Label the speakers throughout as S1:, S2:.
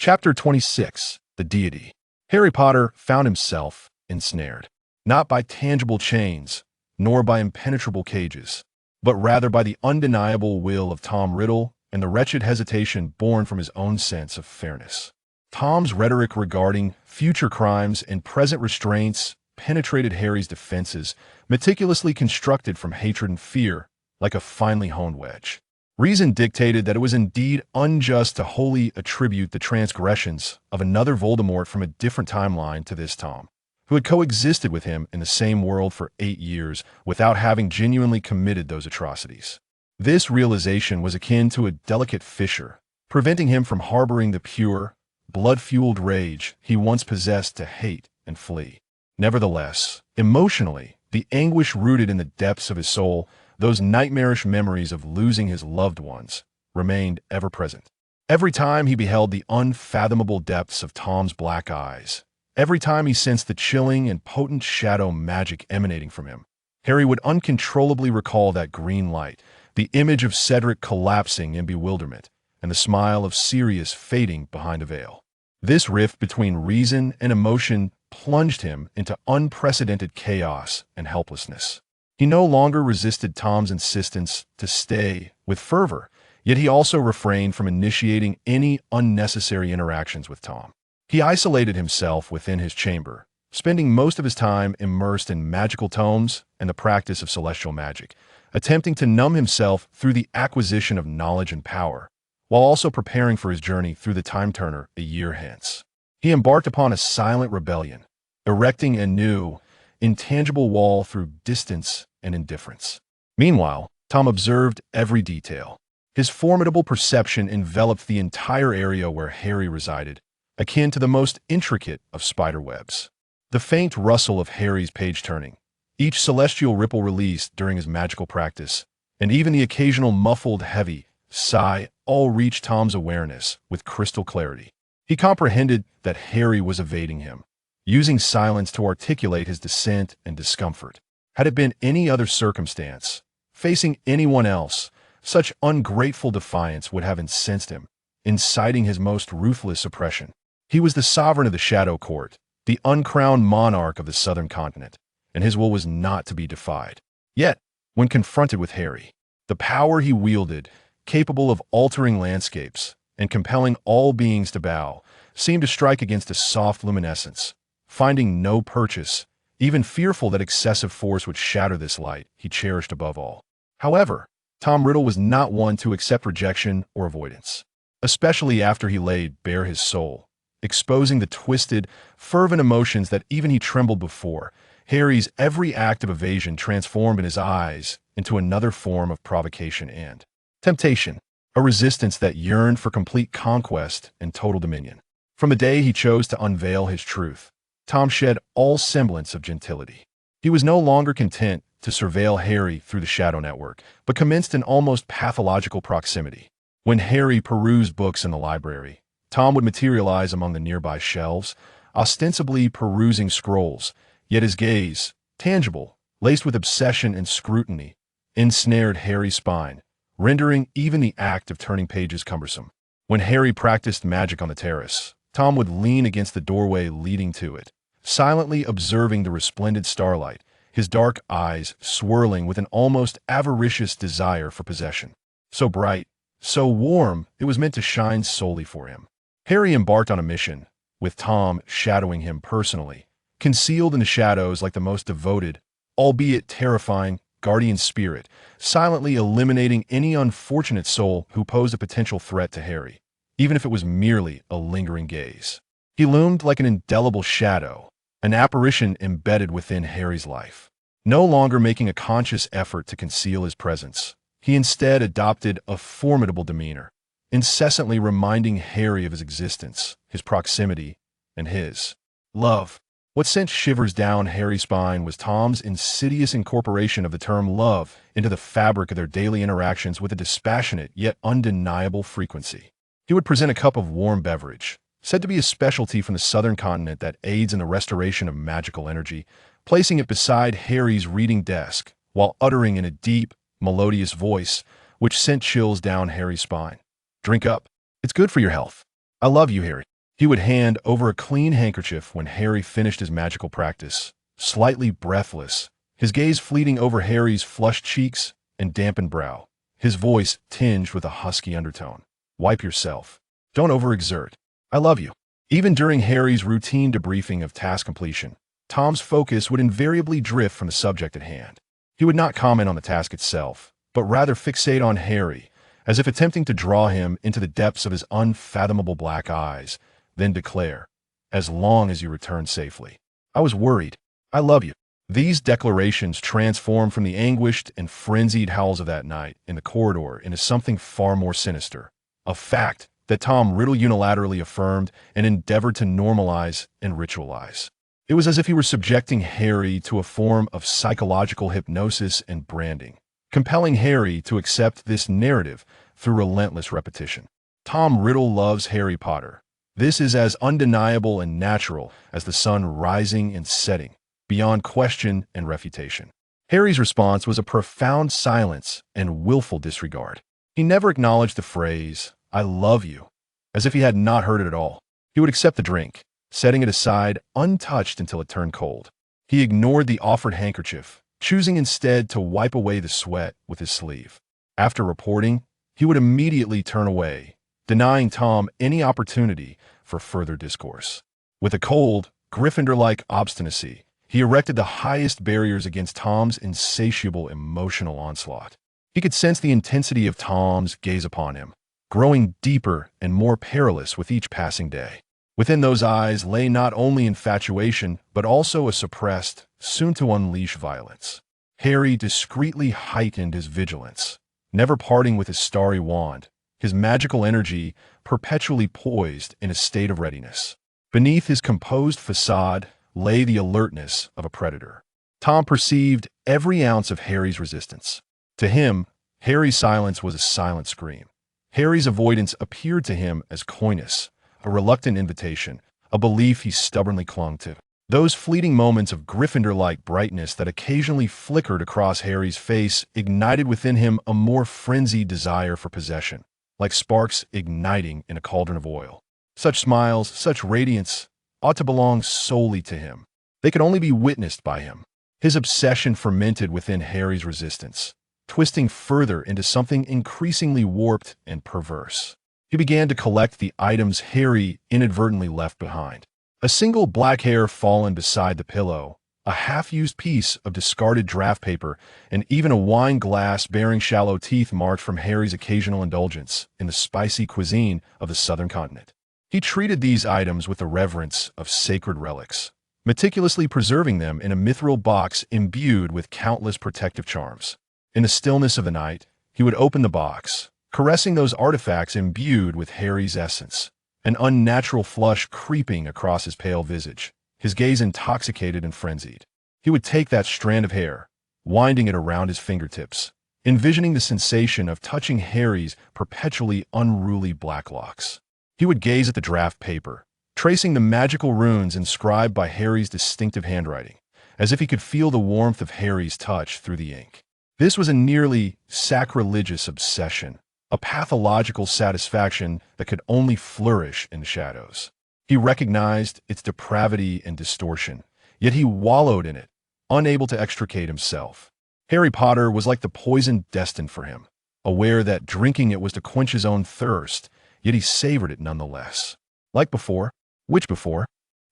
S1: Chapter 26. The Deity. Harry Potter found himself ensnared, not by tangible chains, nor by impenetrable cages, but rather by the undeniable will of Tom Riddle and the wretched hesitation born from his own sense of fairness. Tom's rhetoric regarding future crimes and present restraints penetrated Harry's defenses, meticulously constructed from hatred and fear, like a finely honed wedge. Reason dictated that it was indeed unjust to wholly attribute the transgressions of another Voldemort from a different timeline to this Tom, who had coexisted with him in the same world for 8 years without having genuinely committed those atrocities. This realization was akin to a delicate fissure, preventing him from harboring the pure, blood-fueled rage he once possessed to hate and flee. Nevertheless, emotionally, the anguish rooted in the depths of his soul, those nightmarish memories of losing his loved ones, remained ever present. Every time he beheld the unfathomable depths of Tom's black eyes, every time he sensed the chilling and potent shadow magic emanating from him, Harry would uncontrollably recall that green light, the image of Cedric collapsing in bewilderment, and the smile of Sirius fading behind a veil. This rift between reason and emotion plunged him into unprecedented chaos and helplessness. He no longer resisted Tom's insistence to stay with fervor, yet he also refrained from initiating any unnecessary interactions with Tom. He isolated himself within his chamber, spending most of his time immersed in magical tomes and the practice of celestial magic, attempting to numb himself through the acquisition of knowledge and power, while also preparing for his journey through the Time Turner a year hence. He embarked upon a silent rebellion, erecting a new, intangible wall through distance and indifference. Meanwhile, Tom observed every detail. His formidable perception enveloped the entire area where Harry resided, akin to the most intricate of spider webs. The faint rustle of Harry's page-turning, each celestial ripple released during his magical practice, and even the occasional muffled, heavy sigh all reached Tom's awareness with crystal clarity. He comprehended that Harry was evading him, using silence to articulate his dissent and discomfort. Had it been any other circumstance, facing anyone else, such ungrateful defiance would have incensed him, inciting his most ruthless oppression. He was the sovereign of the Shadow Court, the uncrowned monarch of the southern continent, and his will was not to be defied. Yet, when confronted with Harry, the power he wielded, capable of altering landscapes and compelling all beings to bow, seemed to strike against a soft luminescence. Finding no purchase, even fearful that excessive force would shatter this light he cherished above all. However, Tom Riddle was not one to accept rejection or avoidance, especially after he laid bare his soul, exposing the twisted, fervent emotions that even he trembled before. Harry's every act of evasion transformed in his eyes into another form of provocation and temptation, a resistance that yearned for complete conquest and total dominion. From the day he chose to unveil his truth, Tom shed all semblance of gentility. He was no longer content to surveil Harry through the shadow network, but commenced an almost pathological proximity. When Harry perused books in the library, Tom would materialize among the nearby shelves, ostensibly perusing scrolls, yet his gaze, tangible, laced with obsession and scrutiny, ensnared Harry's spine, rendering even the act of turning pages cumbersome. When Harry practiced magic on the terrace, Tom would lean against the doorway leading to it, silently observing the resplendent starlight, his dark eyes swirling with an almost avaricious desire for possession. So bright, so warm, it was meant to shine solely for him. Harry embarked on a mission, with Tom shadowing him personally, concealed in the shadows like the most devoted, albeit terrifying, guardian spirit, silently eliminating any unfortunate soul who posed a potential threat to Harry, even if it was merely a lingering gaze. He loomed like an indelible shadow, an apparition embedded within Harry's life. No longer making a conscious effort to conceal his presence, he instead adopted a formidable demeanor, incessantly reminding Harry of his existence, his proximity, and his love. What sent shivers down Harry's spine was Tom's insidious incorporation of the term love into the fabric of their daily interactions with a dispassionate yet undeniable frequency. He would present a cup of warm beverage, said to be a specialty from the southern continent that aids in the restoration of magical energy, placing it beside Harry's reading desk, while uttering in a deep, melodious voice, which sent chills down Harry's spine. "Drink up. It's good for your health. I love you, Harry." He would hand over a clean handkerchief when Harry finished his magical practice, slightly breathless, his gaze fleeting over Harry's flushed cheeks and dampened brow, his voice tinged with a husky undertone. Wipe yourself. Don't overexert. I love you. Even during Harry's routine debriefing of task completion, Tom's focus would invariably drift from the subject at hand. He would not comment on the task itself, but rather fixate on Harry, as if attempting to draw him into the depths of his unfathomable black eyes, then declare, "As long as you return safely. I was worried. I love you." These declarations transformed from the anguished and frenzied howls of that night in the corridor into something far more sinister, a fact that Tom Riddle unilaterally affirmed and endeavored to normalize and ritualize. It was as if he were subjecting Harry to a form of psychological hypnosis and branding, compelling Harry to accept this narrative through relentless repetition. Tom Riddle loves Harry Potter. This is as undeniable and natural as the sun rising and setting, beyond question and refutation. Harry's response was a profound silence and willful disregard. He never acknowledged the phrase, "I love you," as if he had not heard it at all. He would accept the drink, setting it aside untouched until it turned cold. He ignored the offered handkerchief, choosing instead to wipe away the sweat with his sleeve. After reporting, he would immediately turn away, denying Tom any opportunity for further discourse. With a cold, Gryffindor-like obstinacy, he erected the highest barriers against Tom's insatiable emotional onslaught. He could sense the intensity of Tom's gaze upon him, growing deeper and more perilous with each passing day. Within those eyes lay not only infatuation, but also a suppressed, soon-to-unleash violence. Harry discreetly heightened his vigilance, never parting with his starry wand, his magical energy perpetually poised in a state of readiness. Beneath his composed facade lay the alertness of a predator. Tom perceived every ounce of Harry's resistance. To him, Harry's silence was a silent scream. Harry's avoidance appeared to him as coyness, a reluctant invitation, a belief he stubbornly clung to. Those fleeting moments of Gryffindor-like brightness that occasionally flickered across Harry's face ignited within him a more frenzied desire for possession, like sparks igniting in a cauldron of oil. Such smiles, such radiance, ought to belong solely to him. They could only be witnessed by him. His obsession fermented within Harry's resistance, twisting further into something increasingly warped and perverse. He began to collect the items Harry inadvertently left behind. A single black hair fallen beside the pillow, a half-used piece of discarded draft paper, and even a wine glass bearing shallow teeth marked from Harry's occasional indulgence in the spicy cuisine of the southern continent. He treated these items with the reverence of sacred relics, meticulously preserving them in a mithril box imbued with countless protective charms. In the stillness of the night, he would open the box, caressing those artifacts imbued with Harry's essence, an unnatural flush creeping across his pale visage, his gaze intoxicated and frenzied. He would take that strand of hair, winding it around his fingertips, envisioning the sensation of touching Harry's perpetually unruly black locks. He would gaze at the draft paper, tracing the magical runes inscribed by Harry's distinctive handwriting, as if he could feel the warmth of Harry's touch through the ink. This was a nearly sacrilegious obsession, a pathological satisfaction that could only flourish in the shadows. He recognized its depravity and distortion, yet he wallowed in it, unable to extricate himself. Harry Potter was like the poison destined for him, aware that drinking it was to quench his own thirst, yet he savored it nonetheless. Like before, which before?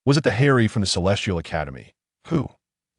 S1: Was it the Harry from the Celestial Academy, who,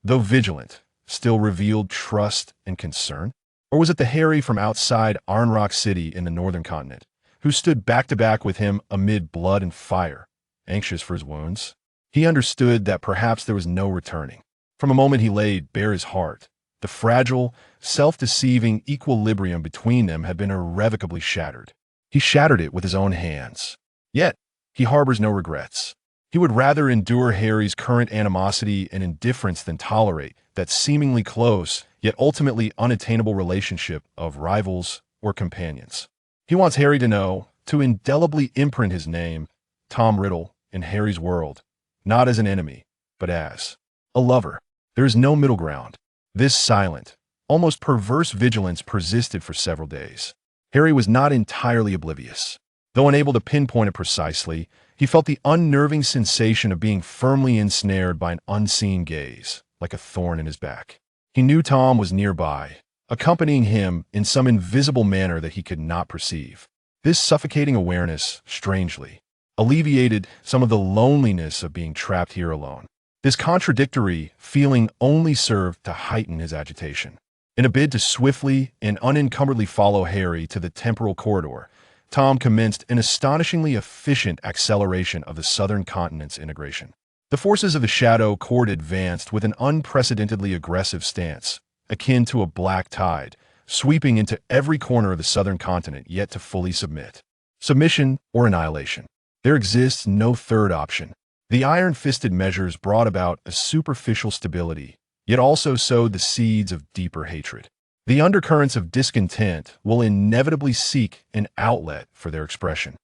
S1: though vigilant, still revealed trust and concern? Or was it the Harry from outside Ironrock City in the northern continent, who stood back to back with him amid blood and fire, anxious for his wounds? He understood that perhaps there was no returning. From the moment he laid bare his heart, the fragile, self-deceiving equilibrium between them had been irrevocably shattered. He shattered it with his own hands. Yet, he harbors no regrets. He would rather endure Harry's current animosity and indifference than tolerate that seemingly close, yet ultimately unattainable relationship of rivals or companions. He wants Harry to know, to indelibly imprint his name, Tom Riddle, in Harry's world, not as an enemy, but as a lover. There is no middle ground. This silent, almost perverse vigilance persisted for several days. Harry was not entirely oblivious. Though unable to pinpoint it precisely, he felt the unnerving sensation of being firmly ensnared by an unseen gaze, like a thorn in his back. He knew Tom was nearby, accompanying him in some invisible manner that he could not perceive. This suffocating awareness, strangely, alleviated some of the loneliness of being trapped here alone. This contradictory feeling only served to heighten his agitation. In a bid to swiftly and unencumberedly follow Harry to the temporal corridor, Tom commenced an astonishingly efficient acceleration of the southern continent's integration. The forces of the Shadow Court advanced with an unprecedentedly aggressive stance, akin to a black tide, sweeping into every corner of the southern continent yet to fully submit. Submission or annihilation. There exists no third option. The iron-fisted measures brought about a superficial stability, yet also sowed the seeds of deeper hatred. The undercurrents of discontent will inevitably seek an outlet for their expression.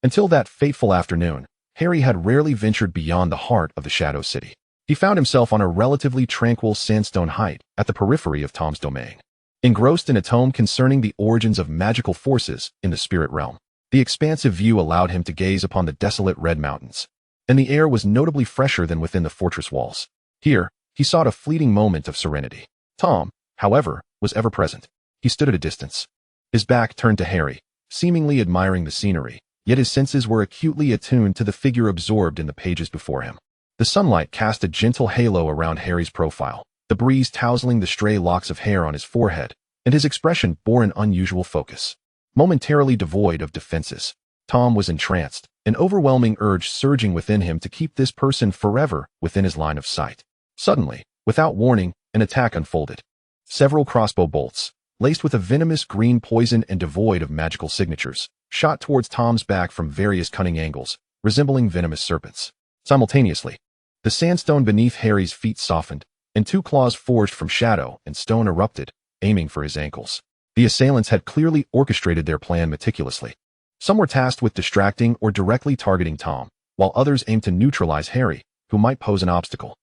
S1: Until that fateful afternoon, Harry had rarely ventured beyond the heart of the Shadow City. He found himself on a relatively tranquil sandstone height at the periphery of Tom's domain. Engrossed in a tome concerning the origins of magical forces in the spirit realm, the expansive view allowed him to gaze upon the desolate red mountains, and the air was notably fresher than within the fortress walls. Here, he sought a fleeting moment of serenity. Tom, however, was ever present. He stood at a distance, his back turned to Harry, seemingly admiring the scenery, yet his senses were acutely attuned to the figure absorbed in the pages before him. The sunlight cast a gentle halo around Harry's profile, the breeze tousling the stray locks of hair on his forehead, and his expression bore an unusual focus. Momentarily devoid of defenses, Tom was entranced, an overwhelming urge surging within him to keep this person forever within his line of sight. Suddenly, without warning, an attack unfolded. Several crossbow bolts, laced with a venomous green poison and devoid of magical signatures, shot towards Tom's back from various cunning angles, resembling venomous serpents. Simultaneously, the sandstone beneath Harry's feet softened, and two claws forged from shadow and stone erupted, aiming for his ankles. The assailants had clearly orchestrated their plan meticulously. Some were tasked with distracting or directly targeting Tom, while others aimed to neutralize Harry, who might pose an obstacle.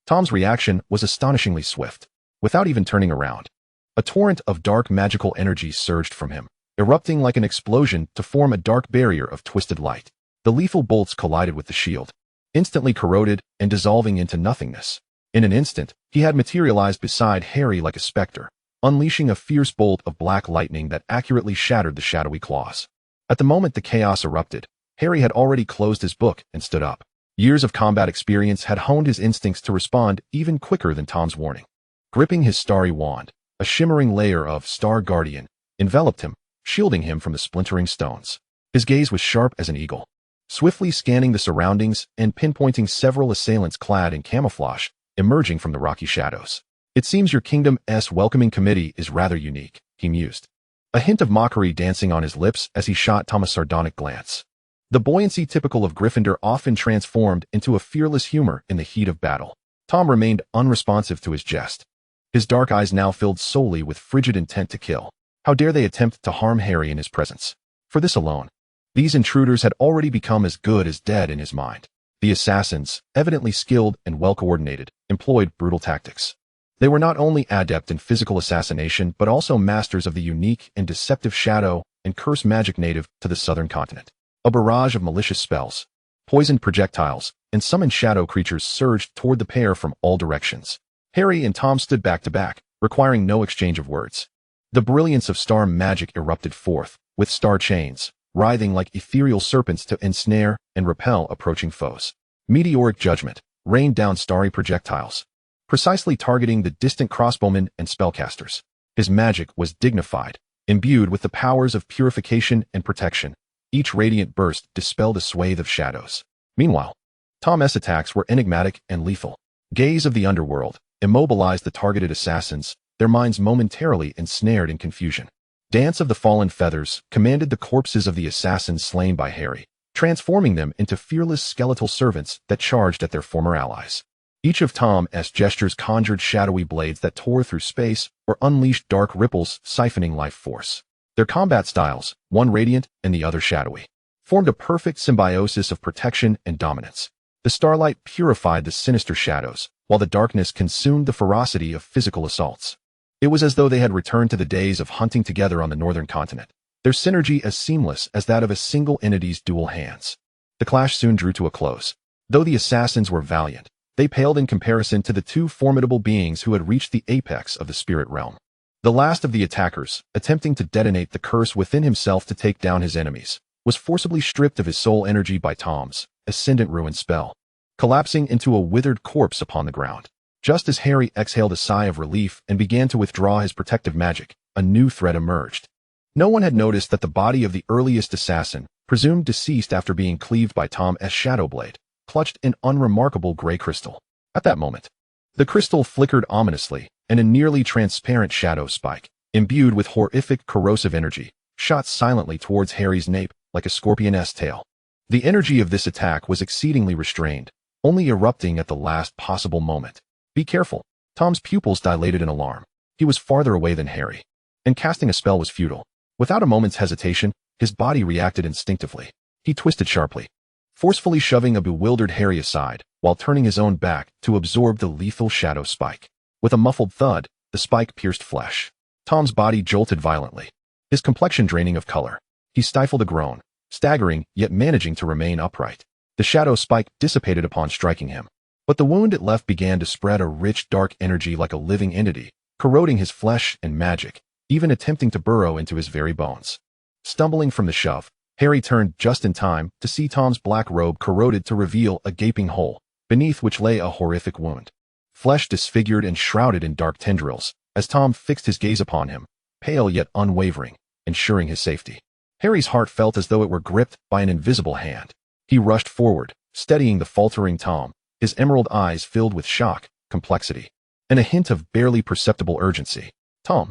S1: Tom's reaction was astonishingly swift. Without even turning around, a torrent of dark magical energy surged from him, erupting like an explosion to form a dark barrier of twisted light. The lethal bolts collided with the shield, instantly corroded and dissolving into nothingness. In an instant, he had materialized beside Harry like a specter, unleashing a fierce bolt of black lightning that accurately shattered the shadowy claws. At the moment the chaos erupted, Harry had already closed his book and stood up. Years of combat experience had honed his instincts to respond even quicker than Tom's warning. Gripping his starry wand, a shimmering layer of Star Guardian enveloped him, shielding him from the splintering stones. His gaze was sharp as an eagle, swiftly scanning the surroundings and pinpointing several assailants clad in camouflage, emerging from the rocky shadows. "It seems your kingdom's welcoming committee is rather unique," he mused, a hint of mockery dancing on his lips as he shot Tom a sardonic glance. The buoyancy typical of Gryffindor often transformed into a fearless humor in the heat of battle. Tom remained unresponsive to his jest, his dark eyes now filled solely with frigid intent to kill. How dare they attempt to harm Harry in his presence? For this alone, these intruders had already become as good as dead in his mind. The assassins, evidently skilled and well-coordinated, employed brutal tactics. They were not only adept in physical assassination but also masters of the unique and deceptive shadow and curse magic native to the southern continent. A barrage of malicious spells, poisoned projectiles, and summoned shadow creatures surged toward the pair from all directions. Harry and Tom stood back to back, requiring no exchange of words. The brilliance of star magic erupted forth, with star chains, writhing like ethereal serpents to ensnare and repel approaching foes. Meteoric judgment rained down starry projectiles, precisely targeting the distant crossbowmen and spellcasters. His magic was dignified, imbued with the powers of purification and protection. Each radiant burst dispelled a swathe of shadows. Meanwhile, Tom's attacks were enigmatic and lethal. Gaze of the underworld immobilized the targeted assassins, their minds momentarily ensnared in confusion. Dance of the Fallen Feathers commanded the corpses of the assassins slain by Harry, transforming them into fearless skeletal servants that charged at their former allies. Each of Tom's gestures conjured shadowy blades that tore through space or unleashed dark ripples siphoning life force. Their combat styles, one radiant and the other shadowy, formed a perfect symbiosis of protection and dominance. The starlight purified the sinister shadows, while the darkness consumed the ferocity of physical assaults. It was as though they had returned to the days of hunting together on the northern continent, their synergy as seamless as that of a single entity's dual hands. The clash soon drew to a close. Though the assassins were valiant, they paled in comparison to the two formidable beings who had reached the apex of the spirit realm. The last of the attackers, attempting to detonate the curse within himself to take down his enemies, was forcibly stripped of his soul energy by Tom's ascendant ruin spell, collapsing into a withered corpse upon the ground. Just as Harry exhaled a sigh of relief and began to withdraw his protective magic, a new threat emerged. No one had noticed that the body of the earliest assassin, presumed deceased after being cleaved by Tom's shadow blade, clutched an unremarkable gray crystal. At that moment, the crystal flickered ominously, and a nearly transparent shadow spike, imbued with horrific corrosive energy, shot silently towards Harry's nape like a scorpion's tail. The energy of this attack was exceedingly restrained, only erupting at the last possible moment. Be careful. Tom's pupils dilated in alarm. He was farther away than Harry, and casting a spell was futile. Without a moment's hesitation, his body reacted instinctively. He twisted sharply, forcefully shoving a bewildered Harry aside, while turning his own back to absorb the lethal shadow spike. With a muffled thud, the spike pierced flesh. Tom's body jolted violently, his complexion draining of color. He stifled a groan, staggering yet managing to remain upright. The shadow spike dissipated upon striking him, but the wound it left began to spread a rich dark energy like a living entity, corroding his flesh and magic, even attempting to burrow into his very bones. Stumbling from the shove, Harry turned just in time to see Tom's black robe corroded to reveal a gaping hole, beneath which lay a horrific wound. Flesh disfigured and shrouded in dark tendrils, as Tom fixed his gaze upon him, pale yet unwavering, ensuring his safety. Harry's heart felt as though it were gripped by an invisible hand. He rushed forward, steadying the faltering Tom, his emerald eyes filled with shock, complexity, and a hint of barely perceptible urgency. "Tom,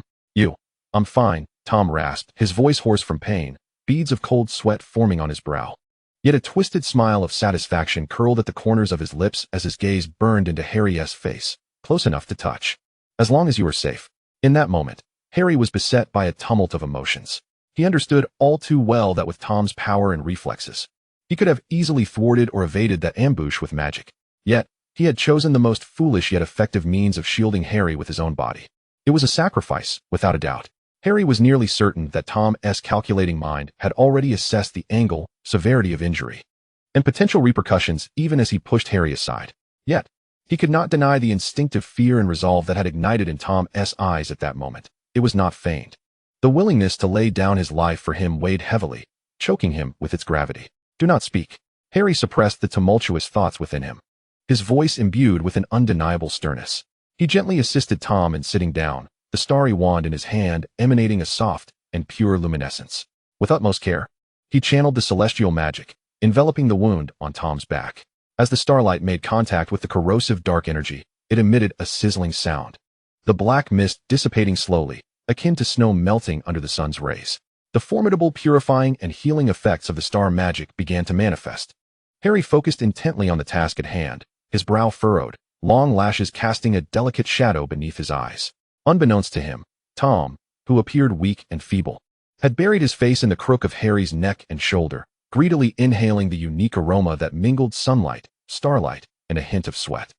S1: I'm fine," Tom rasped, his voice hoarse from pain, beads of cold sweat forming on his brow. Yet a twisted smile of satisfaction curled at the corners of his lips as his gaze burned into Harry's face, close enough to touch. "As long as you are safe." In that moment, Harry was beset by a tumult of emotions. He understood all too well that with Tom's power and reflexes, he could have easily thwarted or evaded that ambush with magic. Yet, he had chosen the most foolish yet effective means of shielding Harry with his own body. It was a sacrifice, without a doubt. Harry was nearly certain that Tom's calculating mind had already assessed the angle, severity of injury, and potential repercussions even as he pushed Harry aside. Yet, he could not deny the instinctive fear and resolve that had ignited in Tom's eyes at that moment. It was not feigned. The willingness to lay down his life for him weighed heavily, choking him with its gravity. "Do not speak." Harry suppressed the tumultuous thoughts within him, his voice imbued with an undeniable sternness. He gently assisted Tom in sitting down, the starry wand in his hand emanating a soft and pure luminescence. With utmost care, he channeled the celestial magic, enveloping the wound on Tom's back. As the starlight made contact with the corrosive dark energy, it emitted a sizzling sound, the black mist dissipating slowly, akin to snow melting under the sun's rays. The formidable purifying and healing effects of the star magic began to manifest. Harry focused intently on the task at hand, his brow furrowed, long lashes casting a delicate shadow beneath his eyes. Unbeknownst to him, Tom, who appeared weak and feeble, had buried his face in the crook of Harry's neck and shoulder, greedily inhaling the unique aroma that mingled sunlight, starlight, and a hint of sweat.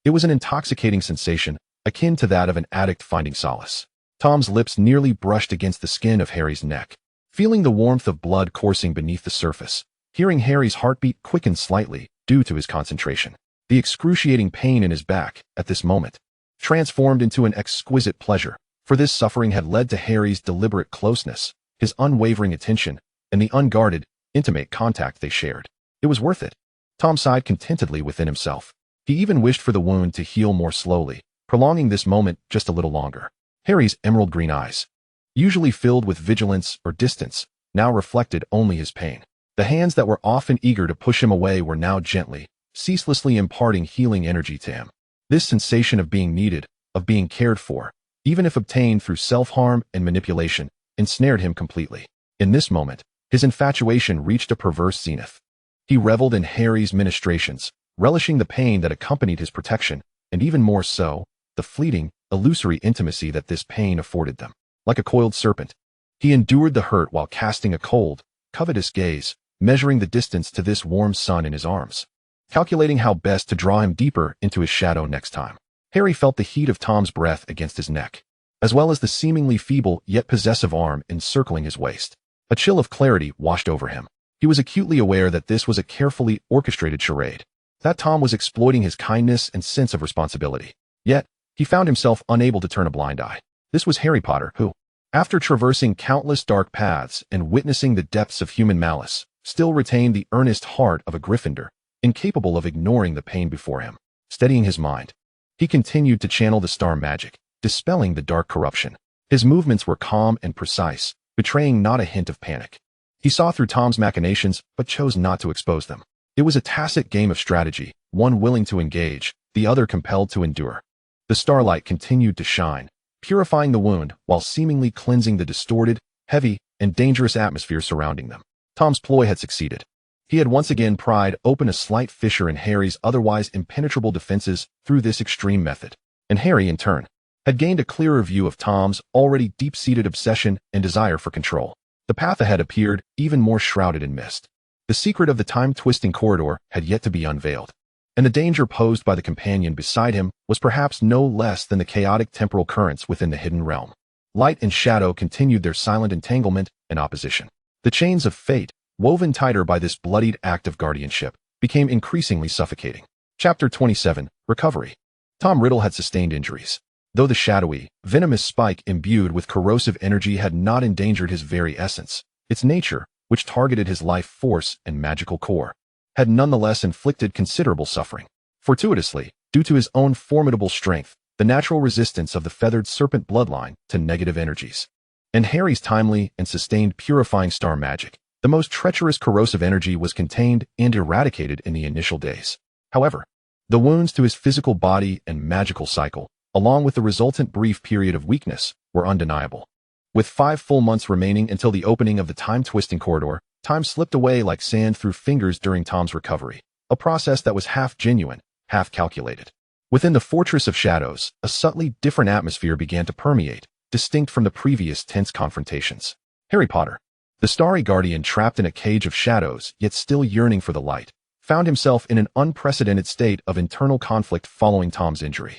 S1: It was an intoxicating sensation, akin to that of an addict finding solace. Tom's lips nearly brushed against the skin of Harry's neck, feeling the warmth of blood coursing beneath the surface, hearing Harry's heartbeat quicken slightly due to his concentration. The excruciating pain in his back, at this moment, transformed into an exquisite pleasure, for this suffering had led to Harry's deliberate closeness, his unwavering attention, and the unguarded, intimate contact they shared. It was worth it. Tom sighed contentedly within himself. He even wished for the wound to heal more slowly, prolonging this moment just a little longer. Harry's emerald green eyes, usually filled with vigilance or distance, now reflected only his pain. The hands that were often eager to push him away were now gently, ceaselessly imparting healing energy to him. This sensation of being needed, of being cared for, even if obtained through self-harm and manipulation, ensnared him completely. In this moment, his infatuation reached a perverse zenith. He reveled in Harry's ministrations, relishing the pain that accompanied his protection, and even more so, the fleeting, illusory intimacy that this pain afforded them. Like a coiled serpent, he endured the hurt while casting a cold, covetous gaze, measuring the distance to this warm sun in his arms, calculating how best to draw him deeper into his shadow next time. Harry felt the heat of Tom's breath against his neck, as well as the seemingly feeble yet possessive arm encircling his waist. A chill of clarity washed over him. He was acutely aware that this was a carefully orchestrated charade, that Tom was exploiting his kindness and sense of responsibility. Yet, he found himself unable to turn a blind eye. This was Harry Potter who, after traversing countless dark paths and witnessing the depths of human malice, still retained the earnest heart of a Gryffindor, incapable of ignoring the pain before him. Steadying his mind, he continued to channel the star magic, dispelling the dark corruption. His movements were calm and precise, betraying not a hint of panic. He saw through Tom's machinations, but chose not to expose them. It was a tacit game of strategy, one willing to engage, the other compelled to endure. The starlight continued to shine, purifying the wound while seemingly cleansing the distorted, heavy, and dangerous atmosphere surrounding them. Tom's ploy had succeeded. He had once again pried open a slight fissure in Harry's otherwise impenetrable defenses through this extreme method. And Harry, in turn, had gained a clearer view of Tom's already deep-seated obsession and desire for control. The path ahead appeared even more shrouded in mist. The secret of the time-twisting corridor had yet to be unveiled, and the danger posed by the companion beside him was perhaps no less than the chaotic temporal currents within the hidden realm. Light and shadow continued their silent entanglement and opposition. The chains of fate, woven tighter by this bloodied act of guardianship, became increasingly suffocating. Chapter 27, Recovery. Tom Riddle had sustained injuries. Though the shadowy, venomous spike imbued with corrosive energy had not endangered his very essence, its nature, which targeted his life force and magical core, had nonetheless inflicted considerable suffering. Fortuitously, due to his own formidable strength, the natural resistance of the feathered serpent bloodline to negative energies, and Harry's timely and sustained purifying star magic, the most treacherous corrosive energy was contained and eradicated in the initial days. However, the wounds to his physical body and magical cycle, along with the resultant brief period of weakness, were undeniable. With 5 full months remaining until the opening of the time-twisting corridor, time slipped away like sand through fingers during Tom's recovery, a process that was half genuine, half calculated. Within the Fortress of Shadows, a subtly different atmosphere began to permeate, distinct from the previous tense confrontations. Harry Potter, the starry guardian trapped in a cage of shadows yet still yearning for the light, found himself in an unprecedented state of internal conflict following Tom's injury.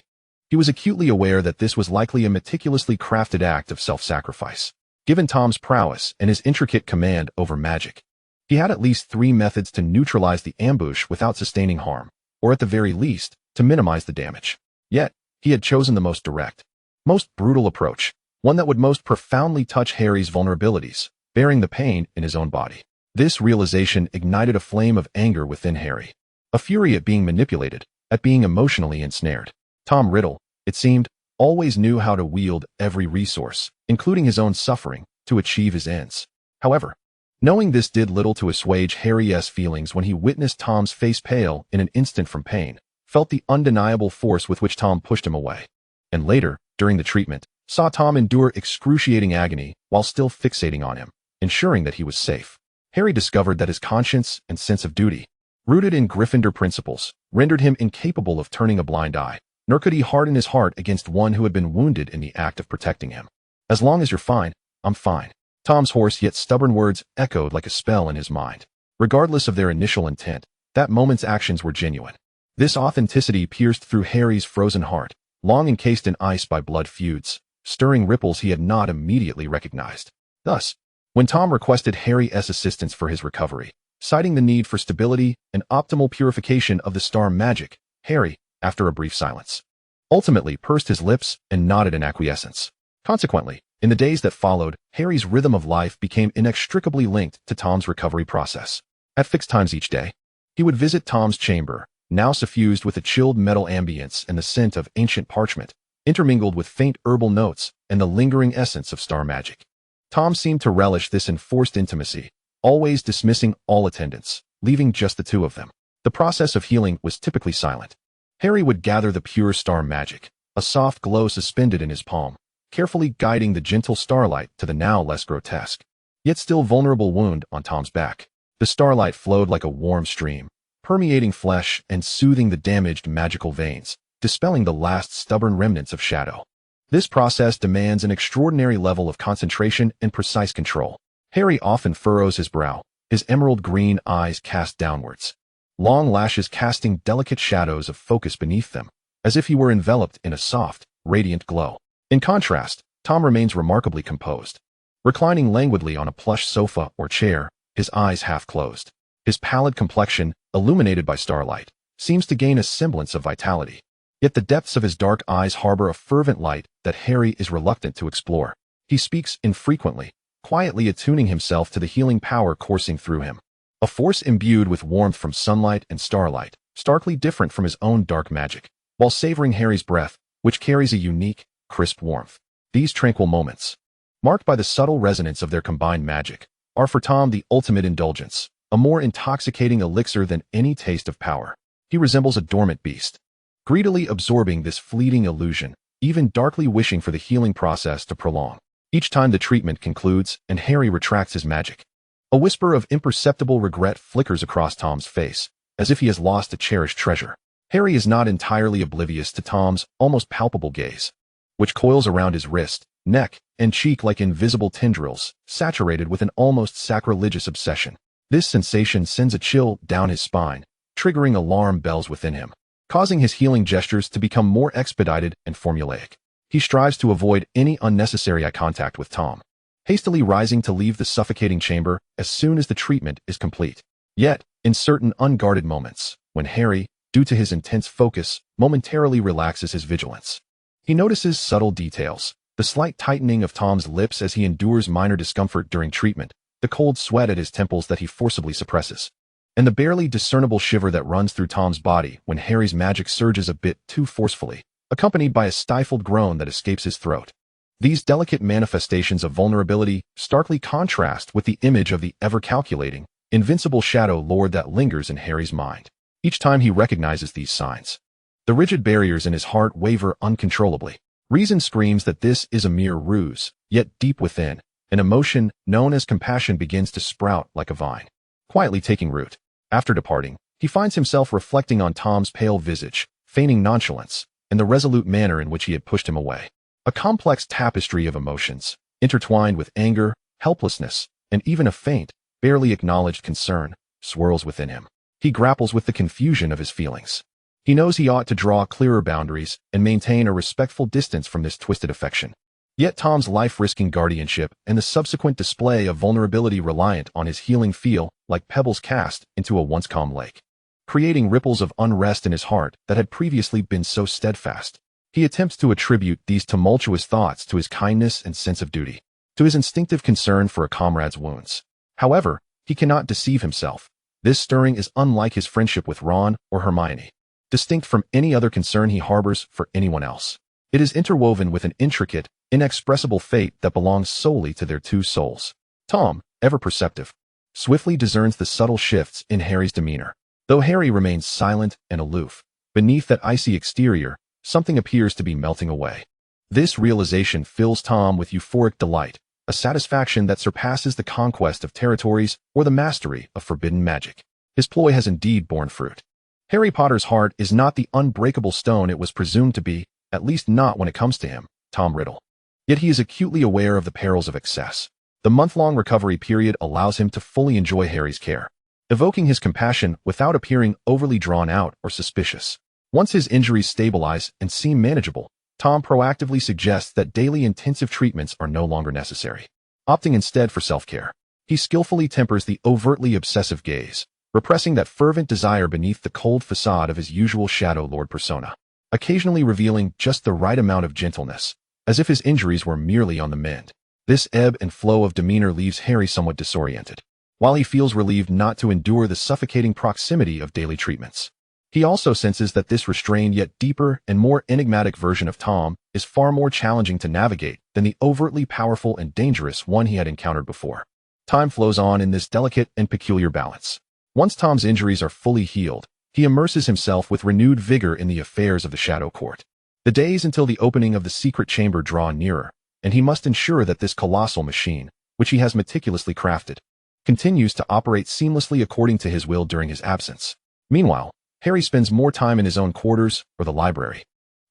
S1: He was acutely aware that this was likely a meticulously crafted act of self-sacrifice. Given Tom's prowess and his intricate command over magic, he had at least 3 methods to neutralize the ambush without sustaining harm, or at the very least, to minimize the damage. Yet, he had chosen the most direct, most brutal approach, one that would most profoundly touch Harry's vulnerabilities, bearing the pain in his own body. This realization ignited a flame of anger within Harry, a fury at being manipulated, at being emotionally ensnared. Tom Riddle, it seemed, always knew how to wield every resource, including his own suffering, to achieve his ends. However, knowing this did little to assuage Harry's feelings when he witnessed Tom's face pale in an instant from pain, felt the undeniable force with which Tom pushed him away, and later, during the treatment, saw Tom endure excruciating agony while still fixating on him, ensuring that he was safe. Harry discovered that his conscience and sense of duty, rooted in Gryffindor principles, rendered him incapable of turning a blind eye, nor could he harden his heart against one who had been wounded in the act of protecting him. "As long as you're fine, I'm fine." Tom's hoarse yet stubborn words echoed like a spell in his mind. Regardless of their initial intent, that moment's actions were genuine. This authenticity pierced through Harry's frozen heart, long encased in ice by blood feuds, stirring ripples he had not immediately recognized. Thus, when Tom requested Harry's assistance for his recovery, citing the need for stability and optimal purification of the star magic, Harry, after a brief silence, ultimately pursed his lips and nodded in acquiescence. Consequently, in the days that followed, Harry's rhythm of life became inextricably linked to Tom's recovery process. At fixed times each day, he would visit Tom's chamber, now suffused with a chilled metal ambience and the scent of ancient parchment, intermingled with faint herbal notes and the lingering essence of star magic. Tom seemed to relish this enforced intimacy, always dismissing all attendants, leaving just the two of them. The process of healing was typically silent. Harry would gather the pure star magic, a soft glow suspended in his palm, carefully guiding the gentle starlight to the now less grotesque, yet still vulnerable wound on Tom's back. The starlight flowed like a warm stream, permeating flesh and soothing the damaged magical veins, dispelling the last stubborn remnants of shadow. This process demands an extraordinary level of concentration and precise control. Harry often furrows his brow, his emerald green eyes cast downwards, long lashes casting delicate shadows of focus beneath them, as if he were enveloped in a soft, radiant glow. In contrast, Tom remains remarkably composed. reclining languidly on a plush sofa or chair, his eyes half closed. His pallid complexion, illuminated by starlight, seems to gain a semblance of vitality. Yet the depths of his dark eyes harbor a fervent light that Harry is reluctant to explore. He speaks infrequently, quietly attuning himself to the healing power coursing through him. A force imbued with warmth from sunlight and starlight, starkly different from his own dark magic, while savoring Harry's breath, which carries a unique, crisp warmth. These tranquil moments, marked by the subtle resonance of their combined magic, are for Tom the ultimate indulgence, a more intoxicating elixir than any taste of power. He resembles a dormant beast, greedily absorbing this fleeting illusion, even darkly wishing for the healing process to prolong. Each time the treatment concludes and Harry retracts his magic, a whisper of imperceptible regret flickers across Tom's face, as if he has lost a cherished treasure. Harry is not entirely oblivious to Tom's almost palpable gaze, which coils around his wrist, neck, and cheek like invisible tendrils, saturated with an almost sacrilegious obsession. This sensation sends a chill down his spine, triggering alarm bells within him, causing his healing gestures to become more expedited and formulaic. He strives to avoid any unnecessary eye contact with Tom, hastily rising to leave the suffocating chamber as soon as the treatment is complete. Yet, in certain unguarded moments, when Harry, due to his intense focus, momentarily relaxes his vigilance, he notices subtle details: the slight tightening of Tom's lips as he endures minor discomfort during treatment, the cold sweat at his temples that he forcibly suppresses, and the barely discernible shiver that runs through Tom's body when Harry's magic surges a bit too forcefully, accompanied by a stifled groan that escapes his throat. These delicate manifestations of vulnerability starkly contrast with the image of the ever-calculating, invincible shadow lord that lingers in Harry's mind. Each time he recognizes these signs, the rigid barriers in his heart waver uncontrollably. Reason screams that this is a mere ruse, yet deep within, an emotion known as compassion begins to sprout like a vine, quietly taking root. After departing, he finds himself reflecting on Tom's pale visage, feigning nonchalance, and the resolute manner in which he had pushed him away. A complex tapestry of emotions, intertwined with anger, helplessness, and even a faint, barely acknowledged concern, swirls within him. He grapples with the confusion of his feelings. He knows he ought to draw clearer boundaries and maintain a respectful distance from this twisted affection. Yet Tom's life-risking guardianship and the subsequent display of vulnerability reliant on his healing feel like pebbles cast into a once calm lake, creating ripples of unrest in his heart that had previously been so steadfast. He attempts to attribute these tumultuous thoughts to his kindness and sense of duty, to his instinctive concern for a comrade's wounds. However, he cannot deceive himself. This stirring is unlike his friendship with Ron or Hermione, distinct from any other concern he harbors for anyone else. It is interwoven with an intricate, inexpressible fate that belongs solely to their two souls. Tom, ever perceptive, swiftly discerns the subtle shifts in Harry's demeanor. Though Harry remains silent and aloof, beneath that icy exterior, something appears to be melting away. This realization fills Tom with euphoric delight, a satisfaction that surpasses the conquest of territories or the mastery of forbidden magic. His ploy has indeed borne fruit. Harry Potter's heart is not the unbreakable stone it was presumed to be, at least not when it comes to him, Tom Riddle. Yet he is acutely aware of the perils of excess. The month-long recovery period allows him to fully enjoy Harry's care, evoking his compassion without appearing overly drawn out or suspicious. Once his injuries stabilize and seem manageable, Tom proactively suggests that daily intensive treatments are no longer necessary, opting instead for self-care. He skillfully tempers the overtly obsessive gaze, repressing that fervent desire beneath the cold facade of his usual Shadow Lord persona, occasionally revealing just the right amount of gentleness, as if his injuries were merely on the mend. This ebb and flow of demeanor leaves Harry somewhat disoriented, while he feels relieved not to endure the suffocating proximity of daily treatments. He also senses that this restrained yet deeper and more enigmatic version of Tom is far more challenging to navigate than the overtly powerful and dangerous one he had encountered before. Time flows on in this delicate and peculiar balance. Once Tom's injuries are fully healed, he immerses himself with renewed vigor in the affairs of the Shadow Court. The days until the opening of the secret chamber draw nearer, and he must ensure that this colossal machine, which he has meticulously crafted, continues to operate seamlessly according to his will during his absence. Meanwhile, Harry spends more time in his own quarters or the library,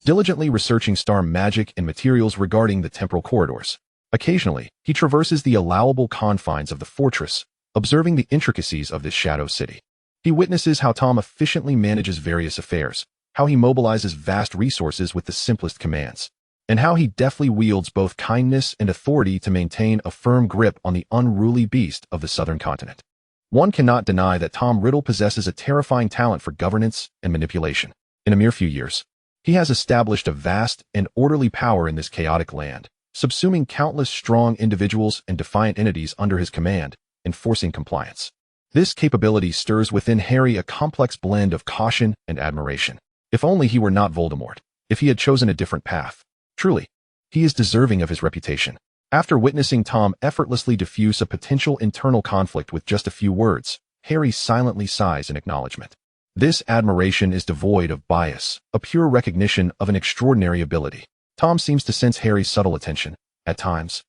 S1: diligently researching star magic and materials regarding the temporal corridors. Occasionally, he traverses the allowable confines of the fortress, observing the intricacies of this shadow city. He witnesses how Tom efficiently manages various affairs, how he mobilizes vast resources with the simplest commands, and how he deftly wields both kindness and authority to maintain a firm grip on the unruly beast of the southern continent. One cannot deny that Tom Riddle possesses a terrifying talent for governance and manipulation. In a mere few years, he has established a vast and orderly power in this chaotic land, subsuming countless strong individuals and defiant entities under his command, enforcing compliance. This capability stirs within Harry a complex blend of caution and admiration. If only he were not Voldemort, if he had chosen a different path. Truly, he is deserving of his reputation. After witnessing Tom effortlessly diffuse a potential internal conflict with just a few words, Harry silently sighs in acknowledgement. This admiration is devoid of bias, a pure recognition of an extraordinary ability. Tom seems to sense Harry's subtle attention, at times.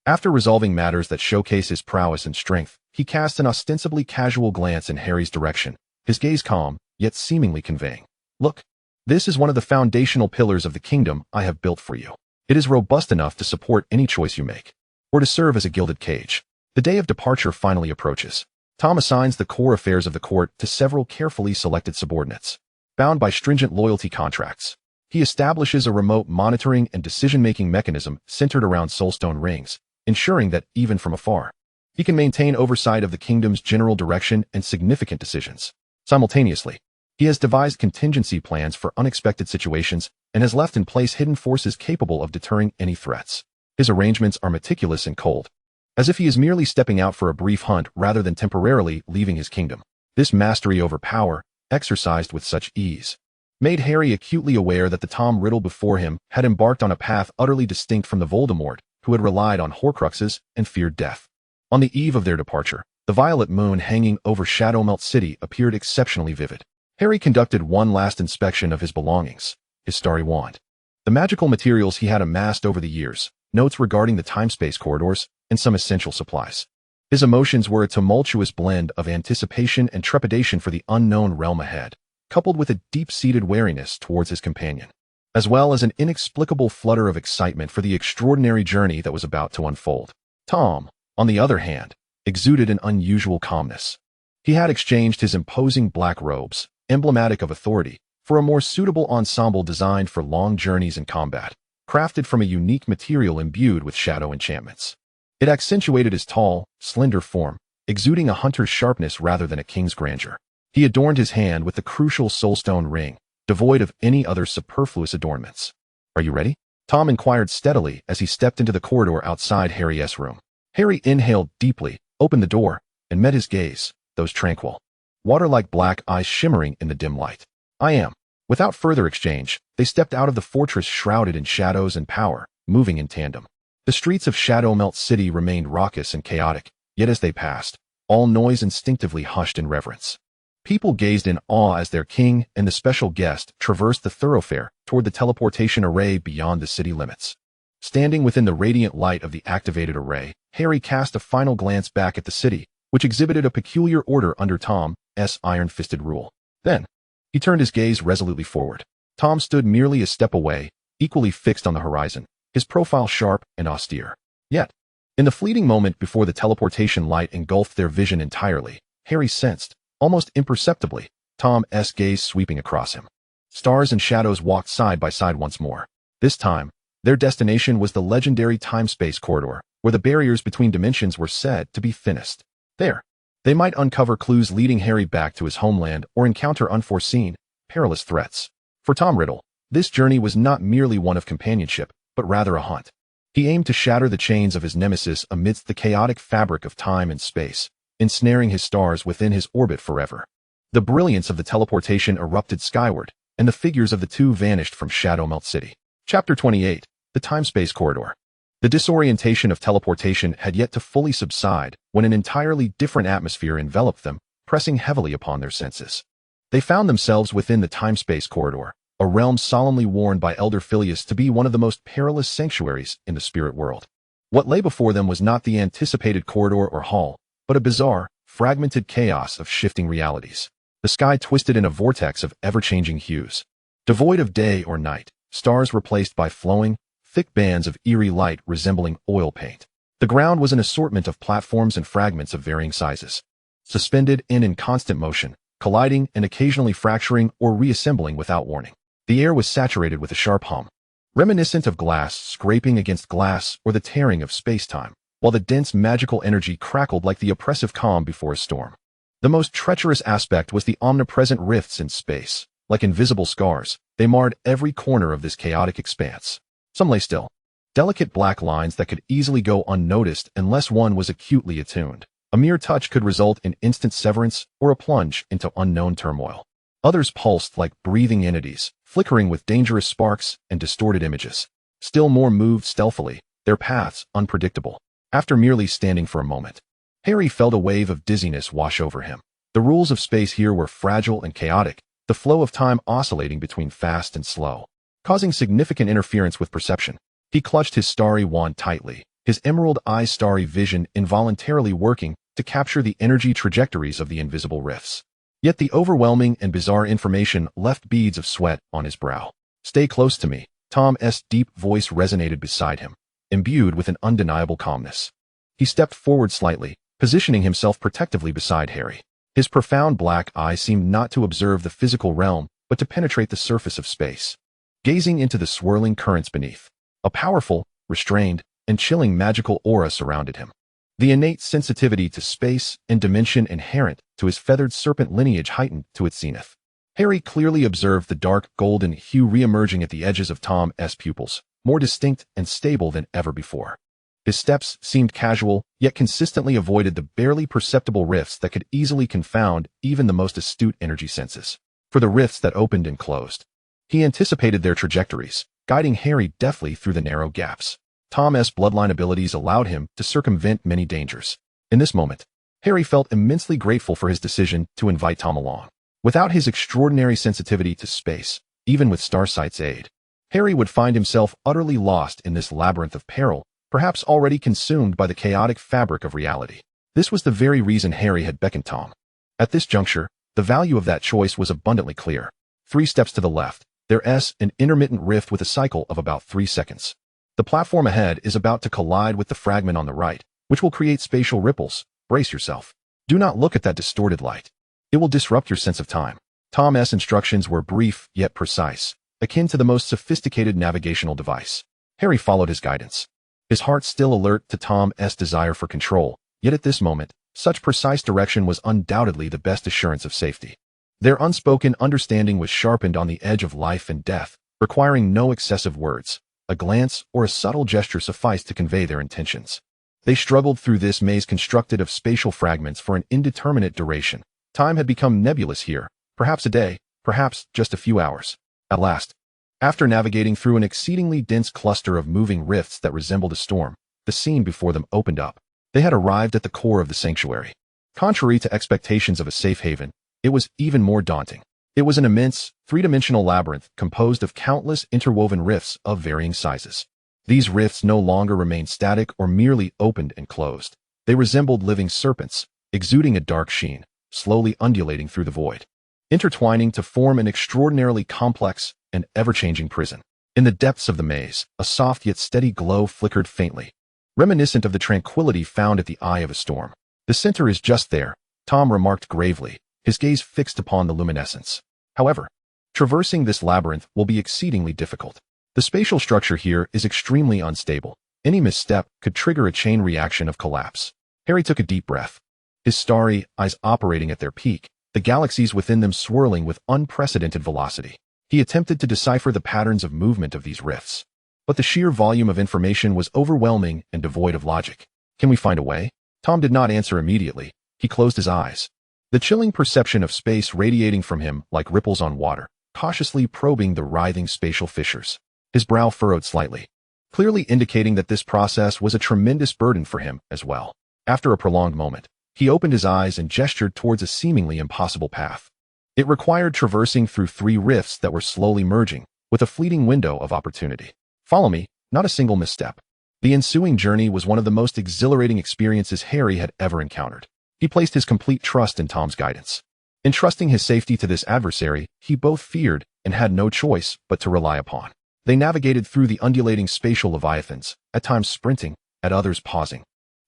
S1: After resolving matters that showcase his prowess and strength, he casts an ostensibly casual glance in Harry's direction, his gaze calm, yet seemingly conveying, "Look, this is one of the foundational pillars of the kingdom I have built for you. It is robust enough to support any choice you make, or to serve as a gilded cage." The day of departure finally approaches. Tom assigns the core affairs of the court to several carefully selected subordinates. Bound by stringent loyalty contracts, he establishes a remote monitoring and decision-making mechanism centered around soulstone rings, ensuring that, even from afar, he can maintain oversight of the kingdom's general direction and significant decisions. Simultaneously, he has devised contingency plans for unexpected situations and has left in place hidden forces capable of deterring any threats. His arrangements are meticulous and cold, as if he is merely stepping out for a brief hunt rather than temporarily leaving his kingdom. This mastery over power, exercised with such ease, made Harry acutely aware that the Tom Riddle before him had embarked on a path utterly distinct from the Voldemort who had relied on Horcruxes and feared death. On the eve of their departure, the violet moon hanging over Shadowmelt City appeared exceptionally vivid. Harry conducted one last inspection of his belongings, his starry wand, the magical materials he had amassed over the years, notes regarding the time-space corridors, and some essential supplies. His emotions were a tumultuous blend of anticipation and trepidation for the unknown realm ahead, coupled with a deep-seated wariness towards his companion, as well as an inexplicable flutter of excitement for the extraordinary journey that was about to unfold. Tom, on the other hand, exuded an unusual calmness. He had exchanged his imposing black robes, emblematic of authority, for a more suitable ensemble designed for long journeys and combat, crafted from a unique material imbued with shadow enchantments. It accentuated his tall, slender form, exuding a hunter's sharpness rather than a king's grandeur. He adorned his hand with the crucial soulstone ring, devoid of any other superfluous adornments. "Are you ready?" Tom inquired steadily as he stepped into the corridor outside Harry's room. Harry inhaled deeply, opened the door, and met his gaze, those tranquil, water-like black eyes shimmering in the dim light. "I am." Without further exchange, they stepped out of the fortress shrouded in shadows and power, moving in tandem. The streets of Shadowmelt City remained raucous and chaotic, yet as they passed, all noise instinctively hushed in reverence. People gazed in awe as their king and the special guest traversed the thoroughfare toward the teleportation array beyond the city limits. Standing within the radiant light of the activated array, Harry cast a final glance back at the city, which exhibited a peculiar order under Tom's iron-fisted rule. Then, he turned his gaze resolutely forward. Tom stood merely a step away, equally fixed on the horizon, his profile sharp and austere. Yet, in the fleeting moment before the teleportation light engulfed their vision entirely, Harry sensed, almost imperceptibly, Tom's gaze sweeping across him. Stars and shadows walked side by side once more. This time, their destination was the legendary time-space corridor, where the barriers between dimensions were said to be thinnest. There, they might uncover clues leading Harry back to his homeland or encounter unforeseen, perilous threats. For Tom Riddle, this journey was not merely one of companionship, but rather a hunt. He aimed to shatter the chains of his nemesis amidst the chaotic fabric of time and space, ensnaring his stars within his orbit forever. The brilliance of the teleportation erupted skyward, and the figures of the two vanished from Shadowmelt City. Chapter 28, The Time-Space Corridor. The disorientation of teleportation had yet to fully subside when an entirely different atmosphere enveloped them, pressing heavily upon their senses. They found themselves within the time-space corridor, a realm solemnly warned by Elder Phileas to be one of the most perilous sanctuaries in the spirit world. What lay before them was not the anticipated corridor or hall, but a bizarre, fragmented chaos of shifting realities. The sky twisted in a vortex of ever-changing hues. Devoid of day or night, stars replaced by flowing, thick bands of eerie light resembling oil paint. The ground was an assortment of platforms and fragments of varying sizes, suspended and in constant motion, colliding and occasionally fracturing or reassembling without warning. The air was saturated with a sharp hum, reminiscent of glass scraping against glass or the tearing of space-time, while the dense magical energy crackled like the oppressive calm before a storm. The most treacherous aspect was the omnipresent rifts in space. Like invisible scars, they marred every corner of this chaotic expanse. Some lay still, delicate black lines that could easily go unnoticed unless one was acutely attuned. A mere touch could result in instant severance or a plunge into unknown turmoil. Others pulsed like breathing entities, flickering with dangerous sparks and distorted images. Still more moved stealthily, their paths unpredictable. After merely standing for a moment, Harry felt a wave of dizziness wash over him. The rules of space here were fragile and chaotic, the flow of time oscillating between fast and slow, causing significant interference with perception. He clutched his starry wand tightly, his emerald-eye starry vision involuntarily working to capture the energy trajectories of the invisible rifts. Yet the overwhelming and bizarre information left beads of sweat on his brow. "Stay close to me," Tom's deep voice resonated beside him, imbued with an undeniable calmness. He stepped forward slightly, positioning himself protectively beside Harry. His profound black eye seemed not to observe the physical realm, but to penetrate the surface of space. Gazing into the swirling currents beneath, a powerful, restrained, and chilling magical aura surrounded him. The innate sensitivity to space and dimension inherent to his feathered serpent lineage heightened to its zenith. Harry clearly observed the dark golden hue re-emerging at the edges of Tom's pupils, more distinct and stable than ever before. His steps seemed casual, yet consistently avoided the barely perceptible rifts that could easily confound even the most astute energy senses. For the rifts that opened and closed, he anticipated their trajectories, guiding Harry deftly through the narrow gaps. Tom's bloodline abilities allowed him to circumvent many dangers. In this moment, Harry felt immensely grateful for his decision to invite Tom along. Without his extraordinary sensitivity to space, even with Starsight's aid, Harry would find himself utterly lost in this labyrinth of peril, perhaps already consumed by the chaotic fabric of reality. This was the very reason Harry had beckoned Tom. At this juncture, the value of that choice was abundantly clear. 3 steps to the left, there's an intermittent rift with a cycle of about 3 seconds. The platform ahead is about to collide with the fragment on the right, which will create spatial ripples. Brace yourself. Do not look at that distorted light. It will disrupt your sense of time. Tom's instructions were brief yet precise, akin to the most sophisticated navigational device. Harry followed his guidance, his heart still alert to Tom's desire for control, yet at this moment, such precise direction was undoubtedly the best assurance of safety. Their unspoken understanding was sharpened on the edge of life and death, requiring no excessive words. A glance or a subtle gesture sufficed to convey their intentions. They struggled through this maze constructed of spatial fragments for an indeterminate duration. Time had become nebulous here, perhaps a day, perhaps just a few hours. At last, after navigating through an exceedingly dense cluster of moving rifts that resembled a storm, the scene before them opened up. They had arrived at the core of the sanctuary. Contrary to expectations of a safe haven, it was even more daunting. It was an immense, 3-dimensional labyrinth composed of countless interwoven rifts of varying sizes. These rifts no longer remained static or merely opened and closed. They resembled living serpents, exuding a dark sheen, slowly undulating through the void, intertwining to form an extraordinarily complex and ever-changing prison. In the depths of the maze, a soft yet steady glow flickered faintly, reminiscent of the tranquility found at the eye of a storm. "The center is just there," Tom remarked gravely, his gaze fixed upon the luminescence. "However, traversing this labyrinth will be exceedingly difficult. The spatial structure here is extremely unstable. Any misstep could trigger a chain reaction of collapse." Harry took a deep breath, his starry eyes operating at their peak, the galaxies within them swirling with unprecedented velocity. He attempted to decipher the patterns of movement of these rifts, but the sheer volume of information was overwhelming and devoid of logic. "Can we find a way?" Tom did not answer immediately. He closed his eyes, the chilling perception of space radiating from him like ripples on water, cautiously probing the writhing spatial fissures. His brow furrowed slightly, clearly indicating that this process was a tremendous burden for him as well. After a prolonged moment, he opened his eyes and gestured towards a seemingly impossible path. It required traversing through 3 rifts that were slowly merging, with a fleeting window of opportunity. "Follow me," not a single misstep. The ensuing journey was one of the most exhilarating experiences Harry had ever encountered. He placed his complete trust in Tom's guidance. Entrusting his safety to this adversary, he both feared and had no choice but to rely upon. They navigated through the undulating spatial leviathans, at times sprinting, at others pausing,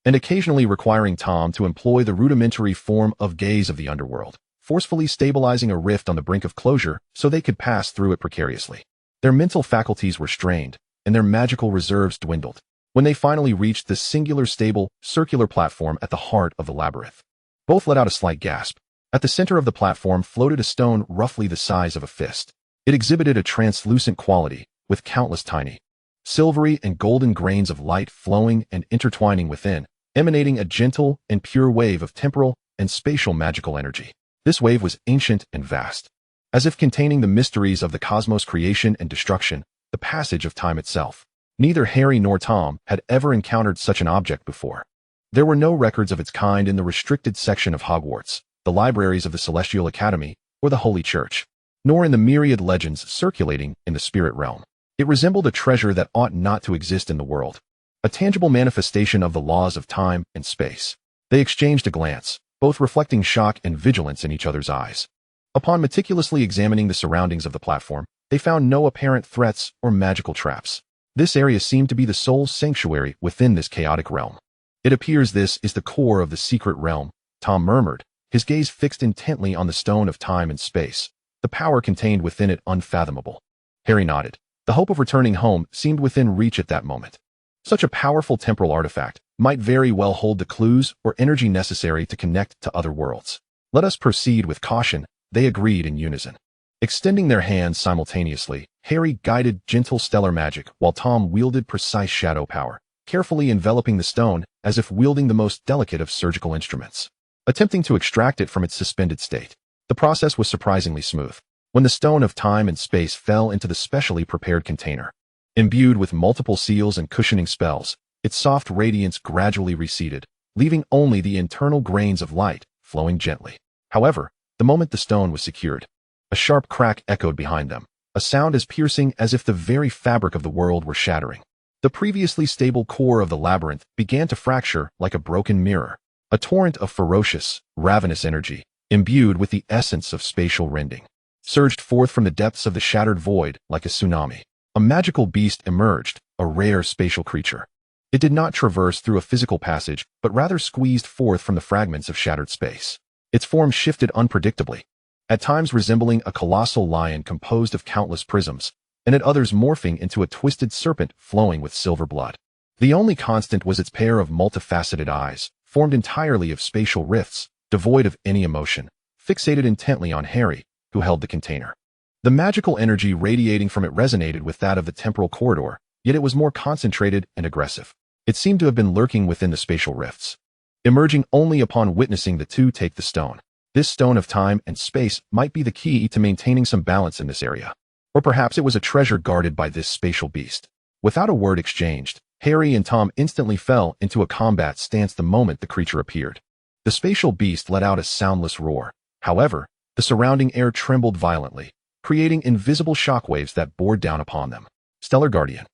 S1: and occasionally requiring Tom to employ the rudimentary form of gaze of the underworld, forcefully stabilizing a rift on the brink of closure so they could pass through it precariously. Their mental faculties were strained, and their magical reserves dwindled. When they finally reached the singular stable, circular platform at the heart of the labyrinth, both let out a slight gasp. At the center of the platform floated a stone roughly the size of a fist. It exhibited a translucent quality, with countless tiny, silvery and golden grains of light flowing and intertwining within, emanating a gentle and pure wave of temporal and spatial magical energy. This wave was ancient and vast, as if containing the mysteries of the cosmos' creation and destruction, the passage of time itself. Neither Harry nor Tom had ever encountered such an object before. There were no records of its kind in the restricted section of Hogwarts, the libraries of the Celestial Academy, or the Holy Church, nor in the myriad legends circulating in the spirit realm. It resembled a treasure that ought not to exist in the world, a tangible manifestation of the laws of time and space. They exchanged a glance, both reflecting shock and vigilance in each other's eyes. Upon meticulously examining the surroundings of the platform, they found no apparent threats or magical traps. This area seemed to be the sole sanctuary within this chaotic realm. It appears this is the core of the secret realm, Tom murmured, his gaze fixed intently on the stone of time and space, the power contained within it unfathomable. Harry nodded. The hope of returning home seemed within reach at that moment. Such a powerful temporal artifact might very well hold the clues or energy necessary to connect to other worlds. Let us proceed with caution, they agreed in unison. Extending their hands simultaneously, Harry guided gentle stellar magic while Tom wielded precise shadow power, carefully enveloping the stone as if wielding the most delicate of surgical instruments, attempting to extract it from its suspended state. The process was surprisingly smooth. When the stone of time and space fell into the specially prepared container, imbued with multiple seals and cushioning spells, its soft radiance gradually receded, leaving only the internal grains of light flowing gently. However, the moment the stone was secured, a sharp crack echoed behind them, a sound as piercing as if the very fabric of the world were shattering. The previously stable core of the labyrinth began to fracture like a broken mirror. A torrent of ferocious, ravenous energy, imbued with the essence of spatial rending, surged forth from the depths of the shattered void like a tsunami. A magical beast emerged, a rare spatial creature. It did not traverse through a physical passage, but rather squeezed forth from the fragments of shattered space. Its form shifted unpredictably, at times resembling a colossal lion composed of countless prisms, and at others morphing into a twisted serpent flowing with silver blood. The only constant was its pair of multifaceted eyes, formed entirely of spatial rifts, devoid of any emotion, fixated intently on Harry, who held the container. The magical energy radiating from it resonated with that of the temporal corridor, yet it was more concentrated and aggressive. It seemed to have been lurking within the spatial rifts, emerging only upon witnessing the two take the stone. This stone of time and space might be the key to maintaining some balance in this area. Or perhaps it was a treasure guarded by this spatial beast. Without a word exchanged, Harry and Tom instantly fell into a combat stance the moment the creature appeared. The spatial beast let out a soundless roar. However, the surrounding air trembled violently, creating invisible shockwaves that bore down upon them. Stellar Guardian.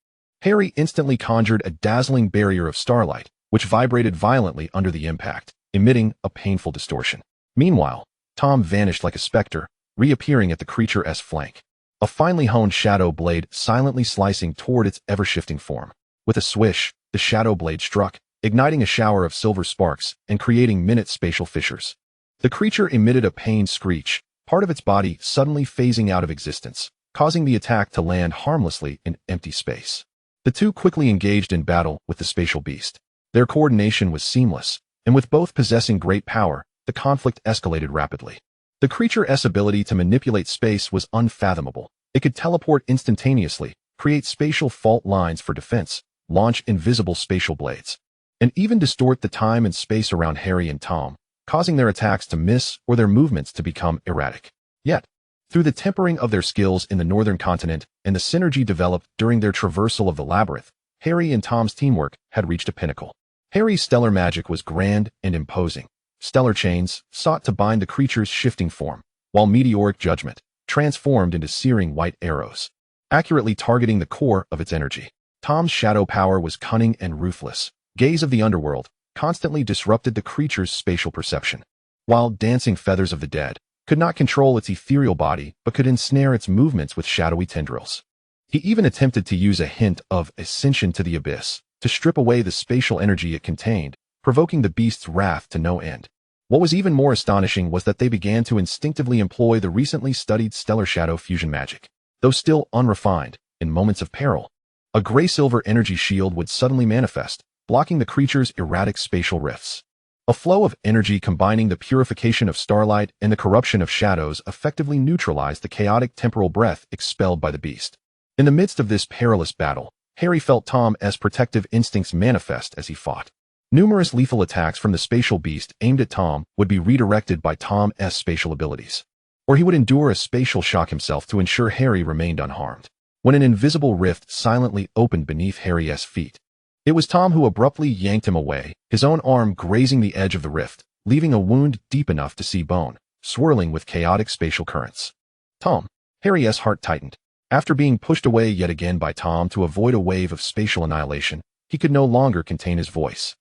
S1: Harry instantly conjured a dazzling barrier of starlight, which vibrated violently under the impact, emitting a painful distortion. Meanwhile, Tom vanished like a specter, reappearing at the creature's flank, a finely honed shadow blade silently slicing toward its ever-shifting form. With a swish, the shadow blade struck, igniting a shower of silver sparks and creating minute spatial fissures. The creature emitted a pained screech, part of its body suddenly phasing out of existence, causing the attack to land harmlessly in empty space. The two quickly engaged in battle with the spatial beast. Their coordination was seamless, and with both possessing great power, the conflict escalated rapidly. The creature's ability to manipulate space was unfathomable. It could teleport instantaneously, create spatial fault lines for defense, launch invisible spatial blades, and even distort the time and space around Harry and Tom, causing their attacks to miss or their movements to become erratic. Yet, through the tempering of their skills in the northern continent and the synergy developed during their traversal of the labyrinth, Harry and Tom's teamwork had reached a pinnacle. Harry's stellar magic was grand and imposing. Stellar chains sought to bind the creature's shifting form, while meteoric judgment transformed into searing white arrows, accurately targeting the core of its energy. Tom's shadow power was cunning and ruthless. Gaze of the underworld constantly disrupted the creature's spatial perception, while dancing feathers of the dead could not control its ethereal body but could ensnare its movements with shadowy tendrils. He even attempted to use a hint of ascension to the abyss to strip away the spatial energy it contained, provoking the beast's wrath to no end. What was even more astonishing was that they began to instinctively employ the recently studied stellar shadow fusion magic. though still unrefined. In moments of peril, a gray-silver energy shield would suddenly manifest, blocking the creature's erratic spatial rifts. A flow of energy combining the purification of starlight and the corruption of shadows effectively neutralized the chaotic temporal breath expelled by the beast. In the midst of this perilous battle, Harry felt Tom's protective instincts manifest as he fought. Numerous lethal attacks from the spatial beast aimed at Tom would be redirected by Tom's spatial abilities. Or he would endure a spatial shock himself to ensure Harry remained unharmed. When an invisible rift silently opened beneath Harry's feet, it was Tom who abruptly yanked him away, his own arm grazing the edge of the rift, leaving a wound deep enough to see bone, swirling with chaotic spatial currents. Tom. Harry's heart tightened. After being pushed away yet again by Tom to avoid a wave of spatial annihilation, he could no longer contain his voice.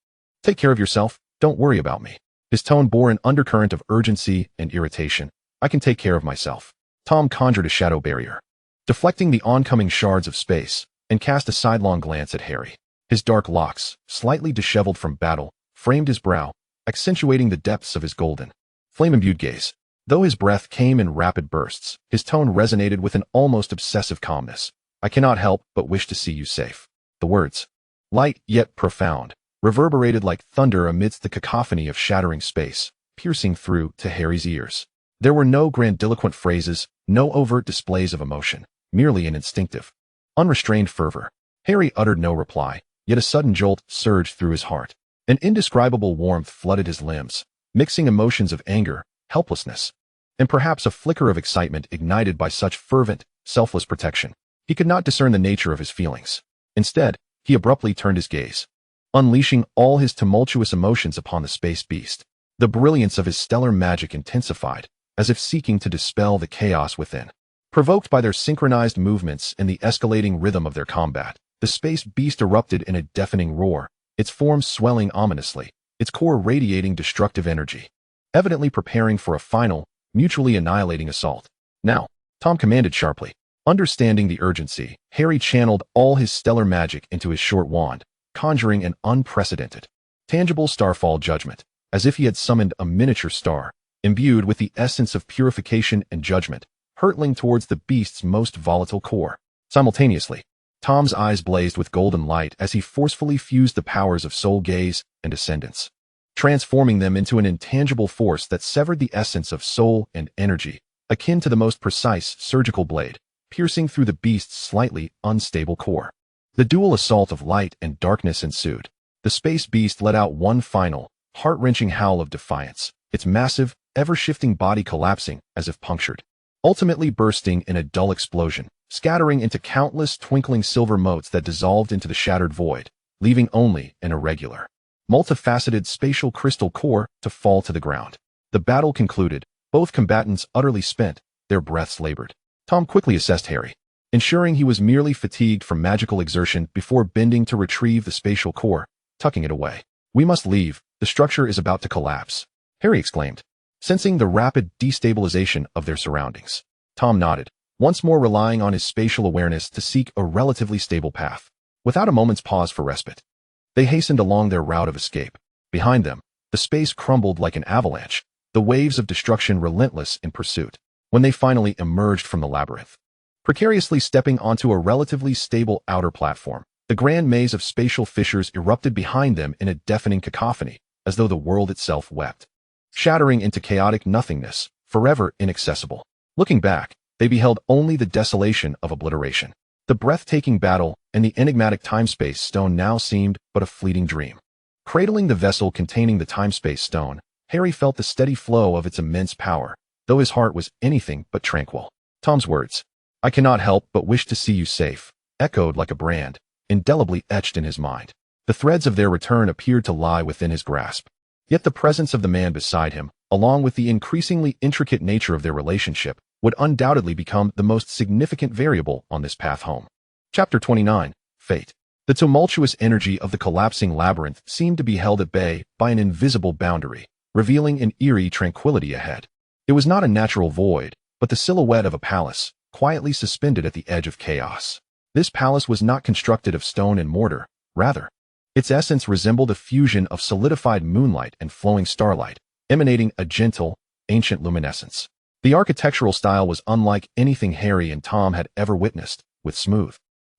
S1: Take care of yourself, don't worry about me. His tone bore an undercurrent of urgency and irritation. I can take care of myself. Tom conjured a shadow barrier, deflecting the oncoming shards of space, and cast a sidelong glance at Harry. His dark locks, slightly disheveled from battle, framed his brow, accentuating the depths of his golden, flame-imbued gaze. Though his breath came in rapid bursts, his tone resonated with an almost obsessive calmness. I cannot help but wish to see you safe. The words, light yet profound, reverberated like thunder amidst the cacophony of shattering space, piercing through to Harry's ears. There were no grandiloquent phrases, no overt displays of emotion, merely an instinctive, unrestrained fervor. Harry uttered no reply, yet a sudden jolt surged through his heart. An indescribable warmth flooded his limbs, mixing emotions of anger, helplessness, and perhaps a flicker of excitement ignited by such fervent, selfless protection. He could not discern the nature of his feelings. Instead, he abruptly turned his gaze, unleashing all his tumultuous emotions upon the space beast. The brilliance of his stellar magic intensified, as if seeking to dispel the chaos within. Provoked by their synchronized movements and the escalating rhythm of their combat, the space beast erupted in a deafening roar, its form swelling ominously, its core radiating destructive energy, evidently preparing for a final, mutually annihilating assault. Now, Tom commanded sharply. Understanding the urgency, Harry channeled all his stellar magic into his short wand, conjuring an unprecedented, tangible starfall judgment, as if he had summoned a miniature star, imbued with the essence of purification and judgment, hurtling towards the beast's most volatile core. Simultaneously, Tom's eyes blazed with golden light as he forcefully fused the powers of soul gaze and ascendance, transforming them into an intangible force that severed the essence of soul and energy, akin to the most precise surgical blade, piercing through the beast's slightly unstable core. The dual assault of light and darkness ensued. The space beast let out one final, heart-wrenching howl of defiance, its massive, ever-shifting body collapsing as if punctured, ultimately bursting in a dull explosion, scattering into countless twinkling silver motes that dissolved into the shattered void, leaving only an irregular, multifaceted spatial crystal core to fall to the ground. The battle concluded, both combatants utterly spent, their breaths labored. Tom quickly assessed Harry, ensuring he was merely fatigued from magical exertion before bending to retrieve the spatial core, tucking it away. We must leave, the structure is about to collapse, Harry exclaimed, sensing the rapid destabilization of their surroundings. Tom nodded, once more relying on his spatial awareness to seek a relatively stable path. Without a moment's pause for respite, they hastened along their route of escape. Behind them, the space crumbled like an avalanche, the waves of destruction relentless in pursuit. When they finally emerged from the labyrinth, precariously stepping onto a relatively stable outer platform, the grand maze of spatial fissures erupted behind them in a deafening cacophony, as though the world itself wept, shattering into chaotic nothingness, forever inaccessible. Looking back, they beheld only the desolation of obliteration. The breathtaking battle and the enigmatic time-space stone now seemed but a fleeting dream. Cradling the vessel containing the time-space stone, Harry felt the steady flow of its immense power, though his heart was anything but tranquil. Tom's words, I cannot help but wish to see you safe, echoed like a brand, indelibly etched in his mind. The threads of their return appeared to lie within his grasp. Yet the presence of the man beside him, along with the increasingly intricate nature of their relationship, would undoubtedly become the most significant variable on this path home. Chapter 29, Fate. The tumultuous energy of the collapsing labyrinth seemed to be held at bay by an invisible boundary, revealing an eerie tranquility ahead. It was not a natural void, but the silhouette of a palace, quietly suspended at the edge of chaos. This palace was not constructed of stone and mortar, rather, its essence resembled a fusion of solidified moonlight and flowing starlight, emanating a gentle, ancient luminescence. The architectural style was unlike anything Harry and Tom had ever witnessed, with smooth,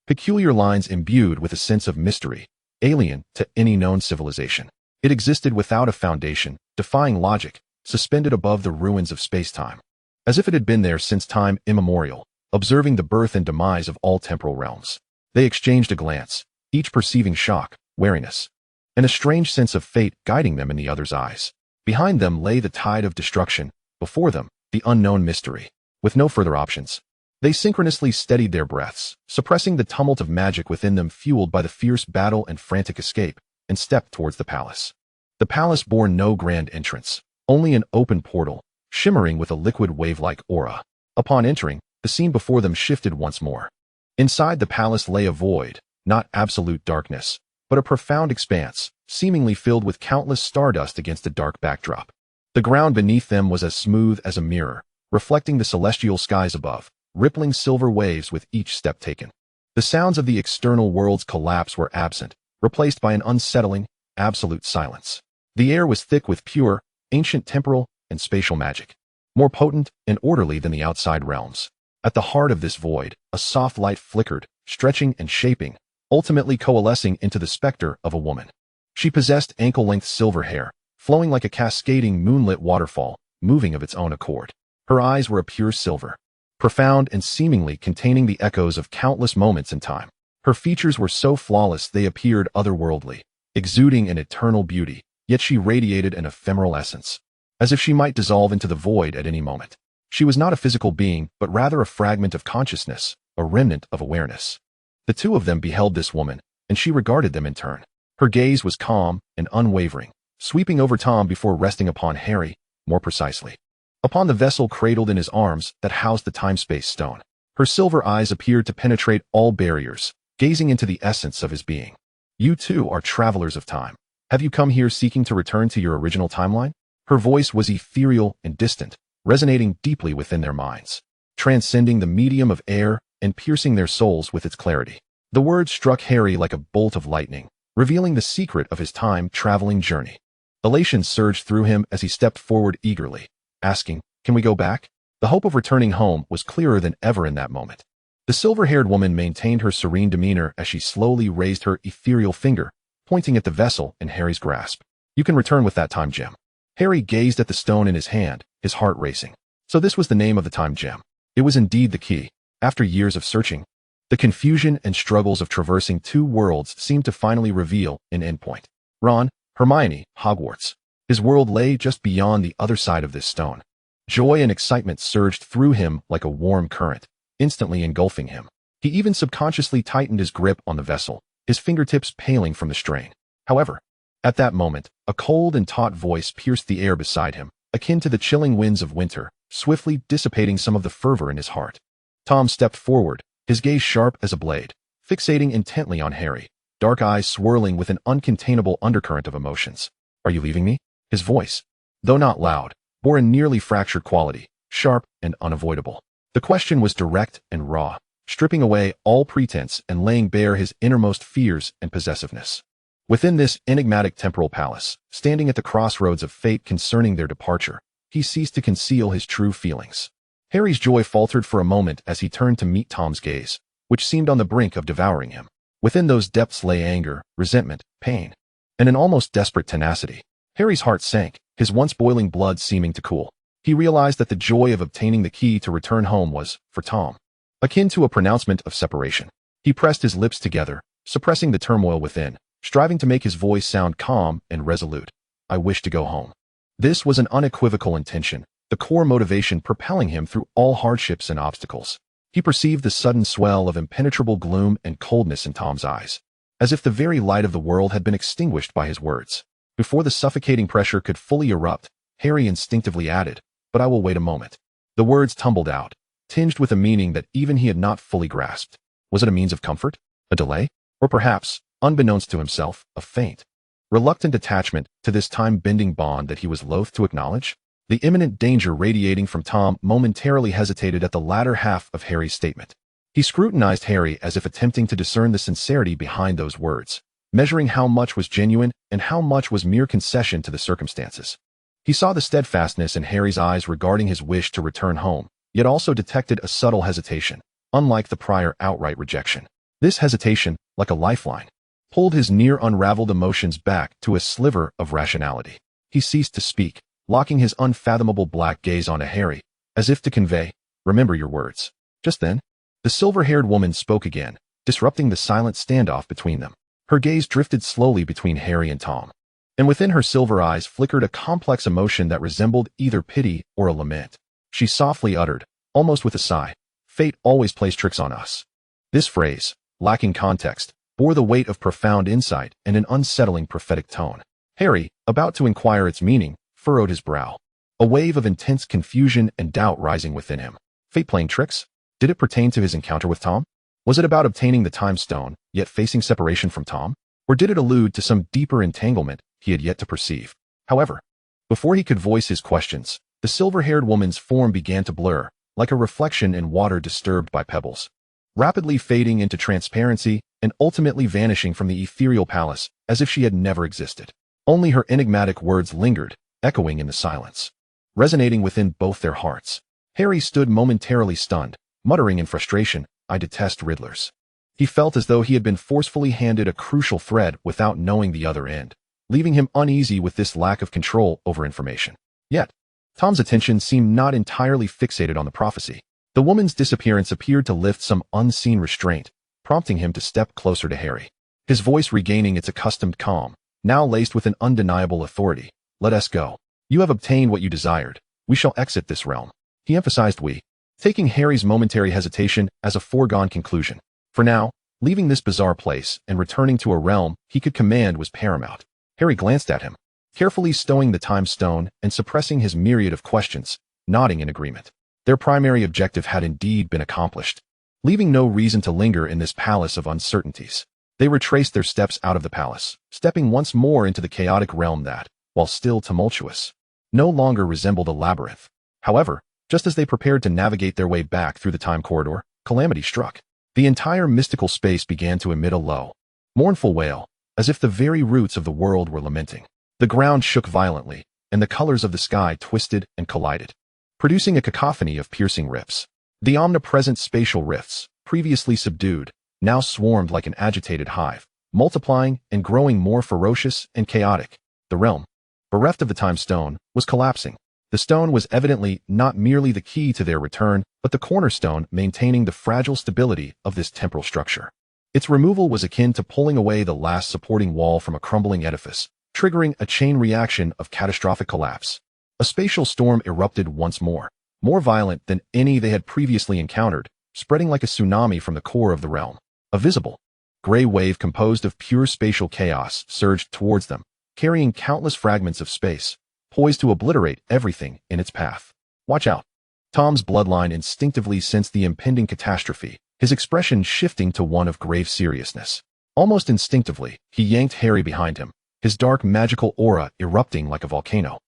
S1: peculiar lines imbued with a sense of mystery, alien to any known civilization. It existed without a foundation, defying logic, suspended above the ruins of space-time, as if it had been there since time immemorial, observing the birth and demise of all temporal realms. They exchanged a glance, each perceiving shock, wariness, and a strange sense of fate guiding them in the other's eyes. Behind them lay the tide of destruction, before them, the unknown mystery. With no further options, they synchronously steadied their breaths, suppressing the tumult of magic within them fueled by the fierce battle and frantic escape, and stepped towards the palace. The palace bore no grand entrance, only an open portal, shimmering with a liquid wave-like aura. Upon entering, the scene before them shifted once more. Inside the palace lay a void, not absolute darkness, but a profound expanse, seemingly filled with countless stardust against a dark backdrop. The ground beneath them was as smooth as a mirror, reflecting the celestial skies above, rippling silver waves with each step taken. The sounds of the external world's collapse were absent, replaced by an unsettling, absolute silence. The air was thick with pure, ancient temporal and spatial magic, more potent and orderly than the outside realms. At the heart of this void, a soft light flickered, stretching and shaping, ultimately coalescing into the specter of a woman. She possessed ankle-length silver hair, flowing like a cascading moonlit waterfall, moving of its own accord. Her eyes were a pure silver, profound and seemingly containing the echoes of countless moments in time. Her features were so flawless they appeared otherworldly, exuding an eternal beauty, yet she radiated an ephemeral essence, as if she might dissolve into the void at any moment. She was not a physical being, but rather a fragment of consciousness, a remnant of awareness. The two of them beheld this woman, and she regarded them in turn. Her gaze was calm and unwavering, sweeping over Tom before resting upon Harry, more precisely, upon the vessel cradled in his arms that housed the time-space stone. Her silver eyes appeared to penetrate all barriers, gazing into the essence of his being. You too are travelers of time. Have you come here seeking to return to your original timeline? Her voice was ethereal and distant, resonating deeply within their minds, transcending the medium of air and piercing their souls with its clarity. The words struck Harry like a bolt of lightning, revealing the secret of his time-traveling journey. Elation surged through him as he stepped forward eagerly, asking, "Can we go back?" The hope of returning home was clearer than ever in that moment. The silver-haired woman maintained her serene demeanor as she slowly raised her ethereal finger, pointing at the vessel in Harry's grasp. "You can return with that time gem." Harry gazed at the stone in his hand, his heart racing. So this was the name of the time gem. It was indeed the key. After years of searching, the confusion and struggles of traversing two worlds seemed to finally reveal an endpoint. Ron, Hermione, Hogwarts. His world lay just beyond the other side of this stone. Joy and excitement surged through him like a warm current, instantly engulfing him. He even subconsciously tightened his grip on the vessel, his fingertips paling from the strain. However, at that moment, a cold and taut voice pierced the air beside him, akin to the chilling winds of winter, swiftly dissipating some of the fervor in his heart. Tom stepped forward, his gaze sharp as a blade, fixating intently on Harry, dark eyes swirling with an uncontainable undercurrent of emotions. "Are you leaving me?" His voice, though not loud, bore a nearly fractured quality, sharp and unavoidable. The question was direct and raw, stripping away all pretense and laying bare his innermost fears and possessiveness. Within this enigmatic temporal palace, standing at the crossroads of fate concerning their departure, he ceased to conceal his true feelings. Harry's joy faltered for a moment as he turned to meet Tom's gaze, which seemed on the brink of devouring him. Within those depths lay anger, resentment, pain, and an almost desperate tenacity. Harry's heart sank, his once boiling blood seeming to cool. He realized that the joy of obtaining the key to return home was, for Tom, akin to a pronouncement of separation. He pressed his lips together, suppressing the turmoil within, striving to make his voice sound calm and resolute. "I wish to go home." This was an unequivocal intention, the core motivation propelling him through all hardships and obstacles. He perceived the sudden swell of impenetrable gloom and coldness in Tom's eyes, as if the very light of the world had been extinguished by his words. Before the suffocating pressure could fully erupt, Harry instinctively added, "But I will wait a moment." The words tumbled out, tinged with a meaning that even he had not fully grasped. Was it a means of comfort? A delay? Or perhaps, unbeknownst to himself, a faint, reluctant attachment to this time-bending bond that he was loath to acknowledge? The imminent danger radiating from Tom momentarily hesitated at the latter half of Harry's statement. He scrutinized Harry as if attempting to discern the sincerity behind those words, measuring how much was genuine and how much was mere concession to the circumstances. He saw the steadfastness in Harry's eyes regarding his wish to return home, yet also detected a subtle hesitation, unlike the prior outright rejection. This hesitation, like a lifeline, pulled his near-unraveled emotions back to a sliver of rationality. He ceased to speak, locking his unfathomable black gaze onto Harry, as if to convey, "Remember your words." Just then, the silver-haired woman spoke again, disrupting the silent standoff between them. Her gaze drifted slowly between Harry and Tom, and within her silver eyes flickered a complex emotion that resembled either pity or a lament. She softly uttered, almost with a sigh, "Fate always plays tricks on us." This phrase, lacking context, bore the weight of profound insight and an unsettling prophetic tone. Harry, about to inquire its meaning, furrowed his brow, a wave of intense confusion and doubt rising within him. Fate playing tricks? Did it pertain to his encounter with Tom? Was it about obtaining the time stone, yet facing separation from Tom? Or did it allude to some deeper entanglement he had yet to perceive? However, before he could voice his questions, the silver-haired woman's form began to blur, like a reflection in water disturbed by pebbles, rapidly fading into transparency and ultimately vanishing from the ethereal palace as if she had never existed. Only her enigmatic words lingered, echoing in the silence, resonating within both their hearts. Harry stood momentarily stunned, muttering in frustration, "I detest riddlers." He felt as though he had been forcefully handed a crucial thread without knowing the other end, leaving him uneasy with this lack of control over information. Yet, Tom's attention seemed not entirely fixated on the prophecy. The woman's disappearance appeared to lift some unseen restraint, prompting him to step closer to Harry. His voice regaining its accustomed calm, now laced with an undeniable authority. "Let us go. You have obtained what you desired. We shall exit this realm." He emphasized "we," taking Harry's momentary hesitation as a foregone conclusion. For now, leaving this bizarre place and returning to a realm he could command was paramount. Harry glanced at him, carefully stowing the time stone and suppressing his myriad of questions, nodding in agreement. Their primary objective had indeed been accomplished. Leaving no reason to linger in this palace of uncertainties, they retraced their steps out of the palace, stepping once more into the chaotic realm that, while still tumultuous, no longer resembled a labyrinth. However, just as they prepared to navigate their way back through the time corridor, calamity struck. The entire mystical space began to emit a low, mournful wail, as if the very roots of the world were lamenting. The ground shook violently, and the colors of the sky twisted and collided, producing a cacophony of piercing rips. The omnipresent spatial rifts, previously subdued, now swarmed like an agitated hive, multiplying and growing more ferocious and chaotic. The realm, bereft of the time stone, was collapsing. The stone was evidently not merely the key to their return, but the cornerstone maintaining the fragile stability of this temporal structure. Its removal was akin to pulling away the last supporting wall from a crumbling edifice, triggering a chain reaction of catastrophic collapse. A spatial storm erupted once more violent than any they had previously encountered, spreading like a tsunami from the core of the realm. A visible, gray wave composed of pure spatial chaos surged towards them, carrying countless fragments of space, poised to obliterate everything in its path. "Watch out." Tom's bloodline instinctively sensed the impending catastrophe, his expression shifting to one of grave seriousness. Almost instinctively, he yanked Harry behind him, his dark magical aura erupting like a volcano,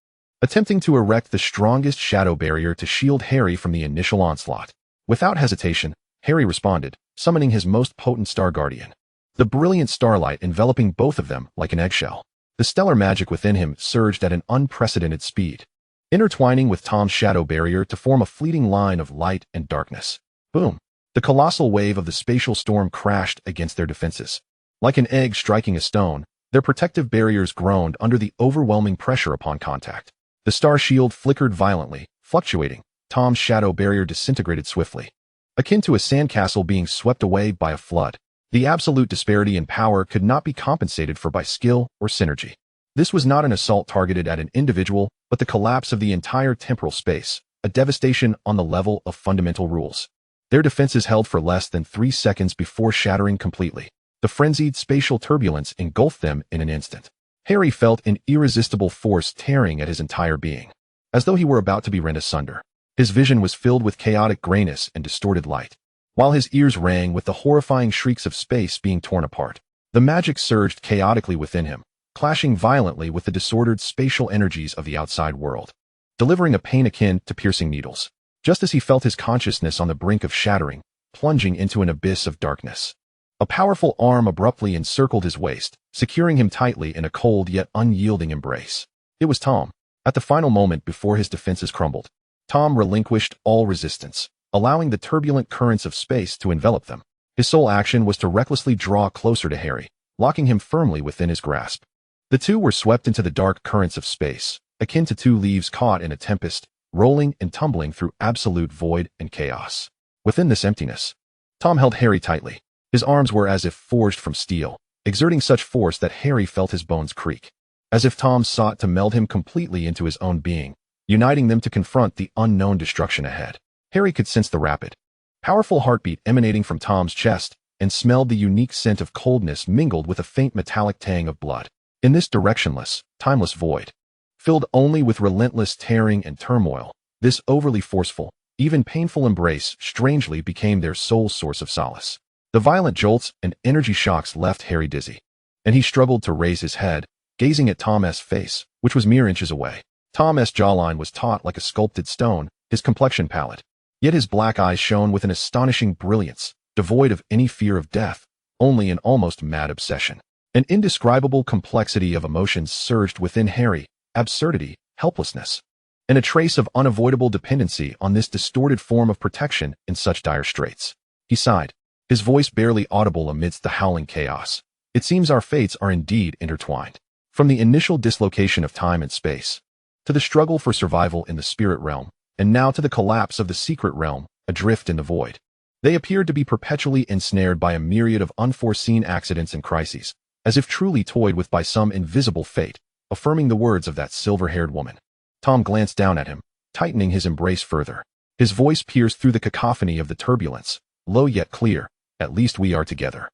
S1: attempting to erect the strongest shadow barrier to shield Harry from the initial onslaught. Without hesitation, Harry responded, summoning his most potent star guardian. The brilliant starlight enveloping both of them like an eggshell. The stellar magic within him surged at an unprecedented speed, intertwining with Tom's shadow barrier to form a fleeting line of light and darkness. Boom! The colossal wave of the spatial storm crashed against their defenses. Like an egg striking a stone, their protective barriers groaned under the overwhelming pressure upon contact. The star shield flickered violently, fluctuating. Tom's shadow barrier disintegrated swiftly, akin to a sandcastle being swept away by a flood. The absolute disparity in power could not be compensated for by skill or synergy. This was not an assault targeted at an individual, but the collapse of the entire temporal space, a devastation on the level of fundamental rules. Their defenses held for less than 3 seconds before shattering completely. The frenzied spatial turbulence engulfed them in an instant. Harry felt an irresistible force tearing at his entire being, as though he were about to be rent asunder. His vision was filled with chaotic grayness and distorted light, while his ears rang with the horrifying shrieks of space being torn apart. The magic surged chaotically within him, clashing violently with the disordered spatial energies of the outside world, delivering a pain akin to piercing needles. Just as he felt his consciousness on the brink of shattering, plunging into an abyss of darkness, a powerful arm abruptly encircled his waist, securing him tightly in a cold yet unyielding embrace. It was Tom. At the final moment before his defenses crumbled, Tom relinquished all resistance, allowing the turbulent currents of space to envelop them. His sole action was to recklessly draw closer to Harry, locking him firmly within his grasp. The two were swept into the dark currents of space, akin to two leaves caught in a tempest, rolling and tumbling through absolute void and chaos. Within this emptiness, Tom held Harry tightly. His arms were as if forged from steel, exerting such force that Harry felt his bones creak. As if Tom sought to meld him completely into his own being, uniting them to confront the unknown destruction ahead. Harry could sense the rapid, powerful heartbeat emanating from Tom's chest and smelled the unique scent of coldness mingled with a faint metallic tang of blood. In this directionless, timeless void, filled only with relentless tearing and turmoil, this overly forceful, even painful embrace strangely became their sole source of solace. The violent jolts and energy shocks left Harry dizzy, and he struggled to raise his head, gazing at Tom's face, which was mere inches away. Tom's jawline was taut like a sculpted stone, his complexion pallid. Yet his black eyes shone with an astonishing brilliance, devoid of any fear of death, only an almost mad obsession. An indescribable complexity of emotions surged within Harry, absurdity, helplessness, and a trace of unavoidable dependency on this distorted form of protection in such dire straits. He sighed, his voice barely audible amidst the howling chaos. It seems our fates are indeed intertwined. From the initial dislocation of time and space, to the struggle for survival in the spirit realm, and now to the collapse of the secret realm, adrift in the void. They appeared to be perpetually ensnared by a myriad of unforeseen accidents and crises, as if truly toyed with by some invisible fate, affirming the words of that silver-haired woman. Tom glanced down at him, tightening his embrace further. His voice pierced through the cacophony of the turbulence, low yet clear, "At least we are together."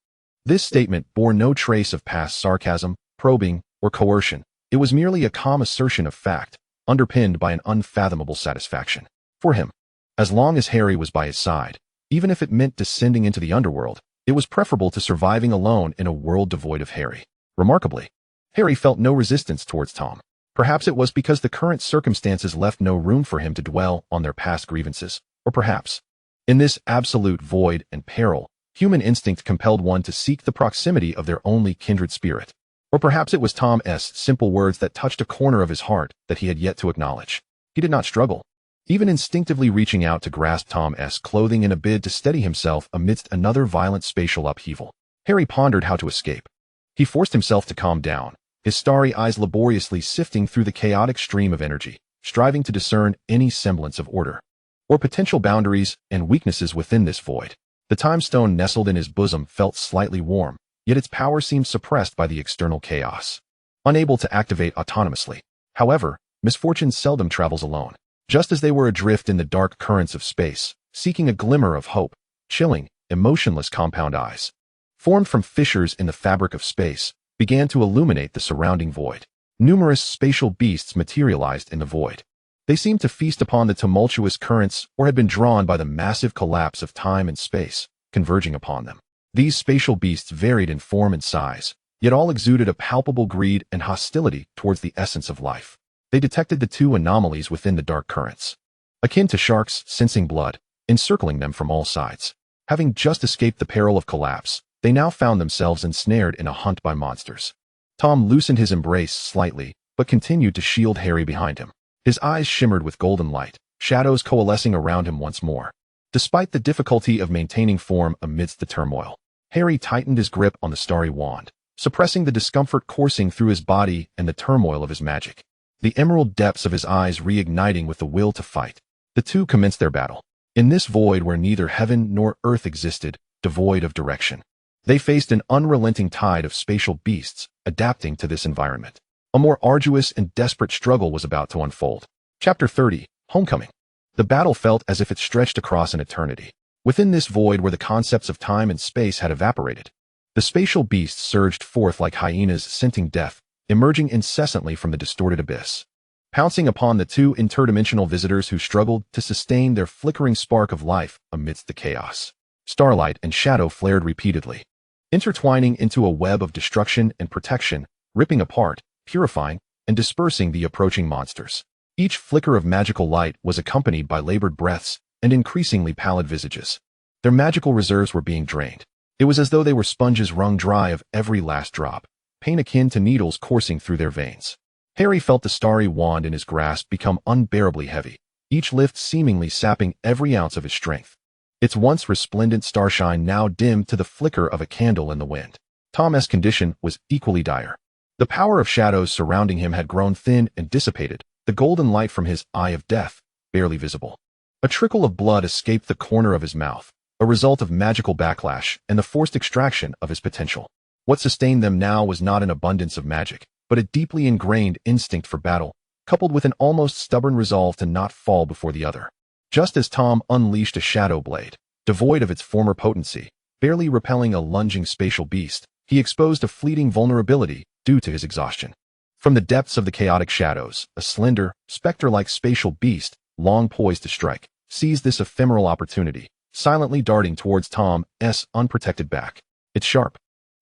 S1: This statement bore no trace of past sarcasm, probing, or coercion. It was merely a calm assertion of fact, underpinned by an unfathomable satisfaction. For him, as long as Harry was by his side, even if it meant descending into the underworld, it was preferable to surviving alone in a world devoid of Harry. Remarkably, Harry felt no resistance towards Tom. Perhaps it was because the current circumstances left no room for him to dwell on their past grievances, or perhaps, in this absolute void and peril, human instinct compelled one to seek the proximity of their only kindred spirit. Or perhaps it was Tom's simple words that touched a corner of his heart that he had yet to acknowledge. He did not struggle, even instinctively reaching out to grasp Tom's clothing in a bid to steady himself amidst another violent spatial upheaval. Harry pondered how to escape. He forced himself to calm down, his starry eyes laboriously sifting through the chaotic stream of energy, striving to discern any semblance of order, or potential boundaries and weaknesses within this void. The time stone nestled in his bosom felt slightly warm, yet its power seemed suppressed by the external chaos. Unable to activate autonomously, however, misfortune seldom travels alone. Just as they were adrift in the dark currents of space, seeking a glimmer of hope, chilling, emotionless compound eyes, formed from fissures in the fabric of space, began to illuminate the surrounding void. Numerous spatial beasts materialized in the void. They seemed to feast upon the tumultuous currents or had been drawn by the massive collapse of time and space, converging upon them. These spatial beasts varied in form and size, yet all exuded a palpable greed and hostility towards the essence of life. They detected the two anomalies within the dark currents, akin to sharks sensing blood, encircling them from all sides. Having just escaped the peril of collapse, they now found themselves ensnared in a hunt by monsters. Tom loosened his embrace slightly, but continued to shield Harry behind him. His eyes shimmered with golden light, shadows coalescing around him once more. Despite the difficulty of maintaining form amidst the turmoil, Harry tightened his grip on the starry wand, suppressing the discomfort coursing through his body and the turmoil of his magic. The emerald depths of his eyes reigniting with the will to fight, the two commenced their battle. In this void where neither heaven nor earth existed, devoid of direction, they faced an unrelenting tide of spatial beasts, adapting to this environment. A more arduous and desperate struggle was about to unfold. Chapter 30, Homecoming. The battle felt as if it stretched across an eternity. Within this void where the concepts of time and space had evaporated, the spatial beasts surged forth like hyenas scenting death, emerging incessantly from the distorted abyss, pouncing upon the two interdimensional visitors who struggled to sustain their flickering spark of life amidst the chaos. Starlight and shadow flared repeatedly, intertwining into a web of destruction and protection, ripping apart, purifying, and dispersing the approaching monsters. Each flicker of magical light was accompanied by labored breaths and increasingly pallid visages. Their magical reserves were being drained. It was as though they were sponges wrung dry of every last drop, pain akin to needles coursing through their veins. Harry felt the starry wand in his grasp become unbearably heavy, each lift seemingly sapping every ounce of his strength. Its once resplendent starshine now dimmed to the flicker of a candle in the wind. Tom's condition was equally dire. The power of shadows surrounding him had grown thin and dissipated, the golden light from his eye of death barely visible. A trickle of blood escaped the corner of his mouth, a result of magical backlash and the forced extraction of his potential. What sustained them now was not an abundance of magic, but a deeply ingrained instinct for battle, coupled with an almost stubborn resolve to not fall before the other. Just as Tom unleashed a shadow blade, devoid of its former potency, barely repelling a lunging spatial beast, he exposed a fleeting vulnerability due to his exhaustion. From the depths of the chaotic shadows, a slender, specter-like spatial beast, long poised to strike, seized this ephemeral opportunity, silently darting towards Tom's unprotected back. Its sharp,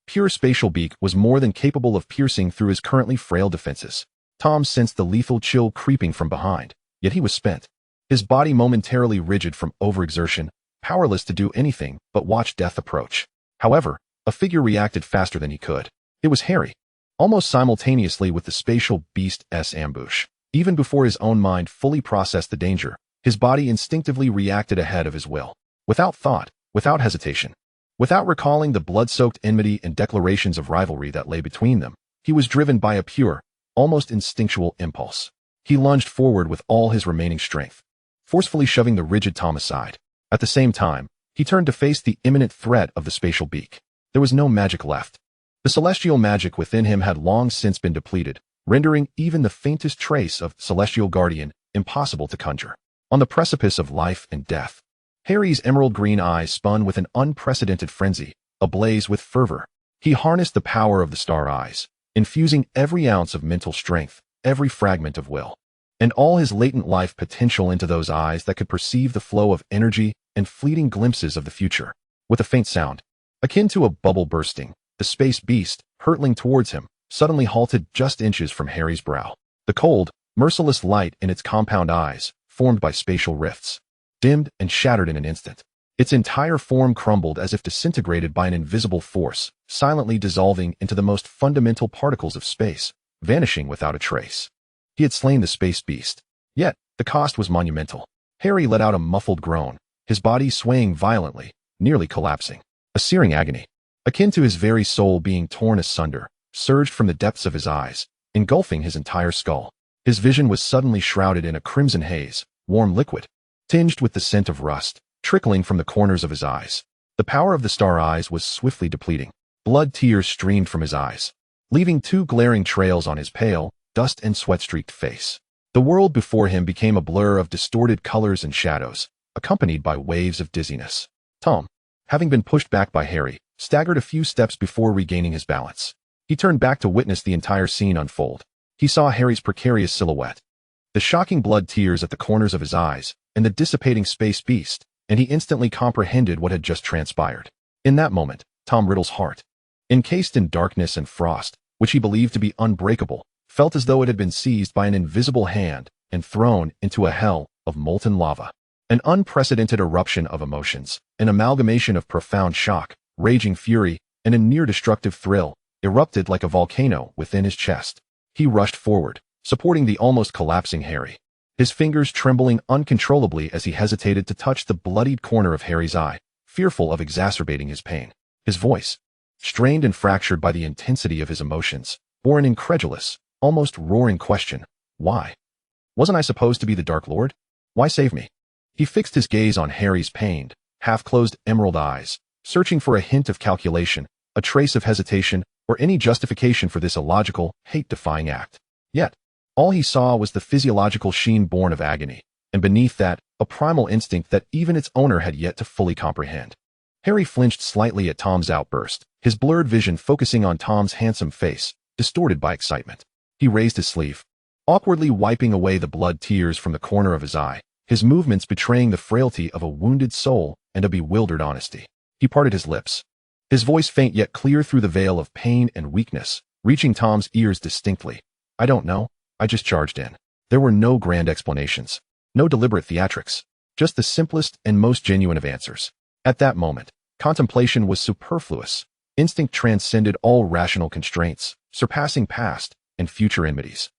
S1: pure spatial beak was more than capable of piercing through his currently frail defenses. Tom sensed the lethal chill creeping from behind, yet he was spent. His body momentarily rigid from overexertion, powerless to do anything but watch death approach. However, a figure reacted faster than he could. It was Harry. Almost simultaneously with the spatial beast's ambush. Even before his own mind fully processed the danger, his body instinctively reacted ahead of his will. Without thought, without hesitation, without recalling the blood-soaked enmity and declarations of rivalry that lay between them, he was driven by a pure, almost instinctual impulse. He lunged forward with all his remaining strength, forcefully shoving the rigid Tom aside. At the same time, he turned to face the imminent threat of the spatial beak. There was no magic left. The celestial magic within him had long since been depleted, rendering even the faintest trace of celestial guardian impossible to conjure. On the precipice of life and death, Harry's emerald green eyes spun with an unprecedented frenzy, ablaze with fervor. He harnessed the power of the star eyes, infusing every ounce of mental strength, every fragment of will, and all his latent life potential into those eyes that could perceive the flow of energy and fleeting glimpses of the future. With a faint sound, akin to a bubble bursting, the space beast, hurtling towards him, suddenly halted just inches from Harry's brow. The cold, merciless light in its compound eyes, formed by spatial rifts, dimmed and shattered in an instant. Its entire form crumbled as if disintegrated by an invisible force, silently dissolving into the most fundamental particles of space, vanishing without a trace. He had slain the space beast. Yet, the cost was monumental. Harry let out a muffled groan, his body swaying violently, nearly collapsing. A searing agony, akin to his very soul being torn asunder, surged from the depths of his eyes, engulfing his entire skull. His vision was suddenly shrouded in a crimson haze, warm liquid, tinged with the scent of rust, trickling from the corners of his eyes. The power of the star eyes was swiftly depleting. Blood tears streamed from his eyes, leaving two glaring trails on his pale, dust and sweat-streaked face. The world before him became a blur of distorted colors and shadows, accompanied by waves of dizziness. Tom, having been pushed back by Harry, staggered a few steps before regaining his balance. He turned back to witness the entire scene unfold. He saw Harry's precarious silhouette, the shocking blood tears at the corners of his eyes, and the dissipating space beast, and he instantly comprehended what had just transpired. In that moment, Tom Riddle's heart, encased in darkness and frost, which he believed to be unbreakable, felt as though it had been seized by an invisible hand and thrown into a hell of molten lava. An unprecedented eruption of emotions, an amalgamation of profound shock, raging fury, and a near-destructive thrill, erupted like a volcano within his chest. He rushed forward, supporting the almost collapsing Harry, his fingers trembling uncontrollably as he hesitated to touch the bloodied corner of Harry's eye, fearful of exacerbating his pain. His voice, strained and fractured by the intensity of his emotions, bore an incredulous, almost roaring question. Why? Wasn't I supposed to be the Dark Lord? Why save me? He fixed his gaze on Harry's pained, half-closed emerald eyes, searching for a hint of calculation, a trace of hesitation, or any justification for this illogical, hate-defying act. Yet, all he saw was the physiological sheen born of agony, and beneath that, a primal instinct that even its owner had yet to fully comprehend. Harry flinched slightly at Tom's outburst, his blurred vision focusing on Tom's handsome face, distorted by excitement. He raised his sleeve, awkwardly wiping away the blood tears from the corner of his eye, his movements betraying the frailty of a wounded soul and a bewildered honesty. He parted his lips, his voice faint yet clear through the veil of pain and weakness, reaching Tom's ears distinctly. I don't know, I just charged in. There were no grand explanations, no deliberate theatrics, just the simplest and most genuine of answers. At that moment, contemplation was superfluous. Instinct transcended all rational constraints, surpassing past and future enmities.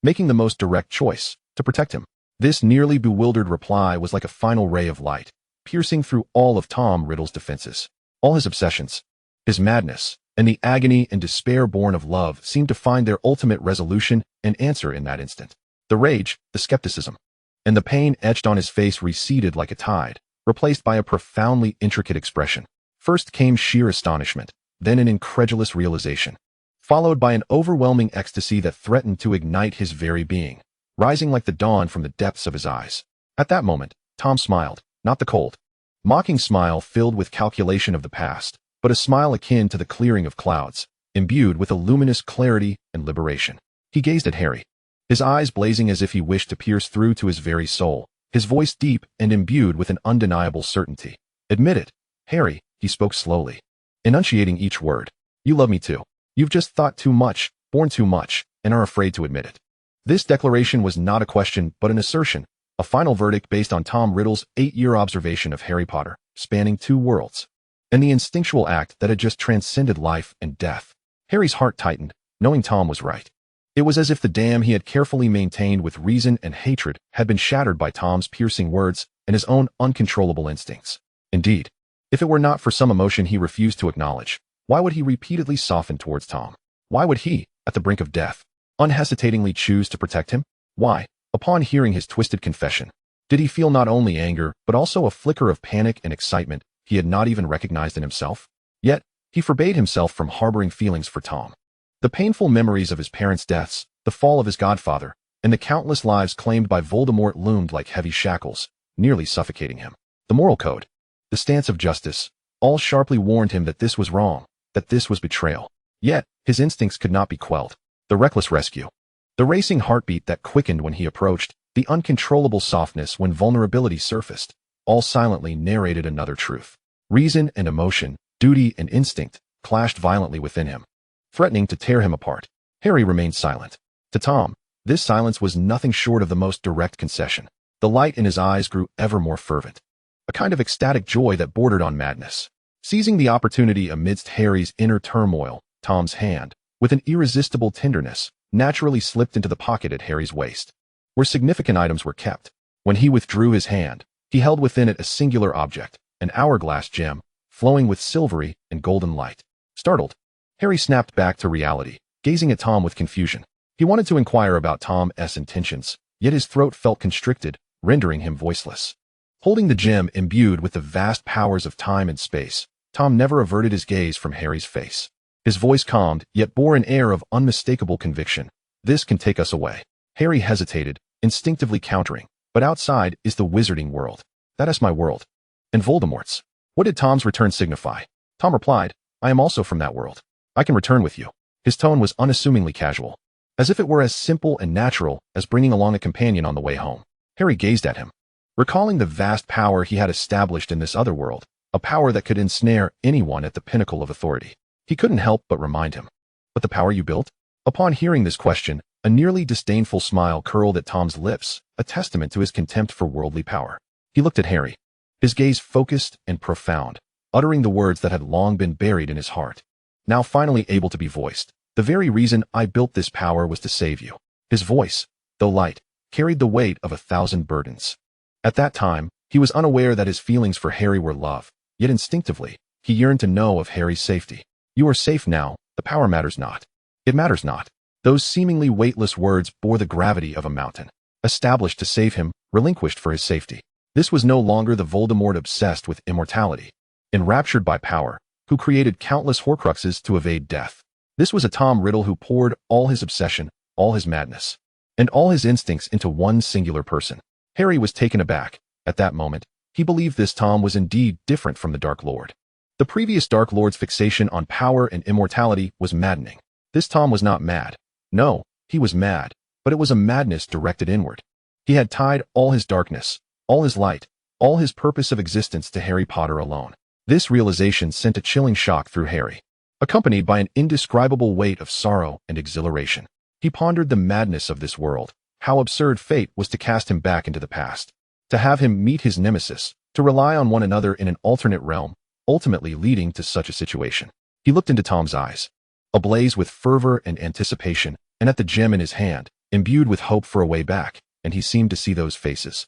S1: making the most direct choice to protect him. This nearly bewildered reply was like a final ray of light, piercing through all of Tom Riddle's defenses. All his obsessions, his madness, and the agony and despair born of love seemed to find their ultimate resolution and answer in that instant. The rage, the skepticism, and the pain etched on his face receded like a tide, replaced by a profoundly intricate expression. First came sheer astonishment, then an incredulous realization, followed by an overwhelming ecstasy that threatened to ignite his very being, rising like the dawn from the depths of his eyes. At that moment, Tom smiled, not the cold, mocking smile filled with calculation of the past, but a smile akin to the clearing of clouds, imbued with a luminous clarity and liberation. He gazed at Harry, his eyes blazing as if he wished to pierce through to his very soul, his voice deep and imbued with an undeniable certainty. "Admit it, Harry," he spoke slowly, enunciating each word. "You love me too. You've just thought too much, borne too much, and are afraid to admit it." This declaration was not a question, but an assertion, a final verdict based on Tom Riddle's 8-year observation of Harry Potter, spanning 2 worlds, and the instinctual act that had just transcended life and death. Harry's heart tightened, knowing Tom was right. It was as if the dam he had carefully maintained with reason and hatred had been shattered by Tom's piercing words and his own uncontrollable instincts. Indeed, if it were not for some emotion he refused to acknowledge, why would he repeatedly soften towards Tom? Why would he, at the brink of death, unhesitatingly choose to protect him? Why, upon hearing his twisted confession, did he feel not only anger but also a flicker of panic and excitement he had not even recognized in himself? Yet, he forbade himself from harboring feelings for Tom. The painful memories of his parents' deaths, the fall of his godfather, and the countless lives claimed by Voldemort loomed like heavy shackles, nearly suffocating him. The moral code, the stance of justice, all sharply warned him that this was wrong, that this was betrayal. Yet, his instincts could not be quelled. The reckless rescue, the racing heartbeat that quickened when he approached, the uncontrollable softness when vulnerability surfaced, all silently narrated another truth. Reason and emotion, duty and instinct, clashed violently within him, threatening to tear him apart. Harry remained silent. To Tom, this silence was nothing short of the most direct concession. The light in his eyes grew ever more fervent, a kind of ecstatic joy that bordered on madness. Seizing the opportunity amidst Harry's inner turmoil, Tom's hand, with an irresistible tenderness, naturally slipped into the pocket at Harry's waist, where significant items were kept. When he withdrew his hand, he held within it a singular object, an hourglass gem, flowing with silvery and golden light. Startled, Harry snapped back to reality, gazing at Tom with confusion. He wanted to inquire about Tom's intentions, yet his throat felt constricted, rendering him voiceless. Holding the gem imbued with the vast powers of time and space, Tom never averted his gaze from Harry's face. His voice calmed, yet bore an air of unmistakable conviction. "This can take us away." Harry hesitated, instinctively countering. "But outside is the wizarding world. That is my world. And Voldemort's." What did Tom's return signify? Tom replied, "I am also from that world. I can return with you." His tone was unassumingly casual, as if it were as simple and natural as bringing along a companion on the way home. Harry gazed at him, recalling the vast power he had established in this other world, a power that could ensnare anyone at the pinnacle of authority. He couldn't help but remind him. "But the power you built?" Upon hearing this question, a nearly disdainful smile curled at Tom's lips, a testament to his contempt for worldly power. He looked at Harry, his gaze focused and profound, uttering the words that had long been buried in his heart, now finally able to be voiced. "The very reason I built this power was to save you." His voice, though light, carried the weight of 1,000 burdens. At that time, he was unaware that his feelings for Harry were love, yet instinctively, he yearned to know of Harry's safety. "You are safe now, the power matters not. It matters not." Those seemingly weightless words bore the gravity of a mountain. Established to save him, relinquished for his safety. This was no longer the Voldemort obsessed with immortality, enraptured by power, who created countless Horcruxes to evade death. This was a Tom Riddle who poured all his obsession, all his madness, and all his instincts into one singular person. Harry was taken aback. At that moment, he believed this Tom was indeed different from the Dark Lord. The previous Dark Lord's fixation on power and immortality was maddening. This Tom was not mad. No, he was mad, but it was a madness directed inward. He had tied all his darkness, all his light, all his purpose of existence to Harry Potter alone. This realization sent a chilling shock through Harry, accompanied by an indescribable weight of sorrow and exhilaration. He pondered the madness of this world, how absurd fate was to cast him back into the past, to have him meet his nemesis, to rely on one another in an alternate realm, ultimately leading to such a situation. He looked into Tom's eyes, ablaze with fervor and anticipation, and at the gem in his hand, imbued with hope for a way back, and he seemed to see those faces.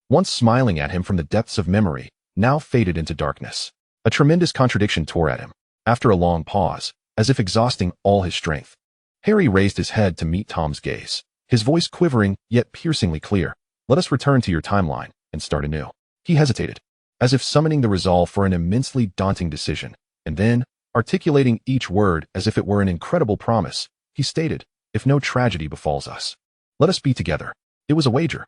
S1: Once smiling at him from the depths of memory, now faded into darkness. A tremendous contradiction tore at him. After a long pause, as if exhausting all his strength, Harry raised his head to meet Tom's gaze, his voice quivering yet piercingly clear. "Let us return to your timeline and start anew." He hesitated, as if summoning the resolve for an immensely daunting decision, and then, articulating each word as if it were an incredible promise, he stated, "If no tragedy befalls us, let us be together." It was a wager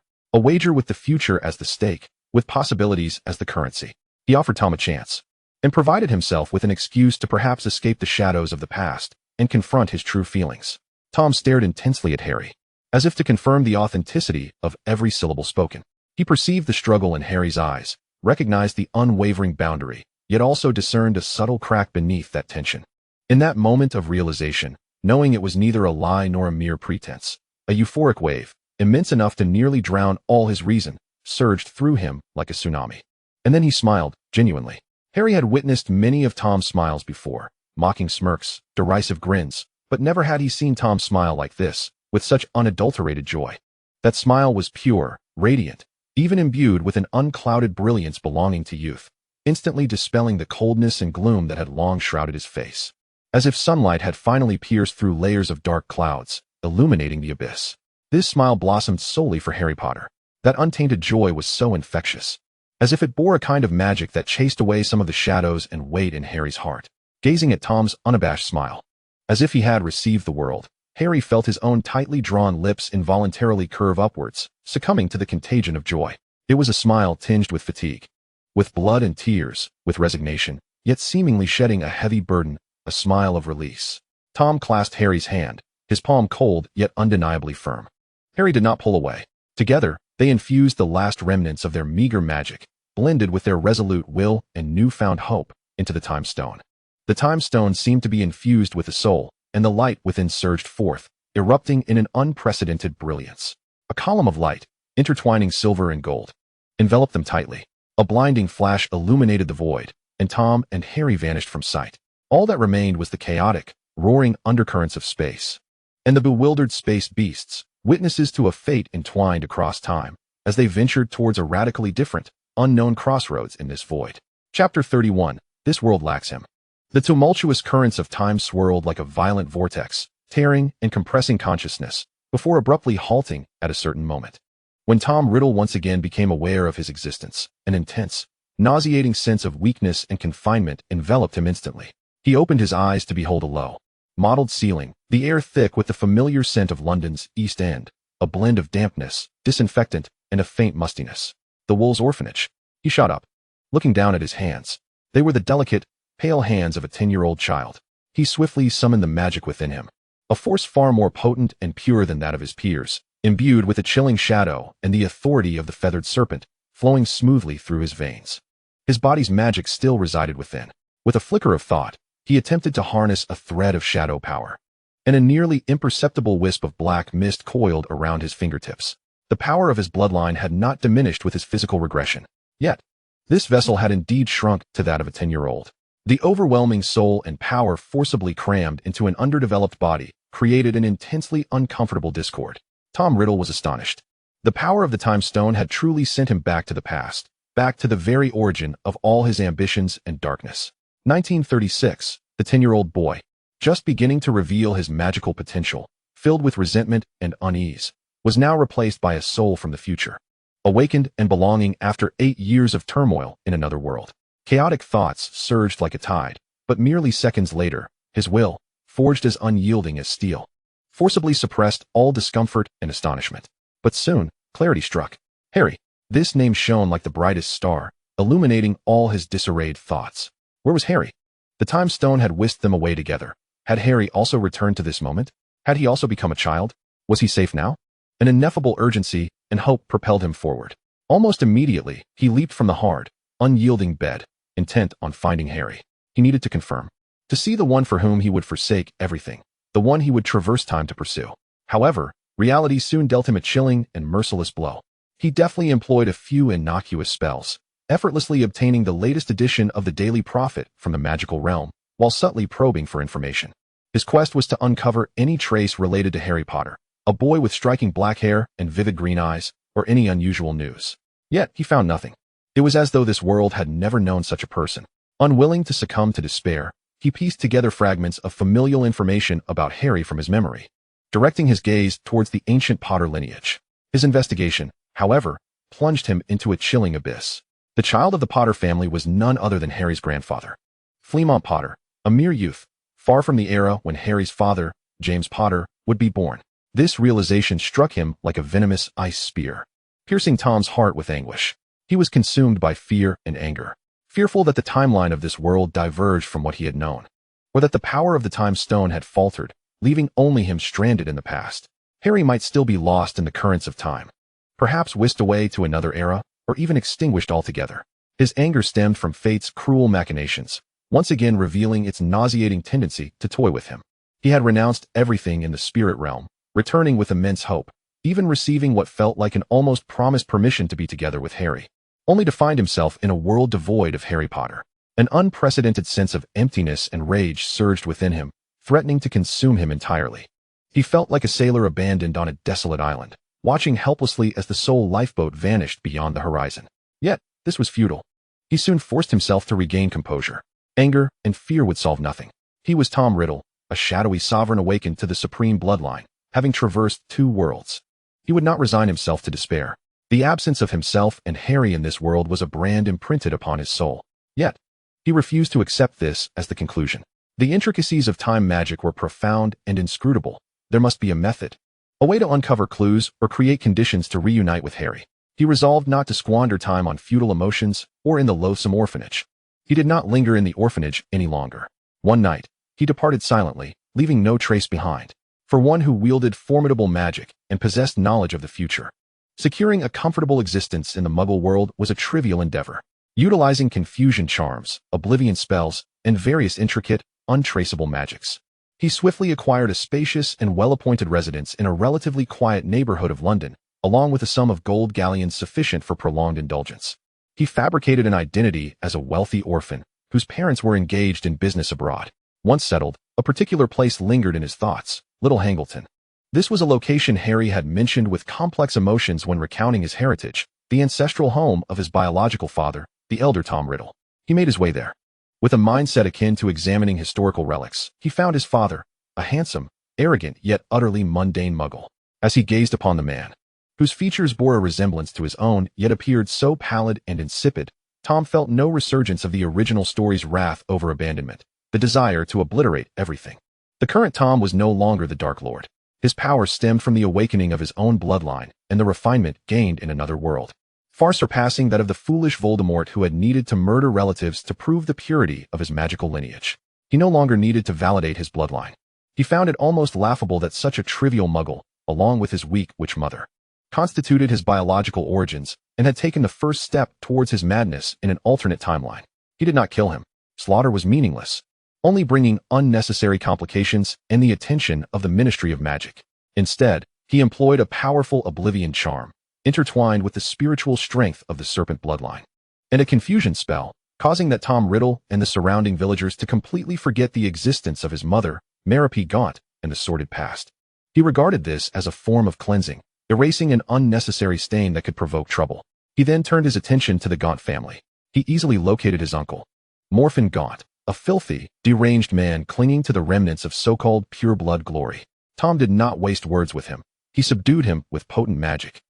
S1: with the future as the stake, with possibilities as the currency. He offered Tom a chance, and provided himself with an excuse to perhaps escape the shadows of the past and confront his true feelings. Tom stared intensely at Harry, as if to confirm the authenticity of every syllable spoken. He perceived the struggle in Harry's eyes, recognized the unwavering boundary, yet also discerned a subtle crack beneath that tension. In that moment of realization, knowing it was neither a lie nor a mere pretense, a euphoric wave, immense enough to nearly drown all his reason, surged through him like a tsunami. And then he smiled, genuinely. Harry had witnessed many of Tom's smiles before, mocking smirks, derisive grins, but never had he seen Tom smile like this, with such unadulterated joy. That smile was pure, radiant, even imbued with an unclouded brilliance belonging to youth, instantly dispelling the coldness and gloom that had long shrouded his face. As if sunlight had finally pierced through layers of dark clouds, illuminating the abyss. This smile blossomed solely for Harry Potter. That untainted joy was so infectious, as if it bore a kind of magic that chased away some of the shadows and weight in Harry's heart. Gazing at Tom's unabashed smile, as if he had received the world, Harry felt his own tightly drawn lips involuntarily curve upwards, succumbing to the contagion of joy. It was a smile tinged with fatigue, with blood and tears, with resignation, yet seemingly shedding a heavy burden, a smile of release. Tom clasped Harry's hand, his palm cold yet undeniably firm. Harry did not pull away. Together, they infused the last remnants of their meager magic, blended with their resolute will and newfound hope, into the Time Stone. The Time Stone seemed to be infused with the soul, and the light within surged forth, erupting in an unprecedented brilliance. A column of light, intertwining silver and gold, enveloped them tightly. A blinding flash illuminated the void, and Tom and Harry vanished from sight. All that remained was the chaotic, roaring undercurrents of space, and the bewildered space beasts, witnesses to a fate entwined across time, as they ventured towards a radically different, unknown crossroads in this void. Chapter 31. This world lacks him. The tumultuous currents of time swirled like a violent vortex, tearing and compressing consciousness, before abruptly halting at a certain moment. When Tom Riddle once again became aware of his existence, an intense, nauseating sense of weakness and confinement enveloped him instantly. He opened his eyes to behold a low, mottled ceiling, the air thick with the familiar scent of London's East End, a blend of dampness, disinfectant, and a faint mustiness. The Wolves' Orphanage. He shot up, looking down at his hands. They were the delicate, pale hands of a 10-year-old child. He swiftly summoned the magic within him, a force far more potent and pure than that of his peers, imbued with a chilling shadow and the authority of the feathered serpent, flowing smoothly through his veins. His body's magic still resided within. With a flicker of thought, he attempted to harness a thread of shadow power, and a nearly imperceptible wisp of black mist coiled around his fingertips. The power of his bloodline had not diminished with his physical regression. Yet, this vessel had indeed shrunk to that of a 10-year-old. The overwhelming soul and power forcibly crammed into an underdeveloped body created an intensely uncomfortable discord. Tom Riddle was astonished. The power of the Time Stone had truly sent him back to the past, back to the very origin of all his ambitions and darkness. 1936, the 10-year-old boy, just beginning to reveal his magical potential, filled with resentment and unease, was now replaced by a soul from the future, awakened and belonging after 8 years of turmoil in another world. Chaotic thoughts surged like a tide, but merely seconds later, his will, forged as unyielding as steel, forcibly suppressed all discomfort and astonishment. But soon, clarity struck. Harry. This name shone like the brightest star, illuminating all his disarrayed thoughts. Where was Harry? The Time Stone had whisked them away together. Had Harry also returned to this moment? Had he also become a child? Was he safe now? An ineffable urgency and hope propelled him forward. Almost immediately, he leaped from the hard, unyielding bed, intent on finding Harry. He needed to confirm. To see the one for whom he would forsake everything, the one he would traverse time to pursue. However, reality soon dealt him a chilling and merciless blow. He deftly employed a few innocuous spells, effortlessly obtaining the latest edition of the Daily Prophet from the magical realm, while subtly probing for information. His quest was to uncover any trace related to Harry Potter, a boy with striking black hair and vivid green eyes, or any unusual news. Yet he found nothing. It was as though this world had never known such a person. Unwilling to succumb to despair, he pieced together fragments of familial information about Harry from his memory, directing his gaze towards the ancient Potter lineage. His investigation, however, plunged him into a chilling abyss. The child of the Potter family was none other than Harry's grandfather, Fleamont Potter, a mere youth, far from the era when Harry's father, James Potter, would be born. This realization struck him like a venomous ice spear, piercing Tom's heart with anguish. He was consumed by fear and anger, fearful that the timeline of this world diverged from what he had known, or that the power of the time stone had faltered, leaving only him stranded in the past. Harry might still be lost in the currents of time, perhaps whisked away to another era, or even extinguished altogether. His anger stemmed from fate's cruel machinations, once again revealing its nauseating tendency to toy with him. He had renounced everything in the spirit realm, returning with immense hope, even receiving what felt like an almost promised permission to be together with Harry, only to find himself in a world devoid of Harry Potter. An unprecedented sense of emptiness and rage surged within him, threatening to consume him entirely. He felt like a sailor abandoned on a desolate island, watching helplessly as the sole lifeboat vanished beyond the horizon. Yet, this was futile. He soon forced himself to regain composure. Anger and fear would solve nothing. He was Tom Riddle, a shadowy sovereign awakened to the supreme bloodline, having traversed 2 worlds. He would not resign himself to despair. The absence of himself and Harry in this world was a brand imprinted upon his soul. Yet, he refused to accept this as the conclusion. The intricacies of time magic were profound and inscrutable. There must be a method, a way to uncover clues or create conditions to reunite with Harry. He resolved not to squander time on futile emotions or in the loathsome orphanage. He did not linger in the orphanage any longer. One night, he departed silently, leaving no trace behind. For one who wielded formidable magic and possessed knowledge of the future, securing a comfortable existence in the Muggle world was a trivial endeavor. Utilizing confusion charms, oblivion spells, and various intricate, untraceable magics, he swiftly acquired a spacious and well-appointed residence in a relatively quiet neighborhood of London, along with a sum of gold galleons sufficient for prolonged indulgence. He fabricated an identity as a wealthy orphan, whose parents were engaged in business abroad. Once settled, a particular place lingered in his thoughts, Little Hangleton. This was a location Harry had mentioned with complex emotions when recounting his heritage, the ancestral home of his biological father, the elder Tom Riddle. He made his way there. With a mindset akin to examining historical relics, he found his father, a handsome, arrogant yet utterly mundane Muggle. As he gazed upon the man, whose features bore a resemblance to his own yet appeared so pallid and insipid, Tom felt no resurgence of the original story's wrath over abandonment, the desire to obliterate everything. The current Tom was no longer the Dark Lord. His power stemmed from the awakening of his own bloodline and the refinement gained in another world, far surpassing that of the foolish Voldemort who had needed to murder relatives to prove the purity of his magical lineage. He no longer needed to validate his bloodline. He found it almost laughable that such a trivial Muggle, along with his weak witch mother, constituted his biological origins and had taken the first step towards his madness in an alternate timeline. He did not kill him. Slaughter was meaningless, only bringing unnecessary complications and the attention of the Ministry of Magic. Instead, he employed a powerful oblivion charm, intertwined with the spiritual strength of the serpent bloodline, and a confusion spell, causing that Tom Riddle and the surrounding villagers to completely forget the existence of his mother, Maripi Gaunt, and the sordid past. He regarded this as a form of cleansing, erasing an unnecessary stain that could provoke trouble. He then turned his attention to the Gaunt family. He easily located his uncle, Morphin Gaunt, a filthy, deranged man clinging to the remnants of so-called pure-blood glory. Tom did not waste words with him. He subdued him with potent magic,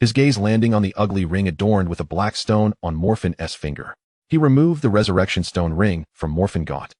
S1: his gaze landing on the ugly ring adorned with a black stone on Morphin's finger. He removed the resurrection stone ring from Morphin Gaunt.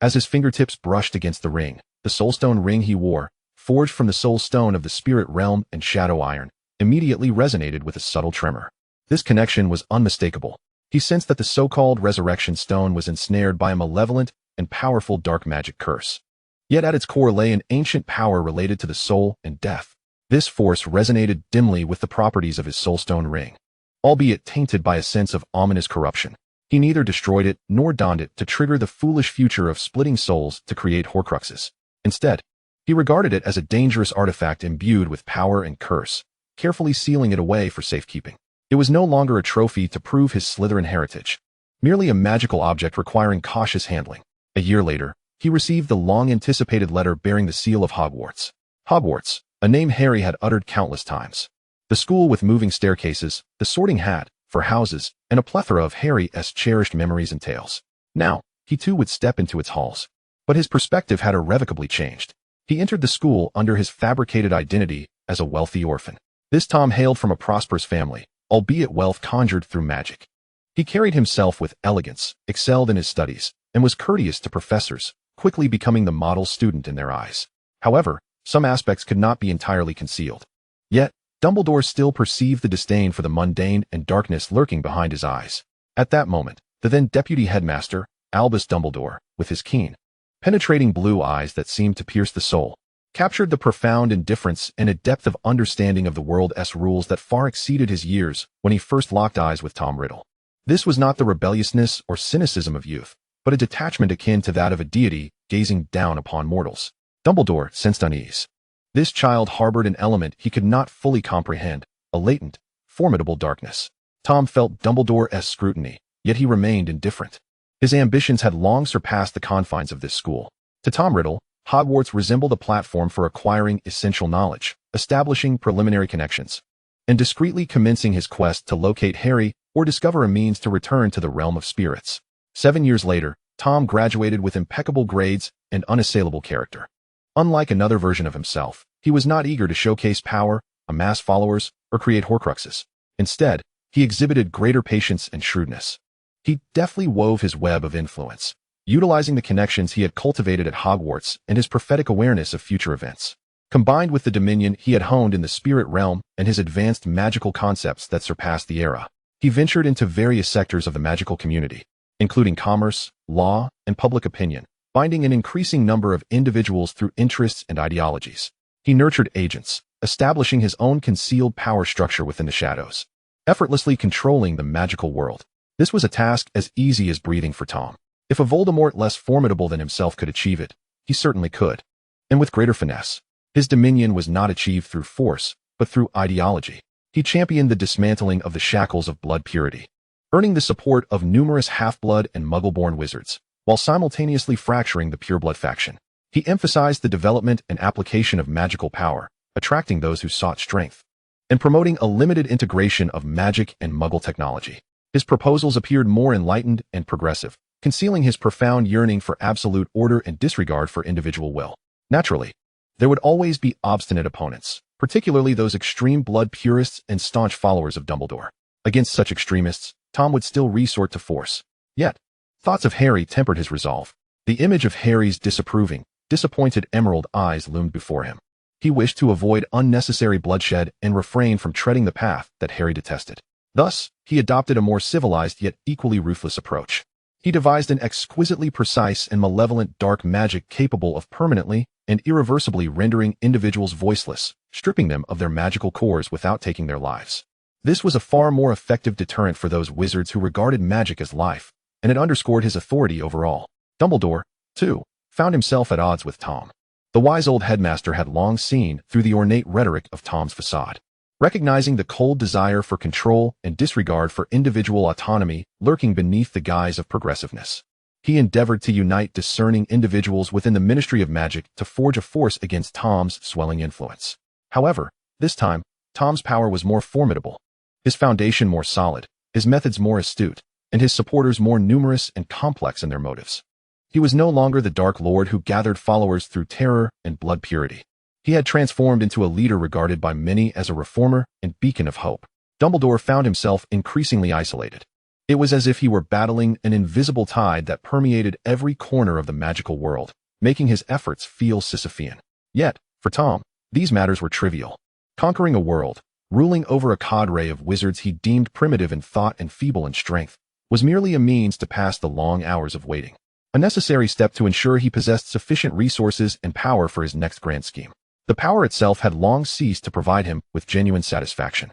S1: As his fingertips brushed against the ring, the soulstone ring he wore, forged from the soul stone of the spirit realm and shadow iron, immediately resonated with a subtle tremor. This connection was unmistakable. He sensed that the so-called resurrection stone was ensnared by a malevolent and powerful dark magic curse. Yet at its core lay an ancient power related to the soul and death. This force resonated dimly with the properties of his soulstone ring, albeit tainted by a sense of ominous corruption. He neither destroyed it nor donned it to trigger the foolish future of splitting souls to create Horcruxes. Instead, he regarded it as a dangerous artifact imbued with power and curse, carefully sealing it away for safekeeping. It was no longer a trophy to prove his Slytherin heritage, merely a magical object requiring cautious handling. A year later, he received the long-anticipated letter bearing the seal of Hogwarts. Hogwarts, a a name Harry had uttered countless times. The school with moving staircases, the sorting hat for houses, and a plethora of Harry's cherished memories and tales. Now, he too would step into its halls. But his perspective had irrevocably changed. He entered the school under his fabricated identity as a wealthy orphan. This Tom hailed from a prosperous family, albeit wealth conjured through magic. He carried himself with elegance, excelled in his studies, and was courteous to professors, quickly becoming the model student in their eyes. However, some aspects could not be entirely concealed. Yet, Dumbledore still perceived the disdain for the mundane and darkness lurking behind his eyes. At that moment, the then deputy headmaster, Albus Dumbledore, with his keen, penetrating blue eyes that seemed to pierce the soul, captured the profound indifference and a depth of understanding of the world's rules that far exceeded his years when he first locked eyes with Tom Riddle. This was not the rebelliousness or cynicism of youth, but a detachment akin to that of a deity gazing down upon mortals. Dumbledore sensed unease. This child harbored an element he could not fully comprehend, a latent, formidable darkness. Tom felt Dumbledore's scrutiny, yet he remained indifferent. His ambitions had long surpassed the confines of this school. To Tom Riddle, Hogwarts resembled a platform for acquiring essential knowledge, establishing preliminary connections, and discreetly commencing his quest to locate Harry or discover a means to return to the realm of spirits. 7 years later, Tom graduated with impeccable grades and unassailable character. Unlike another version of himself, he was not eager to showcase power, amass followers, or create Horcruxes. Instead, he exhibited greater patience and shrewdness. He deftly wove his web of influence, utilizing the connections he had cultivated at Hogwarts and his prophetic awareness of future events. Combined with the dominion he had honed in the spirit realm and his advanced magical concepts that surpassed the era, he ventured into various sectors of the magical community, including commerce, law, and public opinion, binding an increasing number of individuals through interests and ideologies. He nurtured agents, establishing his own concealed power structure within the shadows, effortlessly controlling the magical world. This was a task as easy as breathing for Tom. If a Voldemort less formidable than himself could achieve it, he certainly could. And with greater finesse. His dominion was not achieved through force, but through ideology. He championed the dismantling of the shackles of blood purity, earning the support of numerous half-blood and muggle-born wizards, while simultaneously fracturing the pureblood faction. He emphasized the development and application of magical power, attracting those who sought strength, and promoting a limited integration of magic and muggle technology. His proposals appeared more enlightened and progressive, concealing his profound yearning for absolute order and disregard for individual will. Naturally, there would always be obstinate opponents, particularly those extreme blood purists and staunch followers of Dumbledore. Against such extremists, Tom would still resort to force. Yet, thoughts of Harry tempered his resolve. The image of Harry's disapproving, disappointed emerald eyes loomed before him. He wished to avoid unnecessary bloodshed and refrain from treading the path that Harry detested. Thus, he adopted a more civilized yet equally ruthless approach. He devised an exquisitely precise and malevolent dark magic capable of permanently and irreversibly rendering individuals voiceless, stripping them of their magical cores without taking their lives. This was a far more effective deterrent for those wizards who regarded magic as life, and it underscored his authority overall. Dumbledore, too, found himself at odds with Tom. The wise old headmaster had long seen through the ornate rhetoric of Tom's facade, recognizing the cold desire for control and disregard for individual autonomy lurking beneath the guise of progressiveness. He endeavored to unite discerning individuals within the Ministry of Magic to forge a force against Tom's swelling influence. However, this time, Tom's power was more formidable, his foundation more solid, his methods more astute, and his supporters more numerous and complex in their motives. He was no longer the Dark Lord who gathered followers through terror and blood purity. He had transformed into a leader regarded by many as a reformer and beacon of hope. Dumbledore found himself increasingly isolated. It was as if he were battling an invisible tide that permeated every corner of the magical world, making his efforts feel Sisyphean. Yet, for Tom, these matters were trivial. Conquering a world, ruling over a cadre of wizards he deemed primitive in thought and feeble in strength, was merely a means to pass the long hours of waiting. A necessary step to ensure he possessed sufficient resources and power for his next grand scheme. The power itself had long ceased to provide him with genuine satisfaction.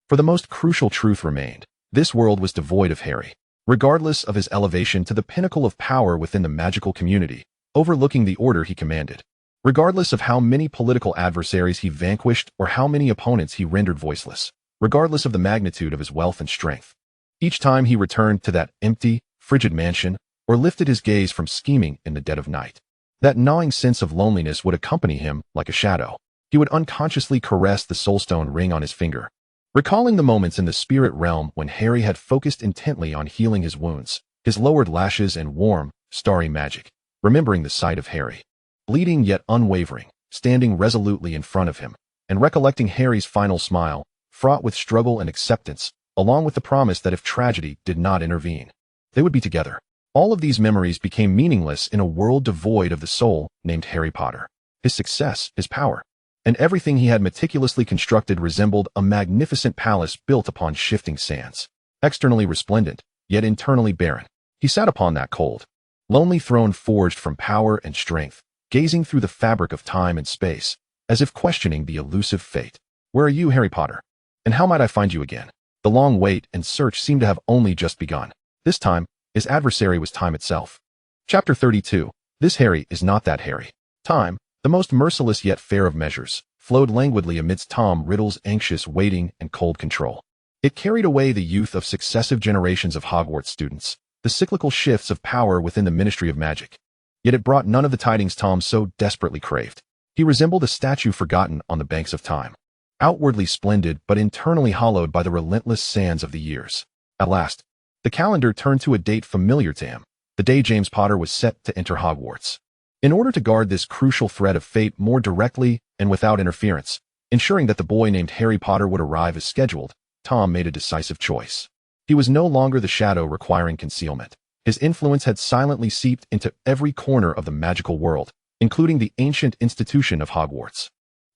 S1: For the most crucial truth remained: this world was devoid of Harry. Regardless of his elevation to the pinnacle of power within the magical community, overlooking the order he commanded, regardless of how many political adversaries he vanquished or how many opponents he rendered voiceless, regardless of the magnitude of his wealth and strength, each time he returned to that empty, frigid mansion or lifted his gaze from scheming in the dead of night, that gnawing sense of loneliness would accompany him like a shadow. He would unconsciously caress the soulstone ring on his finger, recalling the moments in the spirit realm when Harry had focused intently on healing his wounds, his lowered lashes and warm, starry magic, remembering the sight of Harry, bleeding yet unwavering, standing resolutely in front of him, and recollecting Harry's final smile, fraught with struggle and acceptance, along with the promise that if tragedy did not intervene, they would be together. All of these memories became meaningless in a world devoid of the soul named Harry Potter. His success, his power, and everything he had meticulously constructed resembled a magnificent palace built upon shifting sands, externally resplendent, yet internally barren. He sat upon that cold, lonely throne forged from power and strength, gazing through the fabric of time and space, as if questioning the elusive fate. Where are you, Harry Potter? And how might I find you again? The long wait and search seemed to have only just begun. This time, his adversary was time itself. Chapter 32. This Harry is not that Harry. Time, the most merciless yet fair of measures, flowed languidly amidst Tom Riddle's anxious waiting and cold control. It carried away the youth of successive generations of Hogwarts students, the cyclical shifts of power within the Ministry of Magic. Yet it brought none of the tidings Tom so desperately craved. He resembled a statue forgotten on the banks of time, outwardly splendid but internally hollowed by the relentless sands of the years. At last, the calendar turned to a date familiar to him, the day James Potter was set to enter Hogwarts. In order to guard this crucial thread of fate more directly and without interference, ensuring that the boy named Harry Potter would arrive as scheduled, Tom made a decisive choice. He was no longer the shadow requiring concealment. His influence had silently seeped into every corner of the magical world, including the ancient institution of Hogwarts.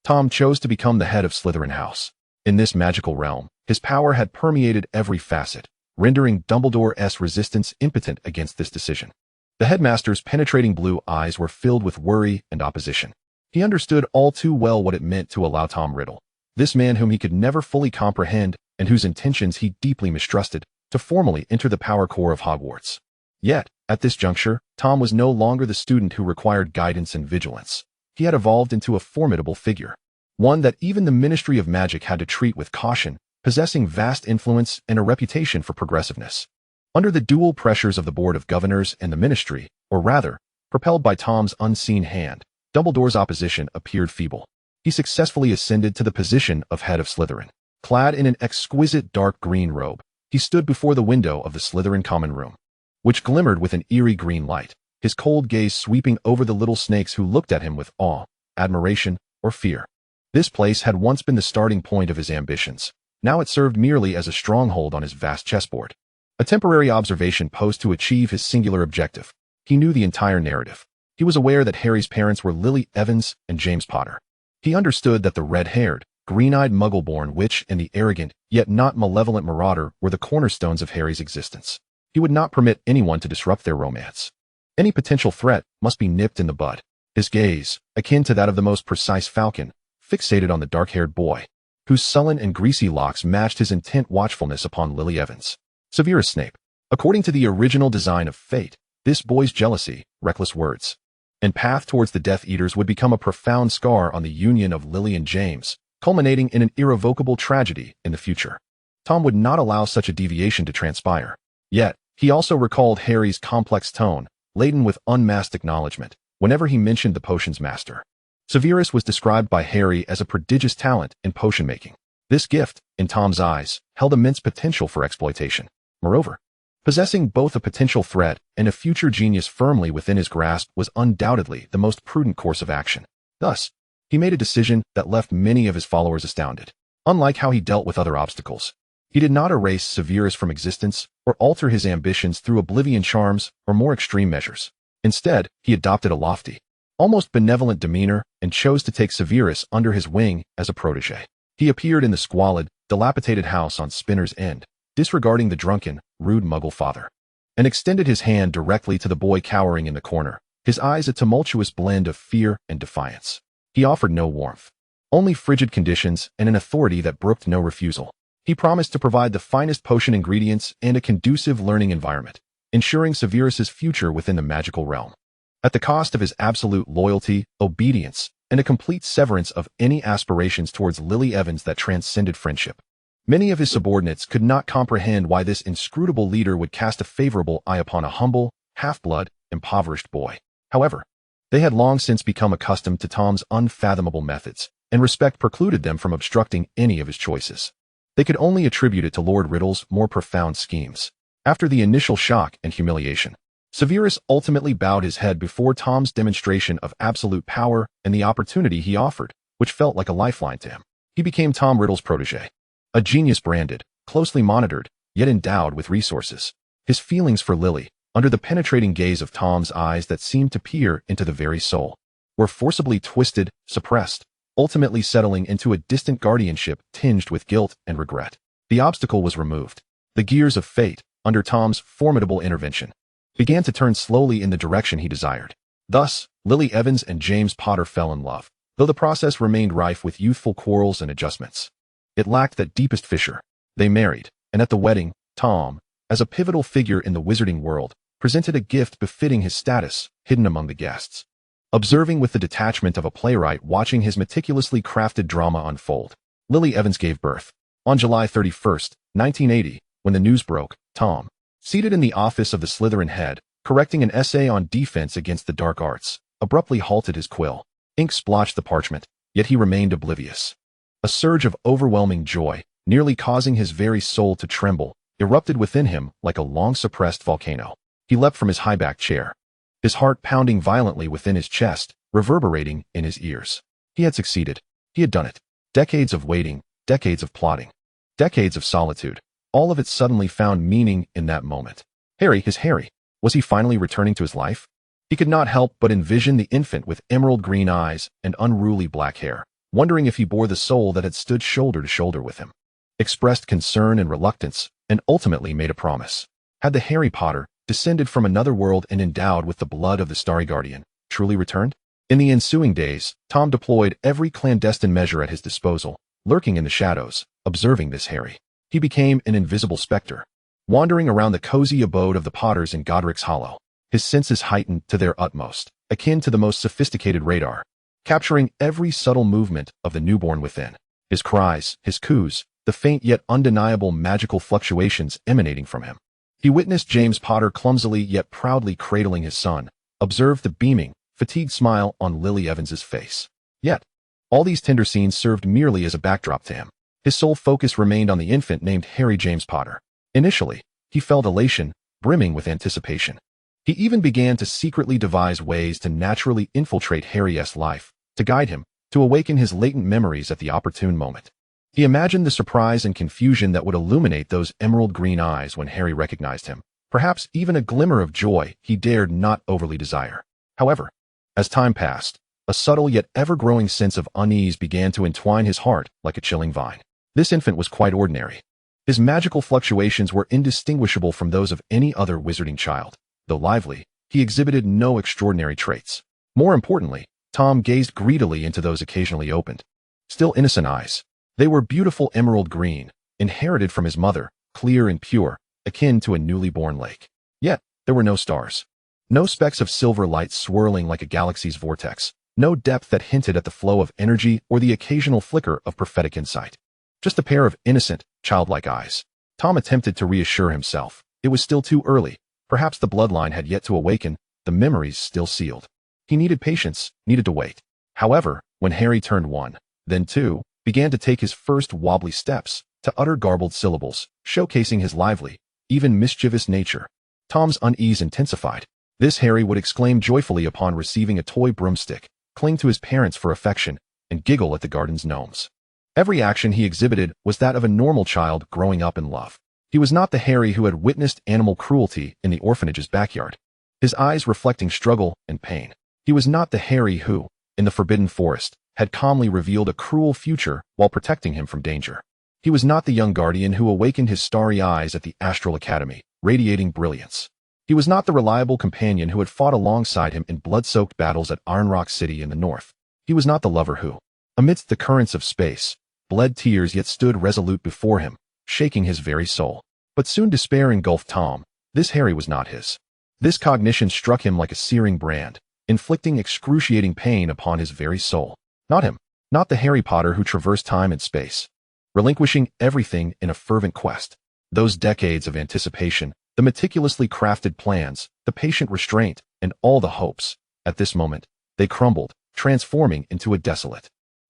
S1: Tom chose to become the head of Slytherin House. In this magical realm, his power had permeated every facet, rendering Dumbledore's resistance impotent against this decision. The headmaster's penetrating blue eyes were filled with worry and opposition. He understood all too well what it meant to allow Tom Riddle, this man whom he could never fully comprehend and whose intentions he deeply mistrusted, to formally enter the power core of Hogwarts. Yet, at this juncture, Tom was no longer the student who required guidance and vigilance. He had evolved into a formidable figure, one that even the Ministry of Magic had to treat with caution, possessing vast influence and a reputation for progressiveness. Under the dual pressures of the Board of Governors and the Ministry, or rather, propelled by Tom's unseen hand, Dumbledore's opposition appeared feeble. He successfully ascended to the position of head of Slytherin. Clad in an exquisite dark green robe, he stood before the window of the Slytherin common room, which glimmered with an eerie green light, his cold gaze sweeping over the little snakes who looked at him with awe, admiration, or fear. This place had once been the starting point of his ambitions. Now it served merely as a stronghold on his vast chessboard. A temporary observation post to achieve his singular objective. He knew the entire narrative. He was aware that Harry's parents were Lily Evans and James Potter. He understood that the red-haired, green-eyed muggle-born witch and the arrogant, yet not malevolent marauder were the cornerstones of Harry's existence. He would not permit anyone to disrupt their romance. Any potential threat must be nipped in the bud. His gaze, akin to that of the most precise falcon, fixated on the dark-haired boy, whose sullen and greasy locks matched his intent watchfulness upon Lily Evans. Severus Snape. According to the original design of fate, this boy's jealousy, reckless words, and path towards the Death Eaters would become a profound scar on the union of Lily and James, culminating in an irrevocable tragedy in the future. Tom would not allow such a deviation to transpire. Yet, he also recalled Harry's complex tone, laden with unmasked acknowledgement, whenever he mentioned the potion's master. Severus was described by Harry as a prodigious talent in potion-making. This gift, in Tom's eyes, held immense potential for exploitation. Moreover, possessing both a potential threat and a future genius firmly within his grasp was undoubtedly the most prudent course of action. Thus, he made a decision that left many of his followers astounded. Unlike how he dealt with other obstacles, he did not erase Severus from existence or alter his ambitions through oblivion charms or more extreme measures. Instead, he adopted a lofty, almost benevolent demeanor and chose to take Severus under his wing as a protege. He appeared in the squalid, dilapidated house on Spinner's End, disregarding the drunken, rude muggle father, and extended his hand directly to the boy cowering in the corner, his eyes a tumultuous blend of fear and defiance. He offered no warmth, only frigid conditions and an authority that brooked no refusal. He promised to provide the finest potion ingredients and a conducive learning environment, ensuring Severus's future within the magical realm, at the cost of his absolute loyalty, obedience, and a complete severance of any aspirations towards Lily Evans that transcended friendship. Many of his subordinates could not comprehend why this inscrutable leader would cast a favorable eye upon a humble, half-blood, impoverished boy. However, they had long since become accustomed to Tom's unfathomable methods, and respect precluded them from obstructing any of his choices. They could only attribute it to Lord Riddle's more profound schemes. After the initial shock and humiliation, Severus ultimately bowed his head before Tom's demonstration of absolute power and the opportunity he offered, which felt like a lifeline to him. He became Tom Riddle's protege, a genius branded, closely monitored, yet endowed with resources. His feelings for Lily, under the penetrating gaze of Tom's eyes that seemed to peer into the very soul, were forcibly twisted, suppressed, ultimately settling into a distant guardianship tinged with guilt and regret. The obstacle was removed. The gears of fate, under Tom's formidable intervention, began to turn slowly in the direction he desired. Thus, Lily Evans and James Potter fell in love, though the process remained rife with youthful quarrels and adjustments. It lacked that deepest fissure. They married, and at the wedding, Tom, as a pivotal figure in the wizarding world, presented a gift befitting his status, hidden among the guests. Observing with the detachment of a playwright watching his meticulously crafted drama unfold, Lily Evans gave birth. On July 31st, 1980, when the news broke, Tom, seated in the office of the Slytherin head, correcting an essay on defense against the dark arts, abruptly halted his quill. Ink splotched the parchment, yet he remained oblivious. A surge of overwhelming joy, nearly causing his very soul to tremble, erupted within him like a long-suppressed volcano. He leapt from his high-backed chair, his heart pounding violently within his chest, reverberating in his ears. He had succeeded. He had done it. Decades of waiting, decades of plotting, decades of solitude, all of it suddenly found meaning in that moment. Harry, his Harry, was he finally returning to his life? He could not help but envision the infant with emerald green eyes and unruly black hair, wondering if he bore the soul that had stood shoulder to shoulder with him, expressed concern and reluctance, and ultimately made a promise. Had the Harry Potter, descended from another world and endowed with the blood of the Starry Guardian, truly returned? In the ensuing days, Tom deployed every clandestine measure at his disposal, lurking in the shadows, observing this Harry. He became an invisible specter, wandering around the cozy abode of the Potters in Godric's Hollow, his senses heightened to their utmost, akin to the most sophisticated radar, capturing every subtle movement of the newborn within. His cries, his coos, the faint yet undeniable magical fluctuations emanating from him. He witnessed James Potter clumsily yet proudly cradling his son, observed the beaming, fatigued smile on Lily Evans's face. Yet, all these tender scenes served merely as a backdrop to him. His sole focus remained on the infant named Harry James Potter. Initially, he felt elation, brimming with anticipation. He even began to secretly devise ways to naturally infiltrate Harry's life, to guide him, to awaken his latent memories at the opportune moment. He imagined the surprise and confusion that would illuminate those emerald green eyes when Harry recognized him, perhaps even a glimmer of joy he dared not overly desire. However, as time passed, a subtle yet ever-growing sense of unease began to entwine his heart like a chilling vine. This infant was quite ordinary. His magical fluctuations were indistinguishable from those of any other wizarding child. Though lively, he exhibited no extraordinary traits. More importantly, Tom gazed greedily into those occasionally opened, still innocent eyes. They were beautiful emerald green, inherited from his mother, clear and pure, akin to a newly born lake. Yet, there were no stars. No specks of silver light swirling like a galaxy's vortex. No depth that hinted at the flow of energy or the occasional flicker of prophetic insight. Just a pair of innocent, childlike eyes. Tom attempted to reassure himself. It was still too early. Perhaps the bloodline had yet to awaken, the memories still sealed. He needed patience, needed to wait. However, when Harry turned 1, then 2, began to take his first wobbly steps, to utter garbled syllables, showcasing his lively, even mischievous nature, Tom's unease intensified. This Harry would exclaim joyfully upon receiving a toy broomstick, cling to his parents for affection, and giggle at the garden's gnomes. Every action he exhibited was that of a normal child growing up in love. He was not the Harry who had witnessed animal cruelty in the orphanage's backyard, his eyes reflecting struggle and pain. He was not the Harry who, in the Forbidden Forest, had calmly revealed a cruel future while protecting him from danger. He was not the young guardian who awakened his starry eyes at the Astral Academy, radiating brilliance. He was not the reliable companion who had fought alongside him in blood-soaked battles at Iron Rock City in the north. He was not the lover who, amidst the currents of space, bled tears yet stood resolute before him, shaking his very soul. But soon despair engulfed Tom. This Harry was not his. This cognition struck him like a searing brand, inflicting excruciating pain upon his very soul. Not him. Not the Harry Potter who traversed time and space, relinquishing everything in a fervent quest. Those decades of anticipation, the meticulously crafted plans, the patient restraint, and all the hopes, at this moment, they crumbled, transforming into a desolate,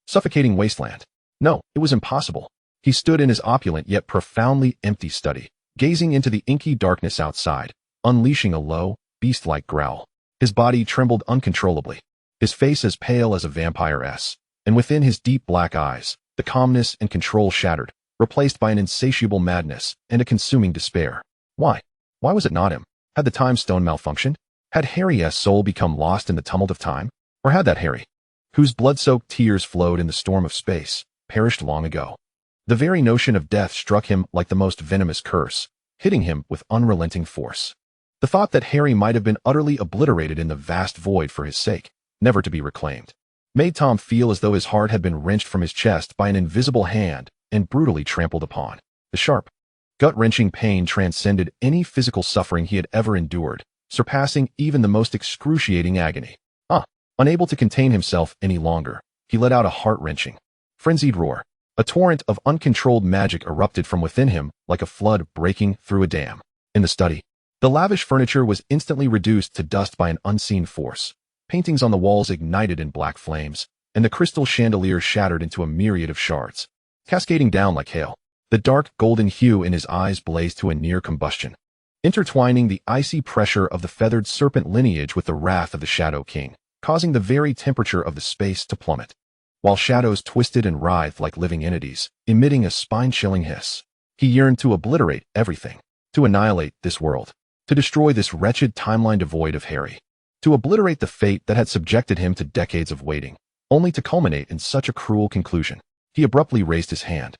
S1: Suffocating wasteland. No, it was impossible. He stood in his opulent yet profoundly empty study, gazing into the inky darkness outside, unleashing a low, beast-like growl. His body trembled uncontrollably, his face as pale as a vampire's, and within his deep black eyes, the calmness and control shattered, replaced by an insatiable madness and a consuming despair. Why? Why was it not him? Had the time stone malfunctioned? Had Harry's soul become lost in the tumult of time? Or had that Harry, whose blood-soaked tears flowed in the storm of space, perished long ago? The very notion of death struck him like the most venomous curse, hitting him with unrelenting force. The thought that Harry might have been utterly obliterated in the vast void for his sake, never to be reclaimed, made Tom feel as though his heart had been wrenched from his chest by an invisible hand and brutally trampled upon. The sharp, gut-wrenching pain transcended any physical suffering he had ever endured, surpassing even the most excruciating agony. Unable to contain himself any longer, he let out a heart-wrenching, frenzied roar. A torrent of uncontrolled magic erupted from within him like a flood breaking through a dam. In the study, the lavish furniture was instantly reduced to dust by an unseen force. Paintings on the walls ignited in black flames, and the crystal chandelier shattered into a myriad of shards, cascading down like hail. The dark golden hue in his eyes blazed to a near combustion, intertwining the icy pressure of the feathered serpent lineage with the wrath of the Shadow King, causing the very temperature of the space to plummet, while shadows twisted and writhed like living entities, emitting a spine-chilling hiss. He yearned to obliterate everything, to annihilate this world, to destroy this wretched timeline devoid of Harry, to obliterate the fate that had subjected him to decades of waiting, only to culminate in such a cruel conclusion. He abruptly raised his hand,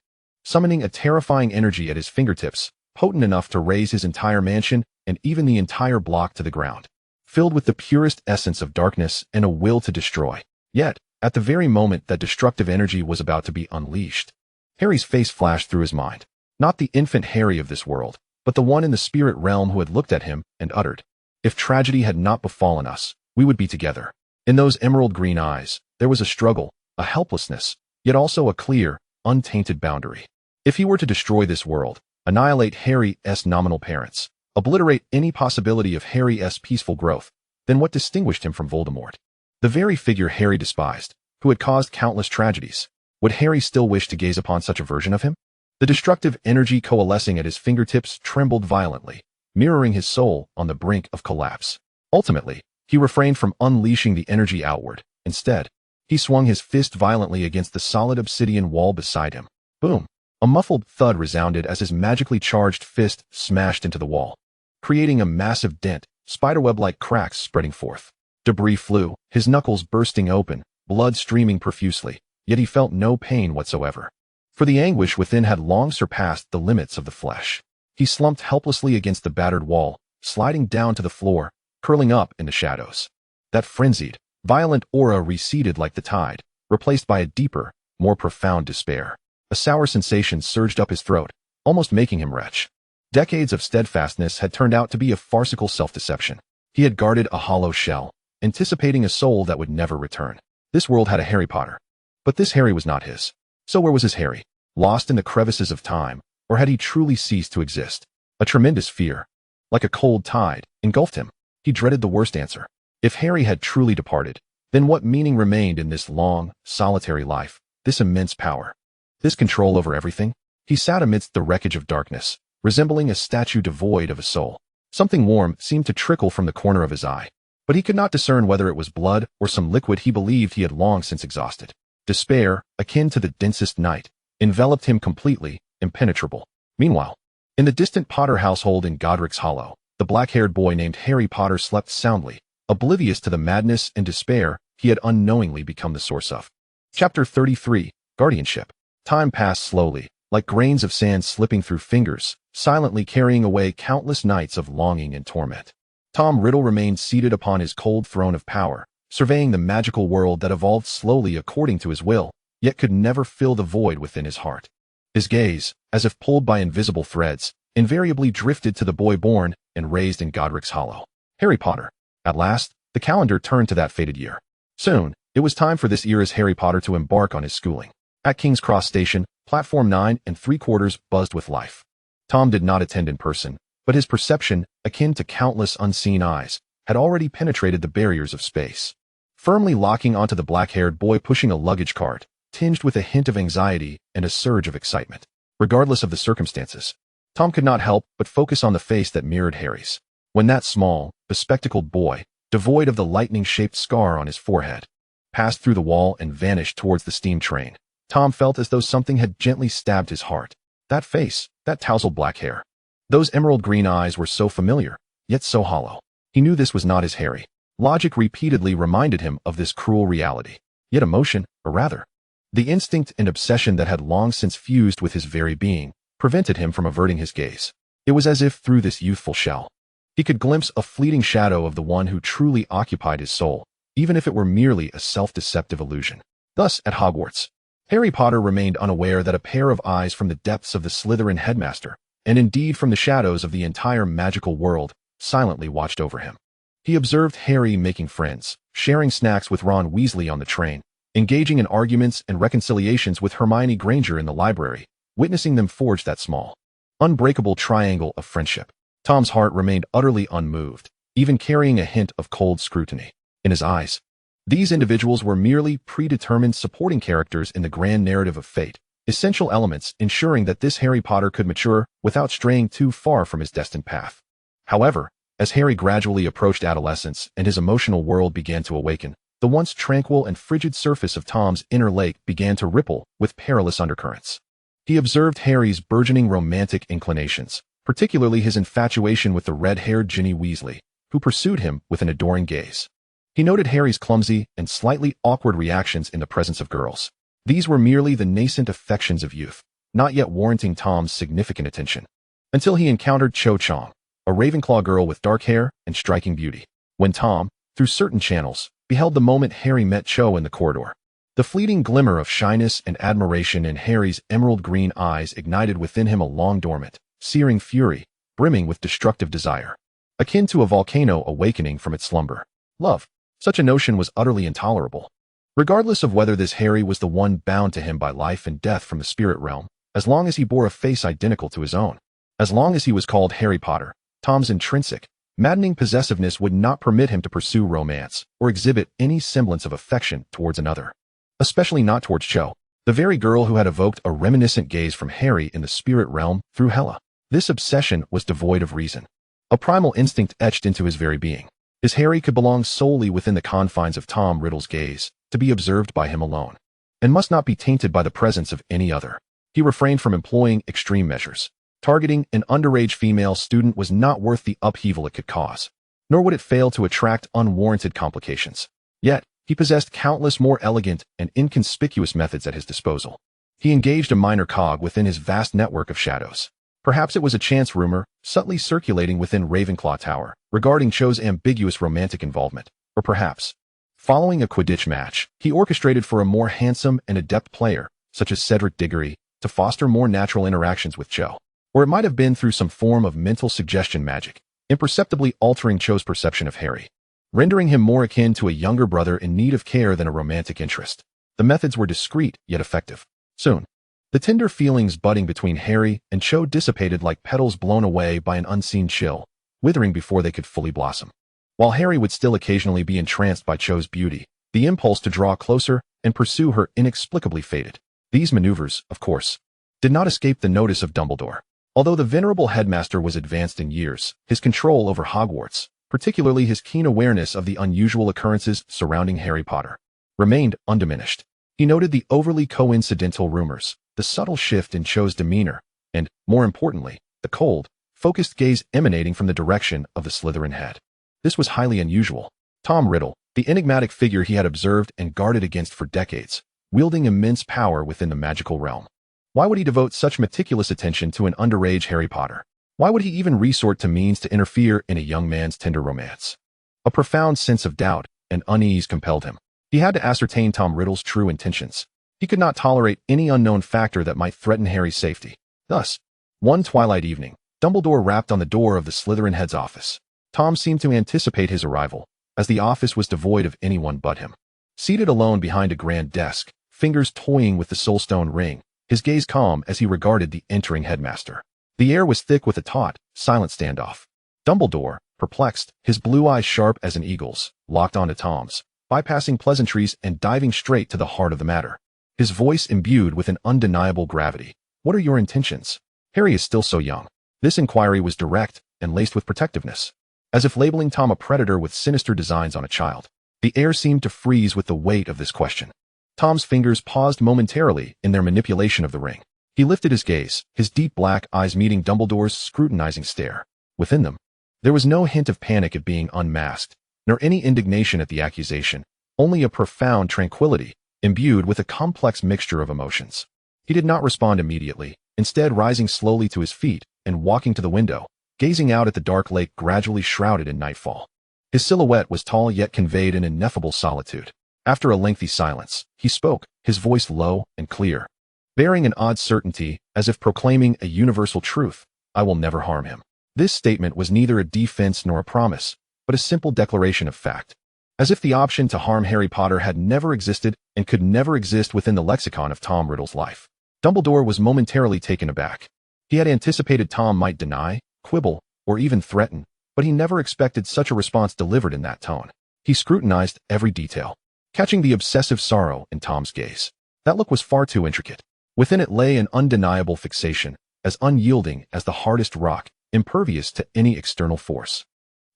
S1: summoning a terrifying energy at his fingertips, potent enough to raise his entire mansion and even the entire block to the ground, filled with the purest essence of darkness and a will to destroy. Yet, at the very moment that destructive energy was about to be unleashed, Harry's face flashed through his mind. Not the infant Harry of this world, but the one in the spirit realm who had looked at him and uttered, "If tragedy had not befallen us, we would be together." In those emerald green eyes, there was a struggle, a helplessness, yet also a clear, untainted boundary. If he were to destroy this world, annihilate Harry's nominal parents, obliterate any possibility of Harry's peaceful growth, then what distinguished him from Voldemort? The very figure Harry despised, who had caused countless tragedies. Would Harry still wish to gaze upon such a version of him? The destructive energy coalescing at his fingertips trembled violently, mirroring his soul on the brink of collapse. Ultimately, he refrained from unleashing the energy outward. Instead, he swung his fist violently against the solid obsidian wall beside him. Boom! A muffled thud resounded as his magically charged fist smashed into the wall, creating a massive dent, spiderweb-like cracks spreading forth. Debris flew, his knuckles bursting open, blood streaming profusely, yet he felt no pain whatsoever. For the anguish within had long surpassed the limits of the flesh. He slumped helplessly against the battered wall, sliding down to the floor, curling up in the shadows. That frenzied, violent aura receded like the tide, replaced by a deeper, more profound despair. A sour sensation surged up his throat, almost making him retch. Decades of steadfastness had turned out to be a farcical self-deception. He had guarded a hollow shell, anticipating a soul that would never return. This world had a Harry Potter, but this Harry was not his. So where was his Harry? Lost in the crevices of time, or had he truly ceased to exist? A tremendous fear, like a cold tide, engulfed him. He dreaded the worst answer. If Harry had truly departed, then what meaning remained in this long, solitary life, this immense power, this control over everything? He sat amidst the wreckage of darkness, resembling a statue devoid of a soul. Something warm seemed to trickle from the corner of his eye, but he could not discern whether it was blood or some liquid he believed he had long since exhausted. Despair, akin to the densest night, enveloped him completely, impenetrable. Meanwhile, in the distant Potter household in Godric's Hollow, the black-haired boy named Harry Potter slept soundly, oblivious to the madness and despair he had unknowingly become the source of. Chapter 33, Guardianship. Time passed slowly, like grains of sand slipping through fingers, silently carrying away countless nights of longing and torment. Tom Riddle remained seated upon his cold throne of power, surveying the magical world that evolved slowly according to his will, yet could never fill the void within his heart. His gaze, as if pulled by invisible threads, invariably drifted to the boy born and raised in Godric's Hollow. Harry Potter. At last, the calendar turned to that fated year. Soon, it was time for this era's Harry Potter to embark on his schooling. At King's Cross Station, platform 9 3/4 buzzed with life. Tom did not attend in person, but his perception, akin to countless unseen eyes, had already penetrated the barriers of space. Firmly locking onto the black-haired boy pushing a luggage cart, tinged with a hint of anxiety and a surge of excitement. Regardless of the circumstances, Tom could not help but focus on the face that mirrored Harry's. When that small, bespectacled boy, devoid of the lightning-shaped scar on his forehead, passed through the wall and vanished towards the steam train, Tom felt as though something had gently stabbed his heart. That face, that tousled black hair, those emerald green eyes were so familiar, yet so hollow. He knew this was not his Harry. Logic repeatedly reminded him of this cruel reality. Yet emotion, or rather, the instinct and obsession that had long since fused with his very being, prevented him from averting his gaze. It was as if through this youthful shell, he could glimpse a fleeting shadow of the one who truly occupied his soul, even if it were merely a self-deceptive illusion. Thus, at Hogwarts, Harry Potter remained unaware that a pair of eyes from the depths of the Slytherin headmaster, and indeed from the shadows of the entire magical world, silently watched over him. He observed Harry making friends, sharing snacks with Ron Weasley on the train, engaging in arguments and reconciliations with Hermione Granger in the library, witnessing them forge that small, unbreakable triangle of friendship. Tom's heart remained utterly unmoved, even carrying a hint of cold scrutiny. In his eyes, these individuals were merely predetermined supporting characters in the grand narrative of fate, essential elements ensuring that this Harry Potter could mature without straying too far from his destined path. However, as Harry gradually approached adolescence and his emotional world began to awaken, the once tranquil and frigid surface of Tom's inner lake began to ripple with perilous undercurrents. He observed Harry's burgeoning romantic inclinations, particularly his infatuation with the red-haired Ginny Weasley, who pursued him with an adoring gaze. He noted Harry's clumsy and slightly awkward reactions in the presence of girls. These were merely the nascent affections of youth, not yet warranting Tom's significant attention. Until he encountered Cho Chang, a Ravenclaw girl with dark hair and striking beauty. When Tom, through certain channels, beheld the moment Harry met Cho in the corridor, the fleeting glimmer of shyness and admiration in Harry's emerald green eyes ignited within him a long-dormant, searing fury, brimming with destructive desire, akin to a volcano awakening from its slumber. Love. Such a notion was utterly intolerable. Regardless of whether this Harry was the one bound to him by life and death from the spirit realm, as long as he bore a face identical to his own, as long as he was called Harry Potter, Tom's intrinsic, maddening possessiveness would not permit him to pursue romance or exhibit any semblance of affection towards another. Especially not towards Cho, the very girl who had evoked a reminiscent gaze from Harry in the spirit realm through Hela. This obsession was devoid of reason. A primal instinct etched into his very being. His Harry could belong solely within the confines of Tom Riddle's gaze, to be observed by him alone, and must not be tainted by the presence of any other. He refrained from employing extreme measures. Targeting an underage female student was not worth the upheaval it could cause, nor would it fail to attract unwarranted complications. Yet, he possessed countless more elegant and inconspicuous methods at his disposal. He engaged a minor cog within his vast network of shadows. Perhaps it was a chance rumor, subtly circulating within Ravenclaw Tower, regarding Cho's ambiguous romantic involvement, or perhaps, following a Quidditch match, he orchestrated for a more handsome and adept player, such as Cedric Diggory, to foster more natural interactions with Cho. Or it might have been through some form of mental suggestion magic, imperceptibly altering Cho's perception of Harry, rendering him more akin to a younger brother in need of care than a romantic interest. The methods were discreet, yet effective. Soon, the tender feelings budding between Harry and Cho dissipated like petals blown away by an unseen chill, withering before they could fully blossom. While Harry would still occasionally be entranced by Cho's beauty, the impulse to draw closer and pursue her inexplicably faded. These maneuvers, of course, did not escape the notice of Dumbledore. Although the venerable headmaster was advanced in years, his control over Hogwarts, particularly his keen awareness of the unusual occurrences surrounding Harry Potter, remained undiminished. He noted the overly coincidental rumors, the subtle shift in Cho's demeanor, and, more importantly, the cold, focused gaze emanating from the direction of the Slytherin head. This was highly unusual. Tom Riddle, the enigmatic figure he had observed and guarded against for decades, wielding immense power within the magical realm. Why would he devote such meticulous attention to an underage Harry Potter? Why would he even resort to means to interfere in a young man's tender romance? A profound sense of doubt and unease compelled him. He had to ascertain Tom Riddle's true intentions. He could not tolerate any unknown factor that might threaten Harry's safety. Thus, one twilight evening, Dumbledore rapped on the door of the Slytherin head's office. Tom seemed to anticipate his arrival, as the office was devoid of anyone but him. Seated alone behind a grand desk, fingers toying with the soulstone ring, his gaze calm as he regarded the entering headmaster. The air was thick with a taut, silent standoff. Dumbledore, perplexed, his blue eyes sharp as an eagle's, locked onto Tom's, bypassing pleasantries and diving straight to the heart of the matter. his voice imbued with an undeniable gravity. "What are your intentions? Harry is still so young." This inquiry was direct and laced with protectiveness, as if labeling Tom a predator with sinister designs on a child. The air seemed to freeze with the weight of this question. Tom's fingers paused momentarily in their manipulation of the ring. He lifted his gaze, his deep black eyes meeting Dumbledore's scrutinizing stare. Within them, there was no hint of panic at being unmasked, nor any indignation at the accusation, only a profound tranquility, imbued with a complex mixture of emotions. He did not respond immediately, instead rising slowly to his feet and walking to the window, gazing out at the dark lake gradually shrouded in nightfall. His silhouette was tall yet conveyed an ineffable solitude. After a lengthy silence, he spoke, his voice low and clear, bearing an odd certainty, as if proclaiming a universal truth: "I will never harm him." This statement was neither a defense nor a promise, but a simple declaration of fact, as if the option to harm Harry Potter had never existed and could never exist within the lexicon of Tom Riddle's life. Dumbledore was momentarily taken aback. He had anticipated Tom might deny, quibble, or even threaten, but he never expected such a response delivered in that tone. He scrutinized every detail, catching the obsessive sorrow in Tom's gaze. That look was far too intricate. Within it lay an undeniable fixation, as unyielding as the hardest rock, impervious to any external force.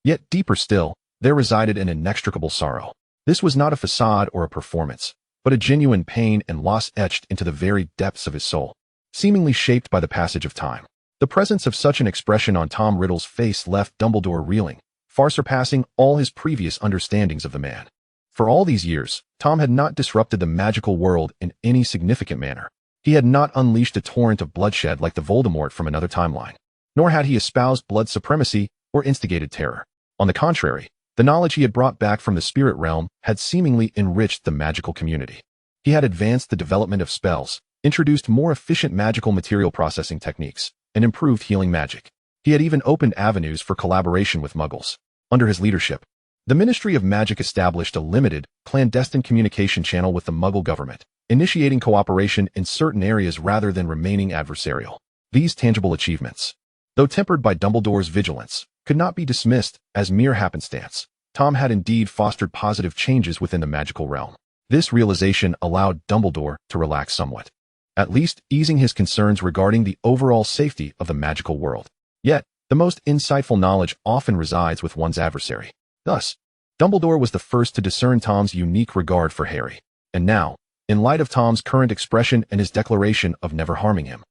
S1: Yet deeper still, there resided an inextricable sorrow. This was not a facade or a performance, but a genuine pain and loss etched into the very depths of his soul, seemingly shaped by the passage of time. The presence of such an expression on Tom Riddle's face left Dumbledore reeling, far surpassing all his previous understandings of the man. For all these years, Tom had not disrupted the magical world in any significant manner. He had not unleashed a torrent of bloodshed like the Voldemort from another timeline, nor had he espoused blood supremacy or instigated terror. On the contrary, the knowledge he had brought back from the spirit realm had seemingly enriched the magical community. He had advanced the development of spells, introduced more efficient magical material processing techniques, and improved healing magic. He had even opened avenues for collaboration with Muggles. Under his leadership, the Ministry of Magic established a limited, clandestine communication channel with the Muggle government, initiating cooperation in certain areas rather than remaining adversarial. These tangible achievements, though tempered by Dumbledore's vigilance, could not be dismissed as mere happenstance. Tom had indeed fostered positive changes within the magical realm. This realization allowed Dumbledore to relax somewhat, at least easing his concerns regarding the overall safety of the magical world. Yet, the most insightful knowledge often resides with one's adversary. Thus, Dumbledore was the first to discern Tom's unique regard for Harry. And now, in light of Tom's current expression and his declaration of never harming him,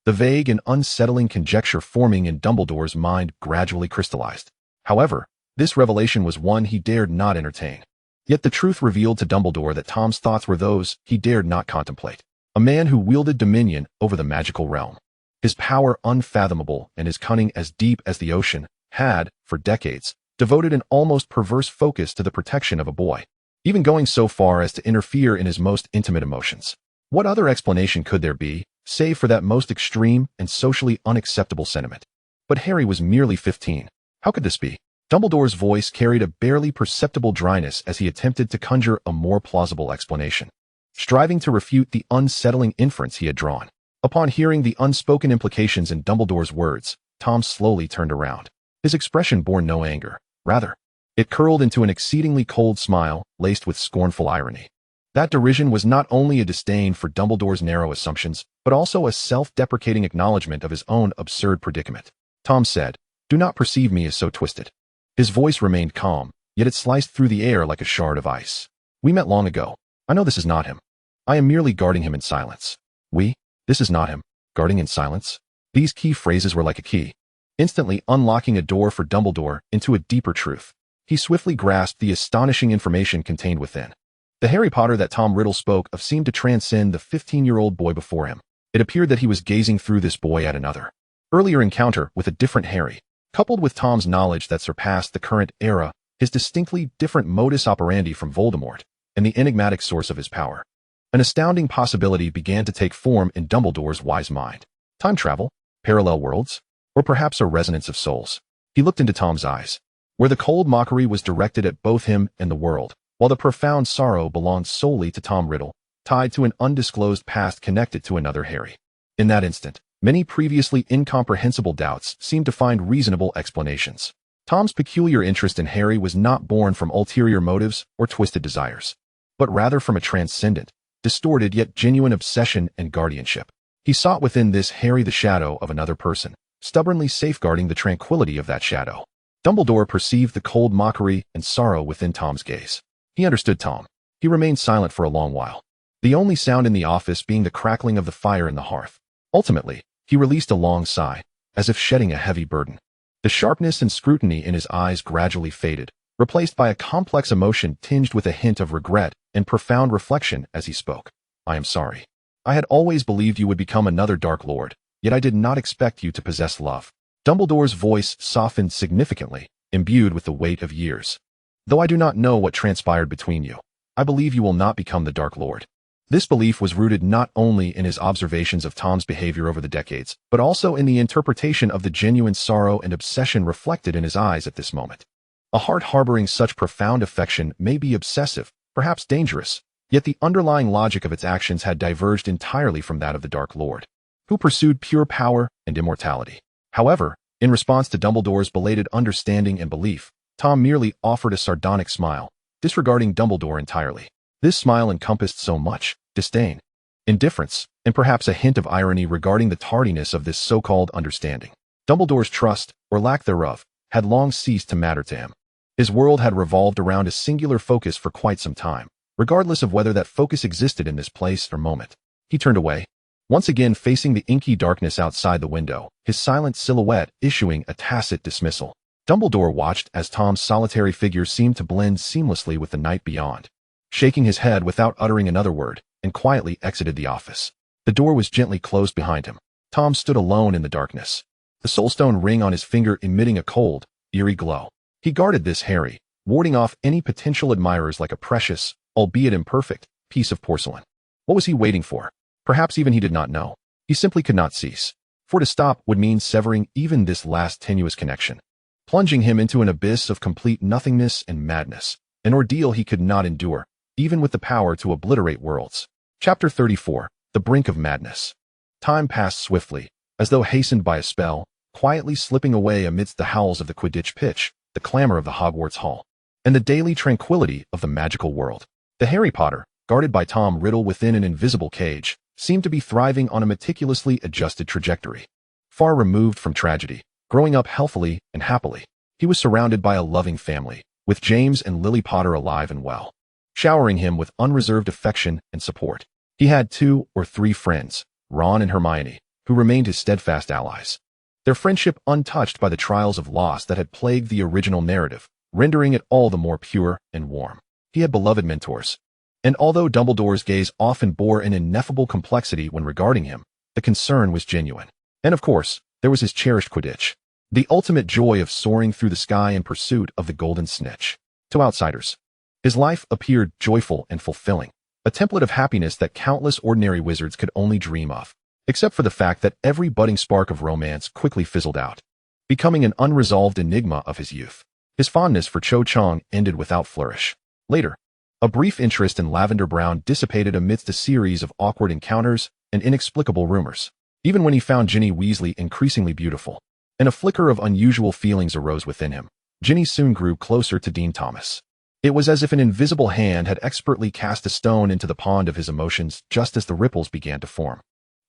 S1: the vague and unsettling conjecture forming in Dumbledore's mind gradually crystallized. However, this revelation was one he dared not entertain. Yet the truth revealed to Dumbledore that Tom's thoughts were those he dared not contemplate. A man who wielded dominion over the magical realm, his power unfathomable and his cunning as deep as the ocean, had, for decades, devoted an almost perverse focus to the protection of a boy, even going so far as to interfere in his most intimate emotions. What other explanation could there be, save for that most extreme and socially unacceptable sentiment? But Harry was merely 15. How could this be? Dumbledore's voice carried a barely perceptible dryness as he attempted to conjure a more plausible explanation, striving to refute the unsettling inference he had drawn. Upon hearing the unspoken implications in Dumbledore's words, Tom slowly turned around. His expression bore no anger. Rather, it curled into an exceedingly cold smile laced with scornful irony. That derision was not only a disdain for Dumbledore's narrow assumptions, but also a self-deprecating acknowledgement of his own absurd predicament. Tom said, "Do not perceive me as so twisted." His voice remained calm, yet it sliced through the air like a shard of ice. "We met long ago. I know this is not him. I am merely guarding him in silence." "We? This is not him. Guarding in silence?" These key phrases were like a key, instantly unlocking a door for Dumbledore into a deeper truth. He swiftly grasped the astonishing information contained within. The Harry Potter that Tom Riddle spoke of seemed to transcend the 15-year-old boy before him. It appeared that he was gazing through this boy at another, earlier encounter with a different Harry, coupled with Tom's knowledge that surpassed the current era, his distinctly different modus operandi from Voldemort, and the enigmatic source of his power. An astounding possibility began to take form in Dumbledore's wise mind. Time travel? Parallel worlds? Or perhaps a resonance of souls? He looked into Tom's eyes, where the cold mockery was directed at both him and the world, while the profound sorrow belonged solely to Tom Riddle, tied to an undisclosed past connected to another Harry. In that instant, many previously incomprehensible doubts seemed to find reasonable explanations. Tom's peculiar interest in Harry was not born from ulterior motives or twisted desires, but rather from a transcendent, distorted yet genuine obsession and guardianship. He sought within this Harry the shadow of another person, stubbornly safeguarding the tranquility of that shadow. Dumbledore perceived the cold mockery and sorrow within Tom's gaze. He understood Tom. He remained silent for a long while, the only sound in the office being the crackling of the fire in the hearth. Ultimately, he released a long sigh, as if shedding a heavy burden. The sharpness and scrutiny in his eyes gradually faded, replaced by a complex emotion tinged with a hint of regret and profound reflection as he spoke. I am sorry. I had always believed you would become another Dark Lord, yet I did not expect you to possess love. Dumbledore's voice softened significantly, imbued with the weight of years. Though I do not know what transpired between you, I believe you will not become the Dark Lord. This belief was rooted not only in his observations of Tom's behavior over the decades, but also in the interpretation of the genuine sorrow and obsession reflected in his eyes at this moment. A heart harboring such profound affection may be obsessive, perhaps dangerous, yet the underlying logic of its actions had diverged entirely from that of the Dark Lord, who pursued pure power and immortality. However, in response to Dumbledore's belated understanding and belief, Tom merely offered a sardonic smile, disregarding Dumbledore entirely. This smile encompassed so much: disdain, indifference, and perhaps a hint of irony regarding the tardiness of this so-called understanding. Dumbledore's trust, or lack thereof, had long ceased to matter to him. His world had revolved around a singular focus for quite some time, regardless of whether that focus existed in this place or moment. He turned away, once again facing the inky darkness outside the window, his silent silhouette issuing a tacit dismissal. Dumbledore watched as Tom's solitary figure seemed to blend seamlessly with the night beyond, shaking his head without uttering another word, and quietly exited the office. The door was gently closed behind him. Tom stood alone in the darkness, the soulstone ring on his finger emitting a cold, eerie glow. He guarded this Harry, warding off any potential admirers like a precious, albeit imperfect, piece of porcelain. What was he waiting for? Perhaps even he did not know. He simply could not cease. For to stop would mean severing even this last tenuous connection, plunging him into an abyss of complete nothingness and madness, an ordeal he could not endure, even with the power to obliterate worlds. Chapter 34. The Brink of Madness. Time passed swiftly, as though hastened by a spell, quietly slipping away amidst the howls of the Quidditch pitch, the clamor of the Hogwarts Hall, and the daily tranquility of the magical world. The Harry Potter, guarded by Tom Riddle within an invisible cage, seemed to be thriving on a meticulously adjusted trajectory. Far removed from tragedy, growing up healthily and happily, he was surrounded by a loving family, with James and Lily Potter alive and well, showering him with unreserved affection and support. He had 2 or 3 friends, Ron and Hermione, who remained his steadfast allies, their friendship untouched by the trials of loss that had plagued the original narrative, rendering it all the more pure and warm. He had beloved mentors, and although Dumbledore's gaze often bore an ineffable complexity when regarding him, the concern was genuine. And of course, there was his cherished Quidditch, the ultimate joy of soaring through the sky in pursuit of the golden snitch. To outsiders, his life appeared joyful and fulfilling, a template of happiness that countless ordinary wizards could only dream of, except for the fact that every budding spark of romance quickly fizzled out, becoming an unresolved enigma of his youth. His fondness for Cho Chang ended without flourish. Later, a brief interest in Lavender Brown dissipated amidst a series of awkward encounters and inexplicable rumors. Even when he found Ginny Weasley increasingly beautiful, and a flicker of unusual feelings arose within him, Ginny soon grew closer to Dean Thomas. It was as if an invisible hand had expertly cast a stone into the pond of his emotions just as the ripples began to form,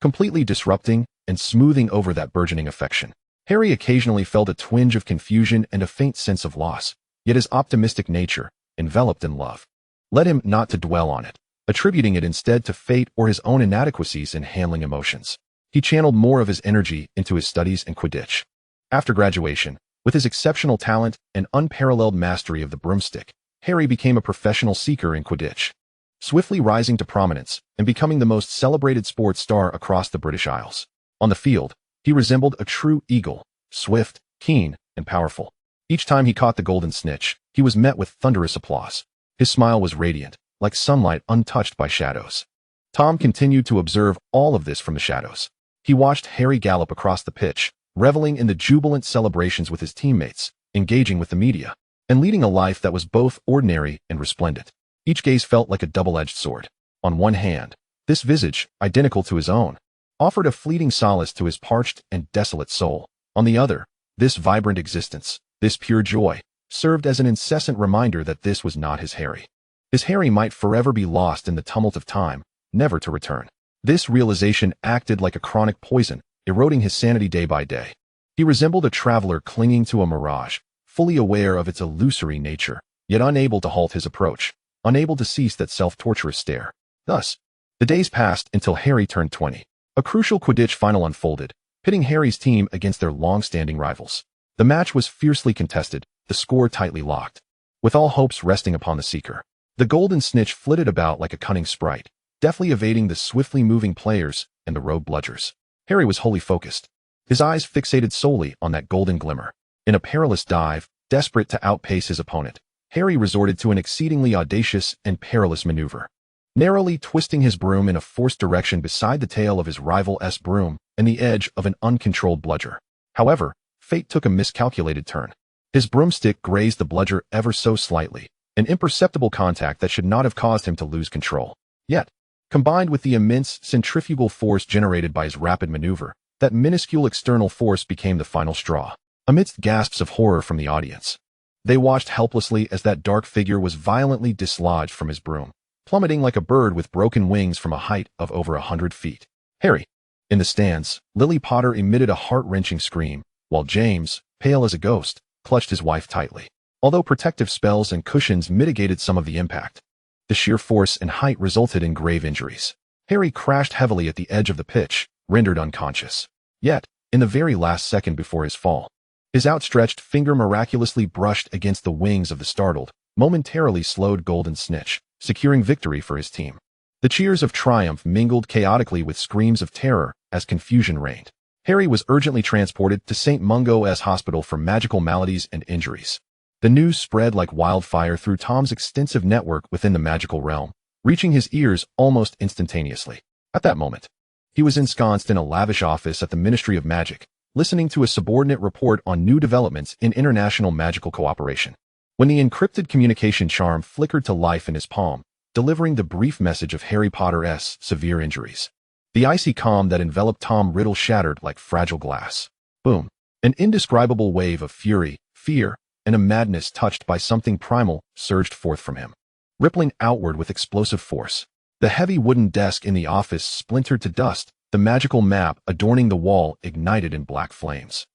S1: completely disrupting and smoothing over that burgeoning affection. Harry occasionally felt a twinge of confusion and a faint sense of loss, yet his optimistic nature, enveloped in love, led him not to dwell on it, attributing it instead to fate or his own inadequacies in handling emotions. He channeled more of his energy into his studies and Quidditch. After graduation, with his exceptional talent and unparalleled mastery of the broomstick, Harry became a professional seeker in Quidditch, swiftly rising to prominence and becoming the most celebrated sports star across the British Isles. On the field, he resembled a true eagle, swift, keen, and powerful. Each time he caught the golden snitch, he was met with thunderous applause. His smile was radiant, like sunlight untouched by shadows. Tom continued to observe all of this from the shadows. He watched Harry gallop across the pitch, reveling in the jubilant celebrations with his teammates, engaging with the media, and leading a life that was both ordinary and resplendent. Each gaze felt like a double-edged sword. On one hand, this visage, identical to his own, offered a fleeting solace to his parched and desolate soul. On the other, this vibrant existence, this pure joy, served as an incessant reminder that this was not his Harry. His Harry might forever be lost in the tumult of time, never to return. This realization acted like a chronic poison, eroding his sanity day by day. He resembled a traveler clinging to a mirage, fully aware of its illusory nature, yet unable to halt his approach, unable to cease that self-torturous stare. Thus, the days passed until Harry turned 20. A crucial Quidditch final unfolded, pitting Harry's team against their long-standing rivals. The match was fiercely contested, the score tightly locked, with all hopes resting upon the seeker. The golden snitch flitted about like a cunning sprite, deftly evading the swiftly moving players and the rogue bludgers. Harry was wholly focused, his eyes fixated solely on that golden glimmer. In a perilous dive, desperate to outpace his opponent, Harry resorted to an exceedingly audacious and perilous maneuver. Narrowly twisting his broom in a forced direction beside the tail of his rival's broom and the edge of an uncontrolled bludger. However, fate took a miscalculated turn. His broomstick grazed the bludger ever so slightly, an imperceptible contact that should not have caused him to lose control. Yet, combined with the immense centrifugal force generated by his rapid maneuver, that minuscule external force became the final straw. Amidst gasps of horror from the audience, they watched helplessly as that dark figure was violently dislodged from his broom, plummeting like a bird with broken wings from a height of over 100 feet. Harry. In the stands, Lily Potter emitted a heart-wrenching scream, while James, pale as a ghost, clutched his wife tightly. Although protective spells and cushions mitigated some of the impact, the sheer force and height resulted in grave injuries. Harry crashed heavily at the edge of the pitch, rendered unconscious. Yet, in the very last second before his fall, his outstretched finger miraculously brushed against the wings of the startled, momentarily slowed golden snitch, securing victory for his team. The cheers of triumph mingled chaotically with screams of terror as confusion reigned. Harry was urgently transported to St. Mungo's hospital for magical maladies and injuries. The news spread like wildfire through Tom's extensive network within the magical realm, reaching his ears almost instantaneously. At that moment, he was ensconced in a lavish office at the Ministry of Magic, listening to a subordinate report on new developments in international magical cooperation. When the encrypted communication charm flickered to life in his palm, delivering the brief message of Harry Potter's severe injuries, the icy calm that enveloped Tom Riddle shattered like fragile glass. Boom. An indescribable wave of fury, fear, and a madness touched by something primal surged forth from him, rippling outward with explosive force. The heavy wooden desk in the office splintered to dust, the magical map adorning the wall ignited in black flames,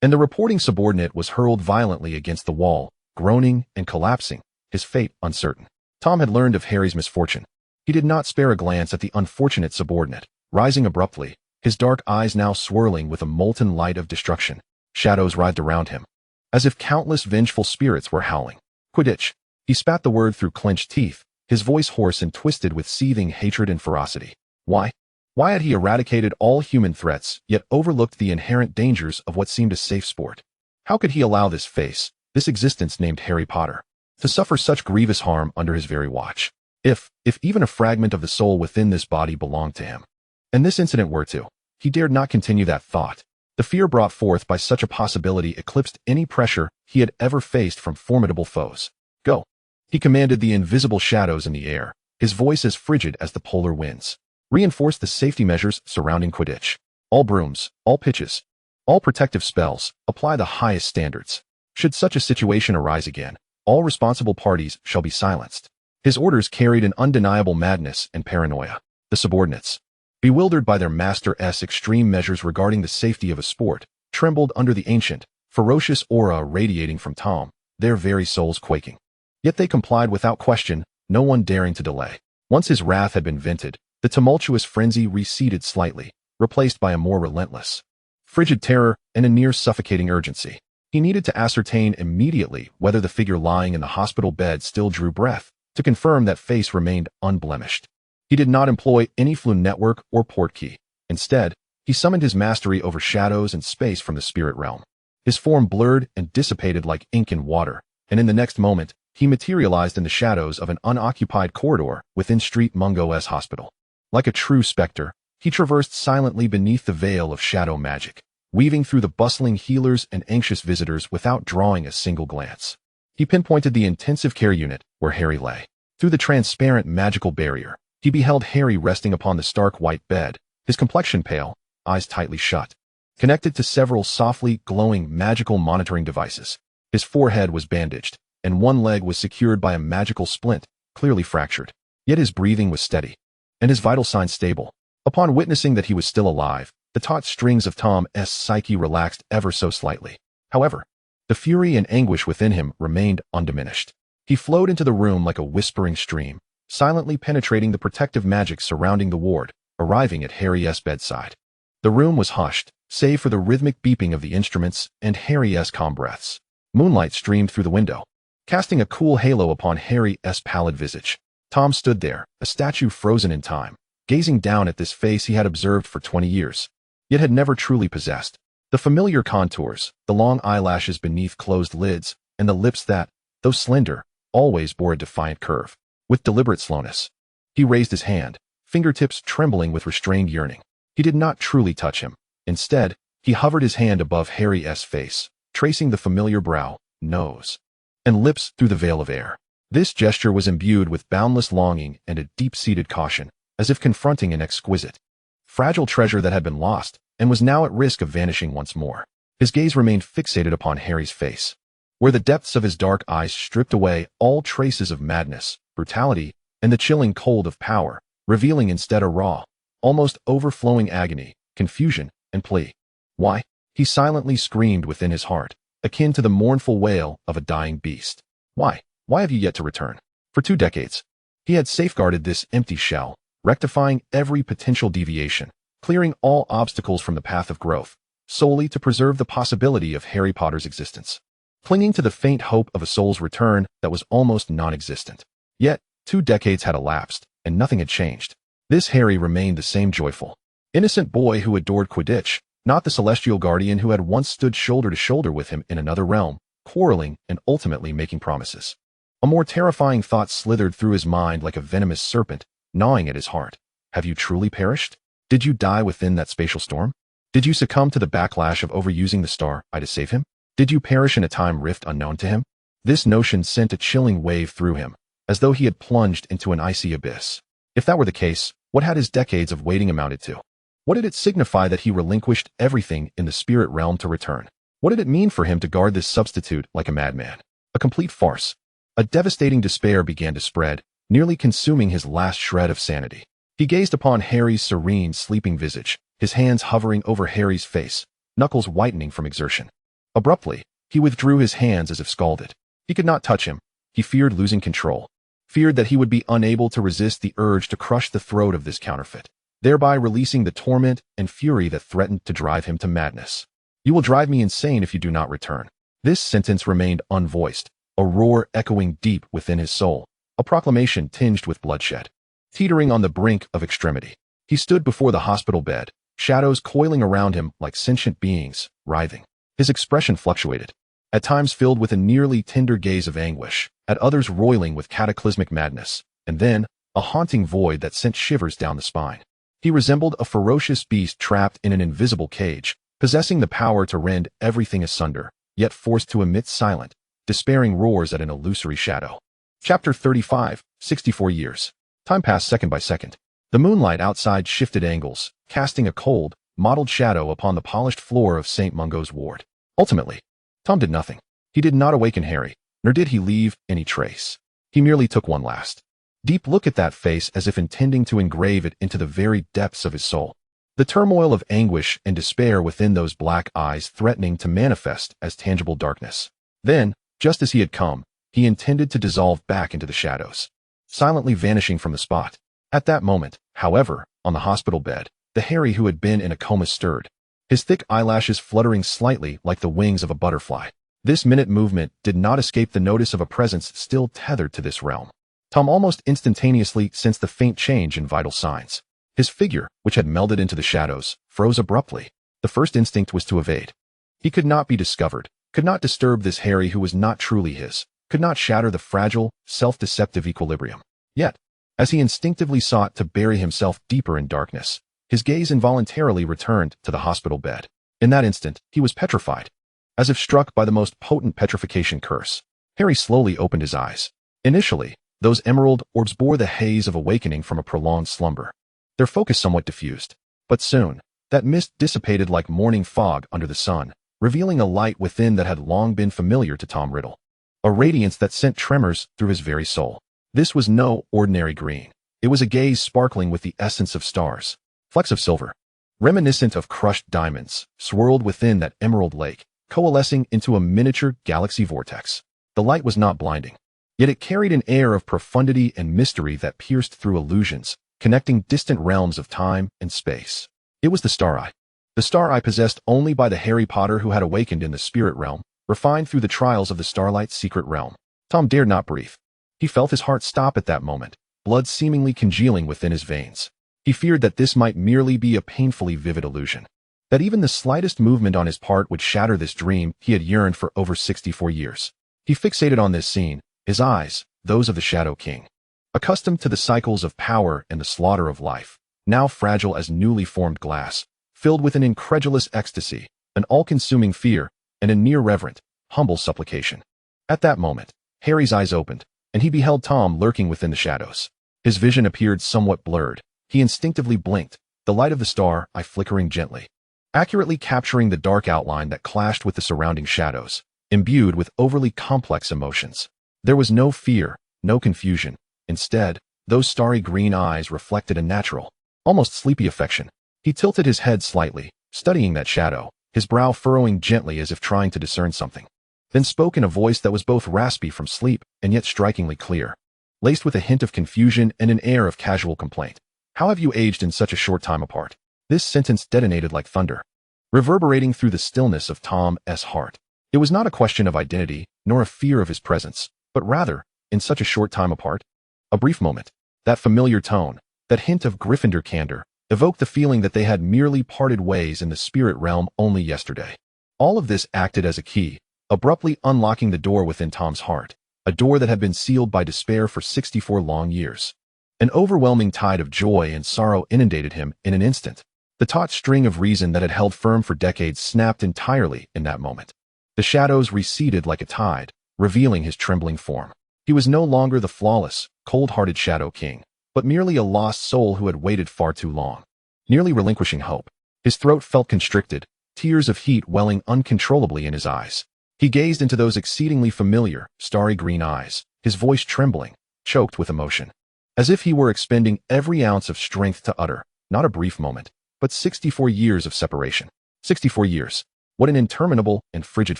S1: and the reporting subordinate was hurled violently against the wall, groaning and collapsing, his fate uncertain. Tom had learned of Harry's misfortune. He did not spare a glance at the unfortunate subordinate, rising abruptly, his dark eyes now swirling with a molten light of destruction. Shadows writhed around him, as if countless vengeful spirits were howling. Quidditch. He spat the word through clenched teeth, his voice hoarse and twisted with seething hatred and ferocity. Why? Why had he eradicated all human threats, yet overlooked the inherent dangers of what seemed a safe sport? How could he allow this face, this existence named Harry Potter, to suffer such grievous harm under his very watch? If even a fragment of the soul within this body belonged to him, and this incident were to, he dared not continue that thought. The fear brought forth by such a possibility eclipsed any pressure he had ever faced from formidable foes. Go. He commanded the invisible shadows in the air, his voice as frigid as the polar winds. Reinforce the safety measures surrounding Quidditch. All brooms, all pitches, all protective spells, apply the highest standards. Should such a situation arise again, all responsible parties shall be silenced. His orders carried an undeniable madness and paranoia. The subordinates, bewildered by their master's extreme measures regarding the safety of a sport, trembled under the ancient, ferocious aura radiating from Tom, their very souls quaking. Yet they complied without question, no one daring to delay. Once his wrath had been vented, the tumultuous frenzy receded slightly, replaced by a more relentless, frigid terror and a near suffocating urgency. He needed to ascertain immediately whether the figure lying in the hospital bed still drew breath, to confirm that face remained unblemished. He did not employ any flume network or portkey. Instead, he summoned his mastery over shadows and space from the spirit realm. His form blurred and dissipated like ink in water, and in the next moment, he materialized in the shadows of an unoccupied corridor within St. Mungo's hospital. Like a true specter, he traversed silently beneath the veil of shadow magic, weaving through the bustling healers and anxious visitors without drawing a single glance. He pinpointed the intensive care unit where Harry lay. Through the transparent magical barrier, he beheld Harry resting upon the stark white bed, his complexion pale, eyes tightly shut, connected to several softly glowing magical monitoring devices. His forehead was bandaged, and one leg was secured by a magical splint, clearly fractured. Yet his breathing was steady, and his vital signs stable. Upon witnessing that he was still alive, the taut strings of Tom's psyche relaxed ever so slightly. However, the fury and anguish within him remained undiminished. He flowed into the room like a whispering stream, silently penetrating the protective magic surrounding the ward, arriving at Harry's bedside. The room was hushed, save for the rhythmic beeping of the instruments and Harry's calm breaths. Moonlight streamed through the window, casting a cool halo upon Harry's pallid visage. Tom stood there, a statue frozen in time, gazing down at this face he had observed for 20 years, yet had never truly possessed. The familiar contours, the long eyelashes beneath closed lids, and the lips that, though slender, always bore a defiant curve. With deliberate slowness, he raised his hand, fingertips trembling with restrained yearning. He did not truly touch him. Instead, he hovered his hand above Harry's face, tracing the familiar brow, nose, and lips through the veil of air. This gesture was imbued with boundless longing and a deep-seated caution, as if confronting an exquisite, fragile treasure that had been lost and was now at risk of vanishing once more. His gaze remained fixated upon Harry's face, where the depths of his dark eyes stripped away all traces of madness, brutality, and the chilling cold of power, revealing instead a raw, almost overflowing agony, confusion, and plea. "Why?" he silently screamed within his heart, akin to the mournful wail of a dying beast. "Why? Why have you yet to return?" For 2 decades, he had safeguarded this empty shell, rectifying every potential deviation, clearing all obstacles from the path of growth, solely to preserve the possibility of Harry Potter's existence, clinging to the faint hope of a soul's return that was almost non-existent. Yet, 2 decades had elapsed, and nothing had changed. This Harry remained the same joyful, innocent boy who adored Quidditch, not the celestial guardian who had once stood shoulder to shoulder with him in another realm, quarreling and ultimately making promises. A more terrifying thought slithered through his mind like a venomous serpent, gnawing at his heart. Have you truly perished? Did you die within that spatial storm? Did you succumb to the backlash of overusing the star eye to save him? Did you perish in a time rift unknown to him? This notion sent a chilling wave through him, as though he had plunged into an icy abyss. If that were the case, what had his decades of waiting amounted to? What did it signify that he relinquished everything in the spirit realm to return? What did it mean for him to guard this substitute like a madman? A complete farce. A devastating despair began to spread, nearly consuming his last shred of sanity. He gazed upon Harry's serene, sleeping visage, his hands hovering over Harry's face, knuckles whitening from exertion. Abruptly, he withdrew his hands as if scalded. He could not touch him. He feared losing control, feared that he would be unable to resist the urge to crush the throat of this counterfeit, thereby releasing the torment and fury that threatened to drive him to madness. "You will drive me insane if you do not return." This sentence remained unvoiced, a roar echoing deep within his soul, a proclamation tinged with bloodshed. Teetering on the brink of extremity, he stood before the hospital bed, shadows coiling around him like sentient beings, writhing. His expression fluctuated, at times filled with a nearly tender gaze of anguish, at others roiling with cataclysmic madness, and then a haunting void that sent shivers down the spine. He resembled a ferocious beast trapped in an invisible cage, possessing the power to rend everything asunder, yet forced to emit silent, despairing roars at an illusory shadow. Chapter 35, 64 years. Time passed second by second. The moonlight outside shifted angles, casting a cold, mottled shadow upon the polished floor of St. Mungo's ward. Ultimately, Tom did nothing. He did not awaken Harry, nor did he leave any trace. He merely took one last, deep look at that face as if intending to engrave it into the very depths of his soul. The turmoil of anguish and despair within those black eyes threatening to manifest as tangible darkness. Then, just as he had come, he intended to dissolve back into the shadows, silently vanishing from the spot. At that moment, however, on the hospital bed, the Harry who had been in a coma stirred, his thick eyelashes fluttering slightly like the wings of a butterfly. This minute movement did not escape the notice of a presence still tethered to this realm. Tom almost instantaneously sensed the faint change in vital signs. His figure, which had melded into the shadows, froze abruptly. The first instinct was to evade. He could not be discovered, could not disturb this Harry who was not truly his, could not shatter the fragile, self-deceptive equilibrium. Yet, as he instinctively sought to bury himself deeper in darkness, his gaze involuntarily returned to the hospital bed. In that instant, he was petrified, as if struck by the most potent petrification curse. Harry slowly opened his eyes. Initially, those emerald orbs bore the haze of awakening from a prolonged slumber, their focus somewhat diffused. But soon, that mist dissipated like morning fog under the sun, revealing a light within that had long been familiar to Tom Riddle, a radiance that sent tremors through his very soul. This was no ordinary green. It was a gaze sparkling with the essence of stars. Flecks of silver, reminiscent of crushed diamonds, swirled within that emerald lake, coalescing into a miniature galaxy vortex. The light was not blinding, yet it carried an air of profundity and mystery that pierced through illusions, connecting distant realms of time and space. It was the star eye. The star eye possessed only by the Harry Potter who had awakened in the spirit realm, refined through the trials of the Starlight's secret realm. Tom dared not breathe. He felt his heart stop at that moment, blood seemingly congealing within his veins. He feared that this might merely be a painfully vivid illusion, that even the slightest movement on his part would shatter this dream he had yearned for over 64 years. He fixated on this scene, his eyes, those of the Shadow King. Accustomed to the cycles of power and the slaughter of life, now fragile as newly formed glass, filled with an incredulous ecstasy, an all-consuming fear, and a near-reverent, humble supplication. At that moment, Harry's eyes opened, and he beheld Tom lurking within the shadows. His vision appeared somewhat blurred. He instinctively blinked, the light of the star eye flickering gently, accurately capturing the dark outline that clashed with the surrounding shadows, imbued with overly complex emotions. There was no fear, no confusion. Instead, those starry green eyes reflected a natural, almost sleepy affection. He tilted his head slightly, studying that shadow, his brow furrowing gently as if trying to discern something. Then spoke in a voice that was both raspy from sleep and yet strikingly clear, laced with a hint of confusion and an air of casual complaint. "How have you aged in such a short time apart?" This sentence detonated like thunder, reverberating through the stillness of Tom's heart. It was not a question of identity, nor a fear of his presence, but rather, in such a short time apart? A brief moment. That familiar tone, that hint of Gryffindor candor, evoked the feeling that they had merely parted ways in the spirit realm only yesterday. All of this acted as a key, abruptly unlocking the door within Tom's heart, a door that had been sealed by despair for 64 long years. An overwhelming tide of joy and sorrow inundated him in an instant. The taut string of reason that had held firm for decades snapped entirely in that moment. The shadows receded like a tide, revealing his trembling form. He was no longer the flawless, cold-hearted Shadow King, but merely a lost soul who had waited far too long. Nearly relinquishing hope, his throat felt constricted, tears of heat welling uncontrollably in his eyes. He gazed into those exceedingly familiar, starry green eyes, his voice trembling, choked with emotion, as if he were expending every ounce of strength to utter, not a brief moment, but 64 years of separation. 64 years. What an interminable and frigid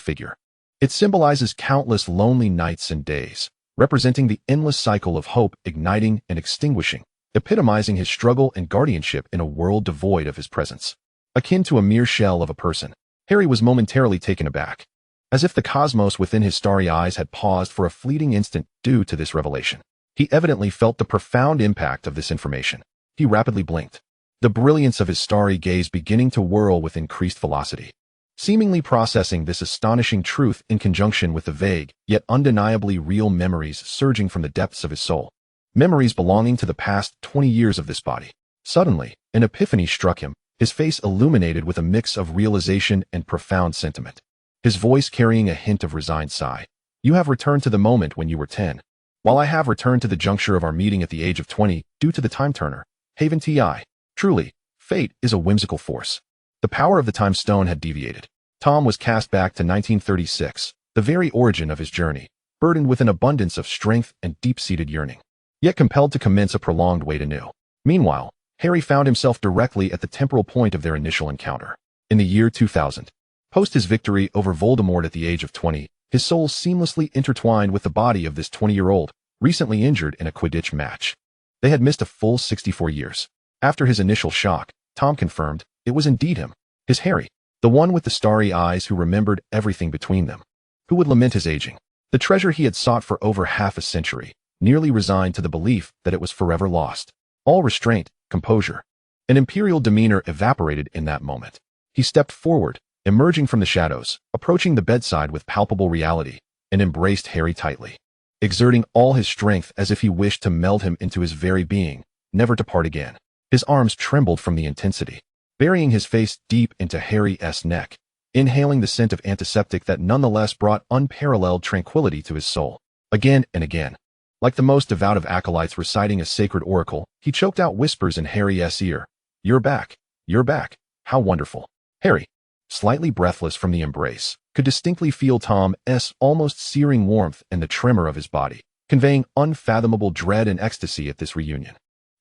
S1: figure. It symbolizes countless lonely nights and days, representing the endless cycle of hope igniting and extinguishing, epitomizing his struggle and guardianship in a world devoid of his presence. Akin to a mere shell of a person, Harry was momentarily taken aback, as if the cosmos within his starry eyes had paused for a fleeting instant due to this revelation. He evidently felt the profound impact of this information. He rapidly blinked, the brilliance of his starry gaze beginning to whirl with increased velocity, seemingly processing this astonishing truth in conjunction with the vague, yet undeniably real memories surging from the depths of his soul. Memories belonging to the past 20 years of this body. Suddenly, an epiphany struck him, his face illuminated with a mix of realization and profound sentiment. His voice carrying a hint of resigned sigh. "You have returned to the moment when you were 10, while I have returned to the juncture of our meeting at the age of 20 due to the time turner. Haven Ti. Truly, fate is a whimsical force." The power of the time stone had deviated. Tom was cast back to 1936, the very origin of his journey, burdened with an abundance of strength and deep-seated yearning, yet compelled to commence a prolonged wait anew. Meanwhile, Harry found himself directly at the temporal point of their initial encounter. In the year 2000, post his victory over Voldemort at the age of 20, his soul seamlessly intertwined with the body of this 20-year-old, recently injured in a Quidditch match. They had missed a full 64 years. After his initial shock, Tom confirmed it was indeed him, his Harry, the one with the starry eyes who remembered everything between them, who would lament his aging, the treasure he had sought for over half a century, nearly resigned to the belief that it was forever lost. All restraint, composure, and imperial demeanor evaporated in that moment. He stepped forward, emerging from the shadows, approaching the bedside with palpable reality, and embraced Harry tightly, exerting all his strength as if he wished to meld him into his very being, never to part again. His arms trembled from the intensity, burying his face deep into Harry's neck, inhaling the scent of antiseptic that nonetheless brought unparalleled tranquility to his soul. Again and again, like the most devout of acolytes reciting a sacred oracle, he choked out whispers in Harry's ear. You're back. You're back. How wonderful." Harry, slightly breathless from the embrace, could distinctly feel Tom's almost searing warmth and the tremor of his body, conveying unfathomable dread and ecstasy at this reunion.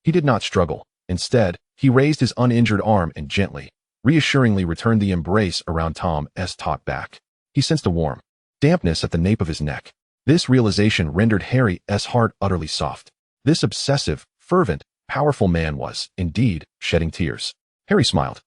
S1: He did not struggle. Instead, he raised his uninjured arm and gently, reassuringly returned the embrace around Tom's taut back. He sensed a warm dampness at the nape of his neck. This realization rendered Harry's heart utterly soft. This obsessive, fervent, powerful man was, indeed, shedding tears. Harry smiled,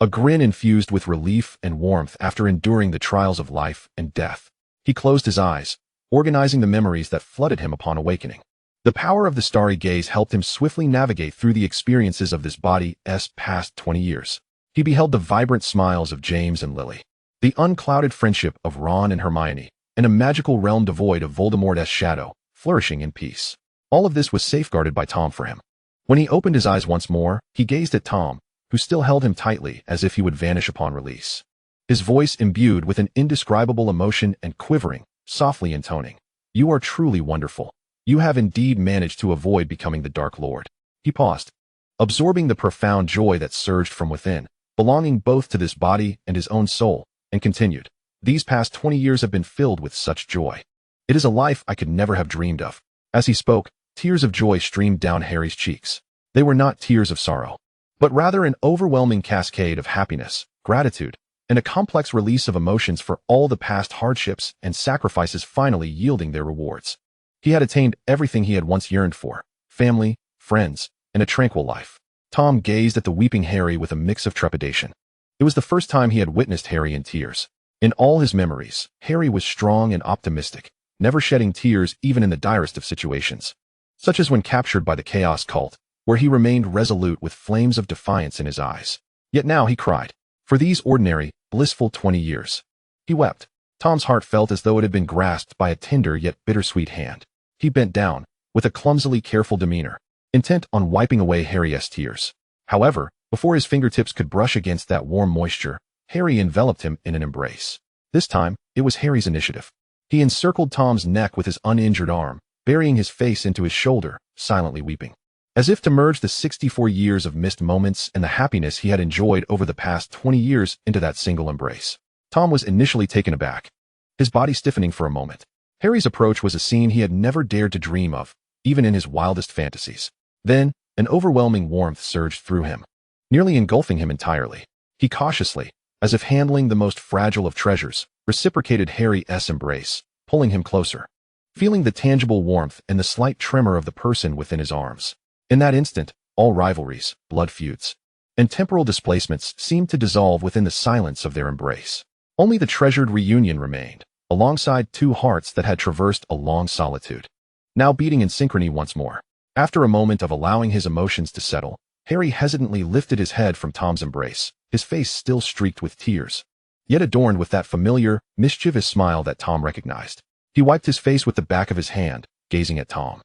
S1: a grin infused with relief and warmth after enduring the trials of life and death. He closed his eyes, organizing the memories that flooded him upon awakening. The power of the starry gaze helped him swiftly navigate through the experiences of this body's past 20 years. He beheld the vibrant smiles of James and Lily, the unclouded friendship of Ron and Hermione, and a magical realm devoid of Voldemort's shadow, flourishing in peace. All of this was safeguarded by Tom for him. When he opened his eyes once more, he gazed at Tom, who still held him tightly as if he would vanish upon release. His voice imbued with an indescribable emotion and quivering, softly intoning. "You are truly wonderful. You have indeed managed to avoid becoming the Dark Lord." He paused, absorbing the profound joy that surged from within, belonging both to this body and his own soul, and continued, "These past 20 years have been filled with such joy. It is a life I could never have dreamed of." As he spoke, tears of joy streamed down Harry's cheeks. They were not tears of sorrow, but rather an overwhelming cascade of happiness, gratitude, and a complex release of emotions for all the past hardships and sacrifices finally yielding their rewards. He had attained everything he had once yearned for: family, friends, and a tranquil life. Tom gazed at the weeping Harry with a mix of trepidation. It was the first time he had witnessed Harry in tears. In all his memories, Harry was strong and optimistic, never shedding tears even in the direst of situations, such as when captured by the Chaos Cult, where he remained resolute with flames of defiance in his eyes. Yet now he cried. For these ordinary, blissful 20 years. He wept. Tom's heart felt as though it had been grasped by a tender yet bittersweet hand. He bent down, with a clumsily careful demeanor, intent on wiping away Harry's tears. However, before his fingertips could brush against that warm moisture, Harry enveloped him in an embrace. This time, it was Harry's initiative. He encircled Tom's neck with his uninjured arm, burying his face into his shoulder, silently weeping. As if to merge the 64 years of missed moments and the happiness he had enjoyed over the past 20 years into that single embrace. Tom was initially taken aback, his body stiffening for a moment. Harry's approach was a scene he had never dared to dream of, even in his wildest fantasies. Then, an overwhelming warmth surged through him, nearly engulfing him entirely. He cautiously, as if handling the most fragile of treasures, reciprocated Harry's embrace, pulling him closer, feeling the tangible warmth and the slight tremor of the person within his arms. In that instant, all rivalries, blood feuds, and temporal displacements seemed to dissolve within the silence of their embrace. Only the treasured reunion remained, alongside two hearts that had traversed a long solitude, now beating in synchrony once more. After a moment of allowing his emotions to settle, Harry hesitantly lifted his head from Tom's embrace, his face still streaked with tears, yet adorned with that familiar, mischievous smile that Tom recognized. He wiped his face with the back of his hand, gazing at Tom,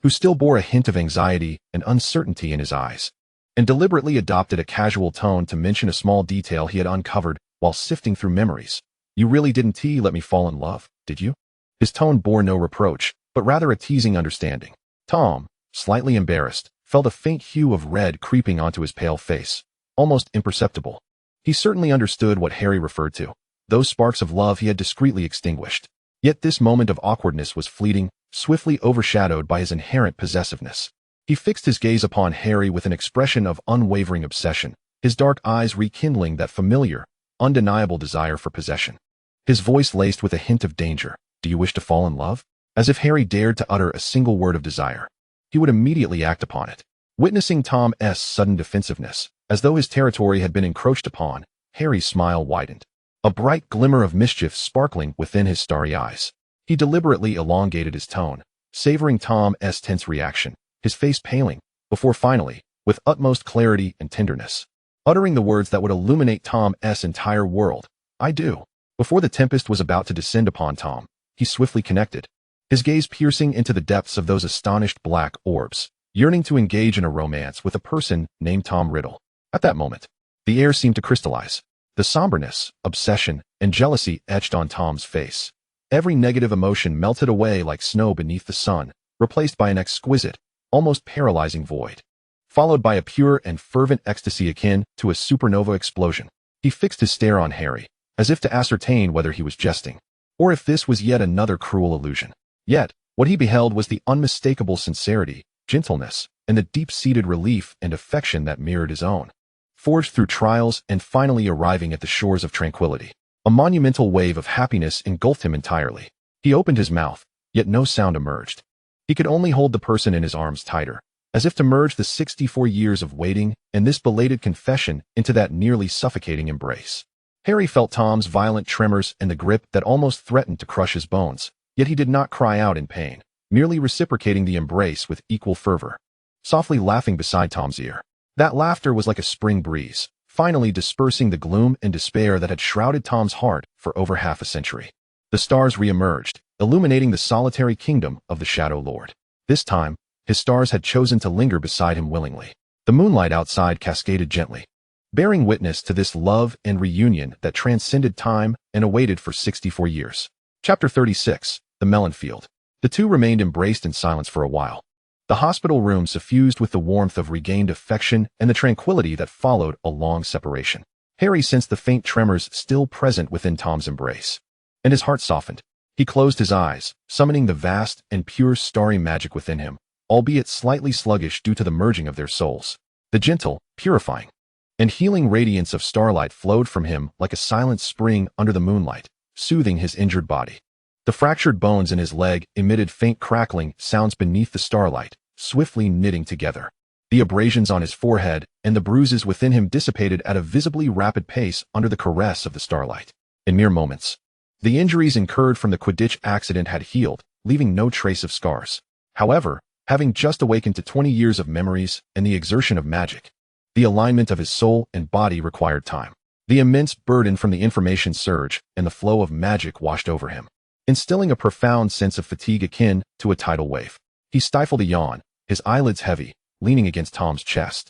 S1: who still bore a hint of anxiety and uncertainty in his eyes, and deliberately adopted a casual tone to mention a small detail he had uncovered while sifting through memories. "You really didn't let me fall in love, did you?" His tone bore no reproach, but rather a teasing understanding. Tom, slightly embarrassed, felt a faint hue of red creeping onto his pale face, almost imperceptible. He certainly understood what Harry referred to. Those sparks of love he had discreetly extinguished. Yet this moment of awkwardness was fleeting, swiftly overshadowed by his inherent possessiveness. He fixed his gaze upon Harry with an expression of unwavering obsession, his dark eyes rekindling that familiar, undeniable desire for possession. His voice laced with a hint of danger. "Do you wish to fall in love?" As if Harry dared to utter a single word of desire, he would immediately act upon it. Witnessing Tom's sudden defensiveness, as though his territory had been encroached upon, Harry's smile widened, a bright glimmer of mischief sparkling within his starry eyes. He deliberately elongated his tone, savoring Tom's tense reaction, his face paling, before finally, with utmost clarity and tenderness, uttering the words that would illuminate Tom's entire world. "I do." Before the tempest was about to descend upon Tom, he swiftly connected, his gaze piercing into the depths of those astonished black orbs, yearning to engage in a romance with a person named Tom Riddle. At that moment, the air seemed to crystallize. The somberness, obsession, and jealousy etched on Tom's face. Every negative emotion melted away like snow beneath the sun, replaced by an exquisite, almost paralyzing void, followed by a pure and fervent ecstasy akin to a supernova explosion. He fixed his stare on Harry, as if to ascertain whether he was jesting, or if this was yet another cruel illusion. Yet, what he beheld was the unmistakable sincerity, gentleness, and the deep-seated relief and affection that mirrored his own. Forged through trials and finally arriving at the shores of tranquility, a monumental wave of happiness engulfed him entirely. He opened his mouth, yet no sound emerged. He could only hold the person in his arms tighter, as if to merge the 64 years of waiting and this belated confession into that nearly suffocating embrace. Harry felt Tom's violent tremors and the grip that almost threatened to crush his bones, yet he did not cry out in pain, merely reciprocating the embrace with equal fervor, softly laughing beside Tom's ear. That laughter was like a spring breeze, finally dispersing the gloom and despair that had shrouded Tom's heart for over half a century. The stars re-emerged, illuminating the solitary kingdom of the Shadow Lord. This time, his stars had chosen to linger beside him willingly. The moonlight outside cascaded gently, bearing witness to this love and reunion that transcended time and awaited for 64 years. Chapter 36, The Melon Field. The two remained embraced in silence for a while. The hospital room suffused with the warmth of regained affection and the tranquility that followed a long separation. Harry sensed the faint tremors still present within Tom's embrace, and his heart softened. He closed his eyes, summoning the vast and pure starry magic within him, albeit slightly sluggish due to the merging of their souls. The gentle, purifying, and healing radiance of starlight flowed from him like a silent spring under the moonlight, soothing his injured body. The fractured bones in his leg emitted faint crackling sounds beneath the starlight, swiftly knitting together. The abrasions on his forehead and the bruises within him dissipated at a visibly rapid pace under the caress of the starlight. In mere moments, the injuries incurred from the Quidditch accident had healed, leaving no trace of scars. However, having just awakened to 20 years of memories and the exertion of magic, the alignment of his soul and body required time. The immense burden from the information surge and the flow of magic washed over him, instilling a profound sense of fatigue akin to a tidal wave. He stifled a yawn, his eyelids heavy, leaning against Tom's chest,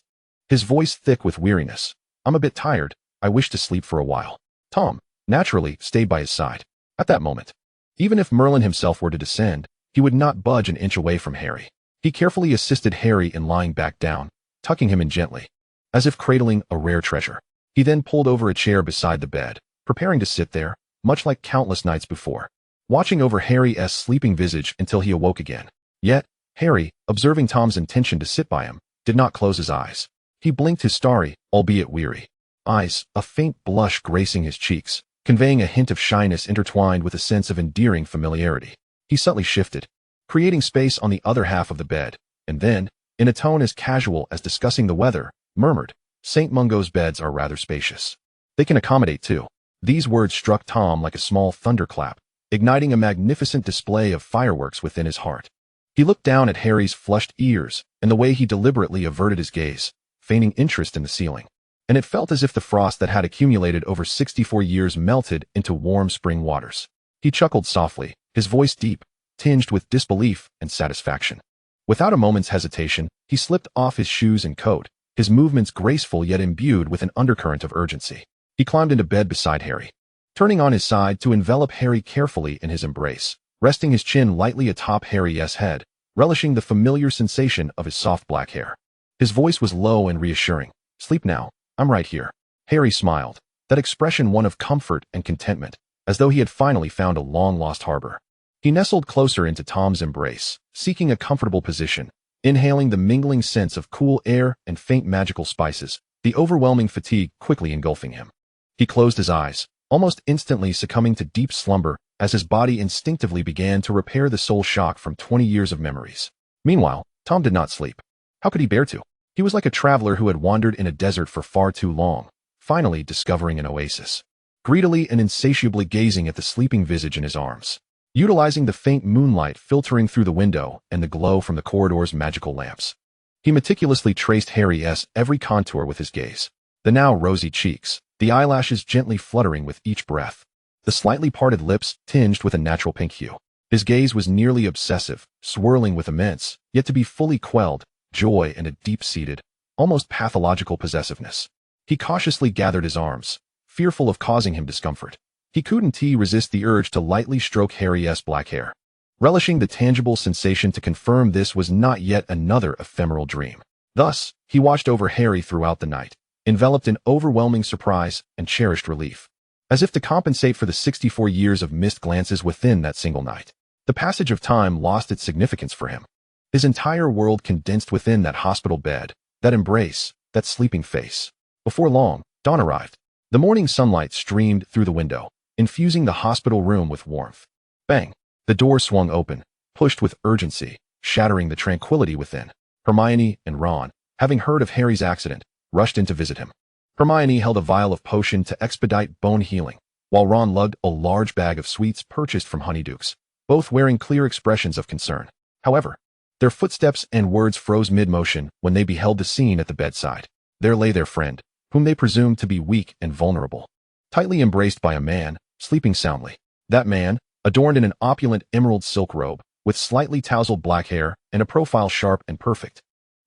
S1: his voice thick with weariness. "I'm a bit tired. I wish to sleep for a while." Tom, naturally, stayed by his side. At that moment, even if Merlin himself were to descend, he would not budge an inch away from Harry. He carefully assisted Harry in lying back down, tucking him in gently, as if cradling a rare treasure. He then pulled over a chair beside the bed, preparing to sit there, much like countless nights before, watching over Harry's sleeping visage until he awoke again. Yet, Harry, observing Tom's intention to sit by him, did not close his eyes. He blinked his starry, albeit weary eyes, a faint blush gracing his cheeks, conveying a hint of shyness intertwined with a sense of endearing familiarity. He subtly shifted, creating space on the other half of the bed, and then, in a tone as casual as discussing the weather, murmured, "St. Mungo's beds are rather spacious. They can accommodate two." These words struck Tom like a small thunderclap, igniting a magnificent display of fireworks within his heart. He looked down at Harry's flushed ears and the way he deliberately averted his gaze, feigning interest in the ceiling, and it felt as if the frost that had accumulated over 64 years melted into warm spring waters. He chuckled softly, his voice deep, tinged with disbelief and satisfaction. Without a moment's hesitation, he slipped off his shoes and coat, his movements graceful yet imbued with an undercurrent of urgency. He climbed into bed beside Harry, turning on his side to envelop Harry carefully in his embrace, resting his chin lightly atop Harry's head, relishing the familiar sensation of his soft black hair. His voice was low and reassuring. "Sleep now, I'm right here." Harry smiled, that expression one of comfort and contentment, as though he had finally found a long-lost harbor. He nestled closer into Tom's embrace, seeking a comfortable position, inhaling the mingling scents of cool air and faint magical spices, the overwhelming fatigue quickly engulfing him. He closed his eyes, almost instantly succumbing to deep slumber as his body instinctively began to repair the soul shock from 20 years of memories. Meanwhile, Tom did not sleep. How could he bear to? He was like a traveler who had wandered in a desert for far too long, finally discovering an oasis, greedily and insatiably gazing at the sleeping visage in his arms, utilizing the faint moonlight filtering through the window and the glow from the corridor's magical lamps. He meticulously traced Harry's every contour with his gaze, the now rosy cheeks, the eyelashes gently fluttering with each breath, the slightly parted lips tinged with a natural pink hue. His gaze was nearly obsessive, swirling with immense, yet to be fully quelled, joy and a deep-seated, almost pathological possessiveness. He cautiously gathered his arms, fearful of causing him discomfort. He couldn't resist the urge to lightly stroke Harry's black hair, relishing the tangible sensation to confirm this was not yet another ephemeral dream. Thus, he watched over Harry throughout the night, enveloped in overwhelming surprise and cherished relief, as if to compensate for the 64 years of missed glances within that single night. The passage of time lost its significance for him. His entire world condensed within that hospital bed, that embrace, that sleeping face. Before long, dawn arrived. The morning sunlight streamed through the window, infusing the hospital room with warmth. Bang! The door swung open, pushed with urgency, shattering the tranquility within. Hermione and Ron, having heard of Harry's accident, rushed in to visit him. Hermione held a vial of potion to expedite bone healing, while Ron lugged a large bag of sweets purchased from Honeydukes, both wearing clear expressions of concern. However, their footsteps and words froze mid-motion when they beheld the scene at the bedside. There lay their friend, whom they presumed to be weak and vulnerable, tightly embraced by a man, sleeping soundly. That man, adorned in an opulent emerald silk robe, with slightly tousled black hair and a profile sharp and perfect,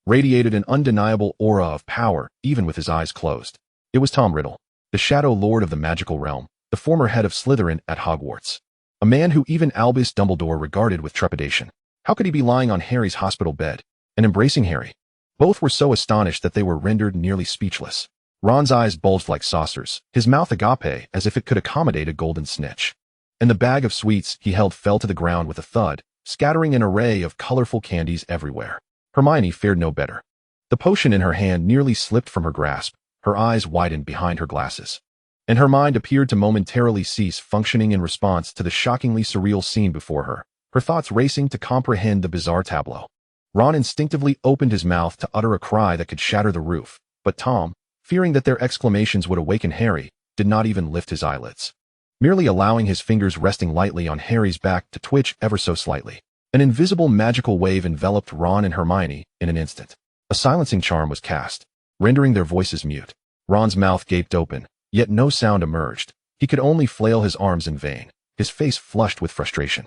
S1: radiated an undeniable aura of power even with his eyes closed. It was Tom Riddle, the Shadow Lord of the magical realm, the former head of Slytherin at Hogwarts. A man who even Albus Dumbledore regarded with trepidation. How could he be lying on Harry's hospital bed and embracing Harry? Both were so astonished that they were rendered nearly speechless. Ron's eyes bulged like saucers, his mouth agape as if it could accommodate a golden snitch. And the bag of sweets he held fell to the ground with a thud, scattering an array of colorful candies everywhere. Hermione fared no better. The potion in her hand nearly slipped from her grasp, her eyes widened behind her glasses, and her mind appeared to momentarily cease functioning in response to the shockingly surreal scene before her, her thoughts racing to comprehend the bizarre tableau. Ron instinctively opened his mouth to utter a cry that could shatter the roof, but Tom, fearing that their exclamations would awaken Harry, did not even lift his eyelids, merely allowing his fingers resting lightly on Harry's back to twitch ever so slightly. An invisible magical wave enveloped Ron and Hermione in an instant. A silencing charm was cast, rendering their voices mute. Ron's mouth gaped open, yet no sound emerged. He could only flail his arms in vain, his face flushed with frustration.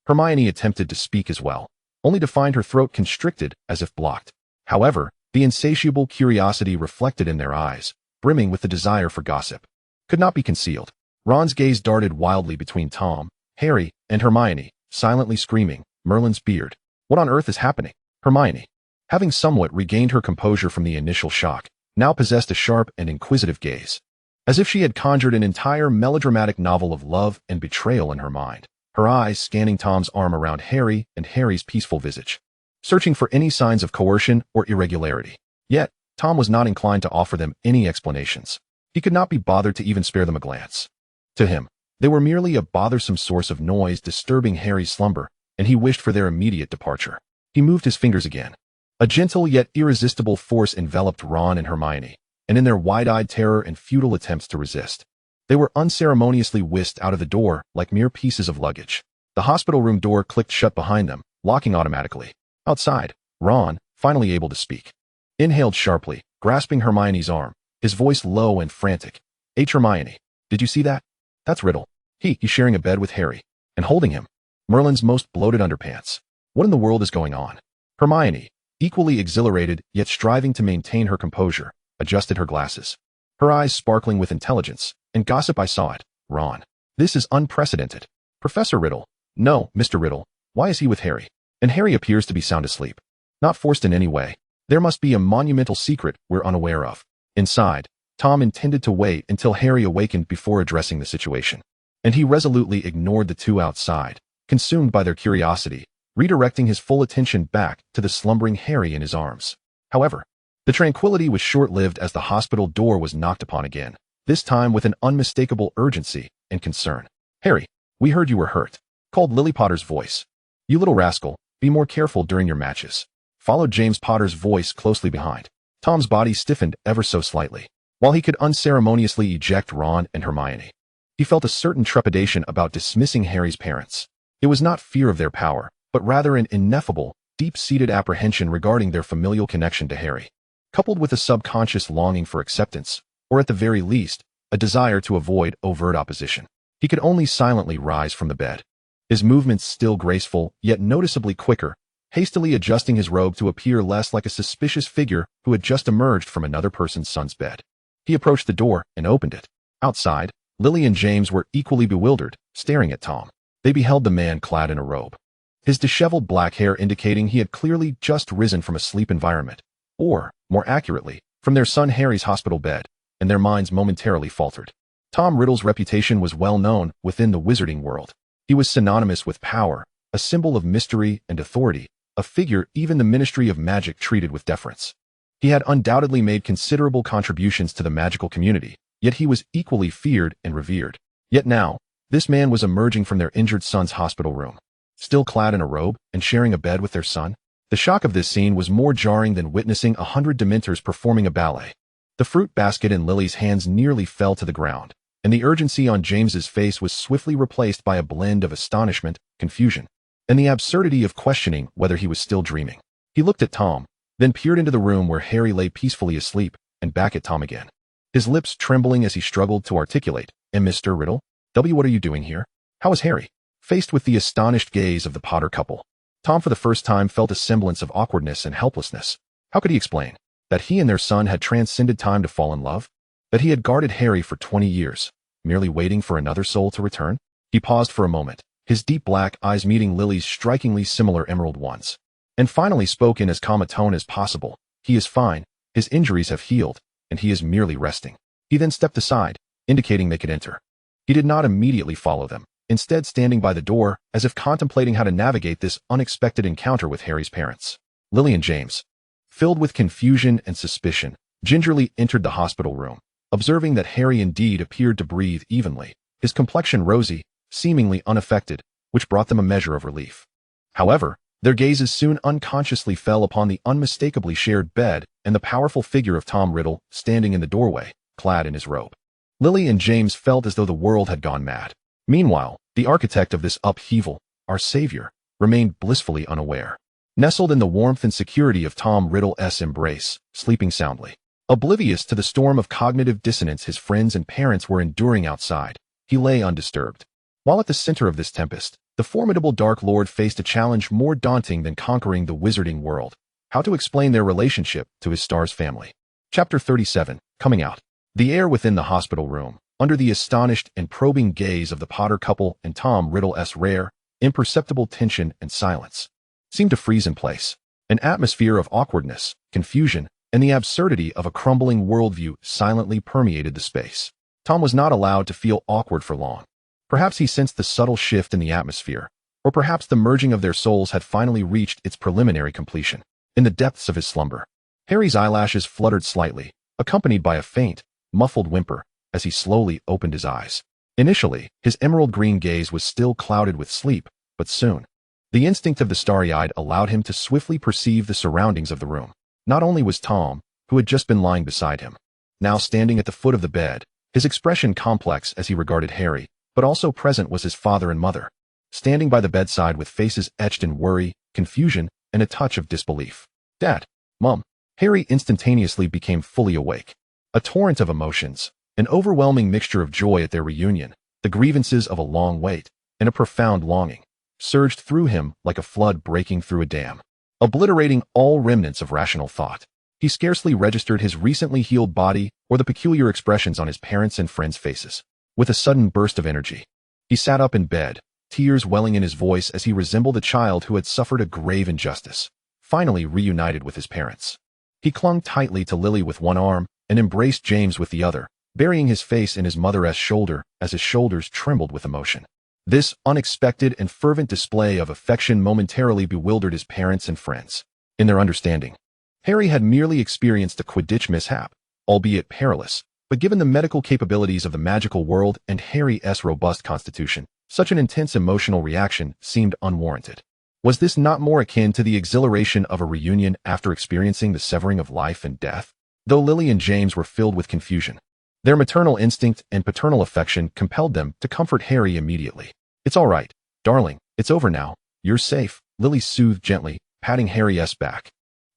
S1: Hermione attempted to speak as well, only to find her throat constricted as if blocked. However, the insatiable curiosity reflected in their eyes, brimming with the desire for gossip, could not be concealed. Ron's gaze darted wildly between Tom, Harry, and Hermione, silently screaming, "Merlin's beard! What on earth is happening?" Hermione, having somewhat regained her composure from the initial shock, now possessed a sharp and inquisitive gaze, as if she had conjured an entire melodramatic novel of love and betrayal in her mind, her eyes scanning Tom's arm around Harry and Harry's peaceful visage, searching for any signs of coercion or irregularity. Yet, Tom was not inclined to offer them any explanations. He could not be bothered to even spare them a glance. To him, they were merely a bothersome source of noise disturbing Harry's slumber, and he wished for their immediate departure. He moved his fingers again. A gentle yet irresistible force enveloped Ron and Hermione, and in their wide-eyed terror and futile attempts to resist, they were unceremoniously whisked out of the door like mere pieces of luggage. The hospital room door clicked shut behind them, locking automatically. Outside, Ron, finally able to speak, inhaled sharply, grasping Hermione's arm, his voice low and frantic. Hermione, did you see that? That's Riddle. He's sharing a bed with Harry, and holding him. Merlin's most bloated underpants. What in the world is going on? Hermione, equally exhilarated yet striving to maintain her composure, adjusted her glasses, her eyes sparkling with intelligence. And gossip, I saw it. Ron, this is unprecedented. Professor Riddle. No, Mr. Riddle. Why is he with Harry? And Harry appears to be sound asleep. Not forced in any way. There must be a monumental secret we're unaware of. Inside, Tom intended to wait until Harry awakened before addressing the situation, and he resolutely ignored the two outside, consumed by their curiosity, redirecting his full attention back to the slumbering Harry in his arms. However, the tranquility was short-lived as the hospital door was knocked upon again, this time with an unmistakable urgency and concern. "Harry, we heard you were hurt," called Lily Potter's voice. "You little rascal, be more careful during your matches," followed James Potter's voice closely behind. Tom's body stiffened ever so slightly, while he could unceremoniously eject Ron and Hermione. He felt a certain trepidation about dismissing Harry's parents. It was not fear of their power, but rather an ineffable, deep-seated apprehension regarding their familial connection to Harry, coupled with a subconscious longing for acceptance, or at the very least, a desire to avoid overt opposition. He could only silently rise from the bed, his movements still graceful, yet noticeably quicker, hastily adjusting his robe to appear less like a suspicious figure who had just emerged from another person's son's bed. He approached the door and opened it. Outside, Lily and James were equally bewildered, staring at Tom. They beheld the man clad in a robe, his disheveled black hair indicating he had clearly just risen from a sleep environment, or, more accurately, from their son Harry's hospital bed, and their minds momentarily faltered. Tom Riddle's reputation was well known within the wizarding world. He was synonymous with power, a symbol of mystery and authority, a figure even the Ministry of Magic treated with deference. He had undoubtedly made considerable contributions to the magical community, yet he was equally feared and revered. Yet now, this man was emerging from their injured son's hospital room, still clad in a robe and sharing a bed with their son. The shock of this scene was more jarring than witnessing 100 Dementors performing a ballet. The fruit basket in Lily's hands nearly fell to the ground, and the urgency on James's face was swiftly replaced by a blend of astonishment, confusion, and the absurdity of questioning whether he was still dreaming. He looked at Tom, then peered into the room where Harry lay peacefully asleep, and back at Tom again, his lips trembling as he struggled to articulate, "And Mr. Riddle? What are you doing here? How is Harry?" Faced with the astonished gaze of the Potter couple, Tom for the first time felt a semblance of awkwardness and helplessness. How could he explain that he and their son had transcended time to fall in love? That he had guarded Harry for 20 years, merely waiting for another soul to return? He paused for a moment, his deep black eyes meeting Lily's strikingly similar emerald ones, and finally spoke in as calm a tone as possible. "He is fine, his injuries have healed, and he is merely resting." He then stepped aside, indicating they could enter. He did not immediately follow them, instead standing by the door as if contemplating how to navigate this unexpected encounter with Harry's parents. Lily and James, filled with confusion and suspicion, gingerly entered the hospital room, observing that Harry indeed appeared to breathe evenly, his complexion rosy, seemingly unaffected, which brought them a measure of relief. However, their gazes soon unconsciously fell upon the unmistakably shared bed and the powerful figure of Tom Riddle standing in the doorway, clad in his robe. Lily and James felt as though the world had gone mad. Meanwhile, the architect of this upheaval, our savior, remained blissfully unaware, nestled in the warmth and security of Tom Riddle's embrace, sleeping soundly. Oblivious to the storm of cognitive dissonance his friends and parents were enduring outside, he lay undisturbed. While at the center of this tempest, the formidable Dark Lord faced a challenge more daunting than conquering the wizarding world: how to explain their relationship to his star's family. Chapter 37, Coming Out. The air within the hospital room, under the astonished and probing gaze of the Potter couple and Tom Riddle's rare, imperceptible tension and silence, seemed to freeze in place. An atmosphere of awkwardness, confusion, and the absurdity of a crumbling worldview silently permeated the space. Tom was not allowed to feel awkward for long. Perhaps he sensed the subtle shift in the atmosphere, or perhaps the merging of their souls had finally reached its preliminary completion. In the depths of his slumber, Harry's eyelashes fluttered slightly, accompanied by a faint, muffled whimper, as he slowly opened his eyes. Initially, his emerald green gaze was still clouded with sleep, but soon, the instinct of the starry-eyed allowed him to swiftly perceive the surroundings of the room. Not only was Tom, who had just been lying beside him, now standing at the foot of the bed, his expression complex as he regarded Harry, but also present was his father and mother, standing by the bedside with faces etched in worry, confusion, and a touch of disbelief. "Dad, Mom." Harry instantaneously became fully awake. A torrent of emotions, an overwhelming mixture of joy at their reunion, the grievances of a long wait, and a profound longing, surged through him like a flood breaking through a dam, obliterating all remnants of rational thought. He scarcely registered his recently healed body or the peculiar expressions on his parents' and friends' faces. With a sudden burst of energy, he sat up in bed, tears welling in his voice as he resembled a child who had suffered a grave injustice, finally reunited with his parents. He clung tightly to Lily with one arm and embraced James with the other, burying his face in his mother's shoulder as his shoulders trembled with emotion. This unexpected and fervent display of affection momentarily bewildered his parents and friends. In their understanding, Harry had merely experienced a Quidditch mishap, albeit perilous, but given the medical capabilities of the magical world and Harry's robust constitution, such an intense emotional reaction seemed unwarranted. Was this not more akin to the exhilaration of a reunion after experiencing the severing of life and death? Though Lily and James were filled with confusion, their maternal instinct and paternal affection compelled them to comfort Harry immediately. "It's all right, darling, it's over now, you're safe," Lily soothed gently, patting Harry's back.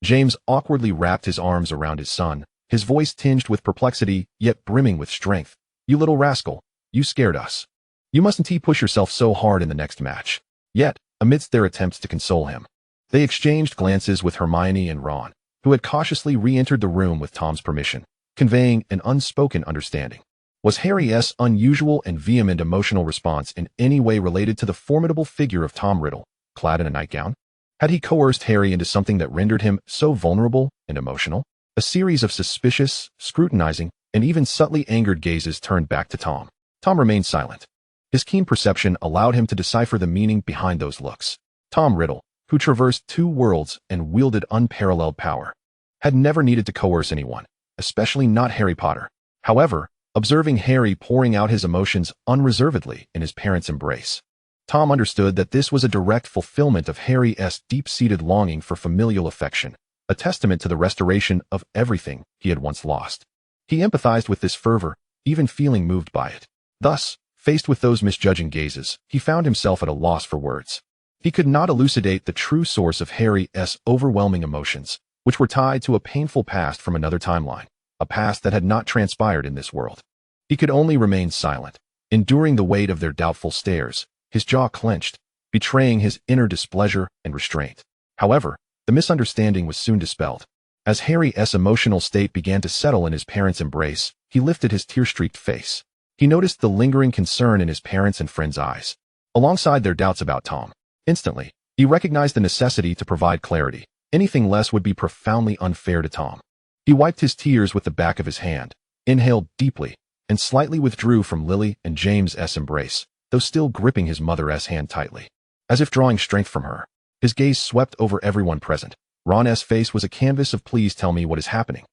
S1: James awkwardly wrapped his arms around his son, his voice tinged with perplexity yet brimming with strength. "You little rascal, you scared us. You mustn't push yourself so hard in the next match." Yet, amidst their attempts to console him, they exchanged glances with Hermione and Ron, who had cautiously re-entered the room with Tom's permission, conveying an unspoken understanding. Was Harry's unusual and vehement emotional response in any way related to the formidable figure of Tom Riddle, clad in a nightgown? Had he coerced Harry into something that rendered him so vulnerable and emotional? A series of suspicious, scrutinizing, and even subtly angered gazes turned back to Tom. Tom remained silent. His keen perception allowed him to decipher the meaning behind those looks. Tom Riddle, who traversed two worlds and wielded unparalleled power, had never needed to coerce anyone, especially not Harry Potter. However, observing Harry pouring out his emotions unreservedly in his parents' embrace, Tom understood that this was a direct fulfillment of Harry's deep-seated longing for familial affection, a testament to the restoration of everything he had once lost. He empathized with this fervor, even feeling moved by it. Thus, faced with those misjudging gazes, he found himself at a loss for words. He could not elucidate the true source of Harry's overwhelming emotions, which were tied to a painful past from another timeline, a past that had not transpired in this world. He could only remain silent, enduring the weight of their doubtful stares, his jaw clenched, betraying his inner displeasure and restraint. However, the misunderstanding was soon dispelled. As Harry's emotional state began to settle in his parents' embrace, he lifted his tear-streaked face. He noticed the lingering concern in his parents' and friends' eyes, alongside their doubts about Tom. Instantly, he recognized the necessity to provide clarity. Anything less would be profoundly unfair to Tom. He wiped his tears with the back of his hand, inhaled deeply, and slightly withdrew from Lily and James's embrace, though still gripping his mother's hand tightly. As if drawing strength from her, his gaze swept over everyone present. Ron's face was a canvas of "Please tell me what is happening."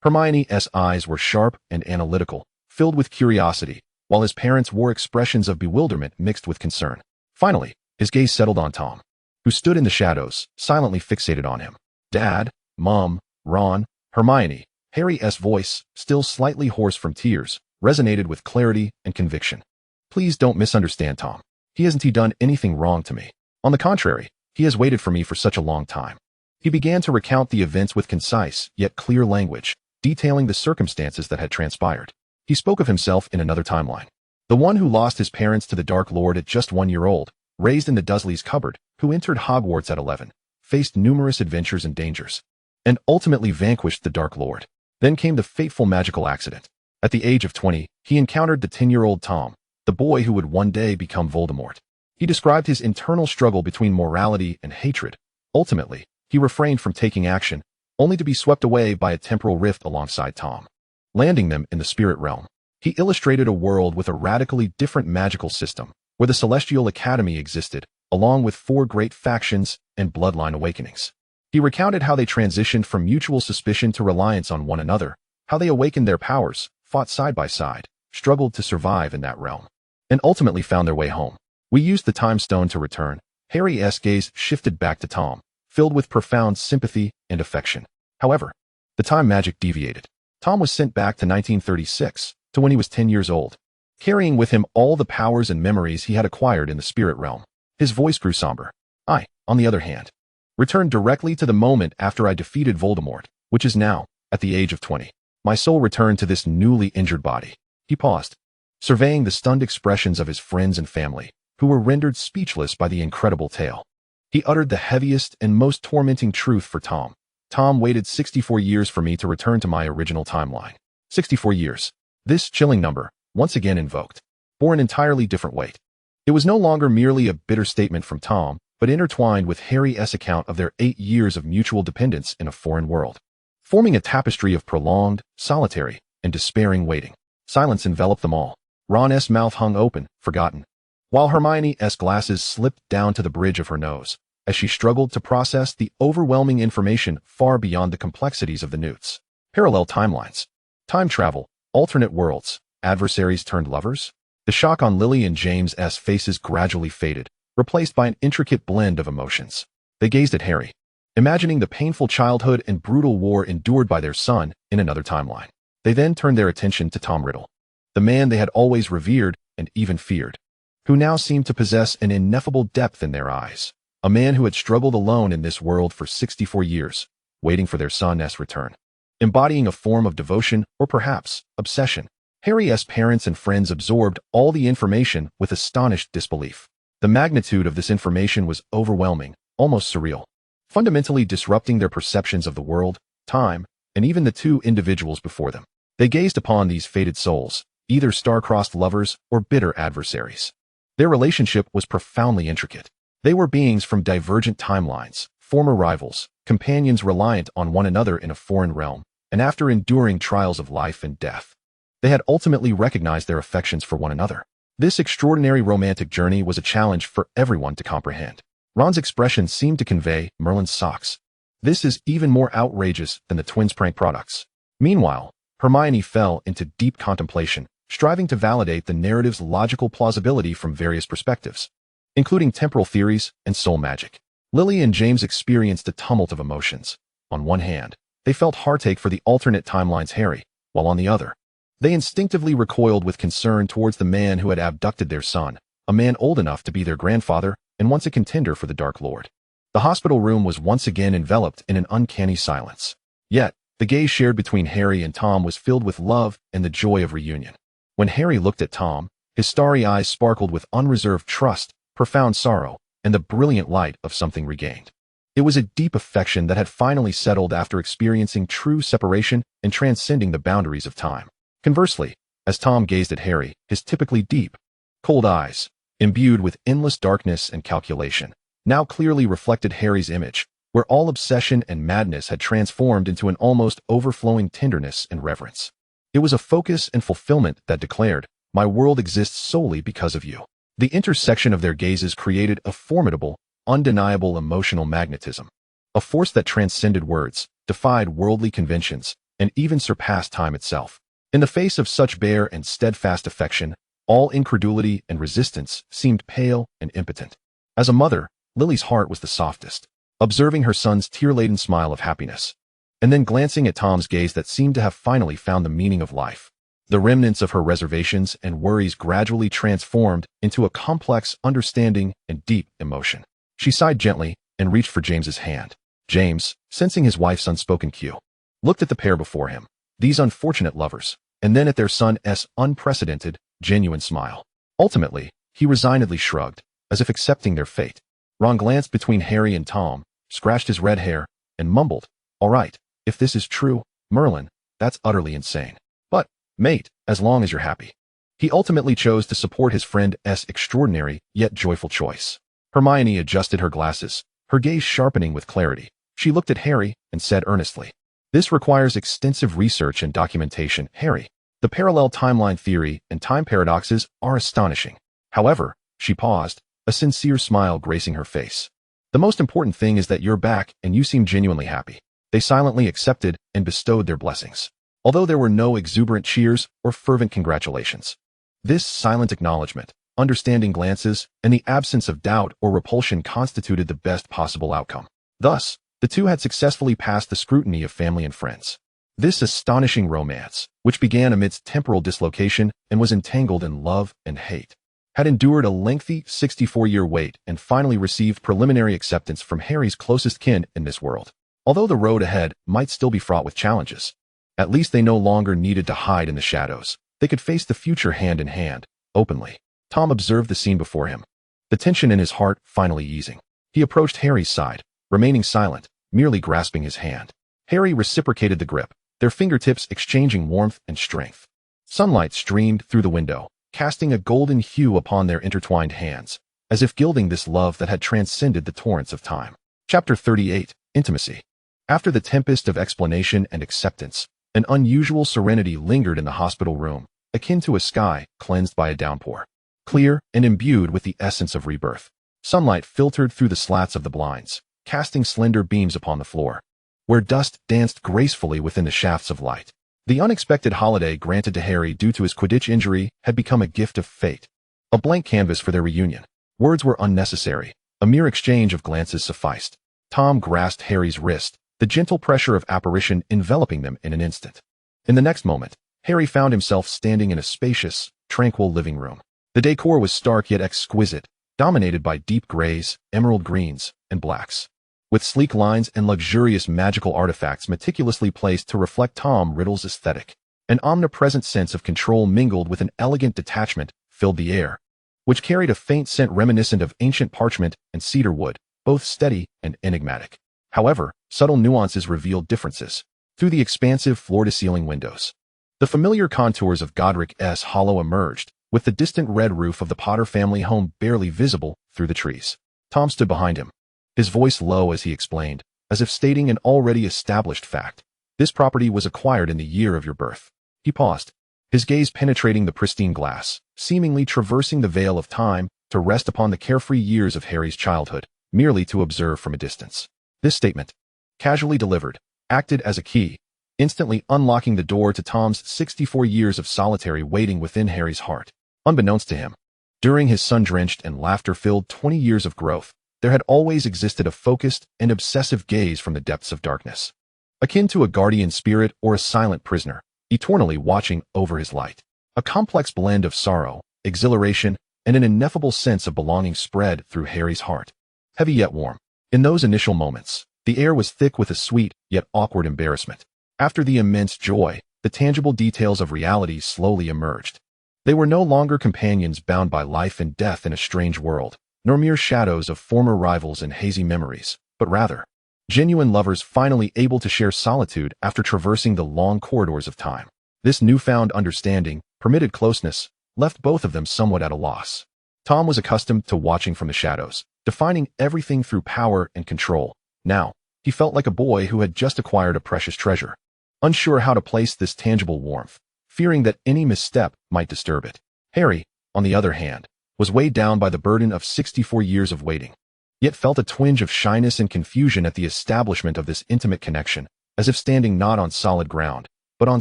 S1: Hermione's eyes were sharp and analytical, filled with curiosity, while his parents wore expressions of bewilderment mixed with concern. Finally, his gaze settled on Tom, who stood in the shadows, silently fixated on him. Dad, Mom, Ron, Hermione. Harry's voice, still slightly hoarse from tears, resonated with clarity and conviction. Please don't misunderstand Tom. He hasn't done anything wrong to me. On the contrary, he has waited for me for such a long time. He began to recount the events with concise, yet clear language, detailing the circumstances that had transpired. He spoke of himself in another timeline. The one who lost his parents to the Dark Lord at just 1 year old, raised in the Dursleys' cupboard, who entered Hogwarts at 11, faced numerous adventures and dangers, and ultimately vanquished the Dark Lord. Then came the fateful magical accident. At the age of 20, he encountered the 10-year-old Tom, the boy who would one day become Voldemort. He described his internal struggle between morality and hatred. Ultimately, he refrained from taking action, only to be swept away by a temporal rift alongside Tom, landing them in the spirit realm. He illustrated a world with a radically different magical system, where the Celestial Academy existed, along with 4 great factions and bloodline awakenings. He recounted how they transitioned from mutual suspicion to reliance on one another, how they awakened their powers, fought side by side, struggled to survive in that realm, and ultimately found their way home. We used the time stone to return. Harry's gaze shifted back to Tom, filled with profound sympathy and affection. However, the time magic deviated. Tom was sent back to 1936, to when he was 10 years old, carrying with him all the powers and memories he had acquired in the spirit realm. His voice grew somber. I, on the other hand, returned directly to the moment after I defeated Voldemort, which is now, at the age of 20. My soul returned to this newly injured body. He paused, surveying the stunned expressions of his friends and family, who were rendered speechless by the incredible tale. He uttered the heaviest and most tormenting truth for Tom. Tom waited 64 years for me to return to my original timeline. 64 years. This chilling number, once again invoked, bore an entirely different weight. It was no longer merely a bitter statement from Tom, but intertwined with Harry's account of their 8 years of mutual dependence in a foreign world, forming a tapestry of prolonged, solitary, and despairing waiting. Silence enveloped them all. Ron's mouth hung open, forgotten, while Hermione's glasses slipped down to the bridge of her nose, as she struggled to process the overwhelming information far beyond the complexities of the newts. Parallel timelines, time travel, alternate worlds, adversaries turned lovers. The shock on Lily and James's faces gradually faded, replaced by an intricate blend of emotions. They gazed at Harry, imagining the painful childhood and brutal war endured by their son in another timeline. They then turned their attention to Tom Riddle, the man they had always revered and even feared, who now seemed to possess an ineffable depth in their eyes. A man who had struggled alone in this world for 64 years, waiting for their son's return, embodying a form of devotion or perhaps obsession. Harry's parents and friends absorbed all the information with astonished disbelief. The magnitude of this information was overwhelming, almost surreal, fundamentally disrupting their perceptions of the world, time, and even the two individuals before them. They gazed upon these fated souls, either star-crossed lovers or bitter adversaries. Their relationship was profoundly intricate. They were beings from divergent timelines, former rivals, companions reliant on one another in a foreign realm, and after enduring trials of life and death, they had ultimately recognized their affections for one another. This extraordinary romantic journey was a challenge for everyone to comprehend. Ron's expression seemed to convey Merlin's socks. This is even more outrageous than the twins' prank products. Meanwhile, Hermione fell into deep contemplation, striving to validate the narrative's logical plausibility from various perspectives, including temporal theories and soul magic. Lily and James experienced a tumult of emotions. On one hand, they felt heartache for the alternate timeline's Harry, while on the other, they instinctively recoiled with concern towards the man who had abducted their son, a man old enough to be their grandfather and once a contender for the Dark Lord. The hospital room was once again enveloped in an uncanny silence. Yet, the gaze shared between Harry and Tom was filled with love and the joy of reunion. When Harry looked at Tom, his starry eyes sparkled with unreserved trust, profound sorrow, and the brilliant light of something regained. It was a deep affection that had finally settled after experiencing true separation and transcending the boundaries of time. Conversely, as Tom gazed at Harry, his typically deep, cold eyes, imbued with endless darkness and calculation, now clearly reflected Harry's image, where all obsession and madness had transformed into an almost overflowing tenderness and reverence. It was a focus and fulfillment that declared, "My world exists solely because of you." The intersection of their gazes created a formidable, undeniable emotional magnetism, a force that transcended words, defied worldly conventions, and even surpassed time itself. In the face of such bare and steadfast affection, all incredulity and resistance seemed pale and impotent. As a mother, Lily's heart was the softest, observing her son's tear-laden smile of happiness, and then glancing at Tom's gaze that seemed to have finally found the meaning of life. The remnants of her reservations and worries gradually transformed into a complex understanding and deep emotion. She sighed gently and reached for James's hand. James, sensing his wife's unspoken cue, looked at the pair before him, these unfortunate lovers, and then at their son's unprecedented, genuine smile. Ultimately, he resignedly shrugged, as if accepting their fate. Ron glanced between Harry and Tom, scratched his red hair, and mumbled, "All right, if this is true, Merlin, that's utterly insane. But, mate, as long as you're happy." He ultimately chose to support his friend's extraordinary yet joyful choice. Hermione adjusted her glasses, her gaze sharpening with clarity. She looked at Harry and said earnestly, "This requires extensive research and documentation, Harry. The parallel timeline theory and time paradoxes are astonishing." However, she paused, a sincere smile gracing her face. "The most important thing is that you're back and you seem genuinely happy." They silently accepted and bestowed their blessings, although there were no exuberant cheers or fervent congratulations. This silent acknowledgement, understanding glances, and the absence of doubt or repulsion constituted the best possible outcome. Thus, the two had successfully passed the scrutiny of family and friends. This astonishing romance, which began amidst temporal dislocation and was entangled in love and hate, had endured a lengthy 64-year wait and finally received preliminary acceptance from Harry's closest kin in this world. Although the road ahead might still be fraught with challenges, at least they no longer needed to hide in the shadows. They could face the future hand in hand, openly. Tom observed the scene before him, the tension in his heart finally easing. He approached Harry's side, remaining silent, merely grasping his hand. Harry reciprocated the grip, their fingertips exchanging warmth and strength. Sunlight streamed through the window, casting a golden hue upon their intertwined hands, as if gilding this love that had transcended the torrents of time. Chapter 38, Intimacy. After the tempest of explanation and acceptance, an unusual serenity lingered in the hospital room, akin to a sky cleansed by a downpour. Clear and imbued with the essence of rebirth, sunlight filtered through the slats of the blinds, casting slender beams upon the floor, where dust danced gracefully within the shafts of light. The unexpected holiday granted to Harry due to his Quidditch injury had become a gift of fate, a blank canvas for their reunion. Words were unnecessary, a mere exchange of glances sufficed. Tom grasped Harry's wrist, the gentle pressure of apparition enveloping them in an instant. In the next moment, Harry found himself standing in a spacious, tranquil living room. The decor was stark yet exquisite, dominated by deep grays, emerald greens, and blacks, with sleek lines and luxurious magical artifacts meticulously placed to reflect Tom Riddle's aesthetic. An omnipresent sense of control mingled with an elegant detachment filled the air, which carried a faint scent reminiscent of ancient parchment and cedar wood, both steady and enigmatic. However, subtle nuances revealed differences. Through the expansive floor-to-ceiling windows, the familiar contours of Godric's Hollow emerged, with the distant red roof of the Potter family home barely visible through the trees. Tom stood behind him, his voice low as he explained, as if stating an already established fact. "This property was acquired in the year of your birth." He paused, his gaze penetrating the pristine glass, seemingly traversing the veil of time to rest upon the carefree years of Harry's childhood. merely to observe from a distance. This statement, casually delivered, acted as a key, instantly unlocking the door to Tom's 64 years of solitary waiting within Harry's heart. Unbeknownst to him, during his sun-drenched and laughter-filled 20 years of growth, there had always existed a focused and obsessive gaze from the depths of darkness, akin to a guardian spirit or a silent prisoner, eternally watching over his light. A complex blend of sorrow, exhilaration, and an ineffable sense of belonging spread through Harry's heart, heavy yet warm. In those initial moments, the air was thick with a sweet yet awkward embarrassment. After the immense joy, the tangible details of reality slowly emerged. They were no longer companions bound by life and death in a strange world, nor mere shadows of former rivals and hazy memories, but rather, genuine lovers finally able to share solitude after traversing the long corridors of time. This newfound understanding, permitted closeness, left both of them somewhat at a loss. Tom was accustomed to watching from the shadows, defining everything through power and control. Now, he felt like a boy who had just acquired a precious treasure, unsure how to place this tangible warmth, fearing that any misstep might disturb it. Harry, on the other hand, was weighed down by the burden of 64 years of waiting, yet felt a twinge of shyness and confusion at the establishment of this intimate connection, as if standing not on solid ground, but on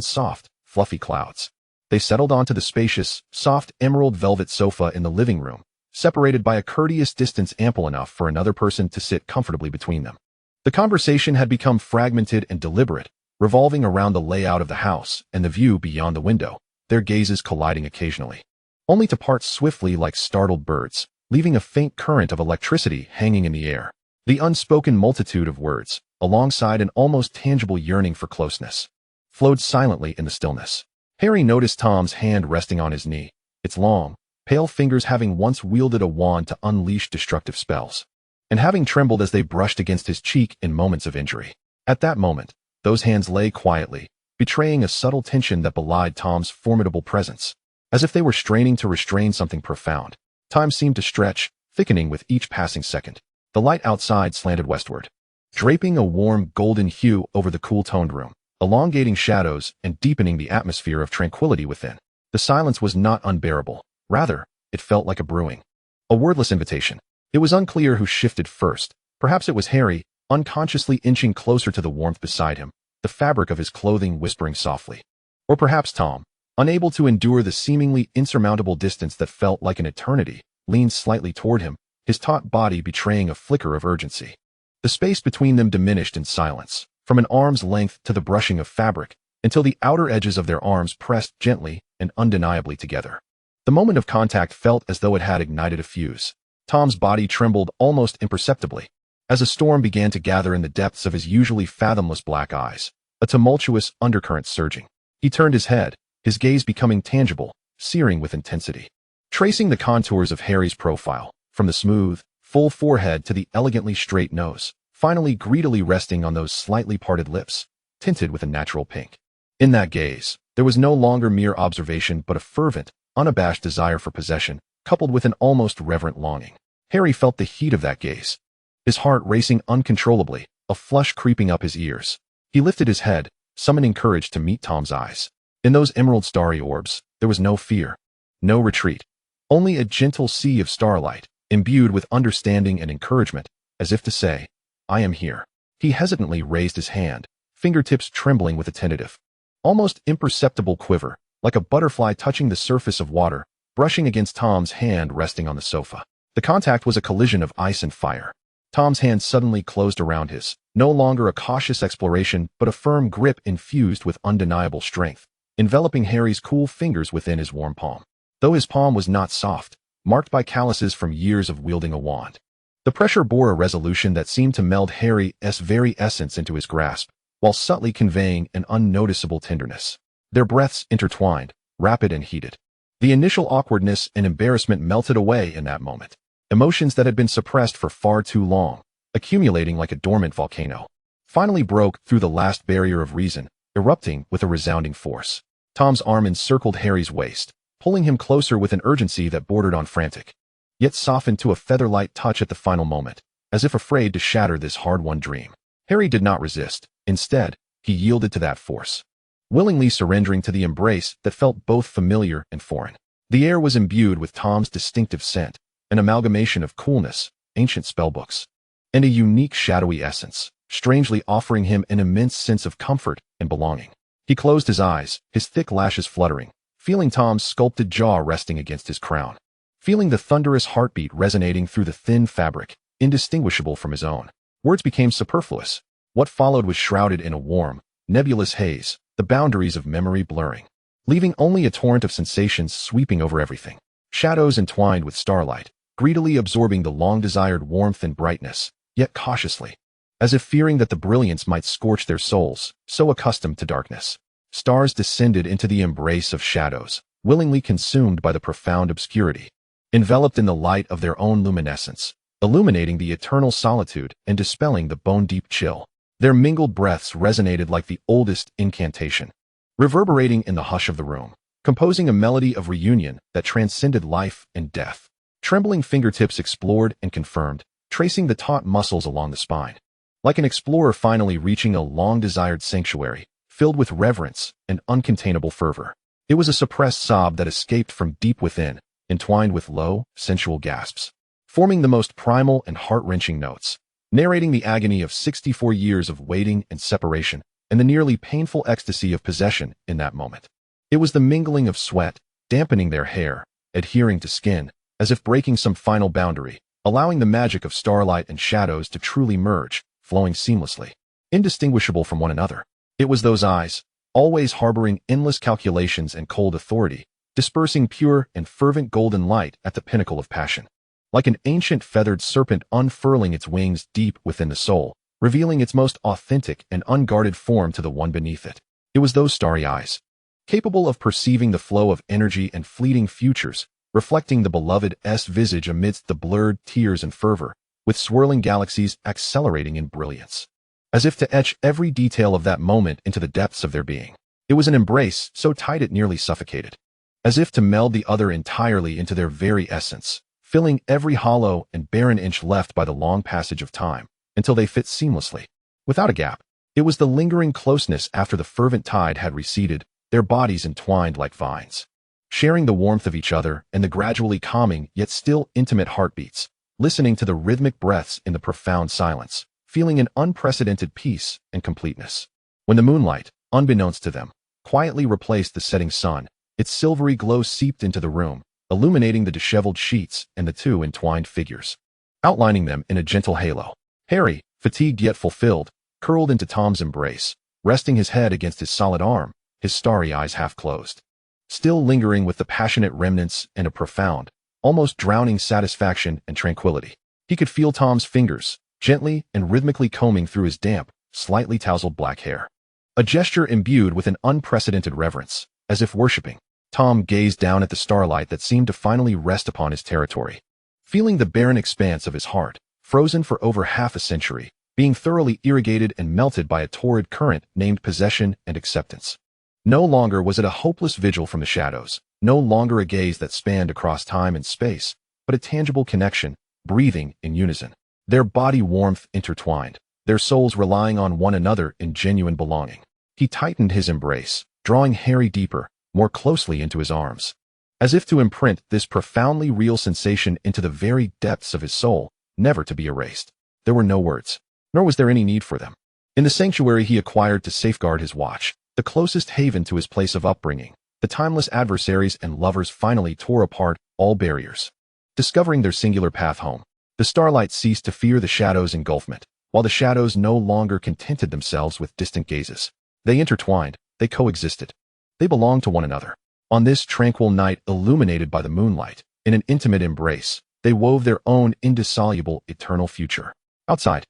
S1: soft, fluffy clouds. They settled onto the spacious, soft emerald velvet sofa in the living room, separated by a courteous distance ample enough for another person to sit comfortably between them. The conversation had become fragmented and deliberate, revolving around the layout of the house and the view beyond the window, their gazes colliding occasionally, only to part swiftly like startled birds, leaving a faint current of electricity hanging in the air. The unspoken multitude of words, alongside an almost tangible yearning for closeness, flowed silently in the stillness. Harry noticed Tom's hand resting on his knee, its long, pale fingers having once wielded a wand to unleash destructive spells, and having trembled as they brushed against his cheek in moments of injury. At that moment, those hands lay quietly, betraying a subtle tension that belied Tom's formidable presence, as if they were straining to restrain something profound. Time seemed to stretch, thickening with each passing second. The light outside slanted westward, draping a warm golden hue over the cool-toned room, elongating shadows and deepening the atmosphere of tranquility within. The silence was not unbearable. Rather, it felt like a brewing, a wordless invitation. It was unclear who shifted first. Perhaps it was Harry, unconsciously inching closer to the warmth beside him, the fabric of his clothing whispering softly. Or perhaps Tom, unable to endure the seemingly insurmountable distance that felt like an eternity, leaned slightly toward him, his taut body betraying a flicker of urgency. The space between them diminished in silence, from an arm's length to the brushing of fabric, until the outer edges of their arms pressed gently and undeniably together. The moment of contact felt as though it had ignited a fuse. Tom's body trembled almost imperceptibly, as a storm began to gather in the depths of his usually fathomless black eyes, a tumultuous undercurrent surging. He turned his head, his gaze becoming tangible, searing with intensity, tracing the contours of Harry's profile, from the smooth, full forehead to the elegantly straight nose, finally greedily resting on those slightly parted lips, tinted with a natural pink. In that gaze, there was no longer mere observation but a fervent, unabashed desire for possession, coupled with an almost reverent longing. Harry felt the heat of that gaze, his heart racing uncontrollably, a flush creeping up his ears. He lifted his head, summoning courage to meet Tom's eyes. In those emerald starry orbs, there was no fear, no retreat, only a gentle sea of starlight, imbued with understanding and encouragement, as if to say, "I am here." He hesitantly raised his hand, fingertips trembling with a tentative, almost imperceptible quiver, like a butterfly touching the surface of water, brushing against Tom's hand resting on the sofa. The contact was a collision of ice and fire. Tom's hand suddenly closed around his, no longer a cautious exploration but a firm grip infused with undeniable strength, enveloping Harry's cool fingers within his warm palm. Though his palm was not soft, marked by calluses from years of wielding a wand, the pressure bore a resolution that seemed to meld Harry's very essence into his grasp, while subtly conveying an unnoticeable tenderness. Their breaths intertwined, rapid and heated. The initial awkwardness and embarrassment melted away in that moment. Emotions that had been suppressed for far too long, accumulating like a dormant volcano, finally broke through the last barrier of reason, erupting with a resounding force. Tom's arm encircled Harry's waist, pulling him closer with an urgency that bordered on frantic, yet softened to a feather-light touch at the final moment, as if afraid to shatter this hard-won dream. Harry did not resist. Instead, he yielded to that force, willingly surrendering to the embrace that felt both familiar and foreign. The air was imbued with Tom's distinctive scent, an amalgamation of coolness, ancient spellbooks, and a unique shadowy essence, strangely offering him an immense sense of comfort and belonging. He closed his eyes, his thick lashes fluttering, feeling Tom's sculpted jaw resting against his crown, feeling the thunderous heartbeat resonating through the thin fabric, indistinguishable from his own. Words became superfluous. What followed was shrouded in a warm, nebulous haze, the boundaries of memory blurring, leaving only a torrent of sensations sweeping over everything. Shadows entwined with starlight, greedily absorbing the long-desired warmth and brightness, yet cautiously, as if fearing that the brilliance might scorch their souls, so accustomed to darkness. Stars descended into the embrace of shadows, willingly consumed by the profound obscurity, enveloped in the light of their own luminescence, illuminating the eternal solitude and dispelling the bone-deep chill. Their mingled breaths resonated like the oldest incantation, reverberating in the hush of the room, composing a melody of reunion that transcended life and death. Trembling fingertips explored and confirmed, tracing the taut muscles along the spine. Like an explorer finally reaching a long-desired sanctuary, filled with reverence and uncontainable fervor. It was a suppressed sob that escaped from deep within, entwined with low, sensual gasps, forming the most primal and heart-wrenching notes, narrating the agony of 64 years of waiting and separation, and the nearly painful ecstasy of possession in that moment. It was the mingling of sweat, dampening their hair, adhering to skin, as if breaking some final boundary, allowing the magic of starlight and shadows to truly merge, flowing seamlessly, indistinguishable from one another. It was those eyes, always harboring endless calculations and cold authority, dispersing pure and fervent golden light at the pinnacle of passion. Like an ancient feathered serpent unfurling its wings deep within the soul, revealing its most authentic and unguarded form to the one beneath it. It was those starry eyes, capable of perceiving the flow of energy and fleeting futures, reflecting the beloved's visage amidst the blurred tears and fervor, with swirling galaxies accelerating in brilliance, as if to etch every detail of that moment into the depths of their being. It was an embrace so tight it nearly suffocated, as if to meld the other entirely into their very essence, filling every hollow and barren inch left by the long passage of time, until they fit seamlessly, without a gap. It was the lingering closeness after the fervent tide had receded, their bodies entwined like vines, sharing the warmth of each other and the gradually calming yet still intimate heartbeats, listening to the rhythmic breaths in the profound silence, feeling an unprecedented peace and completeness. When the moonlight, unbeknownst to them, quietly replaced the setting sun, its silvery glow seeped into the room, illuminating the disheveled sheets and the two entwined figures, outlining them in a gentle halo. Harry, fatigued yet fulfilled, curled into Tom's embrace, resting his head against his solid arm, his starry eyes half closed, still lingering with the passionate remnants and a profound, almost drowning satisfaction and tranquility. He could feel Tom's fingers, gently and rhythmically combing through his damp, slightly tousled black hair. A gesture imbued with an unprecedented reverence, as if worshipping. Tom gazed down at the starlight that seemed to finally rest upon his territory, feeling the barren expanse of his heart, frozen for over half a century, being thoroughly irrigated and melted by a torrid current named possession and acceptance. No longer was it a hopeless vigil from the shadows, no longer a gaze that spanned across time and space, but a tangible connection, breathing in unison, their body warmth intertwined, their souls relying on one another in genuine belonging. He tightened his embrace, drawing Harry deeper, more closely into his arms, as if to imprint this profoundly real sensation into the very depths of his soul, never to be erased. There were no words, nor was there any need for them. In the sanctuary he acquired to safeguard his watch, the closest haven to his place of upbringing, the timeless adversaries and lovers finally tore apart all barriers, discovering their singular path home. The starlight ceased to fear the shadows' engulfment, while the shadows no longer contented themselves with distant gazes. They intertwined, they coexisted. They belonged to one another. On this tranquil night illuminated by the moonlight, in an intimate embrace, they wove their own indissoluble eternal future. Outside,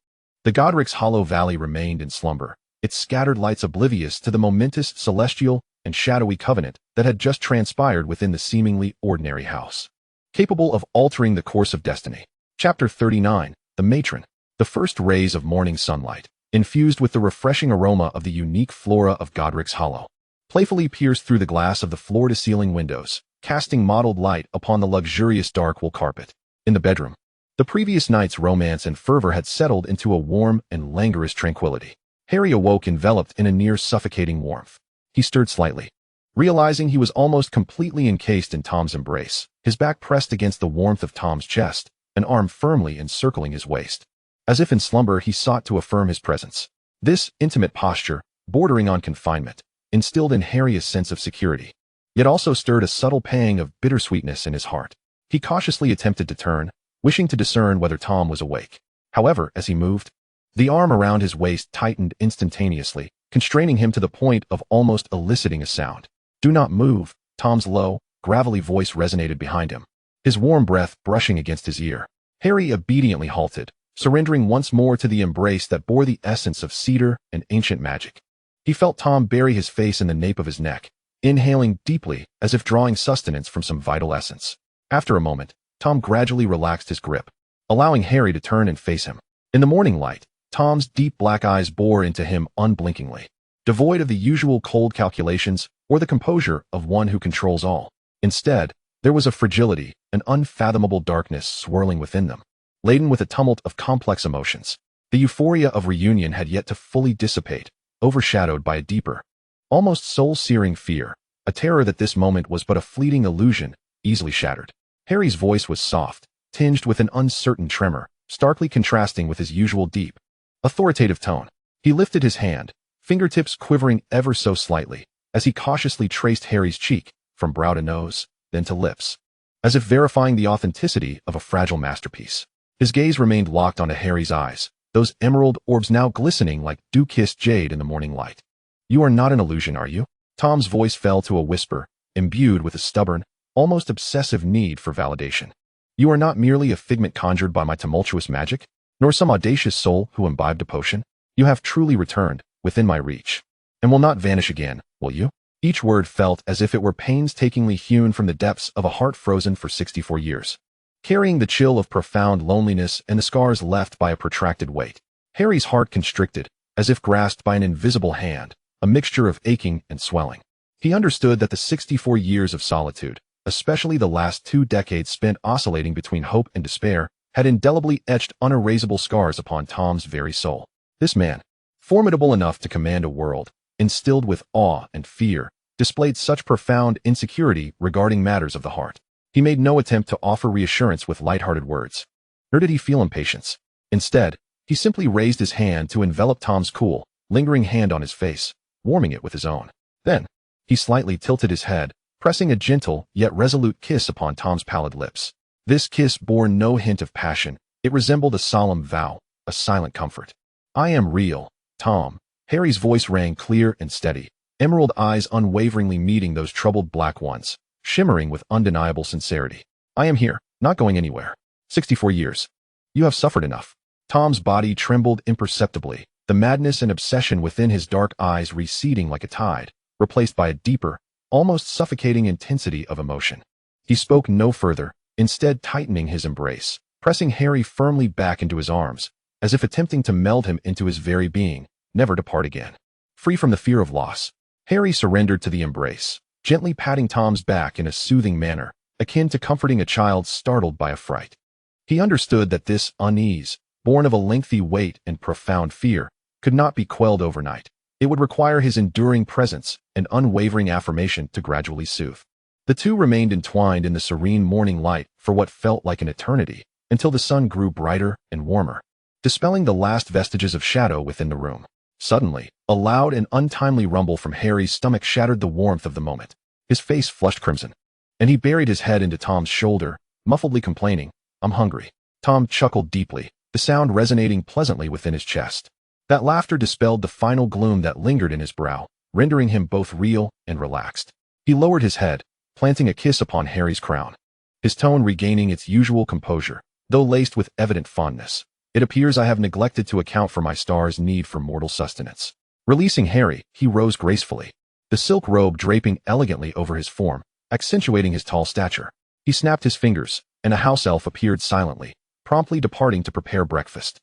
S1: the Godric's hollow valley remained in slumber, its scattered lights oblivious to the momentous celestial and shadowy covenant that had just transpired within the seemingly ordinary house, capable of altering the course of destiny. Chapter 39, The Matron. The first rays of morning sunlight, infused with the refreshing aroma of the unique flora of Godric's Hollow, playfully pierced through the glass of the floor-to-ceiling windows, casting mottled light upon the luxurious dark wool carpet. In the bedroom, the previous night's romance and fervor had settled into a warm and languorous tranquility. Harry awoke enveloped in a near suffocating warmth. He stirred slightly, realizing he was almost completely encased in Tom's embrace, his back pressed against the warmth of Tom's chest, an arm firmly encircling his waist. As if in slumber, he sought to affirm his presence. This intimate posture, bordering on confinement, instilled in Harry a sense of security, yet also stirred a subtle pang of bittersweetness in his heart. He cautiously attempted to turn, wishing to discern whether Tom was awake. However, as he moved, the arm around his waist tightened instantaneously, constraining him to the point of almost eliciting a sound. "Do not move," Tom's low, gravelly voice resonated behind him, his warm breath brushing against his ear. Harry obediently halted, surrendering once more to the embrace that bore the essence of cedar and ancient magic. He felt Tom bury his face in the nape of his neck, inhaling deeply as if drawing sustenance from some vital essence. After a moment, Tom gradually relaxed his grip, allowing Harry to turn and face him. In the morning light, Tom's deep black eyes bore into him unblinkingly, devoid of the usual cold calculations or the composure of one who controls all. Instead, there was a fragility, an unfathomable darkness swirling within them, laden with a tumult of complex emotions. The euphoria of reunion had yet to fully dissipate, overshadowed by a deeper, almost soul-searing fear, a terror that this moment was but a fleeting illusion, easily shattered. Harry's voice was soft, tinged with an uncertain tremor, starkly contrasting with his usual deep, authoritative tone. He lifted his hand, fingertips quivering ever so slightly, as he cautiously traced Harry's cheek, from brow to nose, then to lips, as if verifying the authenticity of a fragile masterpiece. His gaze remained locked onto Harry's eyes, those emerald orbs now glistening like dew-kissed jade in the morning light. "You are not an illusion, are you?" Tom's voice fell to a whisper, imbued with a stubborn, almost obsessive need for validation. "You are not merely a figment conjured by my tumultuous magic, nor some audacious soul who imbibed a potion. You have truly returned, within my reach, and will not vanish again, will you?" Each word felt as if it were painstakingly hewn from the depths of a heart frozen for 64 years, carrying the chill of profound loneliness and the scars left by a protracted wait. Harry's heart constricted, as if grasped by an invisible hand, a mixture of aching and swelling. He understood that the 64 years of solitude, especially the last 2 decades spent oscillating between hope and despair, had indelibly etched unerasable scars upon Tom's very soul. This man, formidable enough to command a world, instilled with awe and fear, displayed such profound insecurity regarding matters of the heart. He made no attempt to offer reassurance with light-hearted words, nor did he feel impatience. Instead, he simply raised his hand to envelop Tom's cool, lingering hand on his face, warming it with his own. Then, he slightly tilted his head, pressing a gentle yet resolute kiss upon Tom's pallid lips. This kiss bore no hint of passion. It resembled a solemn vow, a silent comfort. "I am real, Tom." Harry's voice rang clear and steady, emerald eyes unwaveringly meeting those troubled black ones, shimmering with undeniable sincerity. "I am here, not going anywhere. 64 years. You have suffered enough." Tom's body trembled imperceptibly, the madness and obsession within his dark eyes receding like a tide, replaced by a deeper, almost suffocating intensity of emotion. He spoke no further, instead tightening his embrace, pressing Harry firmly back into his arms, as if attempting to meld him into his very being, never to part again. Free from the fear of loss, Harry surrendered to the embrace, gently patting Tom's back in a soothing manner, akin to comforting a child startled by a fright. He understood that this unease, born of a lengthy wait and profound fear, could not be quelled overnight. It would require his enduring presence and unwavering affirmation to gradually soothe. The two remained entwined in the serene morning light for what felt like an eternity, until the sun grew brighter and warmer, dispelling the last vestiges of shadow within the room. Suddenly, a loud and untimely rumble from Harry's stomach shattered the warmth of the moment. His face flushed crimson, and he buried his head into Tom's shoulder, muffledly complaining, "I'm hungry." Tom chuckled deeply, the sound resonating pleasantly within his chest. That laughter dispelled the final gloom that lingered in his brow, rendering him both real and relaxed. He lowered his head, planting a kiss upon Harry's crown, his tone regaining its usual composure, though laced with evident fondness. "It appears I have neglected to account for my star's need for mortal sustenance." Releasing Harry, he rose gracefully, the silk robe draping elegantly over his form, accentuating his tall stature. He snapped his fingers, and a house elf appeared silently, promptly departing to prepare breakfast.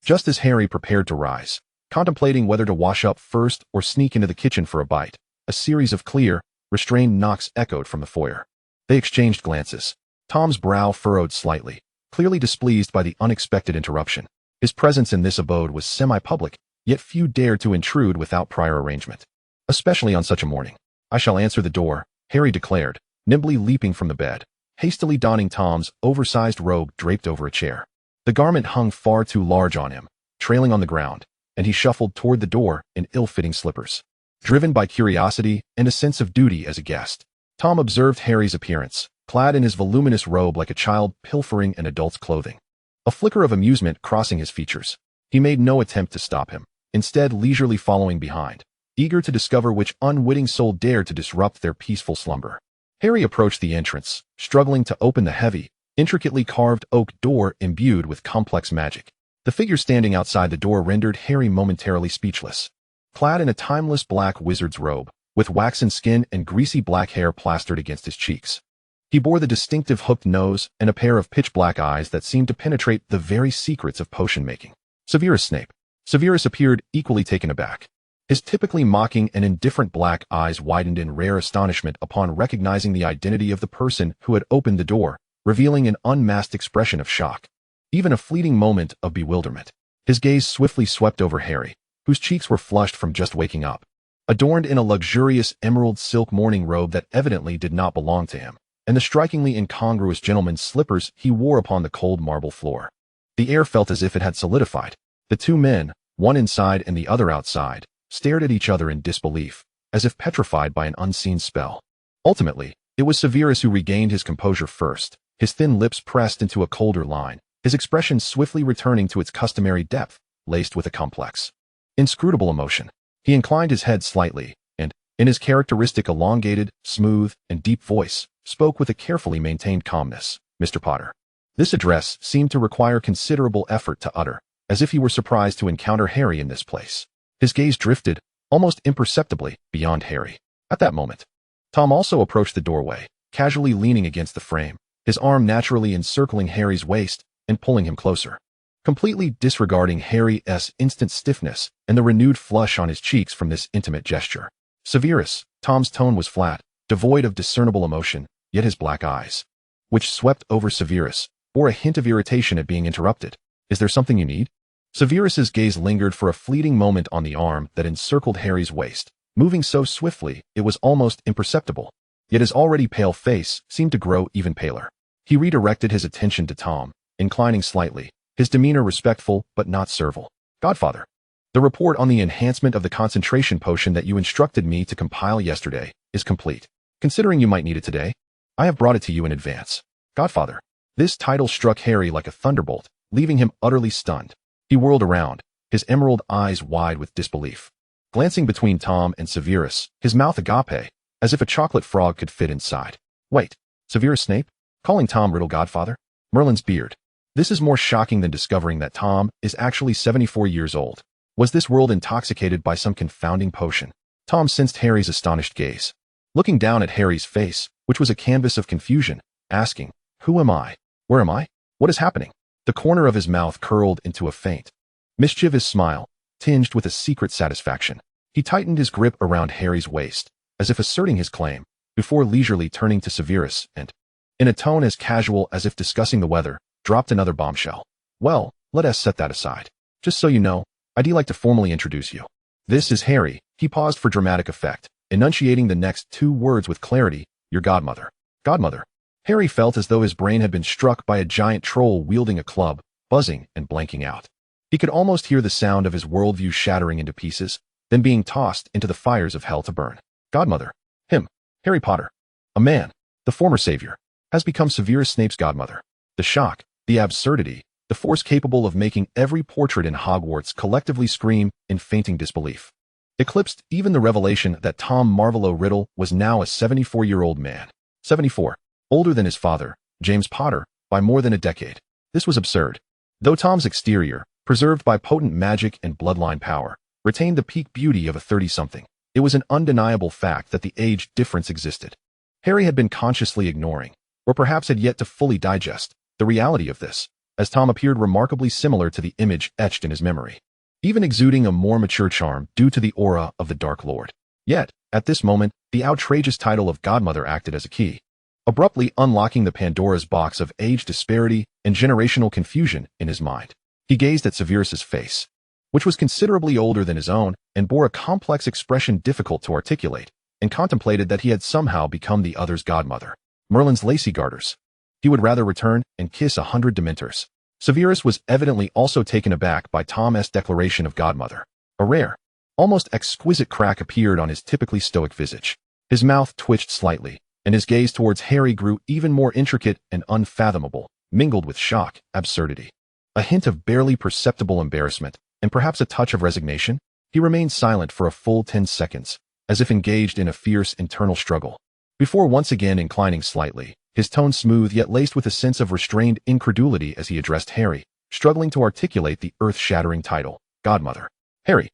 S1: Just as Harry prepared to rise, contemplating whether to wash up first or sneak into the kitchen for a bite, a series of clear, restrained knocks echoed from the foyer. They exchanged glances. Tom's brow furrowed slightly, clearly displeased by the unexpected interruption. His presence in this abode was semi-public, yet few dared to intrude without prior arrangement, especially on such a morning. "I shall answer the door," Harry declared, nimbly leaping from the bed, hastily donning Tom's oversized robe draped over a chair. The garment hung far too large on him, trailing on the ground, and he shuffled toward the door in ill-fitting slippers. Driven by curiosity and a sense of duty as a guest, Tom observed Harry's appearance, clad in his voluminous robe like a child pilfering an adult's clothing. A flicker of amusement crossing his features, he made no attempt to stop him, instead leisurely following behind, eager to discover which unwitting soul dared to disrupt their peaceful slumber. Harry approached the entrance, struggling to open the heavy, intricately carved oak door imbued with complex magic. The figure standing outside the door rendered Harry momentarily speechless. Clad in a timeless black wizard's robe, with waxen skin and greasy black hair plastered against his cheeks, he bore the distinctive hooked nose and a pair of pitch-black eyes that seemed to penetrate the very secrets of potion-making. Severus Snape. Severus appeared equally taken aback. His typically mocking and indifferent black eyes widened in rare astonishment upon recognizing the identity of the person who had opened the door, revealing an unmasked expression of shock, even a fleeting moment of bewilderment. His gaze swiftly swept over Harry, whose cheeks were flushed from just waking up, adorned in a luxurious emerald silk morning robe that evidently did not belong to him, and the strikingly incongruous gentleman's slippers he wore upon the cold marble floor. The air felt as if it had solidified. The two men, one inside and the other outside, stared at each other in disbelief, as if petrified by an unseen spell. Ultimately, it was Severus who regained his composure first, his thin lips pressed into a colder line, his expression swiftly returning to its customary depth, laced with a complex, inscrutable emotion. He inclined his head slightly, and, in his characteristic elongated, smooth, and deep voice, spoke with a carefully maintained calmness. "Mr. Potter." This address seemed to require considerable effort to utter, as if he were surprised to encounter Harry in this place. His gaze drifted, almost imperceptibly, beyond Harry. At that moment, Tom also approached the doorway, casually leaning against the frame, his arm naturally encircling Harry's waist and pulling him closer. Completely disregarding Harry's instant stiffness and the renewed flush on his cheeks from this intimate gesture. "Severus." Tom's tone was flat, devoid of discernible emotion, yet his black eyes, which swept over Severus, bore a hint of irritation at being interrupted. "Is there something you need?" Severus's gaze lingered for a fleeting moment on the arm that encircled Harry's waist, moving so swiftly it was almost imperceptible. Yet his already pale face seemed to grow even paler. He redirected his attention to Tom, inclining slightly, his demeanor respectful but not servile. "Godfather, the report on the enhancement of the concentration potion that you instructed me to compile yesterday is complete. Considering you might need it today, I have brought it to you in advance." "Godfather." This title struck Harry like a thunderbolt, leaving him utterly stunned. He whirled around, his emerald eyes wide with disbelief. Glancing between Tom and Severus, his mouth agape, as if a chocolate frog could fit inside. "Wait, Severus Snape? Calling Tom Riddle Godfather?" Merlin's beard. This is more shocking than discovering that Tom is actually 74 years old. Was this world intoxicated by some confounding potion? Tom sensed Harry's astonished gaze, looking down at Harry's face, which was a canvas of confusion, asking, "Who am I? Where am I? What is happening?" The corner of his mouth curled into a faint, mischievous smile, tinged with a secret satisfaction. He tightened his grip around Harry's waist, as if asserting his claim, before leisurely turning to Severus and, in a tone as casual as if discussing the weather, dropped another bombshell. "Well, let us set that aside. Just so you know, I'd like to formally introduce you. This is Harry." He paused for dramatic effect, enunciating the next two words with clarity. "Your godmother." "Godmother." Harry felt as though his brain had been struck by a giant troll wielding a club, buzzing and blanking out. He could almost hear the sound of his worldview shattering into pieces, then being tossed into the fires of hell to burn. Godmother. Him. Harry Potter. A man, the former savior, has become Severus Snape's godmother. The shock, the absurdity, the force capable of making every portrait in Hogwarts collectively scream in fainting disbelief, eclipsed even the revelation that Tom Marvolo Riddle was now a 74-year-old man. 74. Older than his father, James Potter, by more than a decade. This was absurd. Though Tom's exterior, preserved by potent magic and bloodline power, retained the peak beauty of a 30-something, it was an undeniable fact that the age difference existed. Harry had been consciously ignoring, or perhaps had yet to fully digest, the reality of this, as Tom appeared remarkably similar to the image etched in his memory, even exuding a more mature charm due to the aura of the Dark Lord. Yet, at this moment, the outrageous title of godmother acted as a key, abruptly unlocking the Pandora's box of age disparity and generational confusion in his mind. He gazed at Severus's face, which was considerably older than his own and bore a complex expression difficult to articulate, and contemplated that he had somehow become the other's godmother. Merlin's lacy garters. He would rather return and kiss 100 Dementors. Severus was evidently also taken aback by Tom's declaration of godmother. A rare, almost exquisite crack appeared on his typically stoic visage. His mouth twitched slightly, and his gaze towards Harry grew even more intricate and unfathomable, mingled with shock, absurdity. A hint of barely perceptible embarrassment, and perhaps a touch of resignation. He remained silent for a full 10 seconds, as if engaged in a fierce internal struggle, before once again inclining slightly, his tone smooth yet laced with a sense of restrained incredulity as he addressed Harry, struggling to articulate the earth-shattering title, Godmother. Harry.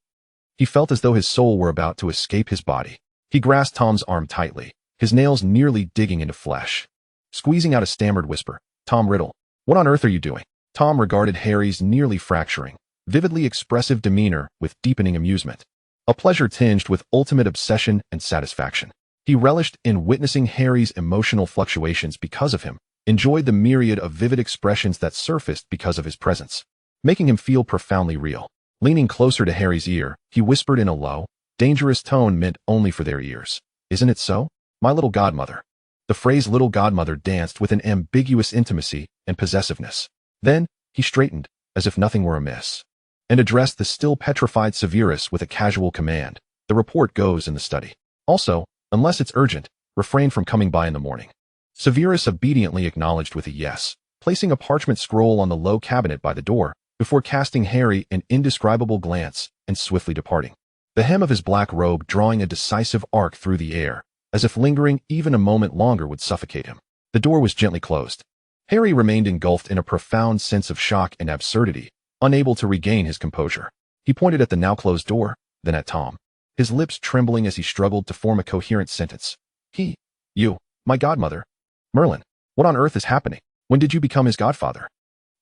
S1: He felt as though his soul were about to escape his body. He grasped Tom's arm tightly, his nails nearly digging into flesh. Squeezing out a stammered whisper, "Tom Riddle, what on earth are you doing?" Tom regarded Harry's nearly fracturing, vividly expressive demeanor with deepening amusement, a pleasure tinged with ultimate obsession and satisfaction. He relished in witnessing Harry's emotional fluctuations because of him, enjoyed the myriad of vivid expressions that surfaced because of his presence, making him feel profoundly real. Leaning closer to Harry's ear, he whispered in a low, dangerous tone meant only for their ears, "Isn't it so, my little godmother?" The phrase little godmother danced with an ambiguous intimacy and possessiveness. Then, he straightened, as if nothing were amiss, and addressed the still petrified Severus with a casual command, "The report goes in the study. Also, unless it's urgent, refrain from coming by in the morning." Severus obediently acknowledged with a yes, placing a parchment scroll on the low cabinet by the door, before casting Harry an indescribable glance and swiftly departing, the hem of his black robe drawing a decisive arc through the air, as if lingering even a moment longer would suffocate him. The door was gently closed. Harry remained engulfed in a profound sense of shock and absurdity, unable to regain his composure. He pointed at the now closed door, then at Tom, his lips trembling as he struggled to form a coherent sentence. You, my godmother. Merlin, what on earth is happening? When did you become his godfather?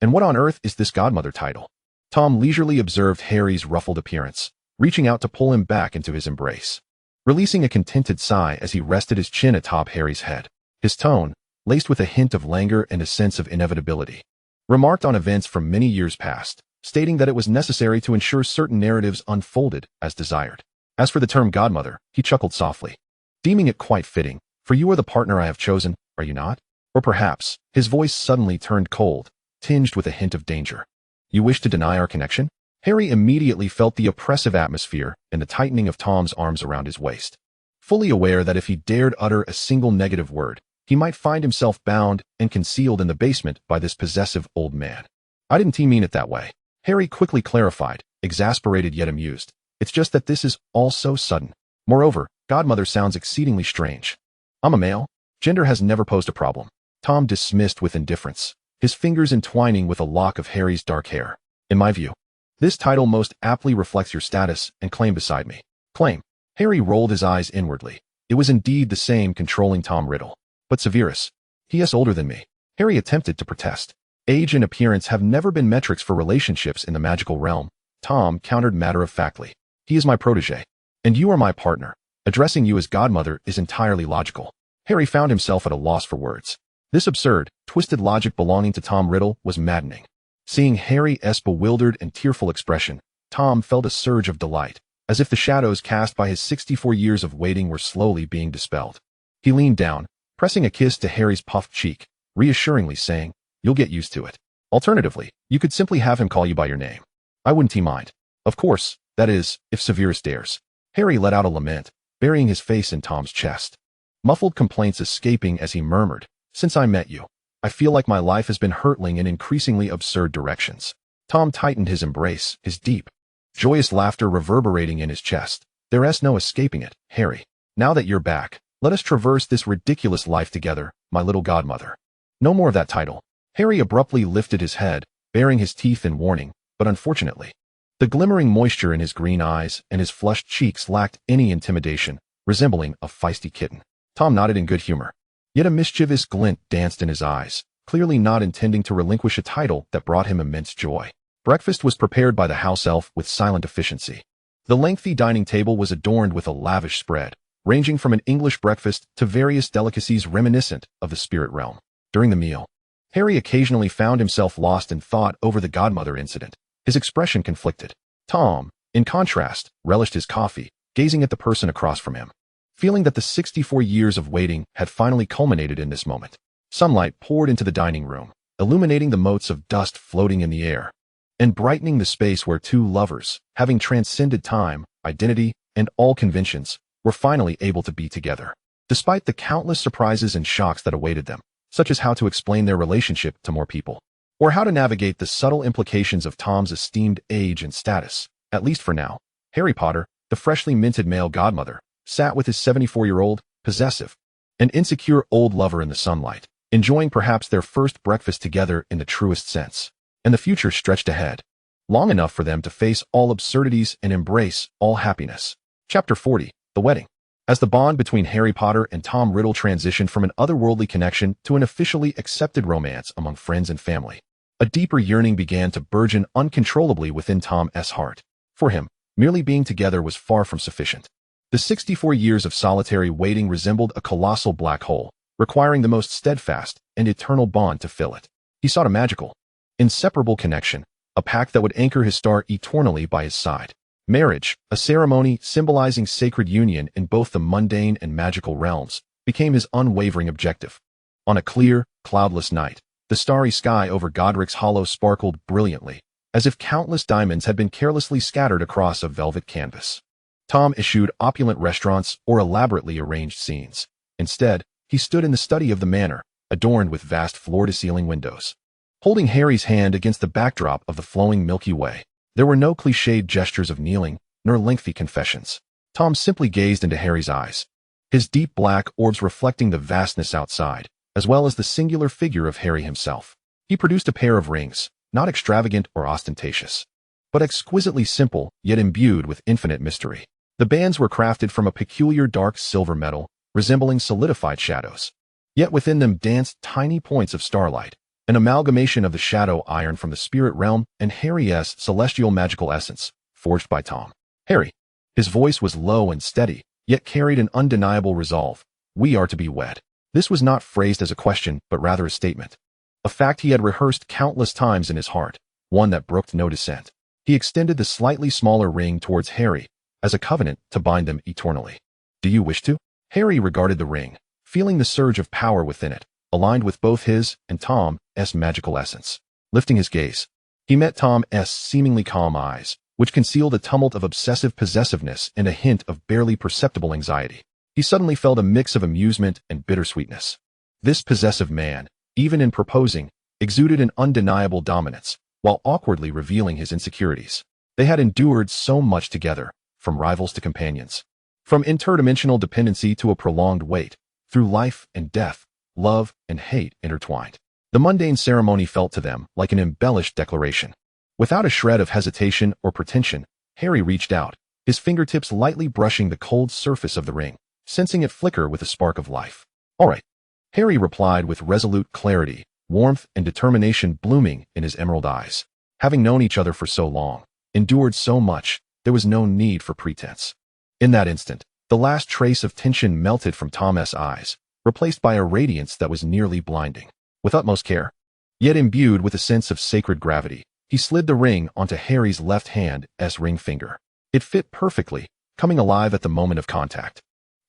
S1: And what on earth is this godmother title?" Tom leisurely observed Harry's ruffled appearance, reaching out to pull him back into his embrace, releasing a contented sigh as he rested his chin atop Harry's head. His tone, laced with a hint of languor and a sense of inevitability, remarked on events from many years past, stating that it was necessary to ensure certain narratives unfolded as desired. As for the term godmother, he chuckled softly, deeming it quite fitting, for you are the partner I have chosen, are you not? Or perhaps, his voice suddenly turned cold, tinged with a hint of danger. You wish to deny our connection? Harry immediately felt the oppressive atmosphere and the tightening of Tom's arms around his waist, fully aware that if he dared utter a single negative word, he might find himself bound and concealed in the basement by this possessive old man. "I didn't mean it that way," Harry quickly clarified, exasperated yet amused. "It's just that this is all so sudden. Moreover, godmother sounds exceedingly strange. I'm a male. Gender has never posed a problem." Tom dismissed with indifference, his fingers entwining with a lock of Harry's dark hair. "In my view, this title most aptly reflects your status and claim beside me." Claim. Harry rolled his eyes inwardly. It was indeed the same controlling Tom Riddle. "But Severus, he is older than me." Harry attempted to protest. "Age and appearance have never been metrics for relationships in the magical realm," Tom countered matter-of-factly. "He is my protege, and you are my partner. Addressing you as godmother is entirely logical." Harry found himself at a loss for words. This absurd, twisted logic belonging to Tom Riddle was maddening. Seeing Harry's bewildered and tearful expression, Tom felt a surge of delight, as if the shadows cast by his 64 years of waiting were slowly being dispelled. He leaned down, pressing a kiss to Harry's puffed cheek, reassuringly saying, "You'll get used to it. Alternatively, you could simply have him call you by your name. I wouldn't mind. Of course, that is, if Severus dares." Harry let out a lament, burying his face in Tom's chest, muffled complaints escaping as he murmured, "Since I met you, I feel like my life has been hurtling in increasingly absurd directions." Tom tightened his embrace, his deep, joyous laughter reverberating in his chest. "There's no escaping it, Harry. Now that you're back, let us traverse this ridiculous life together, my little godmother." "No more of that title." Harry abruptly lifted his head, baring his teeth in warning, but unfortunately, the glimmering moisture in his green eyes and his flushed cheeks lacked any intimidation, resembling a feisty kitten. Tom nodded in good humor. Yet a mischievous glint danced in his eyes, clearly not intending to relinquish a title that brought him immense joy. Breakfast was prepared by the house elf with silent efficiency. The lengthy dining table was adorned with a lavish spread, ranging from an English breakfast to various delicacies reminiscent of the spirit realm. During the meal, Harry occasionally found himself lost in thought over the godmother incident, his expression conflicted. Tom, in contrast, relished his coffee, gazing at the person across from him, feeling that the 64 years of waiting had finally culminated in this moment. Sunlight poured into the dining room, illuminating the motes of dust floating in the air, and brightening the space where two lovers, having transcended time, identity, and all conventions, were finally able to be together. Despite the countless surprises and shocks that awaited them, such as how to explain their relationship to more people, or how to navigate the subtle implications of Tom's esteemed age and status, at least for now, Harry Potter, the freshly minted male godmother, sat with his 74-year-old, possessive, and insecure old lover in the sunlight, enjoying perhaps their first breakfast together in the truest sense. And the future stretched ahead, long enough for them to face all absurdities and embrace all happiness. Chapter 40, The Wedding. As the bond between Harry Potter and Tom Riddle transitioned from an otherworldly connection to an officially accepted romance among friends and family, a deeper yearning began to burgeon uncontrollably within Tom's heart. For him, merely being together was far from sufficient. The 64 years of solitary waiting resembled a colossal black hole, requiring the most steadfast and eternal bond to fill it. He sought a magical, inseparable connection, a pact that would anchor his star eternally by his side. Marriage, a ceremony symbolizing sacred union in both the mundane and magical realms, became his unwavering objective. On a clear, cloudless night, the starry sky over Godric's Hollow sparkled brilliantly, as if countless diamonds had been carelessly scattered across a velvet canvas. Tom eschewed opulent restaurants or elaborately arranged scenes. Instead, he stood in the study of the manor, adorned with vast floor-to-ceiling windows. Holding Harry's hand against the backdrop of the flowing Milky Way, there were no cliched gestures of kneeling, nor lengthy confessions. Tom simply gazed into Harry's eyes, his deep black orbs reflecting the vastness outside, as well as the singular figure of Harry himself. He produced a pair of rings, not extravagant or ostentatious, but exquisitely simple, yet imbued with infinite mystery. The bands were crafted from a peculiar dark silver metal, resembling solidified shadows. Yet within them danced tiny points of starlight, an amalgamation of the shadow iron from the spirit realm and Harry's celestial magical essence, forged by Tom. Harry. His voice was low and steady, yet carried an undeniable resolve. We are to be wed. This was not phrased as a question, but rather a statement. A fact he had rehearsed countless times in his heart, one that brooked no dissent. He extended the slightly smaller ring towards Harry, as a covenant to bind them eternally. Do you wish to? Harry regarded the ring, feeling the surge of power within it, aligned with both his and Tom's magical essence. Lifting his gaze, he met Tom's seemingly calm eyes, which concealed a tumult of obsessive possessiveness and a hint of barely perceptible anxiety. He suddenly felt a mix of amusement and bittersweetness. This possessive man, even in proposing, exuded an undeniable dominance, while awkwardly revealing his insecurities. They had endured so much together, from rivals to companions, from interdimensional dependency to a prolonged wait, through life and death, love and hate intertwined. The mundane ceremony felt to them like an embellished declaration. Without a shred of hesitation or pretension, Harry reached out, his fingertips lightly brushing the cold surface of the ring, sensing it flicker with a spark of life. All right, Harry replied with resolute clarity, warmth and determination blooming in his emerald eyes. Having known each other for so long, endured so much, there was no need for pretense. In that instant, the last trace of tension melted from Tom's eyes, replaced by a radiance that was nearly blinding. With utmost care, yet imbued with a sense of sacred gravity, he slid the ring onto Harry's left hand's ring finger. It fit perfectly, coming alive at the moment of contact.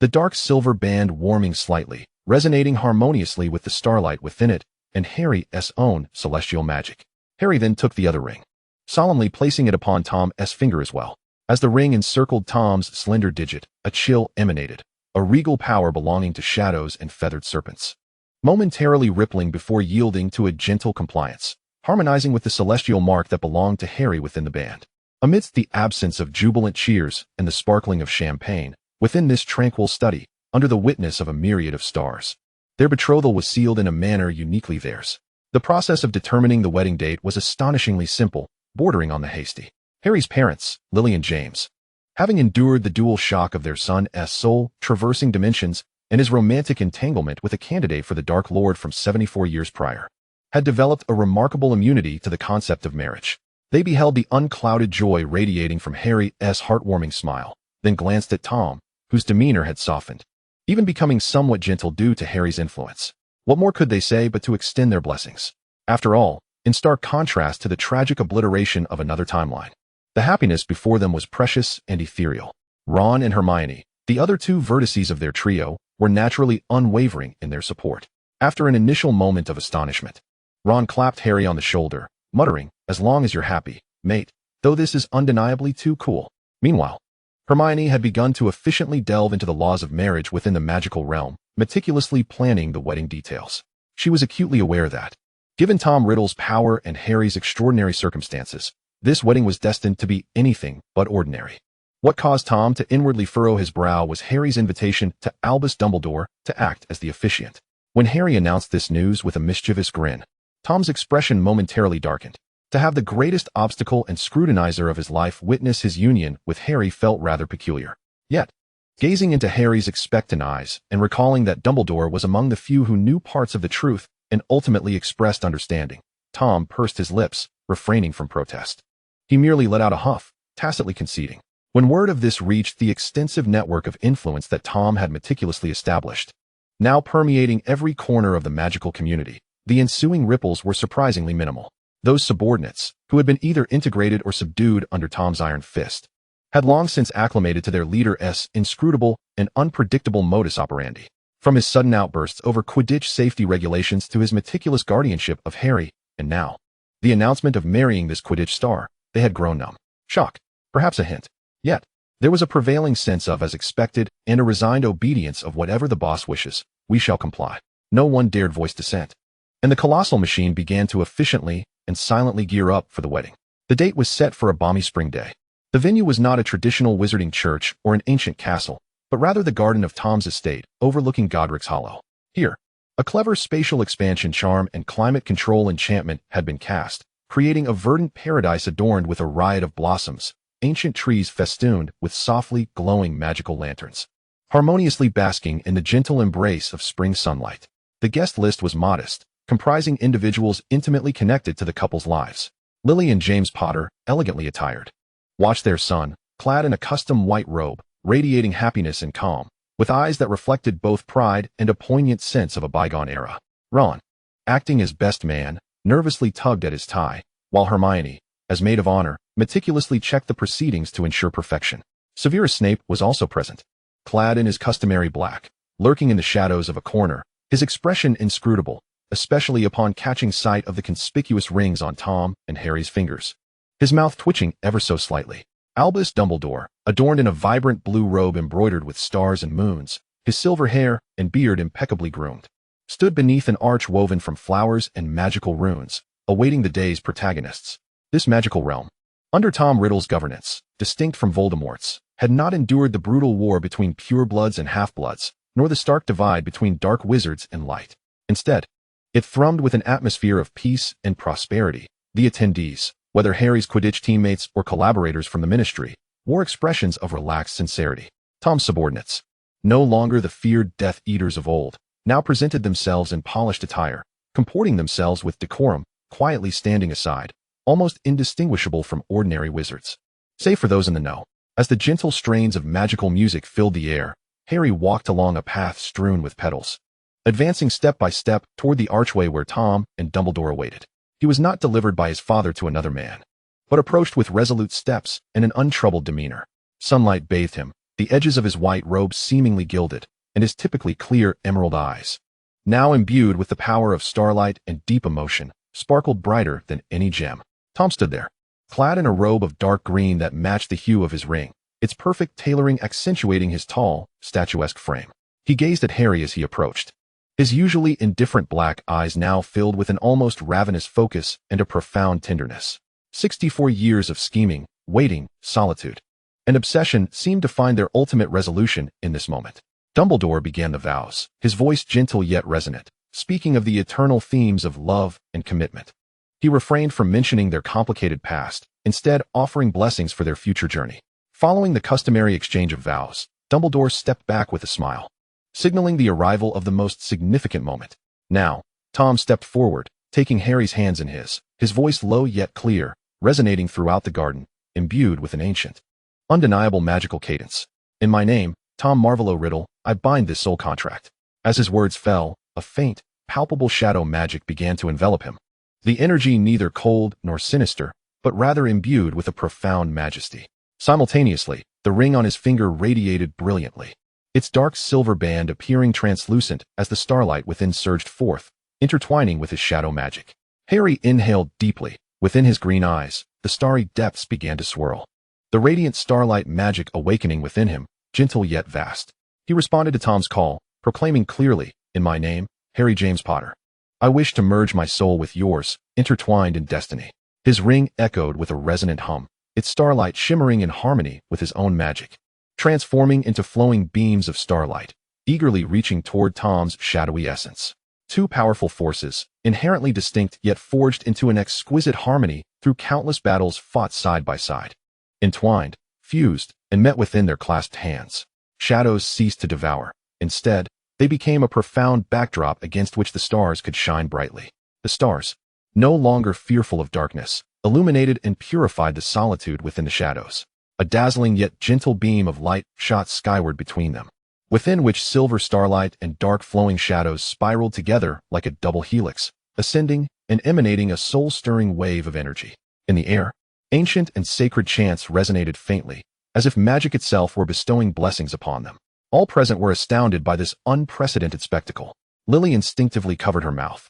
S1: The dark silver band warming slightly, resonating harmoniously with the starlight within it and Harry's own celestial magic. Harry then took the other ring, solemnly placing it upon Tom's finger as well. As the ring encircled Tom's slender digit, a chill emanated, a regal power belonging to shadows and feathered serpents, momentarily rippling before yielding to a gentle compliance, harmonizing with the celestial mark that belonged to Harry within the band. Amidst the absence of jubilant cheers and the sparkling of champagne, within this tranquil study, under the witness of a myriad of stars, their betrothal was sealed in a manner uniquely theirs. The process of determining the wedding date was astonishingly simple, bordering on the hasty. Harry's parents, Lily and James, having endured the dual shock of their son's soul traversing dimensions and his romantic entanglement with a candidate for the Dark Lord from 74 years prior, had developed a remarkable immunity to the concept of marriage. They beheld the unclouded joy radiating from Harry's heartwarming smile, then glanced at Tom, whose demeanor had softened, even becoming somewhat gentle due to Harry's influence. What more could they say but to extend their blessings? After all, in stark contrast to the tragic obliteration of another timeline, the happiness before them was precious and ethereal. Ron and Hermione, the other two vertices of their trio, were naturally unwavering in their support. After an initial moment of astonishment, Ron clapped Harry on the shoulder, muttering, "As long as you're happy, mate, though this is undeniably too cool." Meanwhile, Hermione had begun to efficiently delve into the laws of marriage within the magical realm, meticulously planning the wedding details. She was acutely aware that, given Tom Riddle's power and Harry's extraordinary circumstances, this wedding was destined to be anything but ordinary. What caused Tom to inwardly furrow his brow was Harry's invitation to Albus Dumbledore to act as the officiant. When Harry announced this news with a mischievous grin, Tom's expression momentarily darkened. To have the greatest obstacle and scrutinizer of his life witness his union with Harry felt rather peculiar. Yet, gazing into Harry's expectant eyes and recalling that Dumbledore was among the few who knew parts of the truth and ultimately expressed understanding, Tom pursed his lips, refraining from protest. He merely let out a huff, tacitly conceding. When word of this reached the extensive network of influence that Tom had meticulously established, now permeating every corner of the magical community, the ensuing ripples were surprisingly minimal. Those subordinates, who had been either integrated or subdued under Tom's iron fist, had long since acclimated to their leader's inscrutable and unpredictable modus operandi. From his sudden outbursts over Quidditch safety regulations to his meticulous guardianship of Harry, and now, the announcement of marrying this Quidditch star, they had grown numb. Shock, perhaps a hint. Yet, there was a prevailing sense of as expected and a resigned obedience of whatever the boss wishes, we shall comply. No one dared voice dissent. And the colossal machine began to efficiently and silently gear up for the wedding. The date was set for a balmy spring day. The venue was not a traditional wizarding church or an ancient castle, but rather the garden of Tom's estate, overlooking Godric's Hollow. Here, a clever spatial expansion charm and climate control enchantment had been cast, creating a verdant paradise adorned with a riot of blossoms, ancient trees festooned with softly glowing magical lanterns, harmoniously basking in the gentle embrace of spring sunlight. The guest list was modest, comprising individuals intimately connected to the couple's lives. Lily and James Potter, elegantly attired, watched their son, clad in a custom white robe, radiating happiness and calm, with eyes that reflected both pride and a poignant sense of a bygone era. Ron, acting as best man, nervously tugged at his tie, while Hermione, as maid of honor, meticulously checked the proceedings to ensure perfection. Severus Snape was also present, clad in his customary black, lurking in the shadows of a corner, his expression inscrutable, especially upon catching sight of the conspicuous rings on Tom and Harry's fingers, his mouth twitching ever so slightly. Albus Dumbledore, adorned in a vibrant blue robe embroidered with stars and moons, his silver hair and beard impeccably groomed, stood beneath an arch woven from flowers and magical runes, awaiting the day's protagonists. This magical realm, under Tom Riddle's governance, distinct from Voldemort's, had not endured the brutal war between purebloods and half-bloods, nor the stark divide between dark wizards and light. Instead, it thrummed with an atmosphere of peace and prosperity. The attendees, whether Harry's Quidditch teammates or collaborators from the ministry, wore expressions of relaxed sincerity. Tom's subordinates, no longer the feared Death Eaters of old, now presented themselves in polished attire, comporting themselves with decorum, quietly standing aside, almost indistinguishable from ordinary wizards. Save for those in the know, as the gentle strains of magical music filled the air, Harry walked along a path strewn with petals, advancing step by step toward the archway where Tom and Dumbledore awaited. He was not delivered by his father to another man, but approached with resolute steps and an untroubled demeanor. Sunlight bathed him, the edges of his white robe seemingly gilded, and his typically clear emerald eyes, now imbued with the power of starlight and deep emotion, sparkled brighter than any gem. Tom stood there, clad in a robe of dark green that matched the hue of his ring, its perfect tailoring accentuating his tall, statuesque frame. He gazed at Harry as he approached, his usually indifferent black eyes now filled with an almost ravenous focus and a profound tenderness. 64 years of scheming, waiting, solitude, and obsession seemed to find their ultimate resolution in this moment. Dumbledore began the vows, his voice gentle yet resonant, speaking of the eternal themes of love and commitment. He refrained from mentioning their complicated past, instead offering blessings for their future journey. Following the customary exchange of vows, Dumbledore stepped back with a smile, signaling the arrival of the most significant moment. Now, Tom stepped forward, taking Harry's hands in his voice low yet clear, resonating throughout the garden, imbued with an ancient, undeniable magical cadence. In my name, Tom Marvolo Riddle, I bind this soul contract. As his words fell, a faint, palpable shadow magic began to envelop him, the energy neither cold nor sinister, but rather imbued with a profound majesty. Simultaneously, the ring on his finger radiated brilliantly, its dark silver band appearing translucent as the starlight within surged forth, intertwining with his shadow magic. Harry inhaled deeply. Within his green eyes, the starry depths began to swirl. The radiant starlight magic awakening within him, gentle yet vast. He responded to Tom's call, proclaiming clearly, "In my name, Harry James Potter. I wish to merge my soul with yours, intertwined in destiny." His ring echoed with a resonant hum, its starlight shimmering in harmony with his own magic, transforming into flowing beams of starlight, eagerly reaching toward Tom's shadowy essence. Two powerful forces, inherently distinct yet forged into an exquisite harmony through countless battles fought side by side. Entwined, fused, and met within their clasped hands. Shadows ceased to devour. Instead, they became a profound backdrop against which the stars could shine brightly. The stars, no longer fearful of darkness, illuminated and purified the solitude within the shadows. A dazzling yet gentle beam of light shot skyward between them, within which silver starlight and dark flowing shadows spiraled together like a double helix, ascending and emanating a soul-stirring wave of energy. In the air, ancient and sacred chants resonated faintly, as if magic itself were bestowing blessings upon them. All present were astounded by this unprecedented spectacle. Lily instinctively covered her mouth.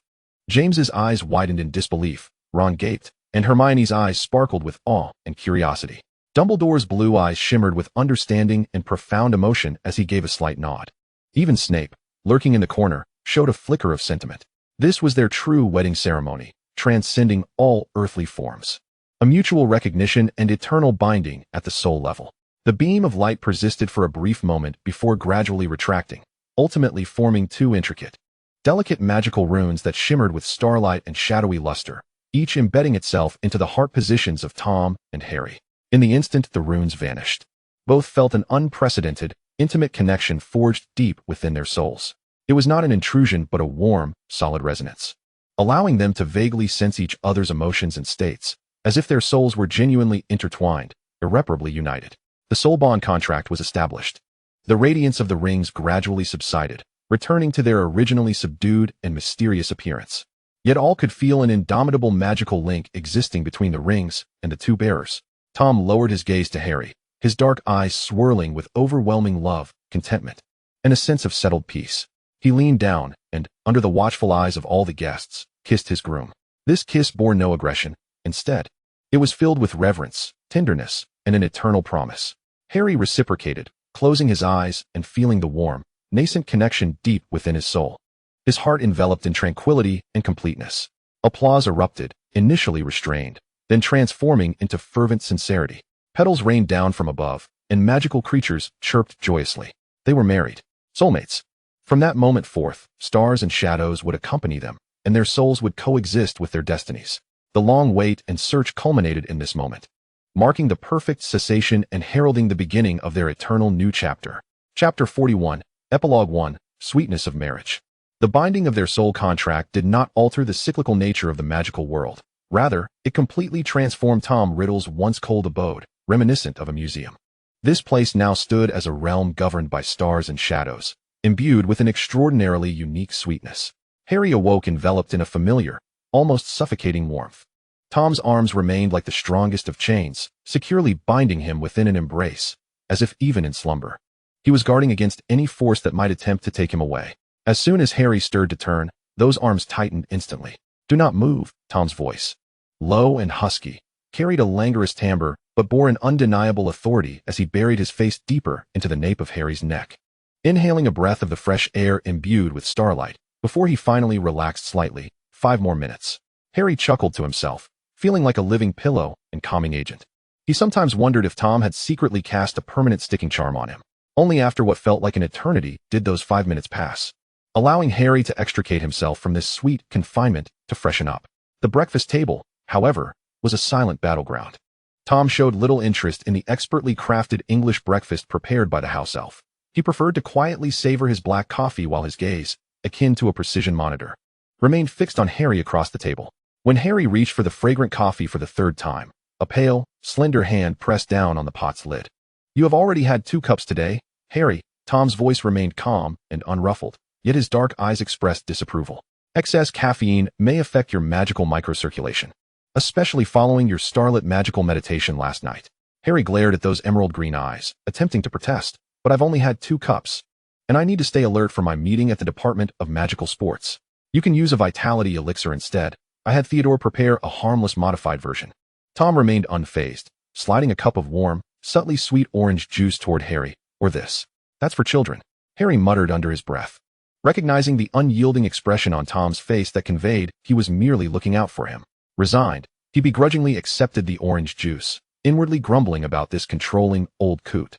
S1: James's eyes widened in disbelief, Ron gaped, and Hermione's eyes sparkled with awe and curiosity. Dumbledore's blue eyes shimmered with understanding and profound emotion as he gave a slight nod. Even Snape, lurking in the corner, showed a flicker of sentiment. This was their true wedding ceremony, transcending all earthly forms. A mutual recognition and eternal binding at the soul level. The beam of light persisted for a brief moment before gradually retracting, ultimately forming two intricate, delicate magical runes that shimmered with starlight and shadowy luster, each embedding itself into the heart positions of Tom and Harry. In the instant the runes vanished, both felt an unprecedented, intimate connection forged deep within their souls. It was not an intrusion but a warm, solid resonance, allowing them to vaguely sense each other's emotions and states, as if their souls were genuinely intertwined, irreparably united. The soul bond contract was established. The radiance of the rings gradually subsided, returning to their originally subdued and mysterious appearance. Yet all could feel an indomitable magical link existing between the rings and the two bearers. Tom lowered his gaze to Harry, his dark eyes swirling with overwhelming love, contentment, and a sense of settled peace. He leaned down and, under the watchful eyes of all the guests, kissed his groom. This kiss bore no aggression. Instead, it was filled with reverence, tenderness, and an eternal promise. Harry reciprocated, closing his eyes and feeling the warm, nascent connection deep within his soul. His heart enveloped in tranquility and completeness. Applause erupted, initially restrained, then transforming into fervent sincerity. Petals rained down from above, and magical creatures chirped joyously. They were married. Soulmates. From that moment forth, stars and shadows would accompany them, and their souls would coexist with their destinies. The long wait and search culminated in this moment, marking the perfect cessation and heralding the beginning of their eternal new chapter. Chapter 41, Epilogue 1, Sweetness of Marriage. The binding of their soul contract did not alter the cyclical nature of the magical world. Rather, it completely transformed Tom Riddle's once cold abode, reminiscent of a museum. This place now stood as a realm governed by stars and shadows, imbued with an extraordinarily unique sweetness. Harry awoke enveloped in a familiar, almost suffocating warmth. Tom's arms remained like the strongest of chains, securely binding him within an embrace, as if even in slumber. He was guarding against any force that might attempt to take him away. As soon as Harry stirred to turn, those arms tightened instantly. "Do not move," Tom's voice, low and husky, carried a languorous timbre but bore an undeniable authority as he buried his face deeper into the nape of Harry's neck. Inhaling a breath of the fresh air imbued with starlight, before he finally relaxed slightly, 5 more minutes. Harry chuckled to himself, feeling like a living pillow and calming agent. He sometimes wondered if Tom had secretly cast a permanent sticking charm on him. Only after what felt like an eternity did those 5 minutes pass, allowing Harry to extricate himself from this sweet confinement to freshen up. The breakfast table, however, was a silent battleground. Tom showed little interest in the expertly crafted English breakfast prepared by the house elf. He preferred to quietly savor his black coffee while his gaze, akin to a precision monitor, remained fixed on Harry across the table. When Harry reached for the fragrant coffee for the 3rd time, a pale, slender hand pressed down on the pot's lid. "You have already had 2 cups today, Harry." Tom's voice remained calm and unruffled, yet his dark eyes expressed disapproval. "Excess caffeine may affect your magical microcirculation, especially following your starlit magical meditation last night." Harry glared at those emerald green eyes, attempting to protest. "But I've only had 2 cups, and I need to stay alert for my meeting at the Department of Magical Sports. You can use a vitality elixir instead." I had Theodore prepare a harmless modified version. Tom remained unfazed, sliding a cup of warm, subtly sweet orange juice toward Harry. Or this. That's for children. Harry muttered under his breath. Recognizing the unyielding expression on Tom's face that conveyed he was merely looking out for him. Resigned, he begrudgingly accepted the orange juice, inwardly grumbling about this controlling old coot.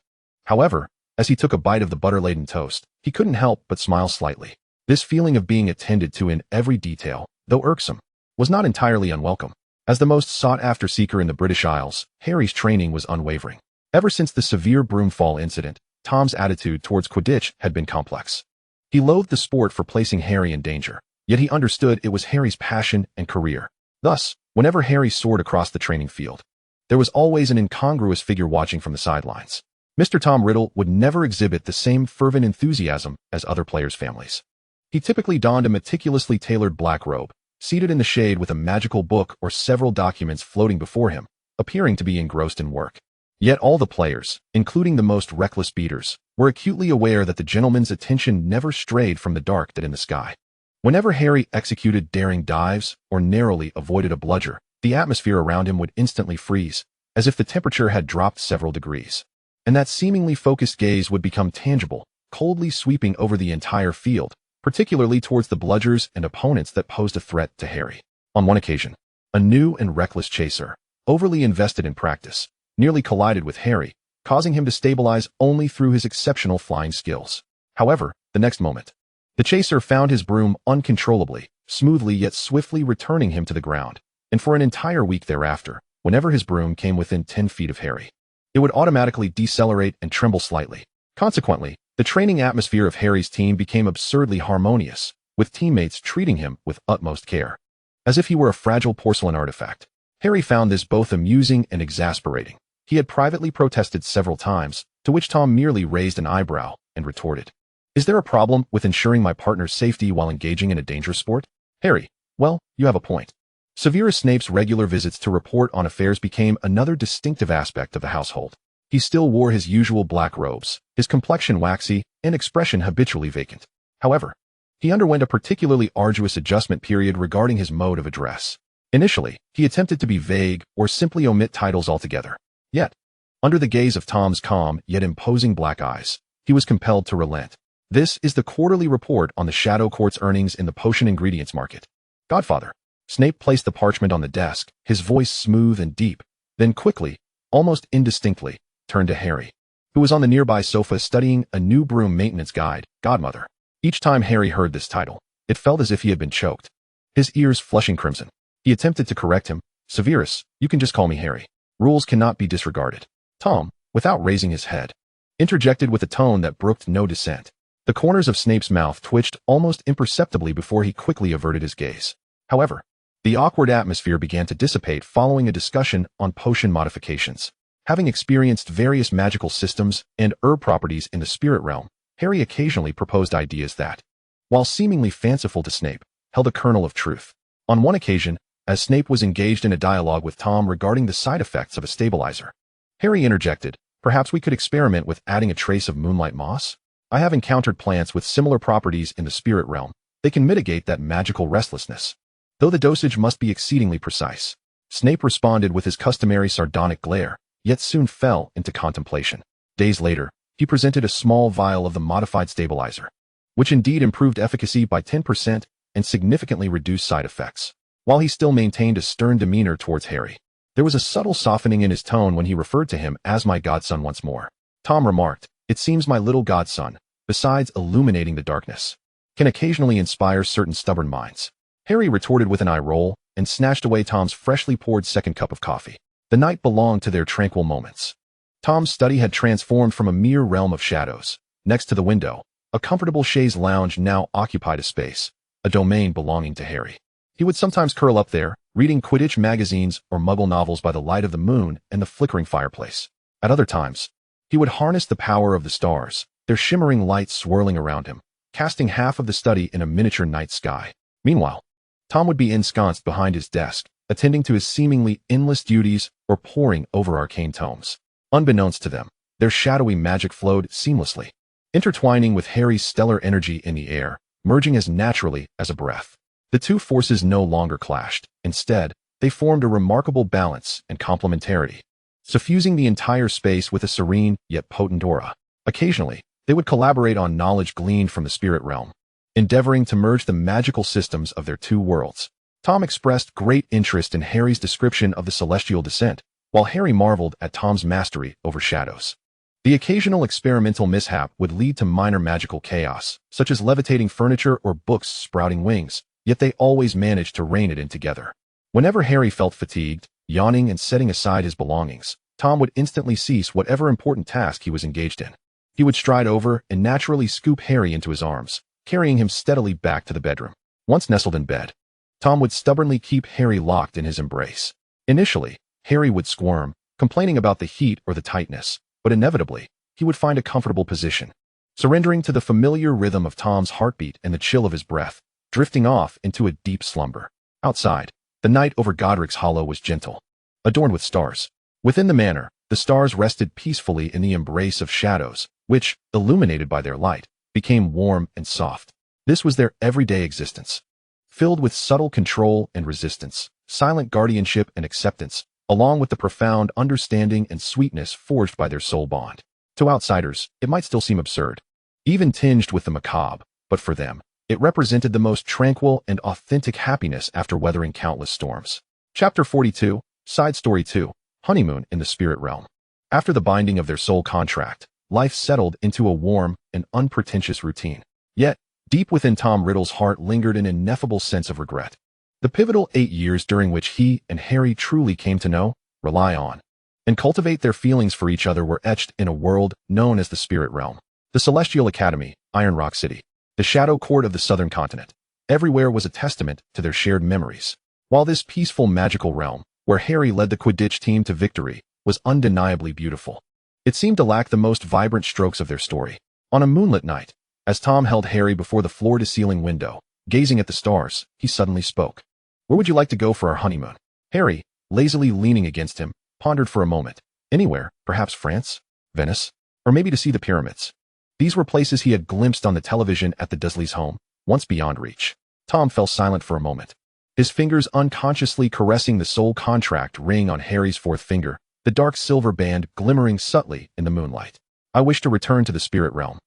S1: However, as he took a bite of the butter-laden toast, he couldn't help but smile slightly. This feeling of being attended to in every detail, though irksome, was not entirely unwelcome. As the most sought-after seeker in the British Isles, Harry's training was unwavering. Ever since the severe broomfall incident, Tom's attitude towards Quidditch had been complex. He loathed the sport for placing Harry in danger, yet he understood it was Harry's passion and career. Thus, whenever Harry soared across the training field, there was always an incongruous figure watching from the sidelines. Mr. Tom Riddle would never exhibit the same fervent enthusiasm as other players' families. He typically donned a meticulously tailored black robe, seated in the shade with a magical book or several documents floating before him, appearing to be engrossed in work. Yet all the players, including the most reckless beaters, were acutely aware that the gentleman's attention never strayed from the dark that in the sky. Whenever Harry executed daring dives or narrowly avoided a bludger, the atmosphere around him would instantly freeze, as if the temperature had dropped several degrees. And that seemingly focused gaze would become tangible, coldly sweeping over the entire field, particularly towards the bludgers and opponents that posed a threat to Harry. On one occasion, a new and reckless chaser, overly invested in practice, nearly collided with Harry, causing him to stabilize only through his exceptional flying skills. However, the next moment, the chaser found his broom uncontrollably, smoothly yet swiftly returning him to the ground, and for an entire week thereafter, whenever his broom came within 10 feet of Harry, it would automatically decelerate and tremble slightly. Consequently, the training atmosphere of Harry's team became absurdly harmonious, with teammates treating him with utmost care, as if he were a fragile porcelain artifact. Harry found this both amusing and exasperating. He had privately protested several times, to which Tom merely raised an eyebrow and retorted, "Is there a problem with ensuring my partner's safety while engaging in a dangerous sport? Harry, well, you have a point." Severus Snape's regular visits to report on affairs became another distinctive aspect of the household. He still wore his usual black robes, his complexion waxy, and expression habitually vacant. However, he underwent a particularly arduous adjustment period regarding his mode of address. Initially, he attempted to be vague or simply omit titles altogether. Yet, under the gaze of Tom's calm yet imposing black eyes, he was compelled to relent. This is the quarterly report on the Shadow Court's earnings in the potion ingredients market. Godfather. Snape placed the parchment on the desk, his voice smooth and deep, then quickly, almost indistinctly, turned to Harry, who was on the nearby sofa studying a new broom maintenance guide, Godmother. Each time Harry heard this title, it felt as if he had been choked, his ears flushing crimson. He attempted to correct him. "Severus, you can just call me Harry. Rules cannot be disregarded." Tom, without raising his head, interjected with a tone that brooked no dissent. The corners of Snape's mouth twitched almost imperceptibly before he quickly averted his gaze. However, the awkward atmosphere began to dissipate following a discussion on potion modifications. Having experienced various magical systems and herb properties in the spirit realm, Harry occasionally proposed ideas that, while seemingly fanciful to Snape, held a kernel of truth. On one occasion, as Snape was engaged in a dialogue with Tom regarding the side effects of a stabilizer, Harry interjected, "Perhaps we could experiment with adding a trace of moonlight moss? I have encountered plants with similar properties in the spirit realm. They can mitigate that magical restlessness, though the dosage must be exceedingly precise." Snape responded with his customary sardonic glare, yet soon fell into contemplation. Days later, he presented a small vial of the modified stabilizer, which indeed improved efficacy by 10% and significantly reduced side effects. While he still maintained a stern demeanor towards Harry, there was a subtle softening in his tone when he referred to him as my godson once more. Tom remarked, "It seems my little godson, besides illuminating the darkness, can occasionally inspire certain stubborn minds." Harry retorted with an eye roll and snatched away Tom's freshly poured second cup of coffee. The night belonged to their tranquil moments. Tom's study had transformed from a mere realm of shadows. Next to the window, a comfortable chaise lounge now occupied a space, a domain belonging to Harry. He would sometimes curl up there, reading Quidditch magazines or Muggle novels by the light of the moon and the flickering fireplace. At other times, he would harness the power of the stars, their shimmering lights swirling around him, casting half of the study in a miniature night sky. Meanwhile, Tom would be ensconced behind his desk, attending to his seemingly endless duties or poring over arcane tomes. Unbeknownst to them, their shadowy magic flowed seamlessly, intertwining with Harry's stellar energy in the air, merging as naturally as a breath. The two forces no longer clashed. Instead, they formed a remarkable balance and complementarity, suffusing the entire space with a serene yet potent aura. Occasionally, they would collaborate on knowledge gleaned from the spirit realm, endeavoring to merge the magical systems of their two worlds. Tom expressed great interest in Harry's description of the celestial descent, while Harry marveled at Tom's mastery over shadows. The occasional experimental mishap would lead to minor magical chaos, such as levitating furniture or books sprouting wings, yet they always managed to rein it in together. Whenever Harry felt fatigued, yawning and setting aside his belongings, Tom would instantly cease whatever important task he was engaged in. He would stride over and naturally scoop Harry into his arms, carrying him steadily back to the bedroom. Once nestled in bed, Tom would stubbornly keep Harry locked in his embrace. Initially, Harry would squirm, complaining about the heat or the tightness, but inevitably, he would find a comfortable position, surrendering to the familiar rhythm of Tom's heartbeat and the chill of his breath, drifting off into a deep slumber. Outside, the night over Godric's Hollow was gentle, adorned with stars. Within the manor, the stars rested peacefully in the embrace of shadows, which, illuminated by their light, became warm and soft. This was their everyday existence, filled with subtle control and resistance, silent guardianship and acceptance, along with the profound understanding and sweetness forged by their soul bond. To outsiders, it might still seem absurd, even tinged with the macabre, but for them, it represented the most tranquil and authentic happiness after weathering countless storms. Chapter 42, Side Story 2, Honeymoon in the Spirit Realm. After the binding of their soul contract, life settled into a warm and unpretentious routine. Yet, deep within Tom Riddle's heart lingered an ineffable sense of regret. The pivotal 8 years during which he and Harry truly came to know, rely on, and cultivate their feelings for each other were etched in a world known as the Spirit Realm. The Celestial Academy, Iron Rock City, the shadow court of the southern continent. Everywhere was a testament to their shared memories. While this peaceful magical realm, where Harry led the Quidditch team to victory, was undeniably beautiful, it seemed to lack the most vibrant strokes of their story. On a moonlit night, as Tom held Harry before the floor-to-ceiling window, gazing at the stars, he suddenly spoke. "Where would you like to go for our honeymoon?" Harry, lazily leaning against him, pondered for a moment. Anywhere, perhaps France, Venice, or maybe to see the pyramids. These were places he had glimpsed on the television at the Dursleys' home, once beyond reach. Tom fell silent for a moment, his fingers unconsciously caressing the soul contract ring on Harry's fourth finger, the dark silver band glimmering subtly in the moonlight. "I wish to return to the spirit realm."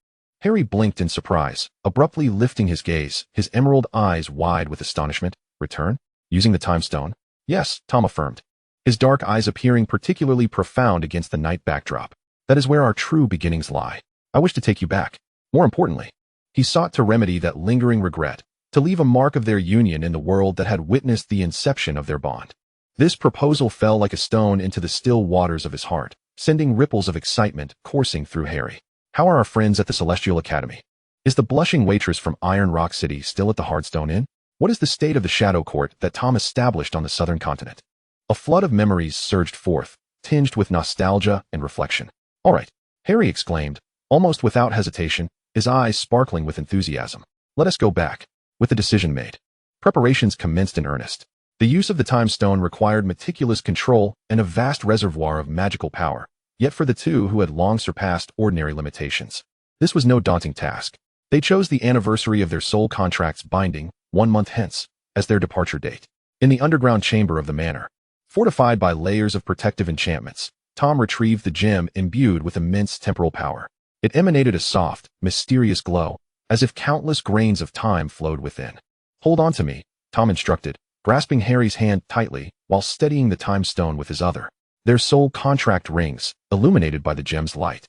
S1: Harry blinked in surprise, abruptly lifting his gaze, his emerald eyes wide with astonishment. "Return? Using the time stone?" "Yes," Tom affirmed, his dark eyes appearing particularly profound against the night backdrop. "That is where our true beginnings lie. I wish to take you back." More importantly, he sought to remedy that lingering regret, to leave a mark of their union in the world that had witnessed the inception of their bond. This proposal fell like a stone into the still waters of his heart, sending ripples of excitement coursing through Harry. "How are our friends at the Celestial Academy? Is the blushing waitress from Iron Rock City still at the Hardstone Inn? What is the state of the Shadow Court that Tom established on the southern continent?" A flood of memories surged forth, tinged with nostalgia and reflection. "All right," Harry exclaimed, almost without hesitation, his eyes sparkling with enthusiasm. "Let us go back." With the decision made, preparations commenced in earnest. The use of the time stone required meticulous control and a vast reservoir of magical power, yet for the two who had long surpassed ordinary limitations, this was no daunting task. They chose the anniversary of their soul contract's binding, 1 month hence, as their departure date. In the underground chamber of the manor, fortified by layers of protective enchantments, Tom retrieved the gem imbued with immense temporal power. It emanated a soft, mysterious glow, as if countless grains of time flowed within. "Hold on to me," Tom instructed, grasping Harry's hand tightly while steadying the time stone with his other. Their soul contract rings, illuminated by the gem's light,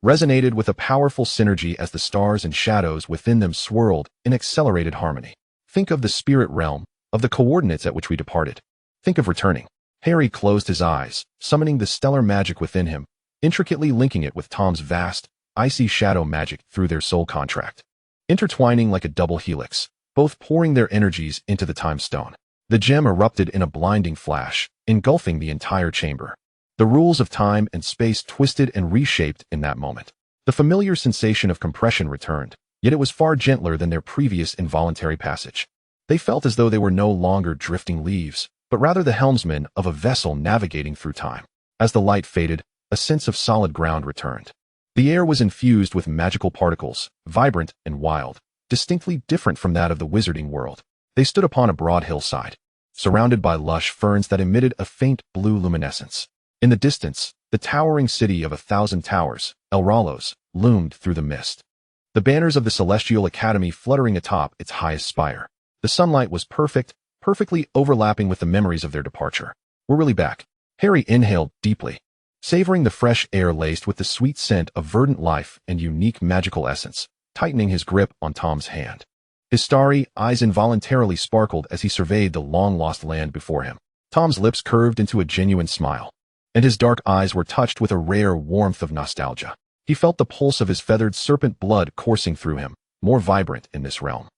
S1: resonated with a powerful synergy as the stars and shadows within them swirled in accelerated harmony. "Think of the spirit realm, of the coordinates at which we departed. Think of returning." Harry closed his eyes, summoning the stellar magic within him, intricately linking it with Tom's vast, icy shadow magic through their soul contract, intertwining like a double helix, both pouring their energies into the time stone. The gem erupted in a blinding flash, engulfing the entire chamber. The rules of time and space twisted and reshaped in that moment. The familiar sensation of compression returned, yet it was far gentler than their previous involuntary passage. They felt as though they were no longer drifting leaves, but rather the helmsman of a vessel navigating through time. As the light faded, a sense of solid ground returned. The air was infused with magical particles, vibrant and wild, distinctly different from that of the wizarding world. They stood upon a broad hillside, surrounded by lush ferns that emitted a faint blue luminescence. In the distance, the towering city of 1,000 towers, El loomed through the mist, the banners of the Celestial Academy fluttering atop its highest spire. The sunlight was perfectly overlapping with the memories of their departure. "We're really back." Harry inhaled deeply, savoring the fresh air laced with the sweet scent of verdant life and unique magical essence, tightening his grip on Tom's hand. His starry eyes involuntarily sparkled as he surveyed the long-lost land before him. Tom's lips curved into a genuine smile, and his dark eyes were touched with a rare warmth of nostalgia. He felt the pulse of his feathered serpent blood coursing through him, more vibrant in this realm.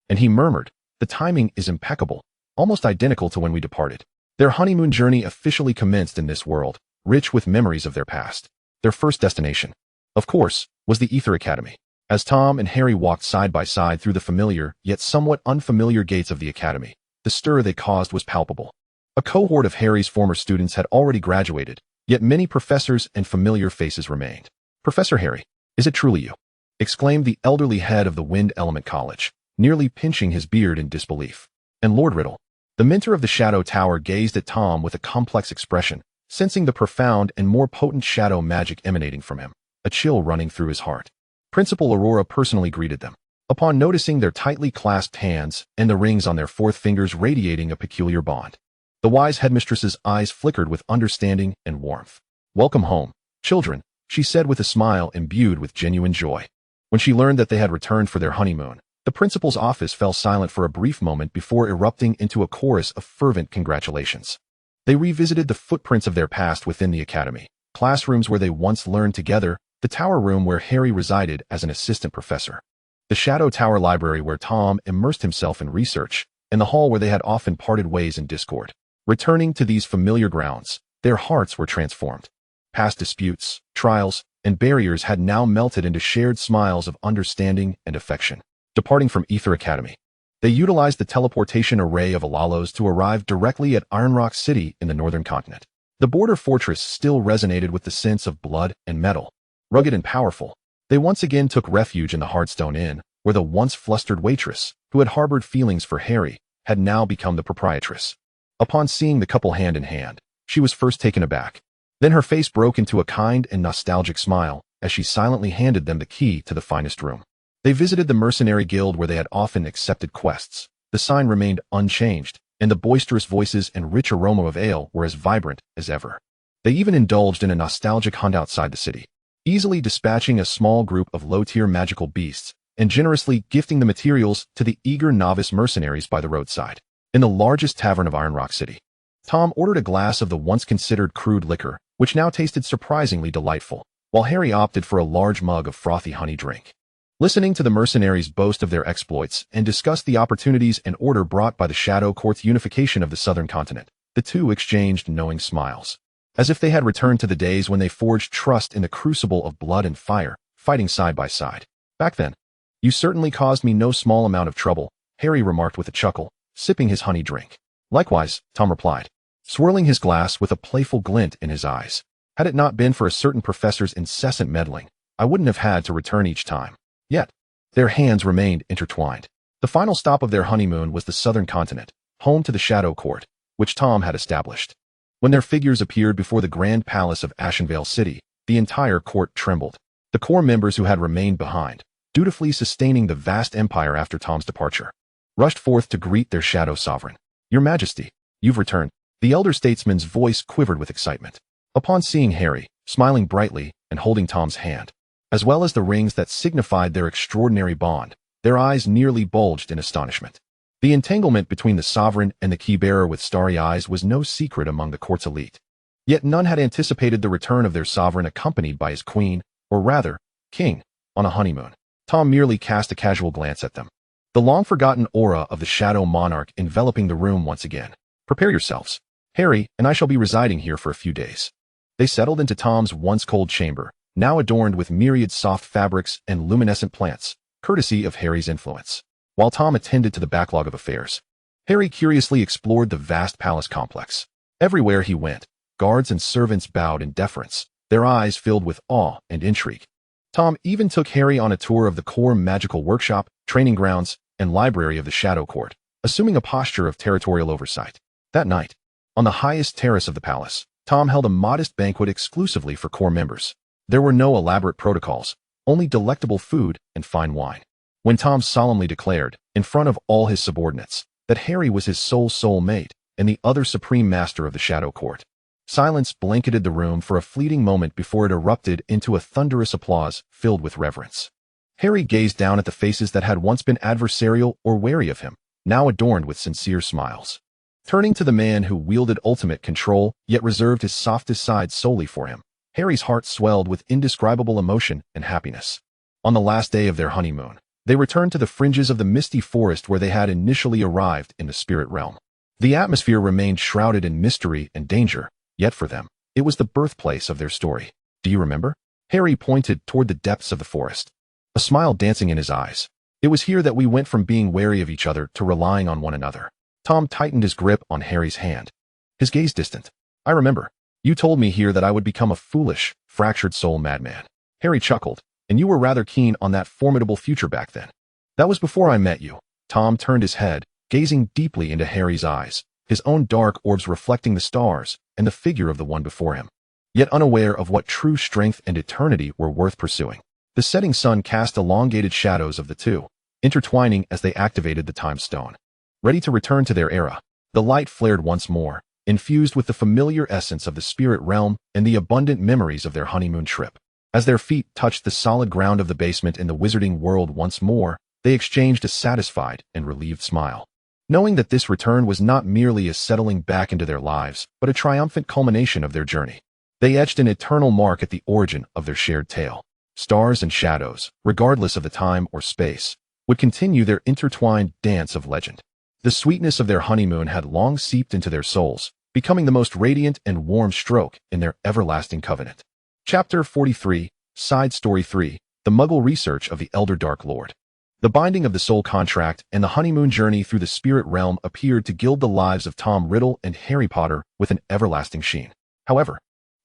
S1: And he murmured, "The timing is impeccable, almost identical to when we departed." Their honeymoon journey officially commenced in this world, rich with memories of their past. Their first destination, of course, was the Ether Academy. As Tom and Harry walked side by side through the familiar yet somewhat unfamiliar gates of the academy, the stir they caused was palpable. A cohort of Harry's former students had already graduated, yet many professors and familiar faces remained. "Professor Harry, is it truly you?" exclaimed the elderly head of the Wind Element College, nearly pinching his beard in disbelief. And Lord Riddle, the mentor of the Shadow Tower, gazed at Tom with a complex expression, sensing the profound and more potent shadow magic emanating from him, a chill running through his heart. Principal Aurora personally greeted them. Upon noticing their tightly clasped hands and the rings on their fourth fingers radiating a peculiar bond, the wise headmistress's eyes flickered with understanding and warmth. "Welcome home, children," she said with a smile imbued with genuine joy. When she learned that they had returned for their honeymoon, the principal's office fell silent for a brief moment before erupting into a chorus of fervent congratulations. They revisited the footprints of their past within the academy, classrooms where they once learned together, the tower room where Harry resided as an assistant professor, the Shadow Tower library where Tom immersed himself in research, and the hall where they had often parted ways in discord. Returning to these familiar grounds, their hearts were transformed. Past disputes, trials, and barriers had now melted into shared smiles of understanding and affection. Departing from Ether Academy, they utilized the teleportation array of Alalos to arrive directly at Ironrock City in the northern continent. The border fortress still resonated with the sense of blood and metal. Rugged and powerful, they once again took refuge in the Heartstone Inn, where the once flustered waitress, who had harbored feelings for Harry, had now become the proprietress. Upon seeing the couple hand in hand, she was first taken aback. Then her face broke into a kind and nostalgic smile as she silently handed them the key to the finest room. They visited the mercenary guild where they had often accepted quests. The sign remained unchanged, and the boisterous voices and rich aroma of ale were as vibrant as ever. They even indulged in a nostalgic hunt outside the city, easily dispatching a small group of low-tier magical beasts and generously gifting the materials to the eager novice mercenaries by the roadside. In the largest tavern of Ironrock City, Tom ordered a glass of the once considered crude liquor, which now tasted surprisingly delightful, while Harry opted for a large mug of frothy honey drink. Listening to the mercenaries boast of their exploits and discuss the opportunities and order brought by the Shadow Court's unification of the southern continent, the two exchanged knowing smiles, as if they had returned to the days when they forged trust in the crucible of blood and fire, fighting side by side. "Back then, you certainly caused me no small amount of trouble," Harry remarked with a chuckle, sipping his honey drink. "Likewise," Tom replied, swirling his glass with a playful glint in his eyes. "Had it not been for a certain professor's incessant meddling, I wouldn't have had to return each time." Yet, their hands remained intertwined. The final stop of their honeymoon was the southern continent, home to the Shadow Court, which Tom had established. When their figures appeared before the grand palace of Ashenvale City, the entire court trembled. The core members who had remained behind, dutifully sustaining the vast empire after Tom's departure, rushed forth to greet their Shadow Sovereign. "Your Majesty, you've returned." The elder statesman's voice quivered with excitement. Upon seeing Harry, smiling brightly and holding Tom's hand, as well as the rings that signified their extraordinary bond, their eyes nearly bulged in astonishment. The entanglement between the sovereign and the key-bearer with starry eyes was no secret among the court's elite. Yet none had anticipated the return of their sovereign accompanied by his queen, or rather, king, on a honeymoon. Tom merely cast a casual glance at them, the long-forgotten aura of the Shadow Monarch enveloping the room once again. "Prepare yourselves. Harry and I shall be residing here for a few days." They settled into Tom's once cold chamber, now adorned with myriad soft fabrics and luminescent plants, courtesy of Harry's influence. While Tom attended to the backlog of affairs, Harry curiously explored the vast palace complex. Everywhere he went, guards and servants bowed in deference, their eyes filled with awe and intrigue. Tom even took Harry on a tour of the core magical workshop, training grounds, and library of the Shadow Court, assuming a posture of territorial oversight. That night, on the highest terrace of the palace, Tom held a modest banquet exclusively for core members. There were no elaborate protocols, only delectable food and fine wine. When Tom solemnly declared, in front of all his subordinates, that Harry was his sole soulmate and the other supreme master of the Shadow Court, silence blanketed the room for a fleeting moment before it erupted into a thunderous applause filled with reverence. Harry gazed down at the faces that had once been adversarial or wary of him, now adorned with sincere smiles. Turning to the man who wielded ultimate control, yet reserved his softest side solely for him, Harry's heart swelled with indescribable emotion and happiness. On the last day of their honeymoon, they returned to the fringes of the misty forest where they had initially arrived in the spirit realm. The atmosphere remained shrouded in mystery and danger, yet for them, it was the birthplace of their story. Do you remember? Harry pointed toward the depths of the forest, a smile dancing in his eyes. It was here that we went from being wary of each other to relying on one another. Tom tightened his grip on Harry's hand, his gaze distant. I remember. You told me here that I would become a foolish, fractured soul madman. Harry chuckled. And you were rather keen on that formidable future back then. That was before I met you. Tom turned his head, gazing deeply into Harry's eyes, his own dark orbs reflecting the stars and the figure of the one before him, yet unaware of what true strength and eternity were worth pursuing. The setting sun cast elongated shadows of the two, intertwining as they activated the time stone. Ready to return to their era, the light flared once more, infused with the familiar essence of the spirit realm and the abundant memories of their honeymoon trip. As their feet touched the solid ground of the basement in the wizarding world once more, they exchanged a satisfied and relieved smile, knowing that this return was not merely a settling back into their lives, but a triumphant culmination of their journey. They etched an eternal mark at the origin of their shared tale. Stars and shadows, regardless of the time or space, would continue their intertwined dance of legend. The sweetness of their honeymoon had long seeped into their souls, becoming the most radiant and warm stroke in their everlasting covenant. Chapter 43, Side Story 3, The Muggle Research of the Elder Dark Lord. The binding of the soul contract and the honeymoon journey through the spirit realm appeared to gild the lives of Tom Riddle and Harry Potter with an everlasting sheen. However,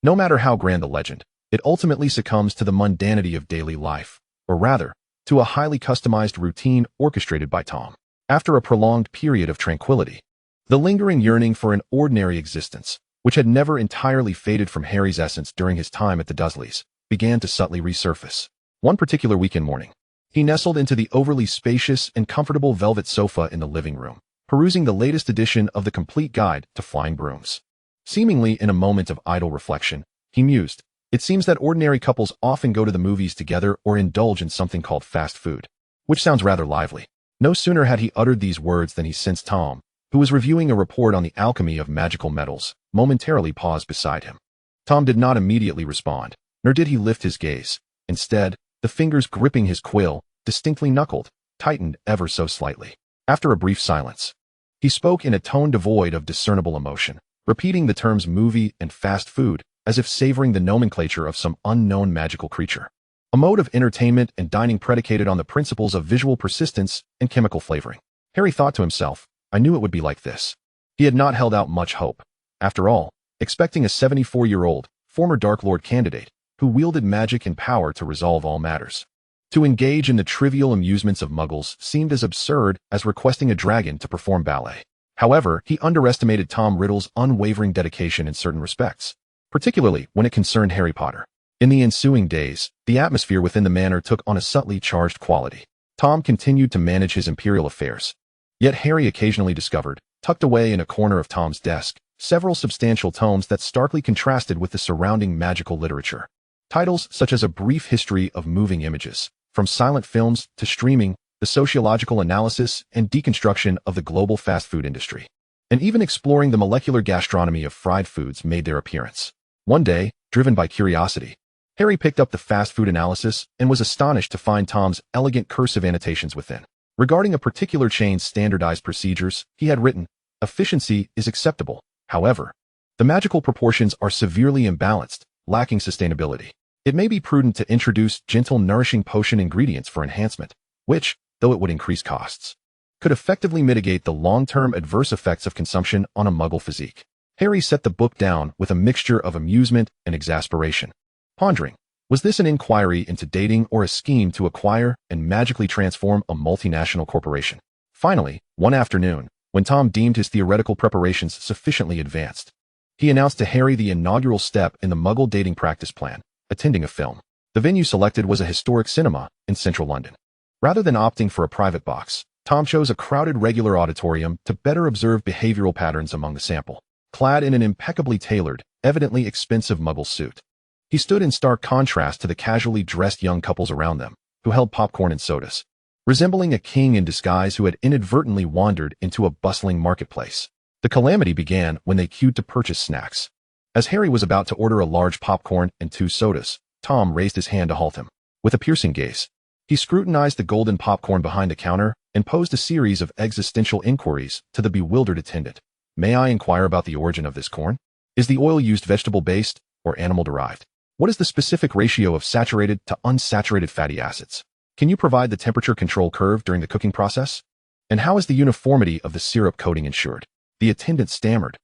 S1: no matter how grand the legend, it ultimately succumbs to the mundanity of daily life, or rather, to a highly customized routine orchestrated by Tom. After a prolonged period of tranquility, the lingering yearning for an ordinary existence, which had never entirely faded from Harry's essence during his time at the Dursleys, began to subtly resurface. One particular weekend morning, he nestled into the overly spacious and comfortable velvet sofa in the living room, perusing the latest edition of the Complete Guide to Flying Brooms. Seemingly in a moment of idle reflection, he mused, it seems that ordinary couples often go to the movies together or indulge in something called fast food, which sounds rather lively. No sooner had he uttered these words than he sensed Tom, who was reviewing a report on the alchemy of magical metals, momentarily paused beside him. Tom did not immediately respond, nor did he lift his gaze. Instead, the fingers gripping his quill, distinctly knuckled, tightened ever so slightly. After a brief silence, he spoke in a tone devoid of discernible emotion, repeating the terms movie and fast food, as if savoring the nomenclature of some unknown magical creature. A mode of entertainment and dining predicated on the principles of visual persistence and chemical flavoring. Harry thought to himself, I knew it would be like this. He had not held out much hope. After all, expecting a 74-year-old, former Dark Lord candidate, who wielded magic and power to resolve all matters. To engage in the trivial amusements of Muggles seemed as absurd as requesting a dragon to perform ballet. However, he underestimated Tom Riddle's unwavering dedication in certain respects, particularly when it concerned Harry Potter. In the ensuing days, the atmosphere within the manor took on a subtly charged quality. Tom continued to manage his imperial affairs. Yet Harry occasionally discovered, tucked away in a corner of Tom's desk, several substantial tomes that starkly contrasted with the surrounding magical literature. Titles such as A Brief History of Moving Images, from silent films to streaming, the sociological analysis and deconstruction of the global fast food industry, and even exploring the molecular gastronomy of fried foods made their appearance. One day, driven by curiosity, Harry picked up the fast food analysis and was astonished to find Tom's elegant cursive annotations within. Regarding a particular chain's standardized procedures, he had written, efficiency is acceptable. However, the magical proportions are severely imbalanced, lacking sustainability. It may be prudent to introduce gentle, nourishing potion ingredients for enhancement, which, though it would increase costs, could effectively mitigate the long-term adverse effects of consumption on a Muggle physique. Harry set the book down with a mixture of amusement and exasperation, pondering, was this an inquiry into dating or a scheme to acquire and magically transform a multinational corporation? Finally, one afternoon, when Tom deemed his theoretical preparations sufficiently advanced, he announced to Harry the inaugural step in the Muggle dating practice plan, attending a film. The venue selected was a historic cinema in central London. Rather than opting for a private box, Tom chose a crowded regular auditorium to better observe behavioral patterns among the sample. Clad in an impeccably tailored, evidently expensive Muggle suit, he stood in stark contrast to the casually dressed young couples around them, who held popcorn and sodas, resembling a king in disguise who had inadvertently wandered into a bustling marketplace. The calamity began when they queued to purchase snacks. As Harry was about to order a large popcorn and 2 sodas, Tom raised his hand to halt him. With a piercing gaze, he scrutinized the golden popcorn behind the counter and posed a series of existential inquiries to the bewildered attendant. May I inquire about the origin of this corn? Is the oil used vegetable-based or animal-derived? What is the specific ratio of saturated to unsaturated fatty acids? Can you provide the temperature control curve during the cooking process? And how is the uniformity of the syrup coating ensured? The attendant stammered,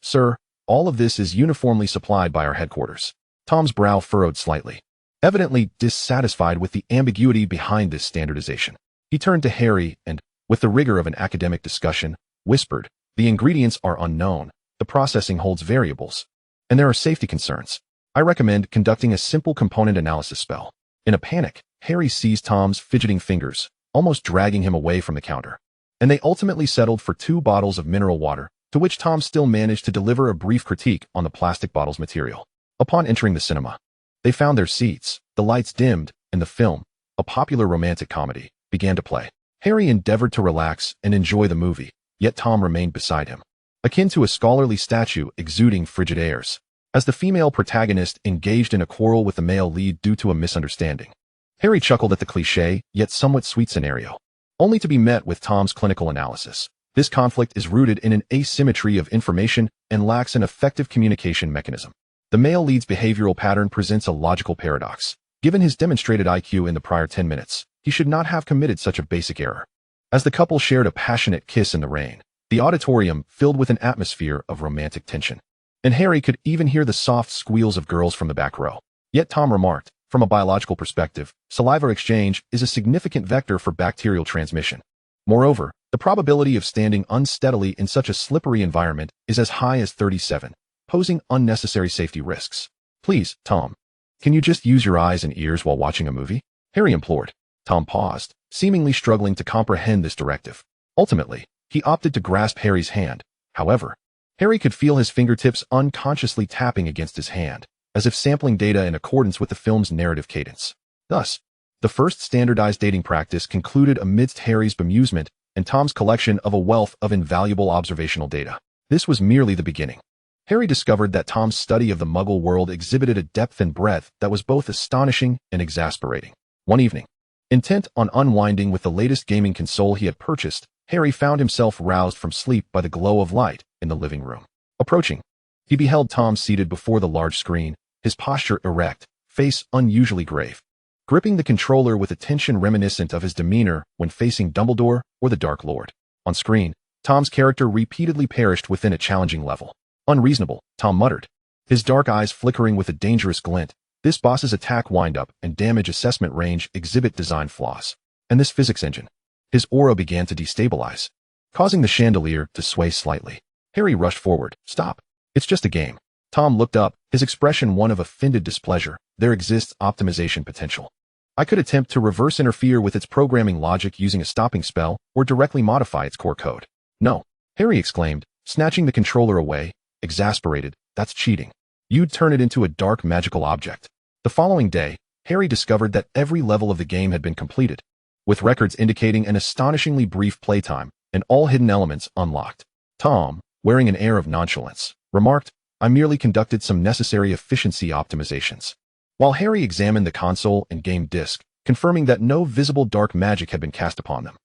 S1: Sir, all of this is uniformly supplied by our headquarters. Tom's brow furrowed slightly, evidently dissatisfied with the ambiguity behind this standardization. He turned to Harry and, with the rigor of an academic discussion, whispered, The ingredients are unknown, the processing holds variables, and there are safety concerns. I recommend conducting a simple component analysis spell. In a panic, Harry seized Tom's fidgeting fingers, almost dragging him away from the counter, and they ultimately settled for 2 bottles of mineral water, to which Tom still managed to deliver a brief critique on the plastic bottle's material. Upon entering the cinema, they found their seats, the lights dimmed, and the film, a popular romantic comedy, began to play. Harry endeavored to relax and enjoy the movie, yet Tom remained beside him, akin to a scholarly statue exuding frigid airs, as the female protagonist engaged in a quarrel with the male lead due to a misunderstanding. Harry chuckled at the cliché, yet somewhat sweet scenario, only to be met with Tom's clinical analysis. This conflict is rooted in an asymmetry of information and lacks an effective communication mechanism. The male lead's behavioral pattern presents a logical paradox. Given his demonstrated IQ in the prior 10 minutes, he should not have committed such a basic error. As the couple shared a passionate kiss in the rain, the auditorium filled with an atmosphere of romantic tension, and Harry could even hear the soft squeals of girls from the back row. Yet Tom remarked, from a biological perspective, saliva exchange is a significant vector for bacterial transmission. Moreover, the probability of standing unsteadily in such a slippery environment is as high as 37, posing unnecessary safety risks. Please, Tom, can you just use your eyes and ears while watching a movie? Harry implored. Tom paused, seemingly struggling to comprehend this directive. Ultimately, he opted to grasp Harry's hand. However, Harry could feel his fingertips unconsciously tapping against his hand, as if sampling data in accordance with the film's narrative cadence. Thus, the first standardized dating practice concluded amidst Harry's bemusement and Tom's collection of a wealth of invaluable observational data. This was merely the beginning. Harry discovered that Tom's study of the Muggle world exhibited a depth and breadth that was both astonishing and exasperating. One evening, intent on unwinding with the latest gaming console he had purchased, Harry found himself roused from sleep by the glow of light in the living room. Approaching, he beheld Tom seated before the large screen, his posture erect, face unusually grave, gripping the controller with a tension reminiscent of his demeanor when facing Dumbledore or the Dark Lord. On screen, Tom's character repeatedly perished within a challenging level. Unreasonable, Tom muttered, his dark eyes flickering with a dangerous glint. This boss's attack windup and damage assessment range exhibit design flaws. And this physics engine. His aura began to destabilize, causing the chandelier to sway slightly. Harry rushed forward. Stop. It's just a game. Tom looked up, his expression one of offended displeasure. There exists optimization potential. I could attempt to reverse interfere with its programming logic using a stopping spell or directly modify its core code. No, Harry exclaimed, snatching the controller away, exasperated. That's cheating. You'd turn it into a dark magical object. The following day, Harry discovered that every level of the game had been completed, with records indicating an astonishingly brief playtime and all hidden elements unlocked. Tom, wearing an air of nonchalance, remarked, I merely conducted some necessary efficiency optimizations. While Harry examined the console and game disc, confirming that no visible dark magic had been cast upon them.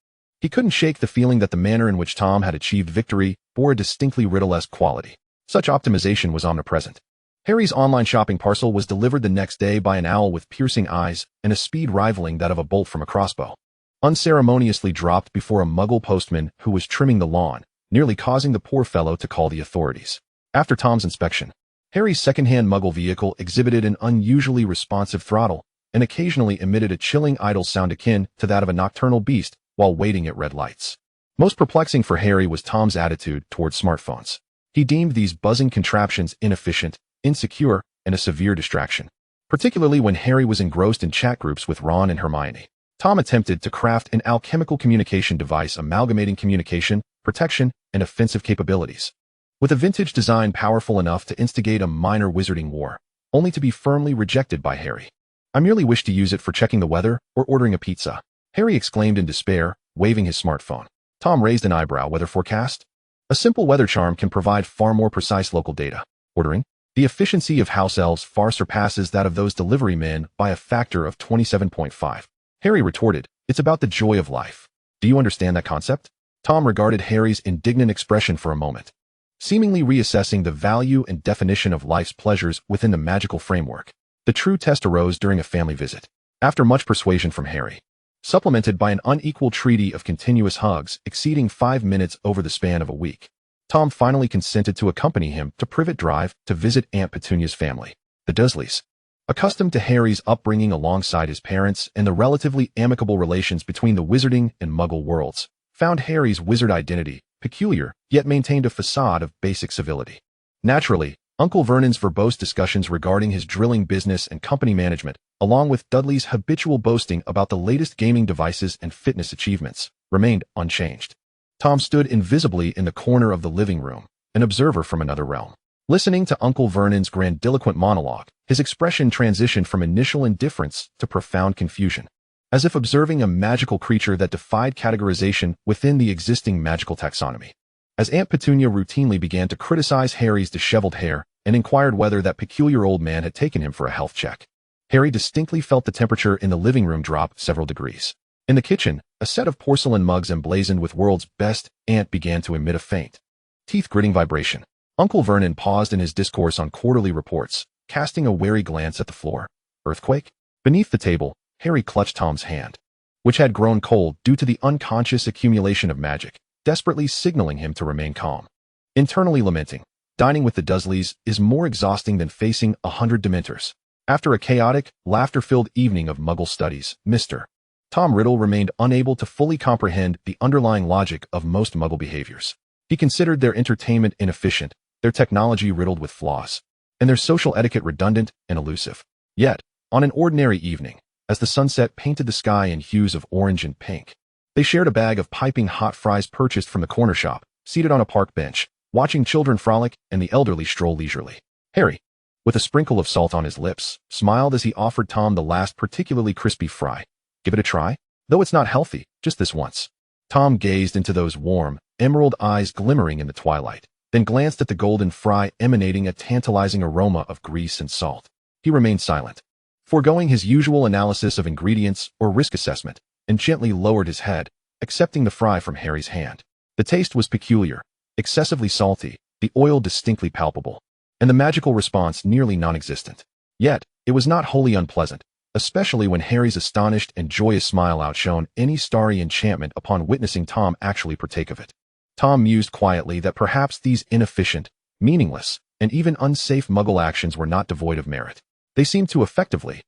S1: He couldn't shake the feeling that the manner in which Tom had achieved victory bore a distinctly Riddle-esque quality. Such optimization was omnipresent. Harry's online shopping parcel was delivered the next day by an owl with piercing eyes and a speed rivaling that of a bolt from a crossbow. Unceremoniously dropped before a Muggle postman who was trimming the lawn, nearly causing the poor fellow to call the authorities. After Tom's inspection, Harry's second-hand Muggle vehicle exhibited an unusually responsive throttle and occasionally emitted a chilling idle sound akin to that of a nocturnal beast while waiting at red lights. Most perplexing for Harry was Tom's attitude toward smartphones. He deemed these buzzing contraptions inefficient, insecure, and a severe distraction, particularly when Harry was engrossed in chat groups with Ron and Hermione. Tom attempted to craft an alchemical communication device amalgamating communication, protection, and offensive capabilities. With a vintage design powerful enough to instigate a minor wizarding war, only to be firmly rejected by Harry. "I merely wish to use it for checking the weather or ordering a pizza," Harry exclaimed in despair, waving his smartphone. Tom raised an eyebrow. "Weather forecast? A simple weather charm can provide far more precise local data. Ordering? The efficiency of house elves far surpasses that of those delivery men by a factor of 27.5. Harry retorted, "It's about the joy of life. Do you understand that concept?" Tom regarded Harry's indignant expression for a moment, seemingly reassessing the value and definition of life's pleasures within the magical framework. The true test arose during a family visit. After much persuasion from Harry, supplemented by an unequal treaty of continuous hugs exceeding 5 minutes over the span of a week, Tom finally consented to accompany him to Privet Drive to visit Aunt Petunia's family, the Dursleys. Accustomed to Harry's upbringing alongside his parents and the relatively amicable relations between the wizarding and muggle worlds, found Harry's wizard identity peculiar, yet maintained a facade of basic civility. Naturally, Uncle Vernon's verbose discussions regarding his drilling business and company management, along with Dudley's habitual boasting about the latest gaming devices and fitness achievements, remained unchanged. Tom stood invisibly in the corner of the living room, an observer from another realm. Listening to Uncle Vernon's grandiloquent monologue, his expression transitioned from initial indifference to profound confusion, as if observing a magical creature that defied categorization within the existing magical taxonomy. As Aunt Petunia routinely began to criticize Harry's disheveled hair and inquired whether that peculiar old man had taken him for a health check, Harry distinctly felt the temperature in the living room drop several degrees. In the kitchen, a set of porcelain mugs emblazoned with "World's Best" Aunt began to emit a faint, teeth-gritting vibration. Uncle Vernon paused in his discourse on quarterly reports, casting a wary glance at the floor. Earthquake? Beneath the table, Harry clutched Tom's hand, which had grown cold due to the unconscious accumulation of magic, desperately signaling him to remain calm. Internally lamenting, dining with the Dursleys is more exhausting than facing 100 Dementors. After a chaotic, laughter-filled evening of Muggle studies, Mr. Tom Riddle remained unable to fully comprehend the underlying logic of most Muggle behaviors. He considered their entertainment inefficient, their technology riddled with flaws, and their social etiquette redundant and elusive. Yet, on an ordinary evening, as the sunset painted the sky in hues of orange and pink, they shared a bag of piping hot fries purchased from the corner shop, seated on a park bench, watching children frolic and the elderly stroll leisurely. Harry, with a sprinkle of salt on his lips, smiled as he offered Tom the last particularly crispy fry. "Give it a try? Though it's not healthy, just this once." Tom gazed into those warm, emerald eyes glimmering in the twilight, then glanced at the golden fry emanating a tantalizing aroma of grease and salt. He remained silent, foregoing his usual analysis of ingredients or risk assessment, and gently lowered his head, accepting the fry from Harry's hand. The taste was peculiar, excessively salty, the oil distinctly palpable, and the magical response nearly non-existent. Yet, it was not wholly unpleasant, especially when Harry's astonished and joyous smile outshone any starry enchantment upon witnessing Tom actually partake of it. Tom mused quietly that perhaps these inefficient, meaningless, and even unsafe Muggle actions were not devoid of merit. They seemed to effectively,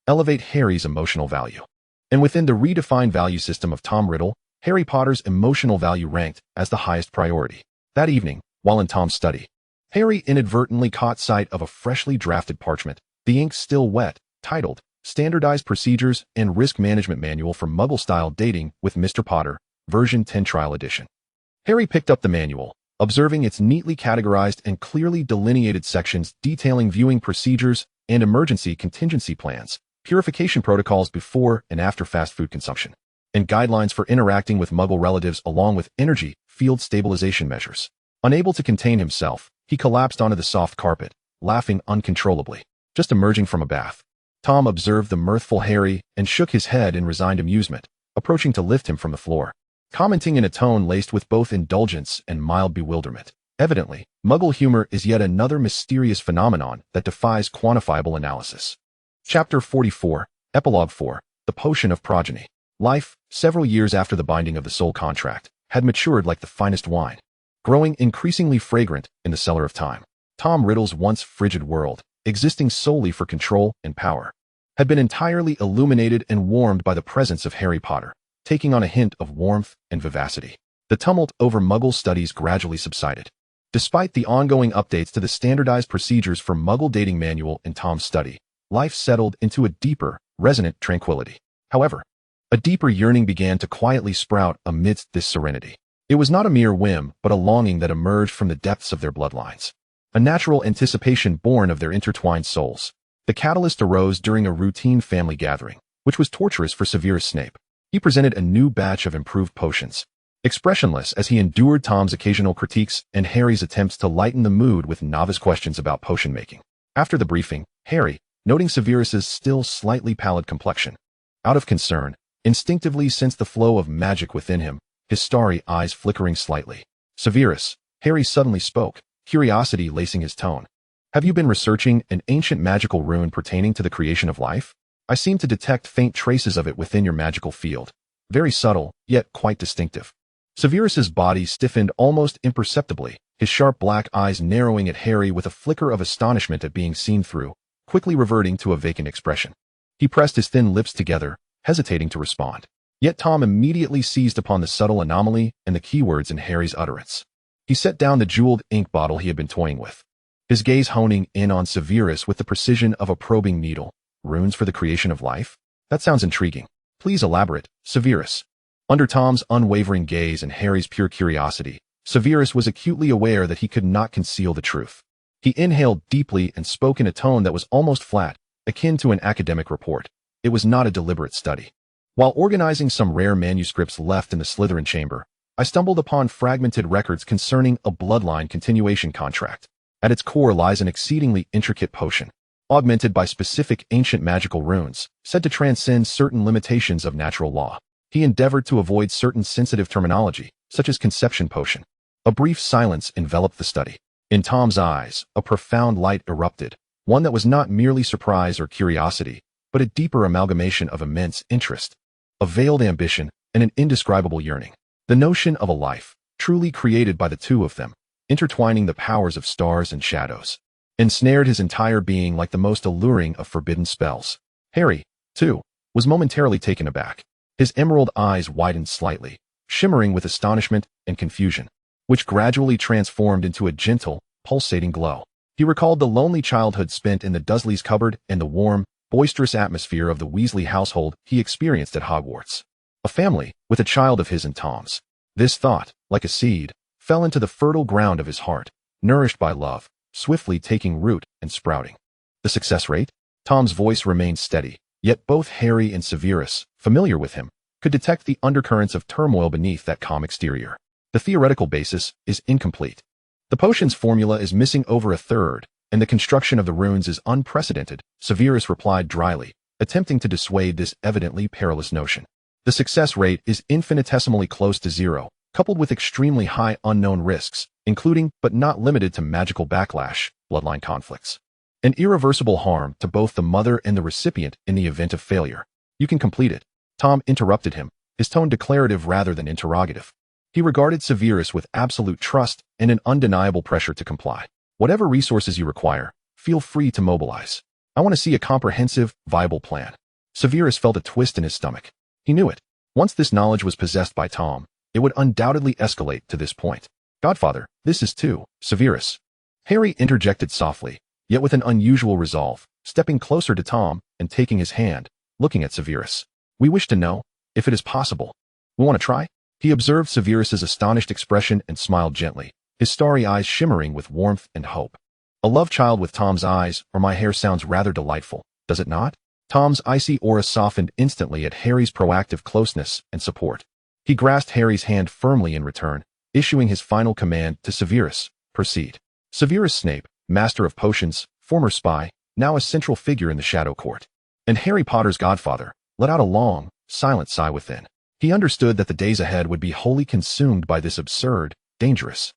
S1: elevate Harry's emotional value. And within the redefined value system of Tom Riddle, Harry Potter's emotional value ranked as the highest priority. That evening, while in Tom's study, Harry inadvertently caught sight of a freshly drafted parchment, the ink still wet, titled Standardized Procedures and Risk Management Manual for Muggle-Style Dating with Mr. Potter, version 10 Trial Edition. Harry picked up the manual, observing its neatly categorized and clearly delineated sections detailing viewing procedures and emergency contingency plans, purification protocols before and after fast food consumption, and guidelines for interacting with Muggle relatives along with energy field stabilization measures. Unable to contain himself, he collapsed onto the soft carpet, laughing uncontrollably. Just emerging from a bath, Tom observed the mirthful Harry and shook his head in resigned amusement, approaching to lift him from the floor, commenting in a tone laced with both indulgence and mild bewilderment. Evidently, Muggle humor is yet another mysterious phenomenon that defies quantifiable analysis. Chapter 44, Epilogue 4, The Potion of Progeny. Life, several years after the binding of the soul contract, had matured like the finest wine, growing increasingly fragrant in the cellar of time. Tom Riddle's once frigid world, existing solely for control and power, had been entirely illuminated and warmed by the presence of Harry Potter, taking on a hint of warmth and vivacity. The tumult over Muggle studies gradually subsided. Despite the ongoing updates to the standardized procedures for Muggle dating manual in Tom's study, life settled into a deeper, resonant tranquility. However, a deeper yearning began to quietly sprout amidst this serenity. It was not a mere whim, but a longing that emerged from the depths of their bloodlines. A natural anticipation born of their intertwined souls. The catalyst arose during a routine family gathering, which was torturous for Severus Snape. He presented a new batch of improved potions. Expressionless as he endured Tom's occasional critiques and Harry's attempts to lighten the mood with novice questions about potion making. After the briefing, Harry, noting Severus's still slightly pallid complexion, out of concern, instinctively sensed the flow of magic within him, his starry eyes flickering slightly. Severus, Harry suddenly spoke, curiosity lacing his tone. Have you been researching an ancient magical rune pertaining to the creation of life? I seem to detect faint traces of it within your magical field. Very subtle, yet quite distinctive. Severus's body stiffened almost imperceptibly, his sharp black eyes narrowing at Harry with a flicker of astonishment at being seen through, quickly reverting to a vacant expression. He pressed his thin lips together, hesitating to respond. Yet Tom immediately seized upon the subtle anomaly and the keywords in Harry's utterance. He set down the jeweled ink bottle he had been toying with, his gaze honing in on Severus with the precision of a probing needle. Runes for the creation of life? That sounds intriguing. Please elaborate, Severus. Under Tom's unwavering gaze and Harry's pure curiosity, Severus was acutely aware that he could not conceal the truth. He inhaled deeply and spoke in a tone that was almost flat, akin to an academic report. It was not a deliberate study. While organizing some rare manuscripts left in the Slytherin chamber, I stumbled upon fragmented records concerning a bloodline continuation contract. At its core lies an exceedingly intricate potion, augmented by specific ancient magical runes, said to transcend certain limitations of natural law. He endeavored to avoid certain sensitive terminology, such as conception potion. A brief silence enveloped the study. In Tom's eyes, a profound light erupted, one that was not merely surprise or curiosity, but a deeper amalgamation of immense interest, a veiled ambition, and an indescribable yearning. The notion of a life, truly created by the two of them, intertwining the powers of stars and shadows, ensnared his entire being like the most alluring of forbidden spells. Harry, too, was momentarily taken aback. His emerald eyes widened slightly, shimmering with astonishment and confusion, which gradually transformed into a gentle, pulsating glow. He recalled the lonely childhood spent in the Dursleys' cupboard and the warm, boisterous atmosphere of the Weasley household he experienced at Hogwarts. A family, with a child of his and Tom's. This thought, like a seed, fell into the fertile ground of his heart, nourished by love, swiftly taking root and sprouting. The success rate? Tom's voice remained steady, yet both Harry and Severus, familiar with him, could detect the undercurrents of turmoil beneath that calm exterior. The theoretical basis is incomplete. The potion's formula is missing over a third, and the construction of the runes is unprecedented, Severus replied dryly, attempting to dissuade this evidently perilous notion. The success rate is infinitesimally close to zero, coupled with extremely high unknown risks, including but not limited to magical backlash, bloodline conflicts, and irreversible harm to both the mother and the recipient in the event of failure. You can complete it. Tom interrupted him, his tone declarative rather than interrogative. He regarded Severus with absolute trust and an undeniable pressure to comply. Whatever resources you require, feel free to mobilize. I want to see a comprehensive, viable plan. Severus felt a twist in his stomach. He knew it. Once this knowledge was possessed by Tom, it would undoubtedly escalate to this point. Godfather, this is too, Severus. Harry interjected softly, yet with an unusual resolve, stepping closer to Tom and taking his hand, looking at Severus. We wish to know, if it is possible. We want to try? He observed Severus's astonished expression and smiled gently, his starry eyes shimmering with warmth and hope. A love child with Tom's eyes, or my hair sounds rather delightful, does it not? Tom's icy aura softened instantly at Harry's proactive closeness and support. He grasped Harry's hand firmly in return, issuing his final command to Severus, proceed. Severus Snape, master of potions, former spy, now a central figure in the Shadow Court, and Harry Potter's godfather, let out a long, silent sigh within. He understood that the days ahead would be wholly consumed by this absurd, dangerous,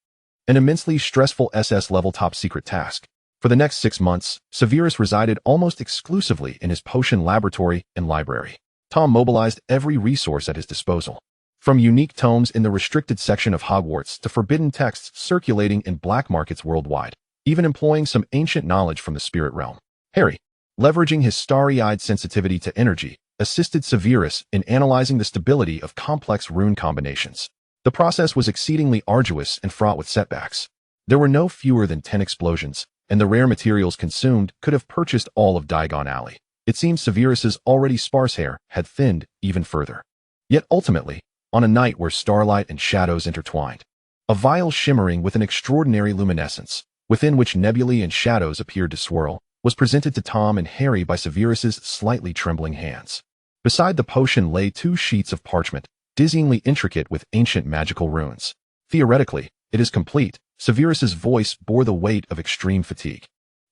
S1: and immensely stressful SS-level top-secret task. For the next 6 months, Severus resided almost exclusively in his potion laboratory and library. Tom mobilized every resource at his disposal, from unique tomes in the restricted section of Hogwarts to forbidden texts circulating in black markets worldwide, even employing some ancient knowledge from the spirit realm. Harry, leveraging his starry-eyed sensitivity to energy, assisted Severus in analyzing the stability of complex rune combinations. The process was exceedingly arduous and fraught with setbacks. There were no fewer than 10 explosions, and the rare materials consumed could have purchased all of Diagon Alley. It seemed Severus's already sparse hair had thinned even further. Yet ultimately, on a night where starlight and shadows intertwined, a vial shimmering with an extraordinary luminescence, within which nebulae and shadows appeared to swirl, was presented to Tom and Harry by Severus's slightly trembling hands. Beside the potion lay 2 sheets of parchment, dizzyingly intricate with ancient magical runes. Theoretically, it is complete. Severus's voice bore the weight of extreme fatigue,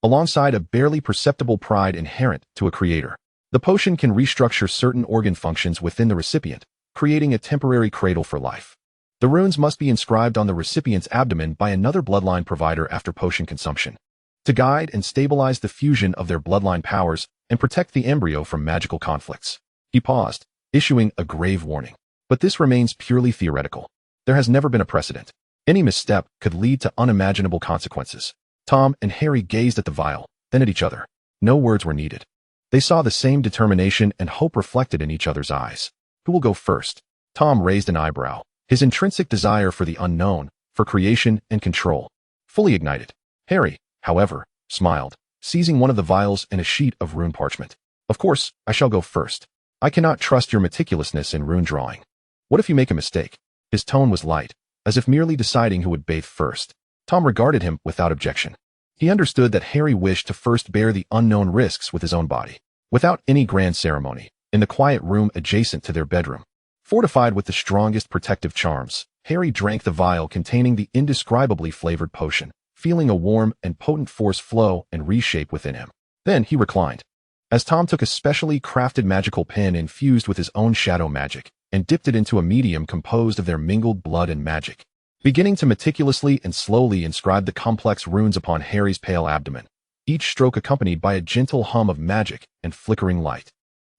S1: alongside a barely perceptible pride inherent to a creator. The potion can restructure certain organ functions within the recipient, creating a temporary cradle for life. The runes must be inscribed on the recipient's abdomen by another bloodline provider after potion consumption, to guide and stabilize the fusion of their bloodline powers and protect the embryo from magical conflicts. He paused, issuing a grave warning. But this remains purely theoretical. There has never been a precedent. Any misstep could lead to unimaginable consequences. Tom and Harry gazed at the vial, then at each other. No words were needed. They saw the same determination and hope reflected in each other's eyes. Who will go first? Tom raised an eyebrow, his intrinsic desire for the unknown, for creation and control, fully ignited. Harry, however, smiled, seizing one of the vials and a sheet of rune parchment. Of course, I shall go first. I cannot trust your meticulousness in rune drawing. What if you make a mistake? His tone was light, as if merely deciding who would bathe first. Tom regarded him without objection. He understood that Harry wished to first bear the unknown risks with his own body, without any grand ceremony, in the quiet room adjacent to their bedroom. Fortified with the strongest protective charms, Harry drank the vial containing the indescribably flavored potion, feeling a warm and potent force flow and reshape within him. Then he reclined, as Tom took a specially crafted magical pen infused with his own shadow magic, and dipped it into a medium composed of their mingled blood and magic, beginning to meticulously and slowly inscribe the complex runes upon Harry's pale abdomen, each stroke accompanied by a gentle hum of magic and flickering light.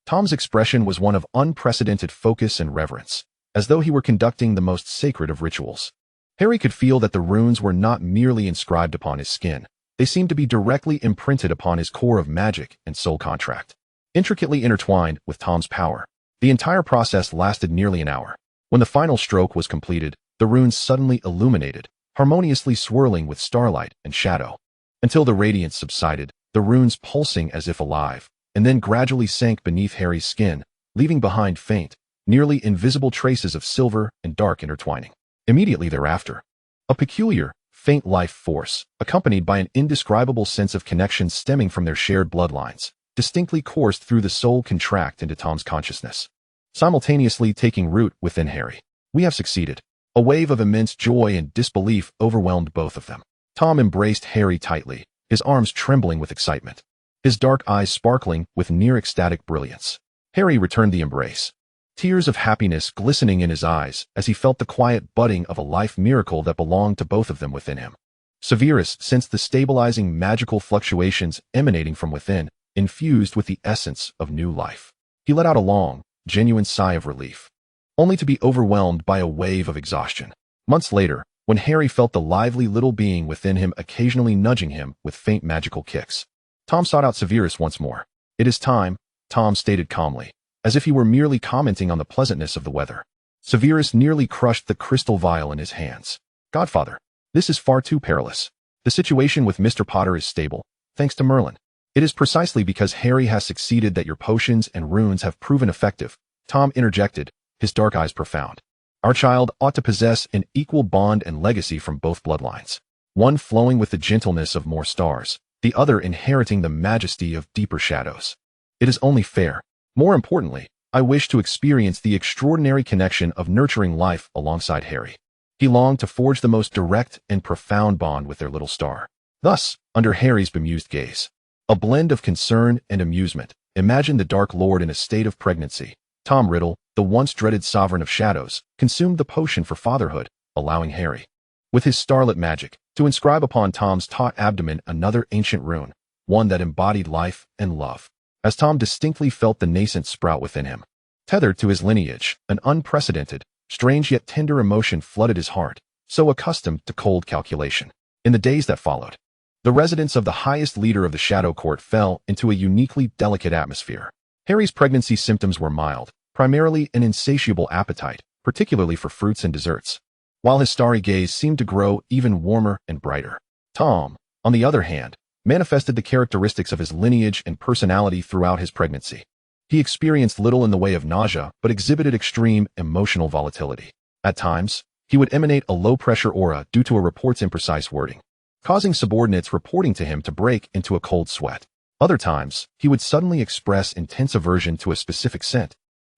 S1: Tom's expression was one of unprecedented focus and reverence, as though he were conducting the most sacred of rituals. Harry could feel that the runes were not merely inscribed upon his skin. They seemed to be directly imprinted upon his core of magic and soul contract, intricately intertwined with Tom's power. The entire process lasted nearly an hour. When the final stroke was completed, the runes suddenly illuminated, harmoniously swirling with starlight and shadow. Until the radiance subsided, the runes pulsing as if alive, and then gradually sank beneath Harry's skin, leaving behind faint, nearly invisible traces of silver and dark intertwining. Immediately thereafter, a peculiar, faint life force, accompanied by an indescribable sense of connection stemming from their shared bloodlines, distinctly coursed through the soul contract into Tom's consciousness, simultaneously taking root within Harry. We have succeeded. A wave of immense joy and disbelief overwhelmed both of them. Tom embraced Harry tightly, his arms trembling with excitement, his dark eyes sparkling with near-ecstatic brilliance. Harry returned the embrace, tears of happiness glistening in his eyes as he felt the quiet budding of a life miracle that belonged to both of them within him. Severus sensed the stabilizing magical fluctuations emanating from within, infused with the essence of new life. He let out a long, genuine sigh of relief, only to be overwhelmed by a wave of exhaustion. Months later, when Harry felt the lively little being within him occasionally nudging him with faint magical kicks, Tom sought out Severus once more. "It is time," Tom stated calmly, as if he were merely commenting on the pleasantness of the weather. Severus nearly crushed the crystal vial in his hands. "Godfather, this is far too perilous. The situation with Mr. Potter is stable, thanks to Merlin. It is precisely because Harry has succeeded that your potions and runes have proven effective," Tom interjected, his dark eyes profound. "Our child ought to possess an equal bond and legacy from both bloodlines, one flowing with the gentleness of more stars, the other inheriting the majesty of deeper shadows. It is only fair. More importantly, I wish to experience the extraordinary connection of nurturing life alongside Harry." He longed to forge the most direct and profound bond with their little star. Thus, under Harry's bemused gaze, a blend of concern and amusement, imagine the Dark Lord in a state of pregnancy. Tom Riddle, the once dreaded sovereign of shadows, consumed the potion for fatherhood, allowing Harry, with his starlit magic, to inscribe upon Tom's taut abdomen another ancient rune, one that embodied life and love. As Tom distinctly felt the nascent sprout within him, tethered to his lineage, an unprecedented, strange yet tender emotion flooded his heart, so accustomed to cold calculation. In the days that followed, the residence of the highest leader of the Shadow Court fell into a uniquely delicate atmosphere. Harry's pregnancy symptoms were mild, primarily an insatiable appetite, particularly for fruits and desserts, while his starry gaze seemed to grow even warmer and brighter. Tom, on the other hand, manifested the characteristics of his lineage and personality throughout his pregnancy. He experienced little in the way of nausea, but exhibited extreme emotional volatility. At times, he would emanate a low-pressure aura due to a report's imprecise wording, causing subordinates reporting to him to break into a cold sweat. Other times, he would suddenly express intense aversion to a specific scent,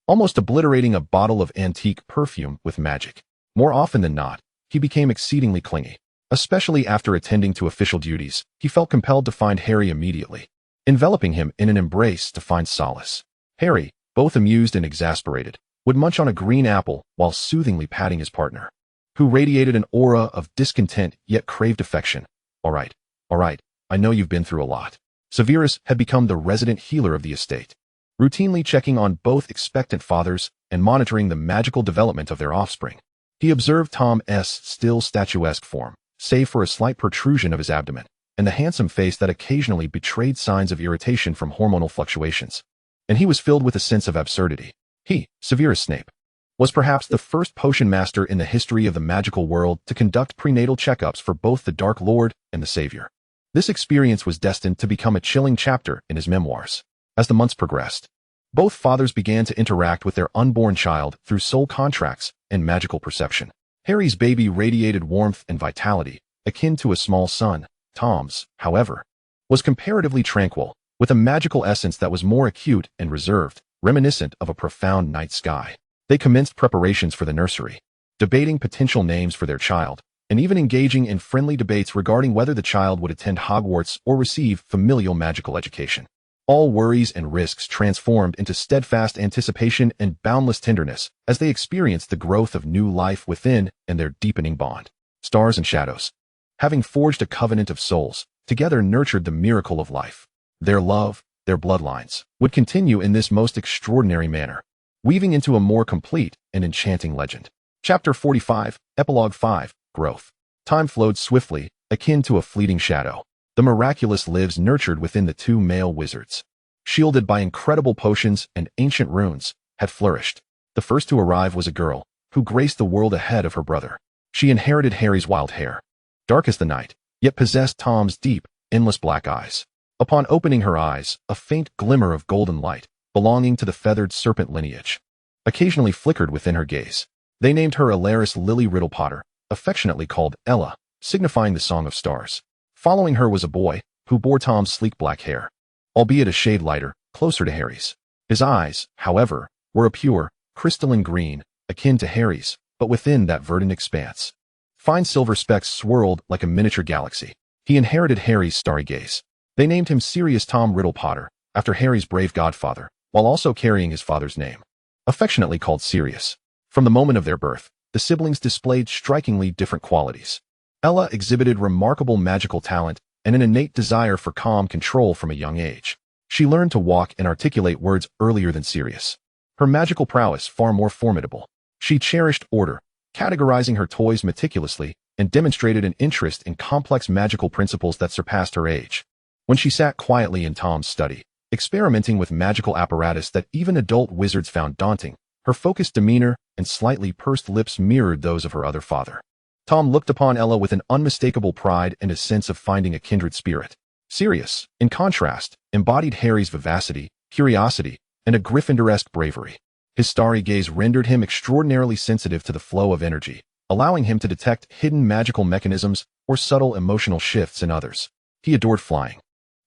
S1: almost obliterating a bottle of antique perfume with magic. More often than not, he became exceedingly clingy. Especially after attending to official duties, he felt compelled to find Harry immediately, enveloping him in an embrace to find solace. Harry, both amused and exasperated, would munch on a green apple while soothingly patting his partner, who radiated an aura of discontent yet craved affection. All right, I know you've been through a lot. Severus had become the resident healer of the estate, routinely checking on both expectant fathers and monitoring the magical development of their offspring. He observed Tom's still statuesque form, save for a slight protrusion of his abdomen, and the handsome face that occasionally betrayed signs of irritation from hormonal fluctuations. And he was filled with a sense of absurdity. He, Severus Snape, was perhaps the first potion master in the history of the magical world to conduct prenatal checkups for both the Dark Lord and the Savior. This experience was destined to become a chilling chapter in his memoirs. As the months progressed, both fathers began to interact with their unborn child through soul contracts and magical perception. Harry's baby radiated warmth and vitality, akin to a small sun. Tom's, however, was comparatively tranquil, with a magical essence that was more acute and reserved, reminiscent of a profound night sky. They commenced preparations for the nursery, debating potential names for their child, and even engaging in friendly debates regarding whether the child would attend Hogwarts or receive familial magical education. All worries and risks transformed into steadfast anticipation and boundless tenderness as they experienced the growth of new life within and their deepening bond. Stars and shadows, having forged a covenant of souls, together nurtured the miracle of life. Their love, their bloodlines, would continue in this most extraordinary manner, weaving into a more complete and enchanting legend. Chapter 45, Epilogue 5, Growth. Time flowed swiftly, akin to a fleeting shadow. The miraculous lives nurtured within the two male wizards, shielded by incredible potions and ancient runes, had flourished. The first to arrive was a girl, who graced the world ahead of her brother. She inherited Harry's wild hair, dark as the night, yet possessed Tom's deep, endless black eyes. Upon opening her eyes, a faint glimmer of golden light, belonging to the feathered serpent lineage, occasionally flickered within her gaze. They named her Alaris Lily Riddle Potter, affectionately called Ella, signifying the Song of Stars. Following her was a boy, who bore Tom's sleek black hair, albeit a shade lighter, closer to Harry's. His eyes, however, were a pure, crystalline green, akin to Harry's, but within that verdant expanse, fine silver specks swirled like a miniature galaxy. He inherited Harry's starry gaze. They named him Sirius Tom Riddle Potter, after Harry's brave godfather, while also carrying his father's name, affectionately called Sirius. From the moment of their birth, the siblings displayed strikingly different qualities. Ella exhibited remarkable magical talent and an innate desire for calm control from a young age. She learned to walk and articulate words earlier than Sirius, her magical prowess far more formidable. She cherished order, categorizing her toys meticulously, and demonstrated an interest in complex magical principles that surpassed her age. When she sat quietly in Tom's study, experimenting with magical apparatus that even adult wizards found daunting, her focused demeanor and slightly pursed lips mirrored those of her other father. Tom looked upon Ella with an unmistakable pride and a sense of finding a kindred spirit. Sirius, in contrast, embodied Harry's vivacity, curiosity, and a Gryffindoresque bravery. His starry gaze rendered him extraordinarily sensitive to the flow of energy, allowing him to detect hidden magical mechanisms or subtle emotional shifts in others. He adored flying,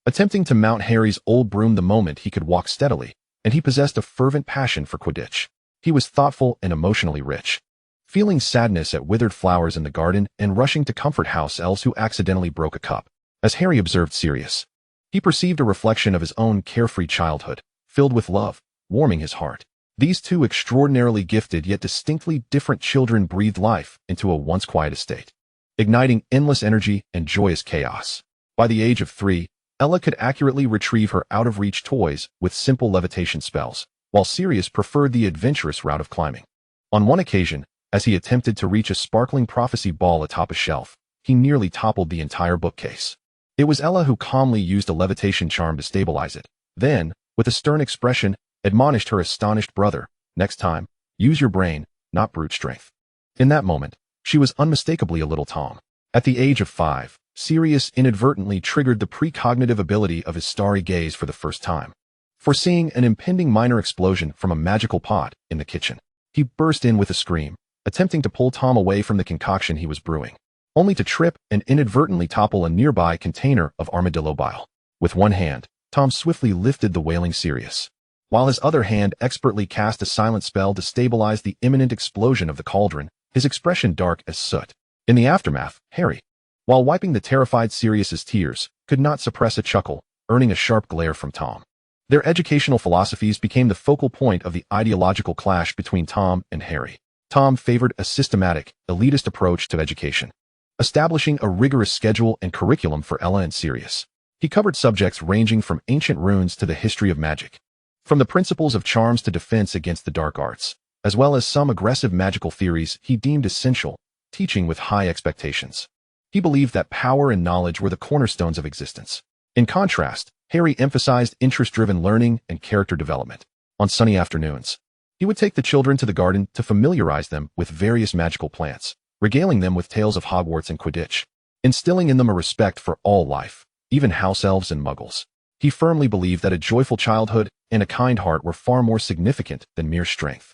S1: attempting to mount Harry's old broom the moment he could walk steadily, and he possessed a fervent passion for Quidditch. He was thoughtful and emotionally rich, feeling sadness at withered flowers in the garden and rushing to comfort house elves who accidentally broke a cup. As Harry observed Sirius, he perceived a reflection of his own carefree childhood, filled with love, warming his heart. These two extraordinarily gifted yet distinctly different children breathed life into a once quiet estate, igniting endless energy and joyous chaos. By the age of 3, Ella could accurately retrieve her out-of-reach toys with simple levitation spells, while Sirius preferred the adventurous route of climbing. On one occasion, as he attempted to reach a sparkling prophecy ball atop a shelf, he nearly toppled the entire bookcase. It was Ella who calmly used a levitation charm to stabilize it, then, with a stern expression, admonished her astonished brother, "Next time, use your brain, not brute strength. In that moment, she was unmistakably a little Tom. At the age of 5, Sirius inadvertently triggered the precognitive ability of his starry gaze for the first time. Foreseeing an impending minor explosion from a magical pot in the kitchen, he burst in with a scream, attempting to pull Tom away from the concoction he was brewing, only to trip and inadvertently topple a nearby container of armadillo bile. With one hand, Tom swiftly lifted the wailing Sirius, while his other hand expertly cast a silent spell to stabilize the imminent explosion of the cauldron, his expression dark as soot. In the aftermath, Harry, while wiping the terrified Sirius's tears, could not suppress a chuckle, earning a sharp glare from Tom. Their educational philosophies became the focal point of the ideological clash between Tom and Harry. Tom favored a systematic, elitist approach to education, establishing a rigorous schedule and curriculum for Ella and Sirius. He covered subjects ranging from ancient runes to the history of magic, from the principles of charms to defense against the dark arts, as well as some aggressive magical theories he deemed essential, teaching with high expectations. He believed that power and knowledge were the cornerstones of existence. In contrast, Harry emphasized interest-driven learning and character development. On sunny afternoons, he would take the children to the garden to familiarize them with various magical plants, regaling them with tales of Hogwarts and Quidditch, instilling in them a respect for all life, even house elves and muggles. He firmly believed that a joyful childhood and a kind heart were far more significant than mere strength.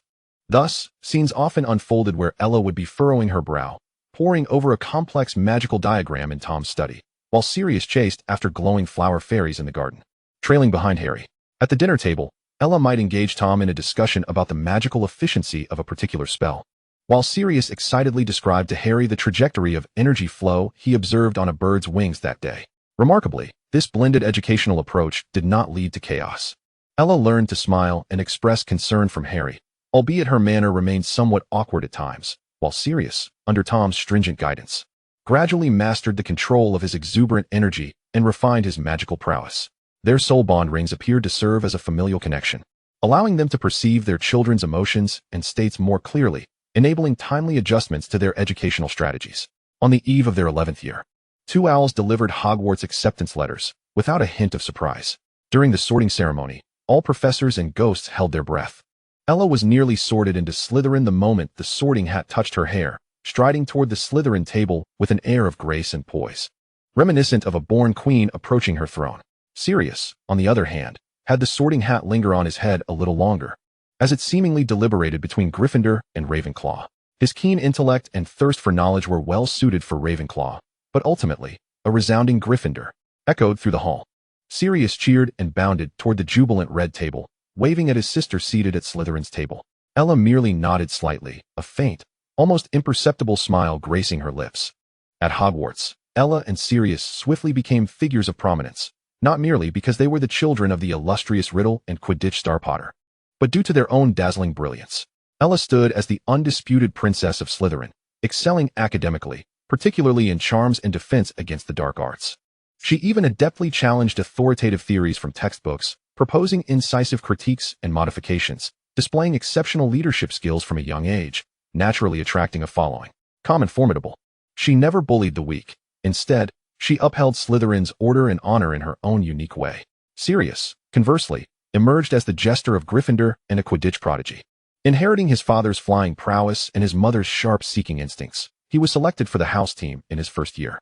S1: Thus, scenes often unfolded where Ella would be furrowing her brow, poring over a complex magical diagram in Tom's study, while Sirius chased after glowing flower fairies in the garden. Trailing behind Harry, at the dinner table, Ella might engage Tom in a discussion about the magical efficiency of a particular spell, while Sirius excitedly described to Harry the trajectory of energy flow he observed on a bird's wings that day. Remarkably, this blended educational approach did not lead to chaos. Ella learned to smile and express concern from Harry, albeit her manner remained somewhat awkward at times, while Sirius, under Tom's stringent guidance, gradually mastered the control of his exuberant energy and refined his magical prowess. Their soul bond rings appeared to serve as a familial connection, allowing them to perceive their children's emotions and states more clearly, enabling timely adjustments to their educational strategies. On the eve of their 11th year, two owls delivered Hogwarts acceptance letters, without a hint of surprise. During the sorting ceremony, all professors and ghosts held their breath. Ella was nearly sorted into Slytherin the moment the sorting hat touched her hair, striding toward the Slytherin table with an air of grace and poise, reminiscent of a born queen approaching her throne. Sirius, on the other hand, had the sorting hat linger on his head a little longer, as it seemingly deliberated between Gryffindor and Ravenclaw. His keen intellect and thirst for knowledge were well suited for Ravenclaw, but ultimately, a resounding Gryffindor echoed through the hall. Sirius cheered and bounded toward the jubilant red table, waving at his sister seated at Slytherin's table. Ella merely nodded slightly, a faint, almost imperceptible smile gracing her lips. At Hogwarts, Ella and Sirius swiftly became figures of prominence, not merely because they were the children of the illustrious Riddle and Quidditch star Potter, but due to their own dazzling brilliance. Ella stood as the undisputed princess of Slytherin, excelling academically, particularly in charms and defense against the dark arts. She even adeptly challenged authoritative theories from textbooks, proposing incisive critiques and modifications, displaying exceptional leadership skills from a young age, naturally attracting a following. Calm and formidable, she never bullied the weak. Instead, she upheld Slytherin's order and honor in her own unique way. Sirius, conversely, emerged as the jester of Gryffindor and a Quidditch prodigy. Inheriting his father's flying prowess and his mother's sharp seeking instincts, he was selected for the house team in his first year.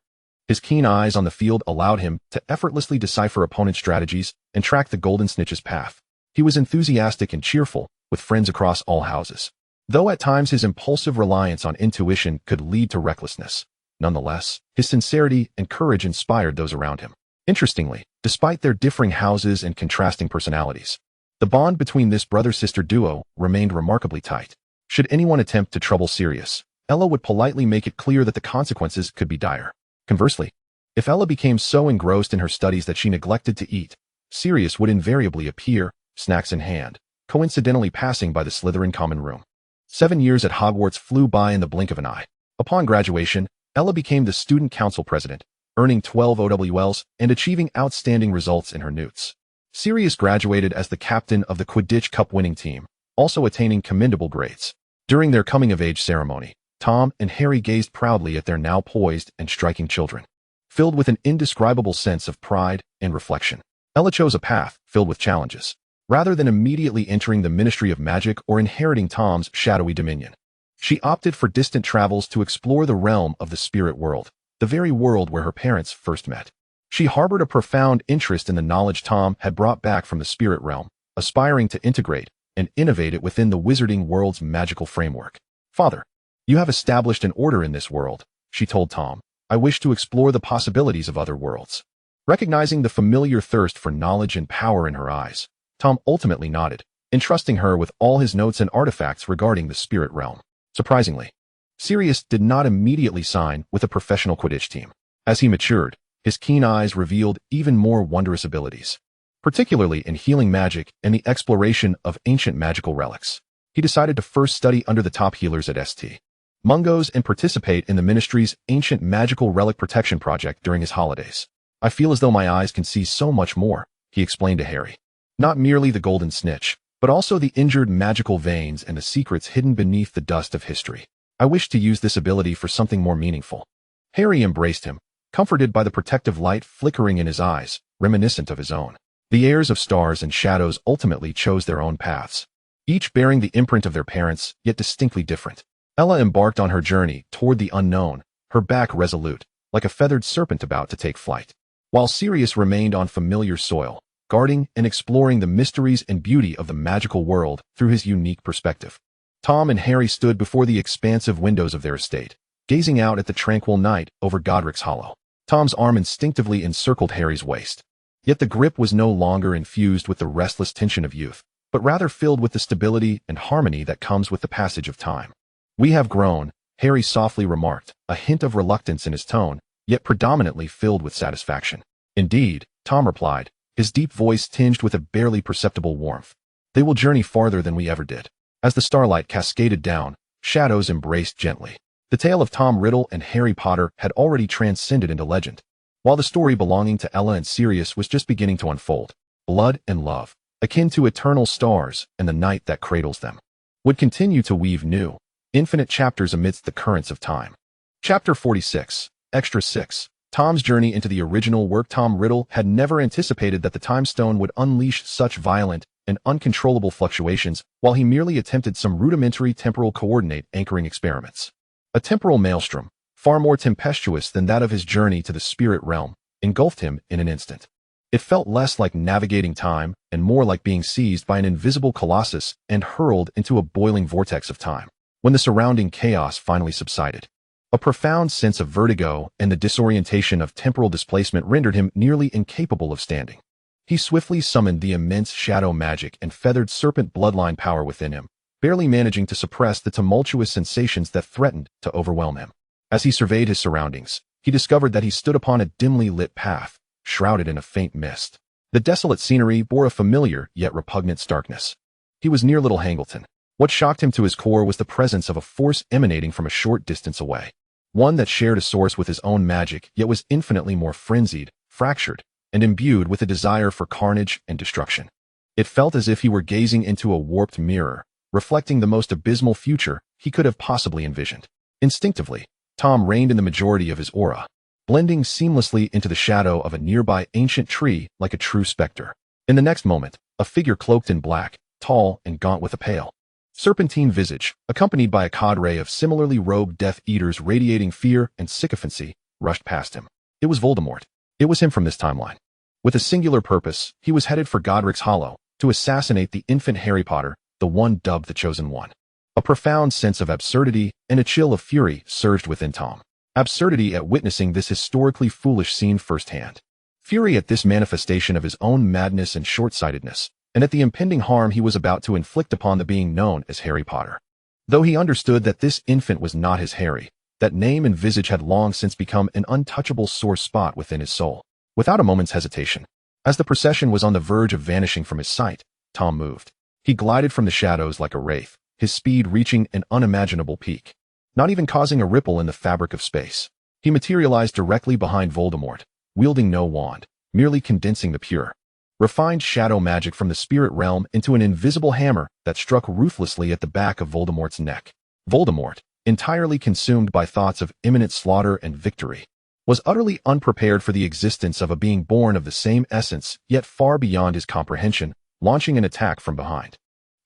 S1: His keen eyes on the field allowed him to effortlessly decipher opponent strategies and track the Golden Snitch's path. He was enthusiastic and cheerful, with friends across all houses, though at times his impulsive reliance on intuition could lead to recklessness. Nonetheless, his sincerity and courage inspired those around him. Interestingly, despite their differing houses and contrasting personalities, the bond between this brother-sister duo remained remarkably tight. Should anyone attempt to trouble Sirius, Ella would politely make it clear that the consequences could be dire. Conversely, if Ella became so engrossed in her studies that she neglected to eat, Sirius would invariably appear, snacks in hand, coincidentally passing by the Slytherin common room. 7 years at Hogwarts flew by in the blink of an eye. Upon graduation, Ella became the student council president, earning 12 OWLs and achieving outstanding results in her newts. Sirius graduated as the captain of the Quidditch Cup winning team, also attaining commendable grades. During their coming-of-age ceremony, Tom and Harry gazed proudly at their now poised and striking children, filled with an indescribable sense of pride and reflection. Ella chose a path filled with challenges, rather than immediately entering the Ministry of Magic or inheriting Tom's shadowy dominion. She opted for distant travels to explore the realm of the spirit world, the very world where her parents first met. She harbored a profound interest in the knowledge Tom had brought back from the spirit realm, aspiring to integrate and innovate it within the wizarding world's magical framework. "Father, you have established an order in this world," she told Tom. "I wish to explore the possibilities of other worlds." Recognizing the familiar thirst for knowledge and power in her eyes, Tom ultimately nodded, entrusting her with all his notes and artifacts regarding the spirit realm. Surprisingly, Sirius did not immediately sign with a professional Quidditch team. As he matured, his keen eyes revealed even more wondrous abilities, particularly in healing magic and the exploration of ancient magical relics. He decided to first study under the top healers at St. Mungo's and participate in the Ministry's Ancient Magical Relic Protection Project during his holidays. "I feel as though my eyes can see so much more," he explained to Harry. "Not merely the golden snitch, but also the injured magical veins and the secrets hidden beneath the dust of history. I wish to use this ability for something more meaningful." Harry embraced him, comforted by the protective light flickering in his eyes, reminiscent of his own. The heirs of stars and shadows ultimately chose their own paths, each bearing the imprint of their parents, yet distinctly different. Ella embarked on her journey toward the unknown, her back resolute, like a feathered serpent about to take flight, while Sirius remained on familiar soil, guarding and exploring the mysteries and beauty of the magical world through his unique perspective. Tom and Harry stood before the expansive windows of their estate, gazing out at the tranquil night over Godric's Hollow. Tom's arm instinctively encircled Harry's waist. Yet the grip was no longer infused with the restless tension of youth, but rather filled with the stability and harmony that comes with the passage of time. "We have grown," Harry softly remarked, a hint of reluctance in his tone, yet predominantly filled with satisfaction. "Indeed," Tom replied, his deep voice tinged with a barely perceptible warmth. "They will journey farther than we ever did." As the starlight cascaded down, shadows embraced gently. The tale of Tom Riddle and Harry Potter had already transcended into legend, while the story belonging to Ella and Sirius was just beginning to unfold. Blood and love, akin to eternal stars and the night that cradles them, would continue to weave new, infinite chapters amidst the currents of time. Chapter 46, Extra 6. Tom's journey into the original work. Tom Riddle had never anticipated that the Time Stone would unleash such violent and uncontrollable fluctuations while he merely attempted some rudimentary temporal coordinate anchoring experiments. A temporal maelstrom, far more tempestuous than that of his journey to the spirit realm, engulfed him in an instant. It felt less like navigating time and more like being seized by an invisible colossus and hurled into a boiling vortex of time. When the surrounding chaos finally subsided, a profound sense of vertigo and the disorientation of temporal displacement rendered him nearly incapable of standing. He swiftly summoned the immense shadow magic and feathered serpent bloodline power within him, barely managing to suppress the tumultuous sensations that threatened to overwhelm him. As he surveyed his surroundings, he discovered that he stood upon a dimly lit path, shrouded in a faint mist. The desolate scenery bore a familiar yet repugnant starkness. He was near Little Hangleton. What shocked him to his core was the presence of a force emanating from a short distance away. One that shared a source with his own magic, yet was infinitely more frenzied, fractured, and imbued with a desire for carnage and destruction. It felt as if he were gazing into a warped mirror, reflecting the most abysmal future he could have possibly envisioned. Instinctively, Tom reined in the majority of his aura, blending seamlessly into the shadow of a nearby ancient tree like a true specter. In the next moment, a figure cloaked in black, tall and gaunt with a pale, serpentine visage, accompanied by a cadre of similarly robed Death Eaters radiating fear and sycophancy, rushed past him. It was Voldemort. It was him from this timeline. With a singular purpose, he was headed for Godric's Hollow, to assassinate the infant Harry Potter, the one dubbed the Chosen One. A profound sense of absurdity and a chill of fury surged within Tom. Absurdity at witnessing this historically foolish scene firsthand. Fury at this manifestation of his own madness and short-sightedness, and at the impending harm he was about to inflict upon the being known as Harry Potter. Though he understood that this infant was not his Harry, that name and visage had long since become an untouchable sore spot within his soul. Without a moment's hesitation, as the procession was on the verge of vanishing from his sight, Tom moved. He glided from the shadows like a wraith, his speed reaching an unimaginable peak. Not even causing a ripple in the fabric of space, he materialized directly behind Voldemort, wielding no wand, merely condensing the pure, refined shadow magic from the spirit realm into an invisible hammer that struck ruthlessly at the back of Voldemort's neck. Voldemort, entirely consumed by thoughts of imminent slaughter and victory, was utterly unprepared for the existence of a being born of the same essence, yet far beyond his comprehension, launching an attack from behind.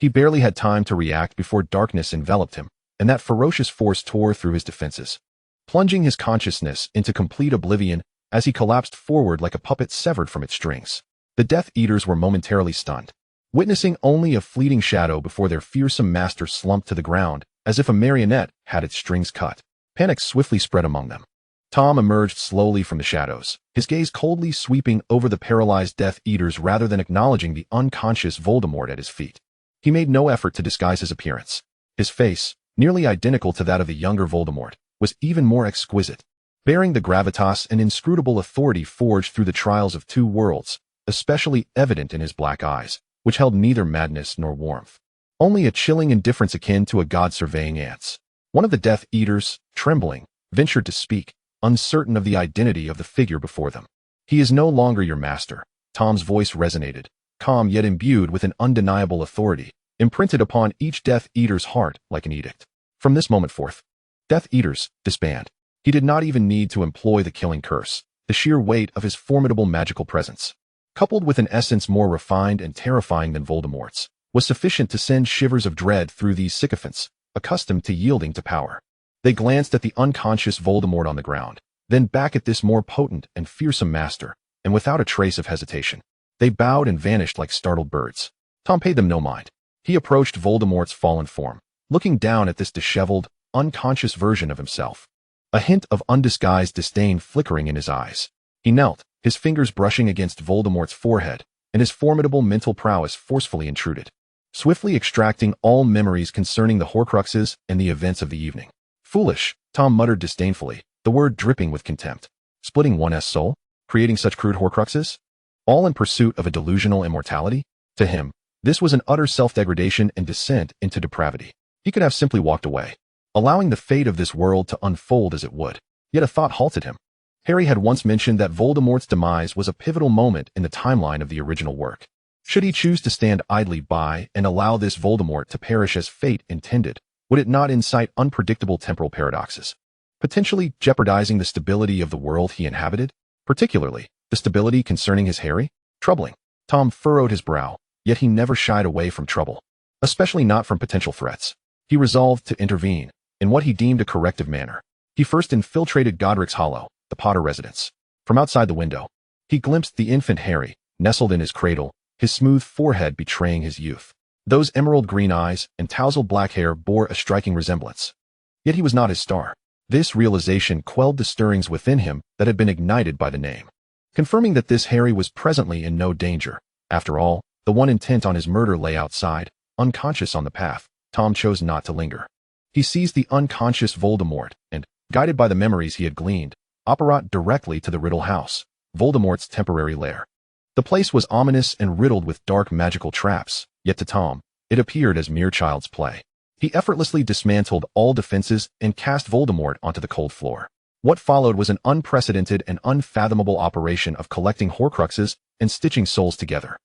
S1: He barely had time to react before darkness enveloped him, and that ferocious force tore through his defenses, plunging his consciousness into complete oblivion as he collapsed forward like a puppet severed from its strings. The Death Eaters were momentarily stunned, witnessing only a fleeting shadow before their fearsome master slumped to the ground as if a marionette had its strings cut. Panic swiftly spread among them. Tom emerged slowly from the shadows, his gaze coldly sweeping over the paralyzed Death Eaters rather than acknowledging the unconscious Voldemort at his feet. He made no effort to disguise his appearance. His face, nearly identical to that of the younger Voldemort, was even more exquisite, bearing the gravitas and inscrutable authority forged through the trials of two worlds, especially evident in his black eyes, which held neither madness nor warmth, only a chilling indifference akin to a god surveying ants. One of the Death Eaters, trembling, ventured to speak, uncertain of the identity of the figure before them. "He is no longer your master." Tom's voice resonated, calm yet imbued with an undeniable authority, imprinted upon each Death Eater's heart like an edict. From this moment forth, Death Eaters, disband. He did not even need to employ the killing curse. The sheer weight of his formidable magical presence, coupled with an essence more refined and terrifying than Voldemort's, was sufficient to send shivers of dread through these sycophants, accustomed to yielding to power. They glanced at the unconscious Voldemort on the ground, then back at this more potent and fearsome master, and without a trace of hesitation, they bowed and vanished like startled birds. Tom paid them no mind. He approached Voldemort's fallen form, looking down at this disheveled, unconscious version of himself, a hint of undisguised disdain flickering in his eyes. He knelt, his fingers brushing against Voldemort's forehead, and his formidable mental prowess forcefully intruded, swiftly extracting all memories concerning the Horcruxes and the events of the evening. "Foolish," Tom muttered disdainfully, the word dripping with contempt. "Splitting one's soul? Creating such crude Horcruxes? All in pursuit of a delusional immortality?" To him, this was an utter self-degradation and descent into depravity. He could have simply walked away, allowing the fate of this world to unfold as it would. Yet a thought halted him. Harry had once mentioned that Voldemort's demise was a pivotal moment in the timeline of the original work. Should he choose to stand idly by and allow this Voldemort to perish as fate intended, would it not incite unpredictable temporal paradoxes, potentially jeopardizing the stability of the world he inhabited, particularly the stability concerning his Harry? Troubling. Tom furrowed his brow, yet he never shied away from trouble, especially not from potential threats. He resolved to intervene, in what he deemed a corrective manner. He first infiltrated Godric's Hollow, the Potter residence. From outside the window, he glimpsed the infant Harry, nestled in his cradle, his smooth forehead betraying his youth. Those emerald green eyes and tousled black hair bore a striking resemblance. Yet he was not his star. This realization quelled the stirrings within him that had been ignited by the name, confirming that this Harry was presently in no danger. After all, the one intent on his murder lay outside, unconscious on the path. Tom chose not to linger. He seized the unconscious Voldemort and, guided by the memories he had gleaned, apparat directly to the Riddle house, Voldemort's temporary lair. The place was ominous and riddled with dark magical traps, yet to Tom, it appeared as mere child's play. He effortlessly dismantled all defenses and cast Voldemort onto the cold floor. What followed was an unprecedented and unfathomable operation of collecting Horcruxes and stitching souls together.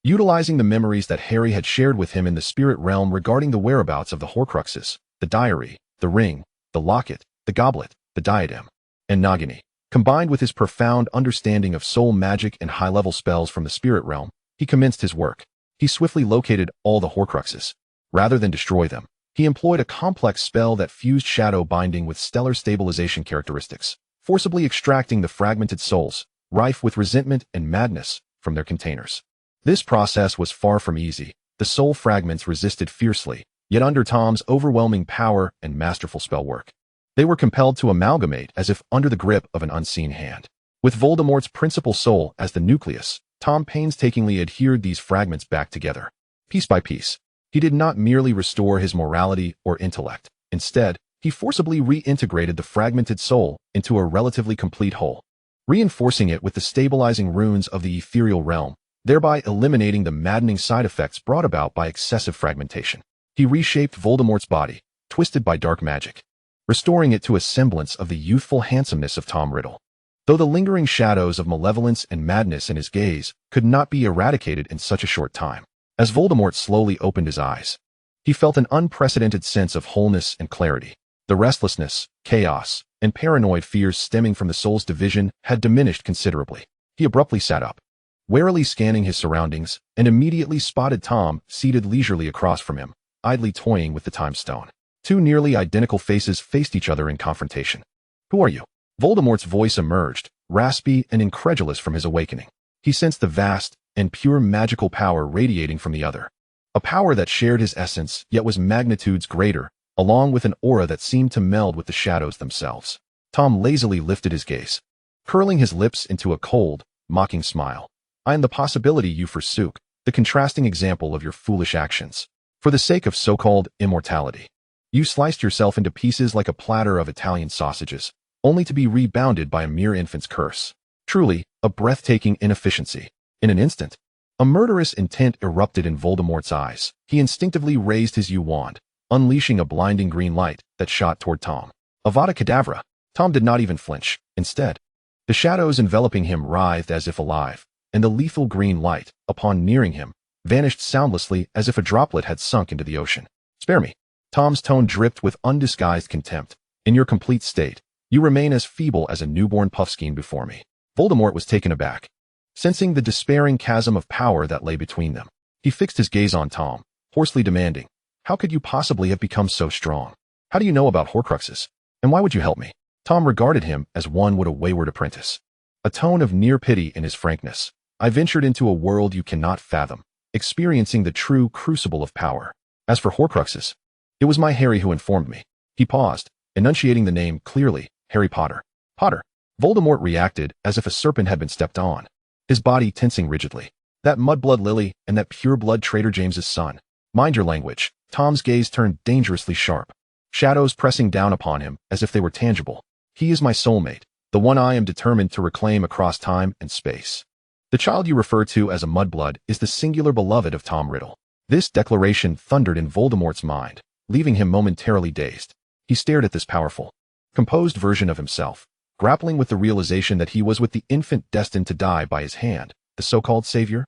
S1: Utilizing the memories that Harry had shared with him in the spirit realm regarding the whereabouts of the Horcruxes, the diary, the ring, the locket, the goblet, the diadem, and Nagini, combined with his profound understanding of soul magic and high-level spells from the spirit realm, he commenced his work. He swiftly located all the Horcruxes. Rather than destroy them, he employed a complex spell that fused shadow binding with stellar stabilization characteristics, forcibly extracting the fragmented souls, rife with resentment and madness, from their containers. This process was far from easy. The soul fragments resisted fiercely, yet under Tom's overwhelming power and masterful spell work, they were compelled to amalgamate as if under the grip of an unseen hand. With Voldemort's principal soul as the nucleus, Tom painstakingly adhered these fragments back together. Piece by piece, he did not merely restore his morality or intellect. Instead, he forcibly reintegrated the fragmented soul into a relatively complete whole, reinforcing it with the stabilizing runes of the ethereal realm, thereby eliminating the maddening side effects brought about by excessive fragmentation. He reshaped Voldemort's body, twisted by dark magic, restoring it to a semblance of the youthful handsomeness of Tom Riddle. Though the lingering shadows of malevolence and madness in his gaze could not be eradicated in such a short time. As Voldemort slowly opened his eyes, he felt an unprecedented sense of wholeness and clarity. The restlessness, chaos, and paranoid fears stemming from the soul's division had diminished considerably. He abruptly sat up, warily scanning his surroundings, and immediately spotted Tom seated leisurely across from him, idly toying with the time stone. Two nearly identical faces faced each other in confrontation. "Who are you?" Voldemort's voice emerged, raspy and incredulous from his awakening. He sensed the vast and pure magical power radiating from the other. A power that shared his essence, yet was magnitudes greater, along with an aura that seemed to meld with the shadows themselves. Tom lazily lifted his gaze, curling his lips into a cold, mocking smile. "I am the possibility you forsook, the contrasting example of your foolish actions. For the sake of so-called immortality, you sliced yourself into pieces like a platter of Italian sausages, only to be rebounded by a mere infant's curse. Truly, a breathtaking inefficiency." In an instant, a murderous intent erupted in Voldemort's eyes. He instinctively raised his wand, unleashing a blinding green light that shot toward Tom. Avada Kedavra! Tom did not even flinch. Instead, the shadows enveloping him writhed as if alive, and the lethal green light, upon nearing him, vanished soundlessly as if a droplet had sunk into the ocean. "Spare me." Tom's tone dripped with undisguised contempt. "In your complete state, you remain as feeble as a newborn puffskein before me." Voldemort was taken aback, sensing the despairing chasm of power that lay between them. He fixed his gaze on Tom, hoarsely demanding, "How could you possibly have become so strong? How do you know about Horcruxes? And why would you help me?" Tom regarded him as one would a wayward apprentice, a tone of near pity in his frankness. "I ventured into a world you cannot fathom, experiencing the true crucible of power. As for Horcruxes, it was my Harry who informed me." He paused, enunciating the name clearly. "Harry Potter." "Potter." Voldemort reacted as if a serpent had been stepped on, his body tensing rigidly. "That mudblood lily and that pure-blood Trader James's son. Mind your language." Tom's gaze turned dangerously sharp, shadows pressing down upon him as if they were tangible. "He is my soulmate, the one I am determined to reclaim across time and space. The child you refer to as a mudblood is the singular beloved of Tom Riddle." This declaration thundered in Voldemort's mind, leaving him momentarily dazed. He stared at this powerful, composed version of himself, grappling with the realization that he was with the infant destined to die by his hand, the so-called savior.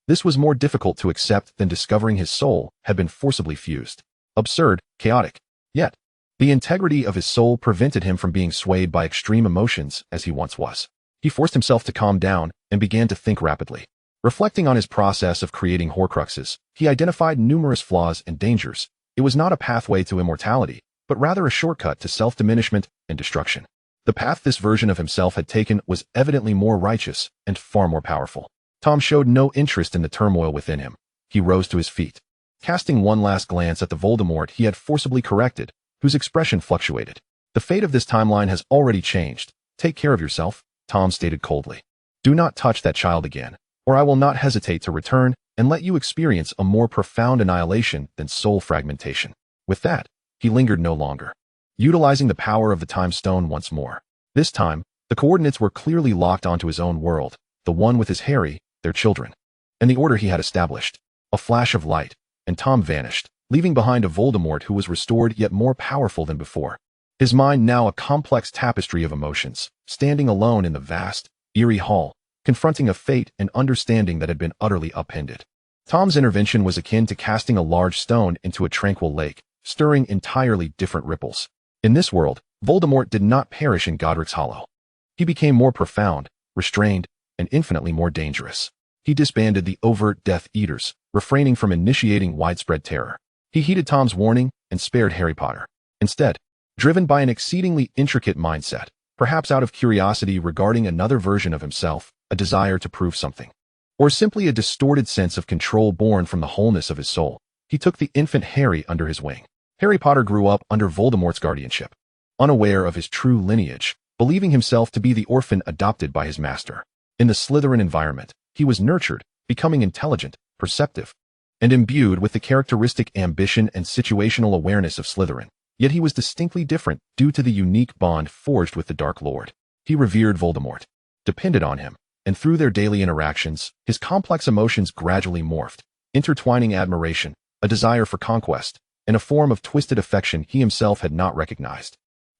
S1: This was more difficult to accept than discovering his soul had been forcibly fused. Absurd, chaotic. Yet, the integrity of his soul prevented him from being swayed by extreme emotions as he once was. He forced himself to calm down and began to think rapidly. Reflecting on his process of creating Horcruxes, he identified numerous flaws and dangers. It was not a pathway to immortality, but rather a shortcut to self-diminishment and destruction. The path this version of himself had taken was evidently more righteous and far more powerful. Tom showed no interest in the turmoil within him. He rose to his feet, casting one last glance at the Voldemort he had forcibly corrected, whose expression fluctuated. "The fate of this timeline has already changed. Take care of yourself," Tom stated coldly. "Do not touch that child again, or I will not hesitate to return and let you experience a more profound annihilation than soul fragmentation." With that, he lingered no longer, utilizing the power of the time stone once more. This time, the coordinates were clearly locked onto his own world, the one with his Harry, their children, and the order he had established. A flash of light, and Tom vanished, leaving behind a Voldemort who was restored yet more powerful than before. His mind now a complex tapestry of emotions, standing alone in the vast, eerie hall, confronting a fate and understanding that had been utterly upended. Tom's intervention was akin to casting a large stone into a tranquil lake, stirring entirely different ripples. In this world, Voldemort did not perish in Godric's Hollow. He became more profound, restrained, and infinitely more dangerous. He disbanded the overt Death Eaters, refraining from initiating widespread terror. He heeded Tom's warning and spared Harry Potter. Instead, driven by an exceedingly intricate mindset, perhaps out of curiosity regarding another version of himself, a desire to prove something, or simply a distorted sense of control born from the wholeness of his soul, he took the infant Harry under his wing. Harry Potter grew up under Voldemort's guardianship, unaware of his true lineage, believing himself to be the orphan adopted by his master. In the Slytherin environment, he was nurtured, becoming intelligent, perceptive, and imbued with the characteristic ambition and situational awareness of Slytherin. Yet he was distinctly different due to the unique bond forged with the Dark Lord. He revered Voldemort, depended on him, and through their daily interactions, his complex emotions gradually morphed, intertwining admiration, a desire for conquest, and a form of twisted affection he himself had not recognized.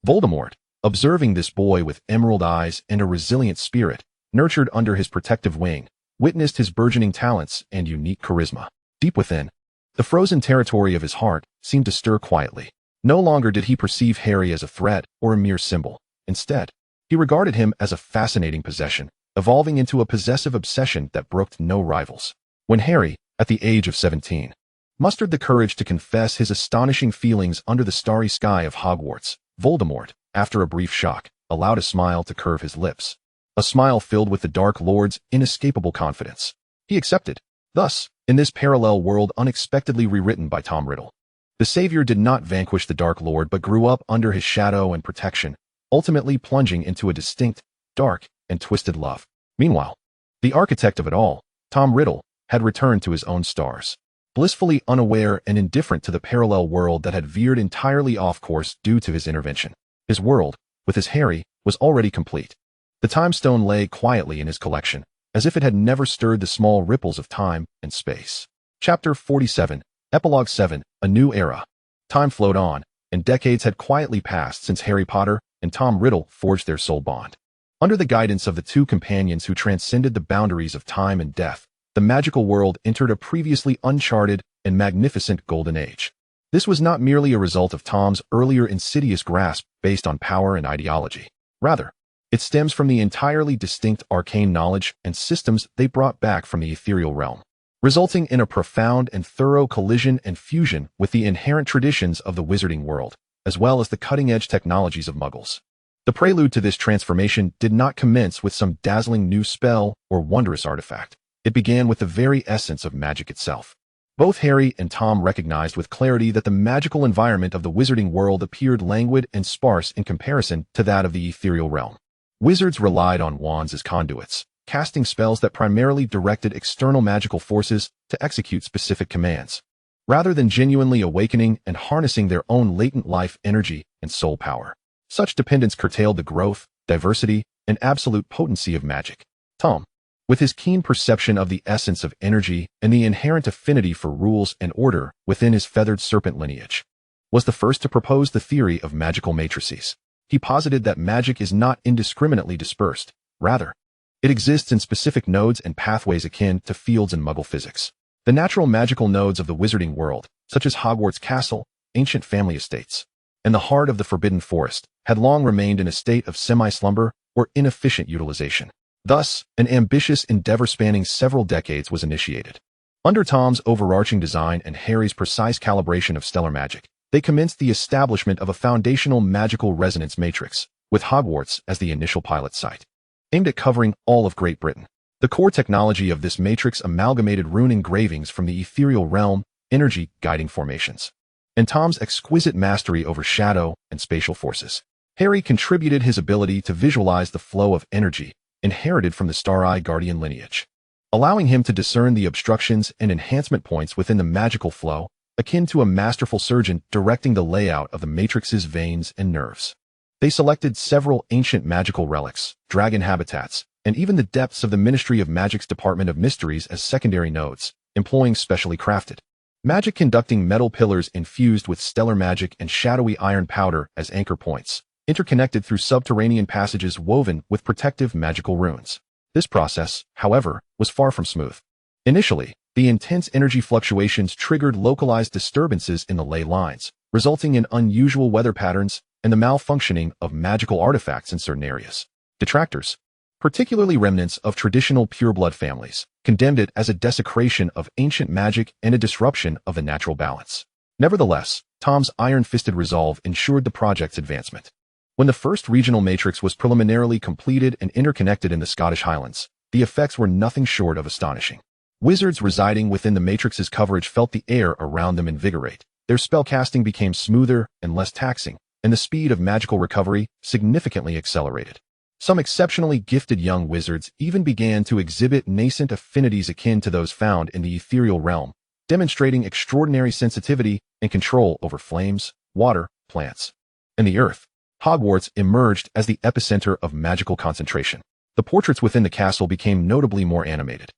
S1: Voldemort, observing this boy with emerald eyes and a resilient spirit, nurtured under his protective wing, witnessed his burgeoning talents and unique charisma. Deep within, the frozen territory of his heart seemed to stir quietly. No longer did he perceive Harry as a threat or a mere symbol. Instead, he regarded him as a fascinating possession, evolving into a possessive obsession that brooked no rivals. When Harry, at the age of 17, mustered the courage to confess his astonishing feelings under the starry sky of Hogwarts. Voldemort, after a brief shock, allowed a smile to curve his lips. A smile filled with the Dark Lord's inescapable confidence. He accepted. Thus, in this parallel world unexpectedly rewritten by Tom Riddle, the Savior did not vanquish the Dark Lord but grew up under his shadow and protection, ultimately plunging into a distinct, dark, and twisted love. Meanwhile, the architect of it all, Tom Riddle, had returned to his own stars, blissfully unaware and indifferent to the parallel world that had veered entirely off course due to his intervention. His world, with his Harry, was already complete. The time stone lay quietly in his collection, as if it had never stirred the small ripples of time and space. Chapter 47, Epilogue 7, A New Era. Time flowed on, and decades had quietly passed since Harry Potter and Tom Riddle forged their soul bond. Under the guidance of the two companions who transcended the boundaries of time and death, the magical world entered a previously uncharted and magnificent golden age. This was not merely a result of Tom's earlier insidious grasp based on power and ideology. Rather, it stems from the entirely distinct arcane knowledge and systems they brought back from the ethereal realm, resulting in a profound and thorough collision and fusion with the inherent traditions of the wizarding world, as well as the cutting-edge technologies of Muggles. The prelude to this transformation did not commence with some dazzling new spell or wondrous artifact. It began with the very essence of magic itself. Both Harry and Tom recognized with clarity that the magical environment of the wizarding world appeared languid and sparse in comparison to that of the ethereal realm. Wizards relied on wands as conduits, casting spells that primarily directed external magical forces to execute specific commands, rather than genuinely awakening and harnessing their own latent life energy and soul power. Such dependence curtailed the growth, diversity, and absolute potency of magic. Tom, with his keen perception of the essence of energy and the inherent affinity for rules and order within his feathered serpent lineage, was the first to propose the theory of magical matrices. He posited that magic is not indiscriminately dispersed. Rather, it exists in specific nodes and pathways akin to fields in Muggle physics. The natural magical nodes of the wizarding world, such as Hogwarts Castle, ancient family estates, and the heart of the Forbidden Forest, had long remained in a state of semi-slumber or inefficient utilization. Thus, an ambitious endeavor spanning several decades was initiated. Under Tom's overarching design and Harry's precise calibration of stellar magic, they commenced the establishment of a foundational magical resonance matrix, with Hogwarts as the initial pilot site, aimed at covering all of Great Britain. The core technology of this matrix amalgamated rune engravings from the ethereal realm, energy guiding formations, and Tom's exquisite mastery over shadow and spatial forces. Harry contributed his ability to visualize the flow of energy inherited from the Star-Eye Guardian lineage, allowing him to discern the obstructions and enhancement points within the magical flow, akin to a masterful surgeon directing the layout of the matrix's veins and nerves. They selected several ancient magical relics, dragon habitats, and even the depths of the Ministry of Magic's Department of Mysteries as secondary nodes, employing specially crafted, magic-conducting metal pillars infused with stellar magic and shadowy iron powder as anchor points, interconnected through subterranean passages woven with protective magical runes. This process, however, was far from smooth. Initially, the intense energy fluctuations triggered localized disturbances in the ley lines, resulting in unusual weather patterns and the malfunctioning of magical artifacts in certain areas. Detractors, particularly remnants of traditional pureblood families, condemned it as a desecration of ancient magic and a disruption of the natural balance. Nevertheless, Tom's iron-fisted resolve ensured the project's advancement. When the first regional matrix was preliminarily completed and interconnected in the Scottish Highlands, the effects were nothing short of astonishing. Wizards residing within the matrix's coverage felt the air around them invigorate. Their spellcasting became smoother and less taxing, and the speed of magical recovery significantly accelerated. Some exceptionally gifted young wizards even began to exhibit nascent affinities akin to those found in the ethereal realm, demonstrating extraordinary sensitivity and control over flames, water, plants, and the earth. Hogwarts emerged as the epicenter of magical concentration. The portraits within the castle became notably more animated,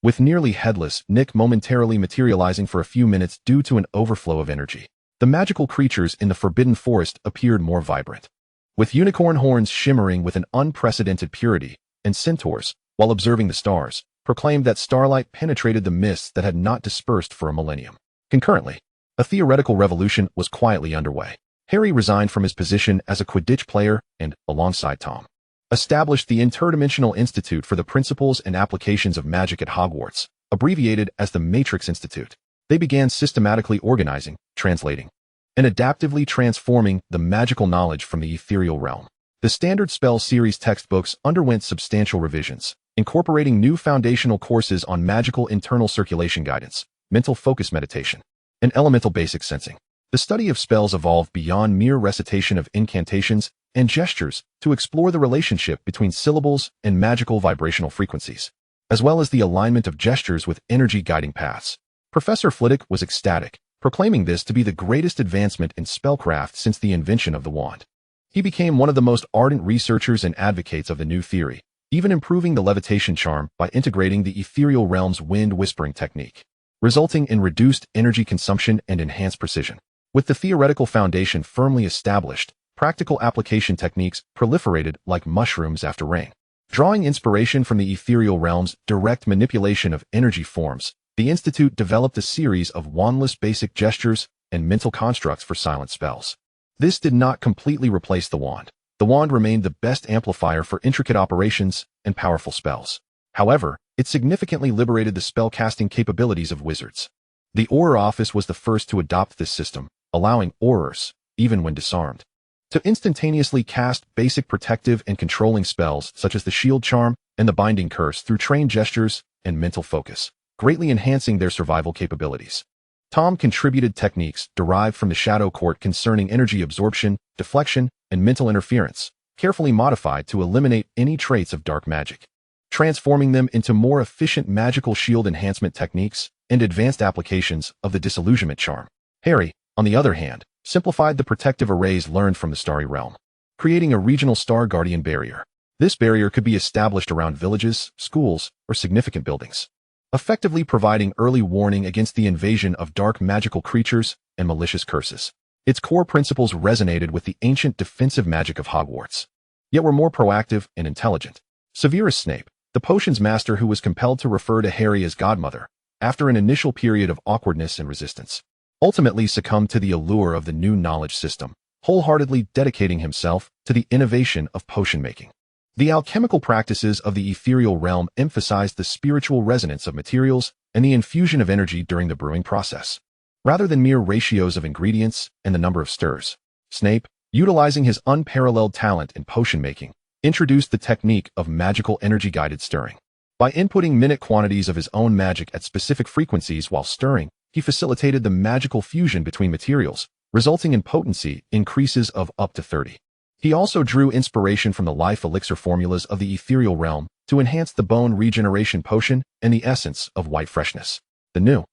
S1: with nearly headless Nick momentarily materializing for a few minutes due to an overflow of energy. The magical creatures in the Forbidden Forest appeared more vibrant, with unicorn horns shimmering with an unprecedented purity, and centaurs, while observing the stars, proclaimed that starlight penetrated the mists that had not dispersed for a millennium. Concurrently, a theoretical revolution was quietly underway. Harry resigned from his position as a Quidditch player and, alongside Tom, established the Interdimensional Institute for the Principles and Applications of Magic at Hogwarts, abbreviated as the Matrix Institute. They began systematically organizing, translating, and adaptively transforming the magical knowledge from the ethereal realm. The standard spell series textbooks underwent substantial revisions, incorporating new foundational courses on magical internal circulation guidance, mental focus meditation, and elemental basic sensing. The study of spells evolved beyond mere recitation of incantations and gestures to explore the relationship between syllables and magical vibrational frequencies, as well as the alignment of gestures with energy guiding paths. Professor Flitwick was ecstatic, proclaiming this to be the greatest advancement in spellcraft since the invention of the wand. He became one of the most ardent researchers and advocates of the new theory, even improving the levitation charm by integrating the ethereal realm's wind whispering technique, resulting in reduced energy consumption and enhanced precision. With the theoretical foundation firmly established, practical application techniques proliferated like mushrooms after rain. Drawing inspiration from the ethereal realm's direct manipulation of energy forms, the Institute developed a series of wandless basic gestures and mental constructs for silent spells. This did not completely replace the wand. The wand remained the best amplifier for intricate operations and powerful spells. However, it significantly liberated the spellcasting capabilities of wizards. The Auror Office was the first to adopt this system, allowing Aurors, even when disarmed, to instantaneously cast basic protective and controlling spells such as the Shield Charm and the Binding Curse through trained gestures and mental focus, greatly enhancing their survival capabilities. Tom contributed techniques derived from the Shadow Court concerning energy absorption, deflection, and mental interference, carefully modified to eliminate any traits of dark magic, transforming them into more efficient magical shield enhancement techniques and advanced applications of the disillusionment charm. Harry, on the other hand, simplified the protective arrays learned from the Starry Realm, creating a regional Star Guardian barrier. This barrier could be established around villages, schools, or significant buildings, effectively providing early warning against the invasion of dark magical creatures and malicious curses. Its core principles resonated with the ancient defensive magic of Hogwarts, yet were more proactive and intelligent. Severus Snape, the potions master who was compelled to refer to Harry as godmother, after an initial period of awkwardness and resistance, ultimately succumbed to the allure of the new knowledge system, wholeheartedly dedicating himself to the innovation of potion making. The alchemical practices of the ethereal realm emphasized the spiritual resonance of materials and the infusion of energy during the brewing process, rather than mere ratios of ingredients and the number of stirs. Snape, utilizing his unparalleled talent in potion making, introduced the technique of magical energy-guided stirring. By inputting minute quantities of his own magic at specific frequencies while stirring, he facilitated the magical fusion between materials, resulting in potency increases of up to 30. He also drew inspiration from the life elixir formulas of the ethereal realm to enhance the bone regeneration potion and the essence of white freshness. The new,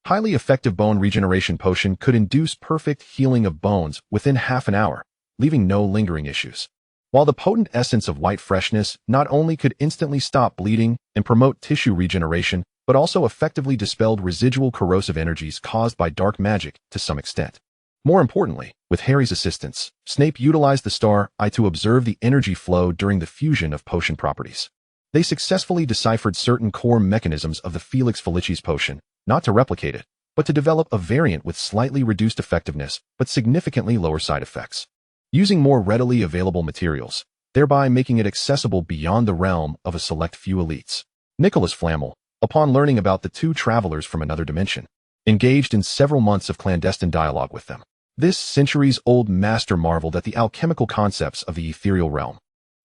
S1: highly effective bone regeneration potion could induce perfect healing of bones within half an hour, leaving no lingering issues. While the potent essence of white freshness not only could instantly stop bleeding and promote tissue regeneration, but also effectively dispelled residual corrosive energies caused by dark magic to some extent. More importantly, with Harry's assistance, Snape utilized the Star Eye to observe the energy flow during the fusion of potion properties. They successfully deciphered certain core mechanisms of the Felix Felicis potion, not to replicate it, but to develop a variant with slightly reduced effectiveness but significantly lower side effects, using more readily available materials, thereby making it accessible beyond the realm of a select few elites. Nicholas Flamel, upon learning about the two travelers from another dimension, engaged in several months of clandestine dialogue with them. This centuries-old master marveled at the alchemical concepts of the ethereal realm,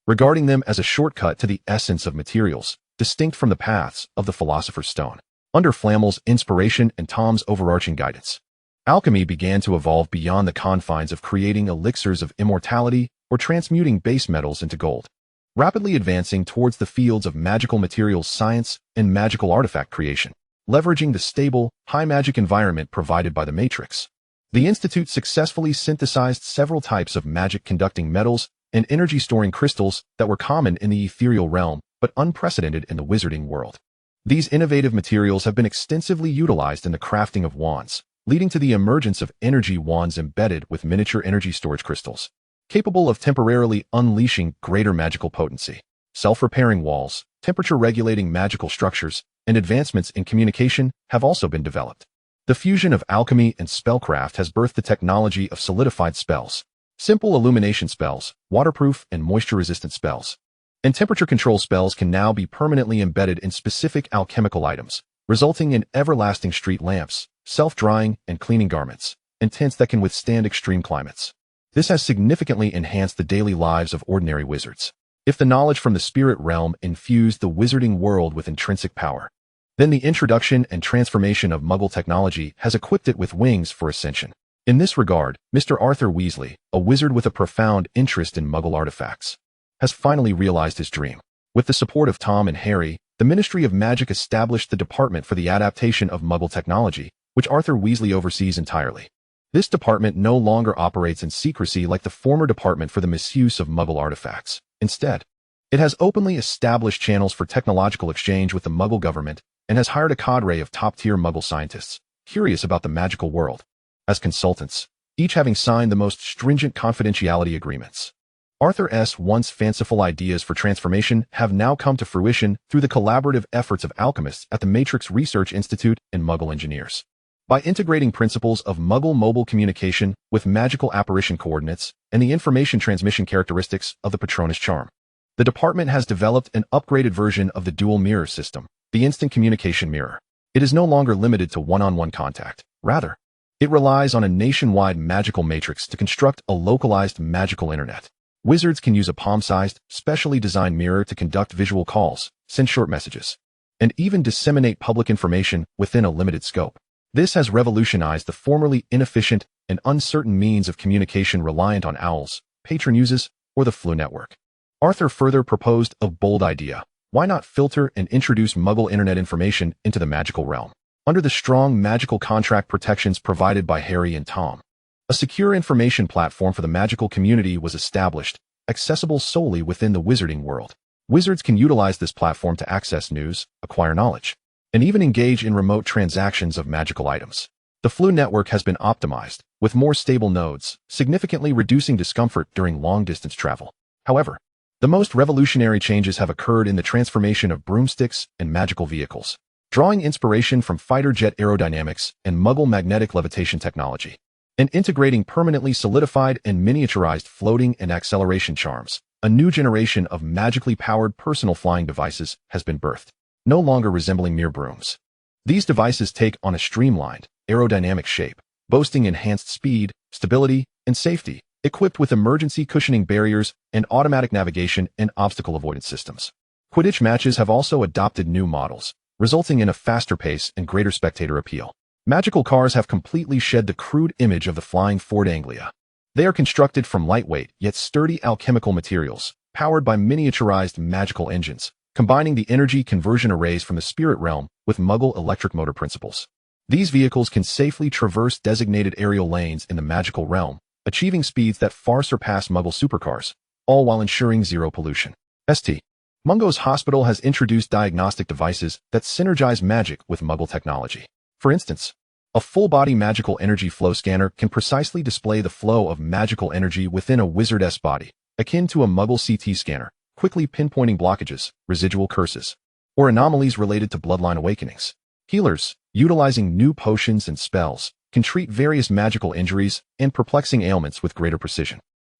S1: regarding them as a shortcut to the essence of materials, distinct from the paths of the Philosopher's Stone. Under Flamel's inspiration and Tom's overarching guidance, alchemy began to evolve beyond the confines of creating elixirs of immortality or transmuting base metals into gold, rapidly advancing towards the fields of magical materials science and magical artifact creation, leveraging the stable, high-magic environment provided by the Matrix. The Institute successfully synthesized several types of magic-conducting metals and energy-storing crystals that were common in the ethereal realm but unprecedented in the wizarding world. These innovative materials have been extensively utilized in the crafting of wands, leading to the emergence of energy wands embedded with miniature energy storage crystals, capable of temporarily unleashing greater magical potency. Self-repairing walls, temperature-regulating magical structures, and advancements in communication have also been developed. The fusion of alchemy and spellcraft has birthed the technology of solidified spells, simple illumination spells, waterproof and moisture-resistant spells, and temperature control spells can now be permanently embedded in specific alchemical items, resulting in everlasting street lamps, self-drying and cleaning garments, and tints that can withstand extreme climates. This has significantly enhanced the daily lives of ordinary wizards. If the knowledge from the spirit realm infused the wizarding world with intrinsic power, then the introduction and transformation of Muggle technology has equipped it with wings for ascension. In this regard, Mr. Arthur Weasley, a wizard with a profound interest in Muggle artifacts, has finally realized his dream. With the support of Tom and Harry, the Ministry of Magic established the Department for the Adaptation of Muggle Technology, which Arthur Weasley oversees entirely. This department no longer operates in secrecy like the former Department for the Misuse of Muggle Artifacts. Instead, it has openly established channels for technological exchange with the Muggle government and has hired a cadre of top-tier Muggle scientists curious about the magical world as consultants, each having signed the most stringent confidentiality agreements. Arthur's once fanciful ideas for transformation have now come to fruition through the collaborative efforts of alchemists at the Matrix Research Institute and Muggle engineers. By integrating principles of Muggle mobile communication with magical apparition coordinates and the information transmission characteristics of the Patronus charm, the department has developed an upgraded version of the dual mirror system, the instant communication mirror. It is no longer limited to one-on-one contact. Rather, it relies on a nationwide magical matrix to construct a localized magical internet. Wizards can use a palm-sized, specially designed mirror to conduct visual calls, send short messages, and even disseminate public information within a limited scope. This has revolutionized the formerly inefficient and uncertain means of communication reliant on owls, patronuses, or the flu network. Arthur further proposed a bold idea. Why not filter and introduce Muggle internet information into the magical realm? Under the strong magical contract protections provided by Harry and Tom, a secure information platform for the magical community was established, accessible solely within the wizarding world. Wizards can utilize this platform to access news, acquire knowledge, and even engage in remote transactions of magical items. The flu network has been optimized, with more stable nodes, significantly reducing discomfort during long-distance travel. However, the most revolutionary changes have occurred in the transformation of broomsticks and magical vehicles, drawing inspiration from fighter jet aerodynamics and Muggle magnetic levitation technology, and integrating permanently solidified and miniaturized floating and acceleration charms. A new generation of magically powered personal flying devices has been birthed, no longer resembling mere brooms. These devices take on a streamlined, aerodynamic shape, boasting enhanced speed, stability, and safety, equipped with emergency cushioning barriers and automatic navigation and obstacle avoidance systems. Quidditch matches have also adopted new models, resulting in a faster pace and greater spectator appeal. Magical cars have completely shed the crude image of the flying Ford Anglia. They are constructed from lightweight yet sturdy alchemical materials, powered by miniaturized magical engines, combining the energy conversion arrays from the spirit realm with Muggle electric motor principles. These vehicles can safely traverse designated aerial lanes in the magical realm, achieving speeds that far surpass Muggle supercars, all while ensuring zero pollution. St. Mungo's Hospital has introduced diagnostic devices that synergize magic with Muggle technology. For instance, a full-body magical energy flow scanner can precisely display the flow of magical energy within a wizard's body, akin to a Muggle CT scanner, quickly pinpointing blockages, residual curses, or anomalies related to bloodline awakenings. Healers, utilizing new potions and spells, can treat various magical injuries and perplexing ailments with greater precision.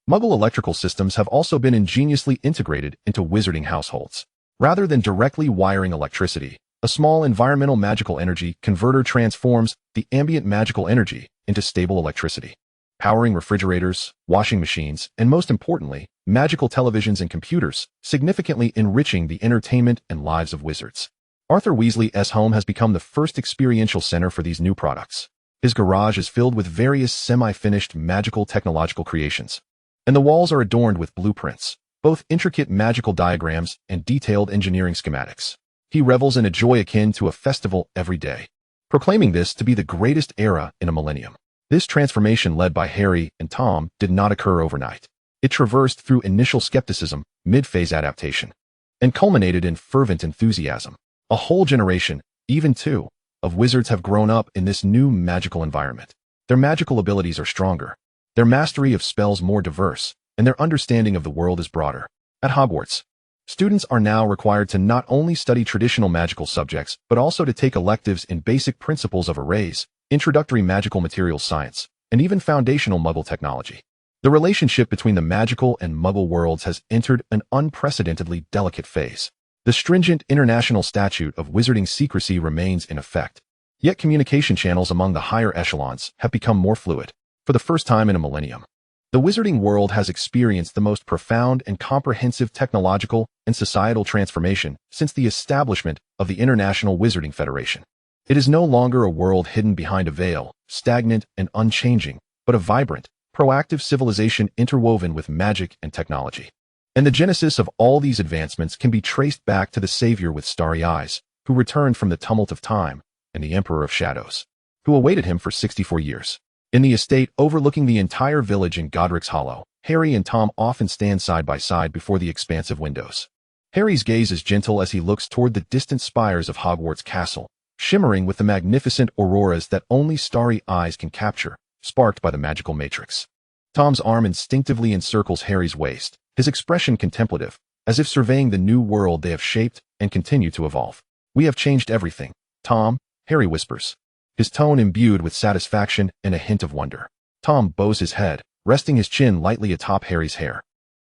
S1: Muggle electrical systems have also been ingeniously integrated into wizarding households. Rather than directly wiring electricity, a small environmental magical energy converter transforms the ambient magical energy into stable electricity, powering refrigerators, washing machines, and most importantly, magical televisions and computers, significantly enriching the entertainment and lives of wizards. Arthur Weasley's home has become the first experiential center for these new products. His garage is filled with various semi-finished magical technological creations, and the walls are adorned with blueprints, both intricate magical diagrams and detailed engineering schematics. He revels in a joy akin to a festival every day, proclaiming this to be the greatest era in a millennium. This transformation led by Harry and Tom did not occur overnight. It traversed through initial skepticism, mid-phase adaptation, and culminated in fervent enthusiasm. A whole generation, even two, of wizards have grown up in this new magical environment. Their magical abilities are stronger, their mastery of spells more diverse, and their understanding of the world is broader. At Hogwarts, students are now required to not only study traditional magical subjects, but also to take electives in basic principles of arrays, introductory magical materials science, and even foundational Muggle technology. The relationship between the magical and Muggle worlds has entered an unprecedentedly delicate phase. The stringent international statute of wizarding secrecy remains in effect, Yet communication channels among the higher echelons have become more fluid. For the first time in a millennium, the wizarding world has experienced the most profound and comprehensive technological and societal transformation since the establishment of the International Wizarding Federation. It is no longer a world hidden behind a veil, stagnant and unchanging, but a vibrant, proactive civilization interwoven with magic and technology. And the genesis of all these advancements can be traced back to the Savior with starry eyes, who returned from the tumult of time, and the Emperor of Shadows, who awaited him for 64 years. In the estate overlooking the entire village in Godric's Hollow, Harry and Tom often stand side by side before the expansive windows. Harry's gaze is gentle as he looks toward the distant spires of Hogwarts Castle, shimmering with the magnificent auroras that only starry eyes can capture, sparked by the magical matrix. Tom's arm instinctively encircles Harry's waist, his expression contemplative, as if surveying the new world they have shaped and continue to evolve. "We have changed everything, Tom," Harry whispers, his tone imbued with satisfaction and a hint of wonder. Tom bows his head, resting his chin lightly atop Harry's hair,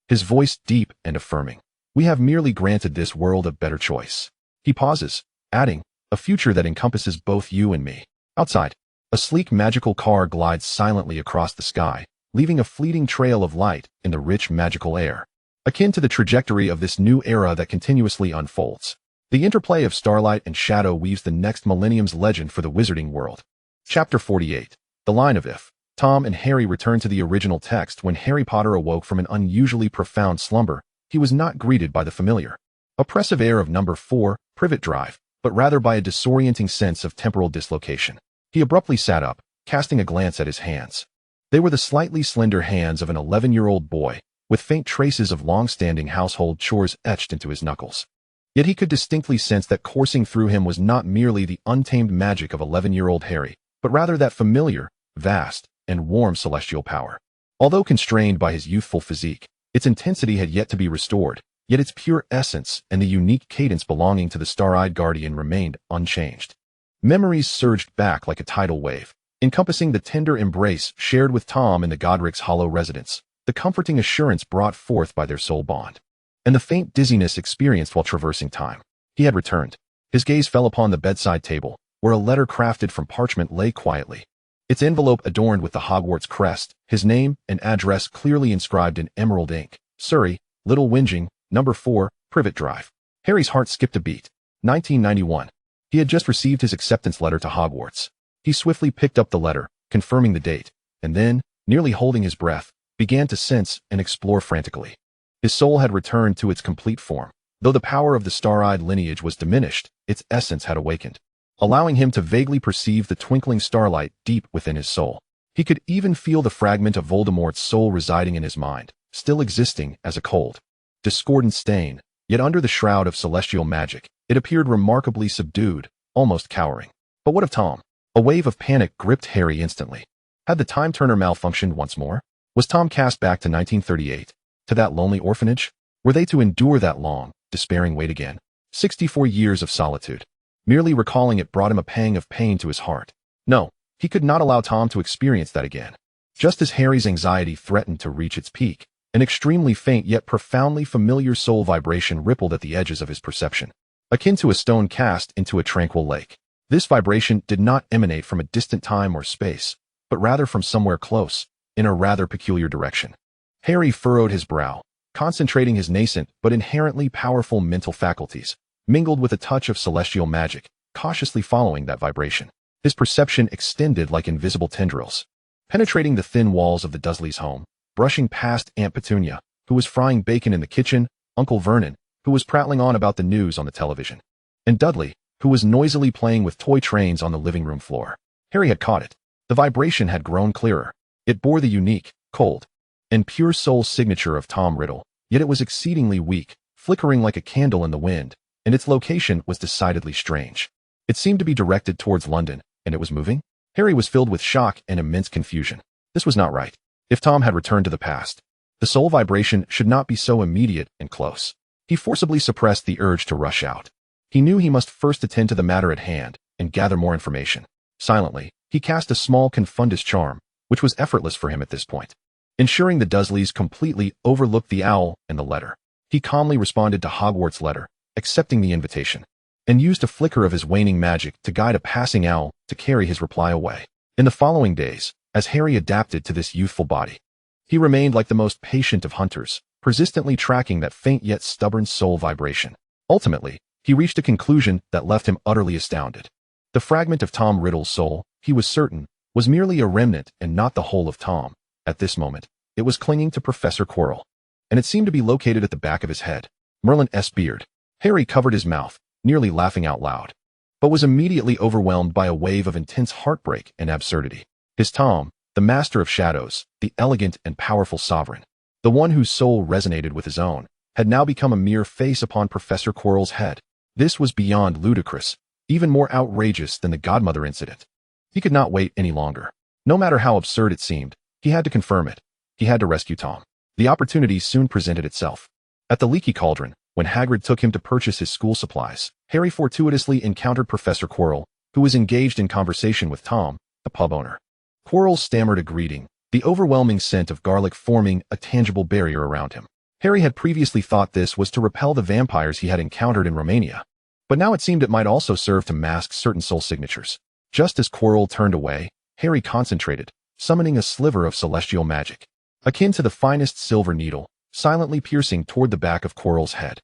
S1: his voice deep and affirming. "We have merely granted this world a better choice." He pauses, adding, "A future that encompasses both you and me." Outside, a sleek magical car glides silently across the sky, leaving a fleeting trail of light in the rich magical air, akin to the trajectory of this new era that continuously unfolds. The interplay of starlight and shadow weaves the next millennium's legend for the wizarding world. Chapter 48. The Line of If. Tom and Harry return to the original text. When Harry Potter awoke from an unusually profound slumber, he was not greeted by the familiar, oppressive air of number 4, Privet Drive, but rather by a disorienting sense of temporal dislocation. He abruptly sat up, casting a glance at his hands. They were the slightly slender hands of an 11-year-old boy, with faint traces of long-standing household chores etched into his knuckles. Yet he could distinctly sense that coursing through him was not merely the untamed magic of 11-year-old Harry, but rather that familiar, vast, and warm celestial power. Although constrained by his youthful physique, its intensity had yet to be restored, yet its pure essence and the unique cadence belonging to the star-eyed guardian remained unchanged. Memories surged back like a tidal wave, encompassing the tender embrace shared with Tom in the Godric's Hollow residence, the comforting assurance brought forth by their soul bond, and the faint dizziness experienced while traversing time. He had returned. His gaze fell upon the bedside table, where a letter crafted from parchment lay quietly, its envelope adorned with the Hogwarts crest, his name and address clearly inscribed in emerald ink. Surrey, Little Whinging, number 4, Privet Drive. Harry's heart skipped a beat. 1991. He had just received his acceptance letter to Hogwarts. He swiftly picked up the letter, confirming the date, and then, nearly holding his breath, began to sense and explore frantically. His soul had returned to its complete form. Though the power of the star-eyed lineage was diminished, its essence had awakened, allowing him to vaguely perceive the twinkling starlight deep within his soul. He could even feel the fragment of Voldemort's soul residing in his mind, still existing as a cold, discordant stain, yet under the shroud of celestial magic, it appeared remarkably subdued, almost cowering. But what of Tom? A wave of panic gripped Harry instantly. Had the time-turner malfunctioned once more? Was Tom cast back to 1938? To that lonely orphanage? Were they to endure that long, despairing wait again? 64 years of solitude. Merely recalling it brought him a pang of pain to his heart. No, he could not allow Tom to experience that again. Just as Harry's anxiety threatened to reach its peak, an extremely faint yet profoundly familiar soul vibration rippled at the edges of his perception, akin to a stone cast into a tranquil lake. This vibration did not emanate from a distant time or space, but rather from somewhere close, in a rather peculiar direction. Harry furrowed his brow, concentrating his nascent but inherently powerful mental faculties, mingled with a touch of celestial magic, cautiously following that vibration. His perception extended like invisible tendrils, penetrating the thin walls of the Dursleys' home, brushing past Aunt Petunia, who was frying bacon in the kitchen, Uncle Vernon, who was prattling on about the news on the television, and Dudley, who was noisily playing with toy trains on the living room floor. Harry had caught it. The vibration had grown clearer. It bore the unique, cold, and pure soul signature of Tom Riddle, yet it was exceedingly weak, flickering like a candle in the wind, and its location was decidedly strange. It seemed to be directed towards London, and it was moving? Harry was filled with shock and immense confusion. This was not right. If Tom had returned to the past, the soul vibration should not be so immediate and close. He forcibly suppressed the urge to rush out. He knew he must first attend to the matter at hand and gather more information. Silently, he cast a small confundus charm, which was effortless for him at this point, ensuring the Dursleys completely overlooked the owl and the letter. He calmly responded to Hogwarts' letter, accepting the invitation. and used a flicker of his waning magic to guide a passing owl to carry his reply away. In the following days, as Harry adapted to this youthful body, he remained like the most patient of hunters, persistently tracking that faint yet stubborn soul vibration. Ultimately, he reached a conclusion that left him utterly astounded. The fragment of Tom Riddle's soul, he was certain, was merely a remnant and not the whole of Tom. At this moment, it was clinging to Professor Quirrell, and it seemed to be located at the back of his head. Merlin's beard. Harry covered his mouth, nearly laughing out loud, but was immediately overwhelmed by a wave of intense heartbreak and absurdity. His Tom, the master of shadows, the elegant and powerful sovereign, the one whose soul resonated with his own, had now become a mere face upon Professor Quirrell's head. This was beyond ludicrous, even more outrageous than the godmother incident. He could not wait any longer. No matter how absurd it seemed, he had to confirm it. He had to rescue Tom. The opportunity soon presented itself. At the Leaky Cauldron, when Hagrid took him to purchase his school supplies, Harry fortuitously encountered Professor Quirrell, who was engaged in conversation with Tom, the pub owner. Quirrell stammered a greeting, the overwhelming scent of garlic forming a tangible barrier around him. Harry had previously thought this was to repel the vampires he had encountered in Romania, but now it seemed it might also serve to mask certain soul signatures. Just as Quirrell turned away, Harry concentrated, summoning a sliver of celestial magic, akin to the finest silver needle, silently piercing toward the back of Quirrell's head.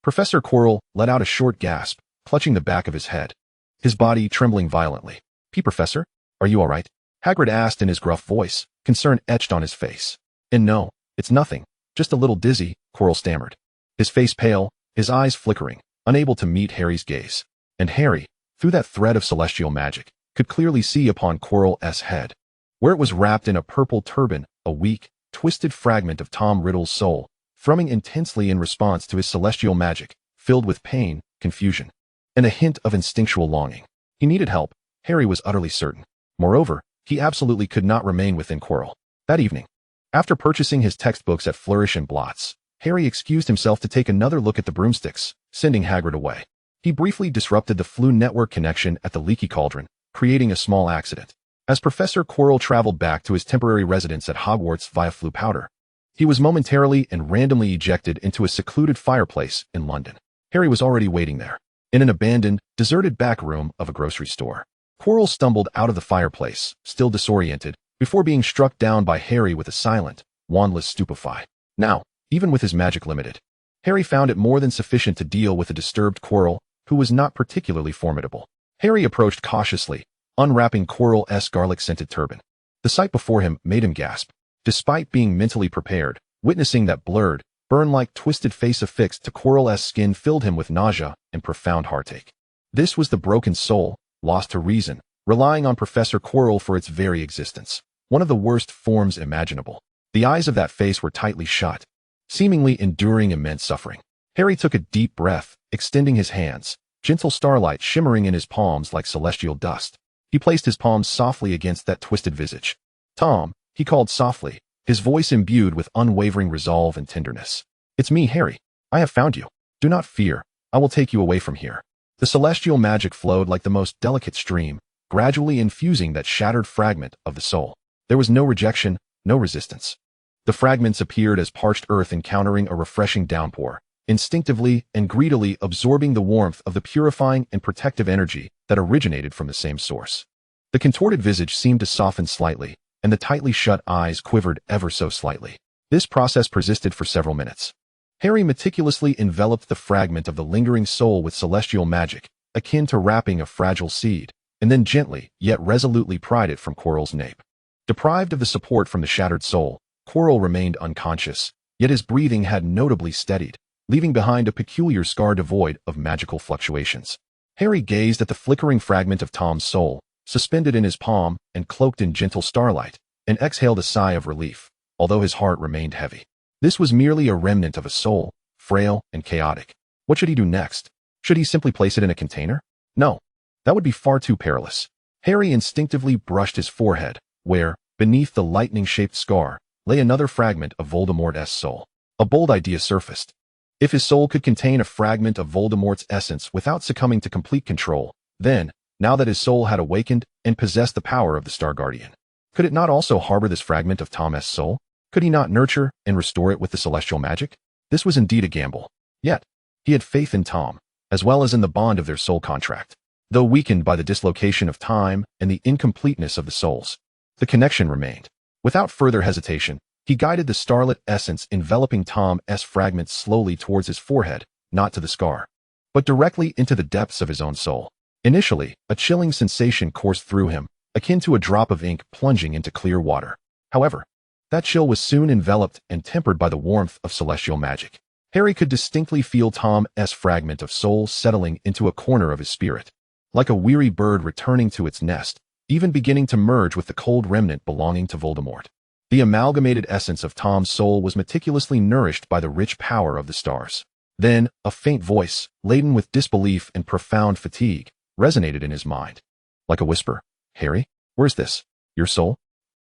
S1: Professor Quirrell let out a short gasp, clutching the back of his head, his body trembling violently. Professor, are you all right? Hagrid asked in his gruff voice, concern etched on his face. And no, it's nothing, just a little dizzy, Quirrell stammered, his face pale, his eyes flickering, unable to meet Harry's gaze. And Harry, through that thread of celestial magic, could clearly see upon Quirrell's head, where it was wrapped in a purple turban, a weak, twisted fragment of Tom Riddle's soul, thrumming intensely in response to his celestial magic, filled with pain, confusion, and a hint of instinctual longing. He needed help, Harry was utterly certain. Moreover, he absolutely could not remain within Quirrell. That evening, after purchasing his textbooks at Flourish and Blots, Harry excused himself to take another look at the broomsticks, sending Hagrid away. He briefly disrupted the Floo network connection at the Leaky Cauldron, creating a small accident. As Professor Quirrell traveled back to his temporary residence at Hogwarts via Floo powder, he was momentarily and randomly ejected into a secluded fireplace in London. Harry was already waiting there, in an abandoned, deserted back room of a grocery store. Quirrell stumbled out of the fireplace, still disoriented, before being struck down by Harry with a silent, wandless stupefy. Now, even with his magic limited, Harry found it more than sufficient to deal with a disturbed Quirrell, who was not particularly formidable. Harry approached cautiously, unwrapping Quirrell's garlic-scented turban. The sight before him made him gasp. Despite being mentally prepared, witnessing that blurred, burn-like twisted face affixed to Quirrell's skin filled him with nausea and profound heartache. This was the broken soul, lost to reason, relying on Professor Quirrell for its very existence. One of the worst forms imaginable. The eyes of that face were tightly shut, seemingly enduring immense suffering. Harry took a deep breath, extending his hands, gentle starlight shimmering in his palms like celestial dust. He placed his palms softly against that twisted visage. Tom, he called softly, his voice imbued with unwavering resolve and tenderness. It's me, Harry. I have found you. Do not fear. I will take you away from here. The celestial magic flowed like the most delicate stream, gradually infusing that shattered fragment of the soul. There was no rejection, no resistance. The fragments appeared as parched earth encountering a refreshing downpour, instinctively and greedily absorbing the warmth of the purifying and protective energy that originated from the same source. The contorted visage seemed to soften slightly, and the tightly shut eyes quivered ever so slightly. This process persisted for several minutes. Harry meticulously enveloped the fragment of the lingering soul with celestial magic, akin to wrapping a fragile seed, and then gently, yet resolutely pried it from Quirrell's nape. Deprived of the support from the shattered soul, Quirrell remained unconscious, yet his breathing had notably steadied, leaving behind a peculiar scar devoid of magical fluctuations. Harry gazed at the flickering fragment of Tom's soul, suspended in his palm and cloaked in gentle starlight, and exhaled a sigh of relief, although his heart remained heavy. This was merely a remnant of a soul, frail and chaotic. What should he do next? Should he simply place it in a container? No, that would be far too perilous. Harry instinctively brushed his forehead, where, beneath the lightning-shaped scar, lay another fragment of Voldemort's soul. A bold idea surfaced. If his soul could contain a fragment of Voldemort's essence without succumbing to complete control, then, now that his soul had awakened and possessed the power of the Star Guardian, could it not also harbor this fragment of Tom's soul? Could he not nurture and restore it with the celestial magic? This was indeed a gamble. Yet, he had faith in Tom, as well as in the bond of their soul contract. Though weakened by the dislocation of time and the incompleteness of the souls, the connection remained. Without further hesitation, he guided the starlit essence enveloping Tom's fragment slowly towards his forehead, not to the scar, but directly into the depths of his own soul. Initially, a chilling sensation coursed through him, akin to a drop of ink plunging into clear water. However, that chill was soon enveloped and tempered by the warmth of celestial magic. Harry could distinctly feel Tom's fragment of soul settling into a corner of his spirit, like a weary bird returning to its nest, even beginning to merge with the cold remnant belonging to Voldemort. The amalgamated essence of Tom's soul was meticulously nourished by the rich power of the stars. Then, a faint voice, laden with disbelief and profound fatigue, resonated in his mind. Like a whisper, "Harry, where's this? Your soul?"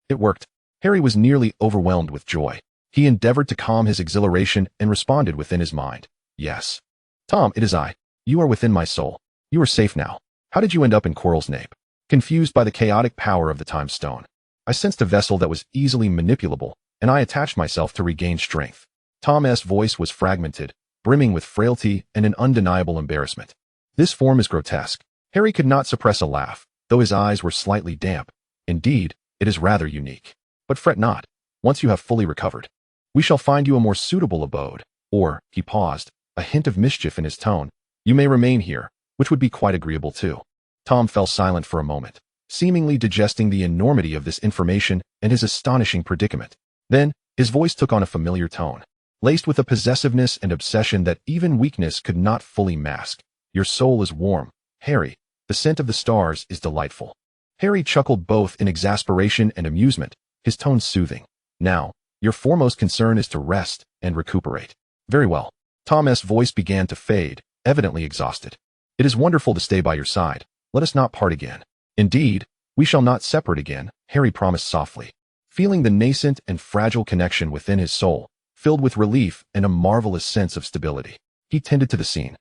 S1: It worked. Harry was nearly overwhelmed with joy. He endeavored to calm his exhilaration and responded within his mind, "Yes. Tom, it is I. You are within my soul. You are safe now. How did you end up in Quirrell's nape?" Confused by the chaotic power of the time stone, I sensed a vessel that was easily manipulable, and I attached myself to regain strength. Tom's voice was fragmented, brimming with frailty and an undeniable embarrassment. "This form is grotesque." Harry could not suppress a laugh, though his eyes were slightly damp. "Indeed, it is rather unique. But fret not. Once you have fully recovered, we shall find you a more suitable abode, or," he paused, a hint of mischief in his tone, "you may remain here, which would be quite agreeable too." Tom fell silent for a moment, seemingly digesting the enormity of this information and his astonishing predicament. Then, his voice took on a familiar tone, laced with a possessiveness and obsession that even weakness could not fully mask. "Your soul is warm, Harry. The scent of the stars is delightful." Harry chuckled both in exasperation and amusement, his tone soothing. "Now, your foremost concern is to rest and recuperate." "Very well." Tom's voice began to fade, evidently exhausted. "It is wonderful to stay by your side. Let us not part again." "Indeed, we shall not separate again," Harry promised softly, feeling the nascent and fragile connection within his soul, filled with relief and a marvelous sense of stability. He tended to the scene,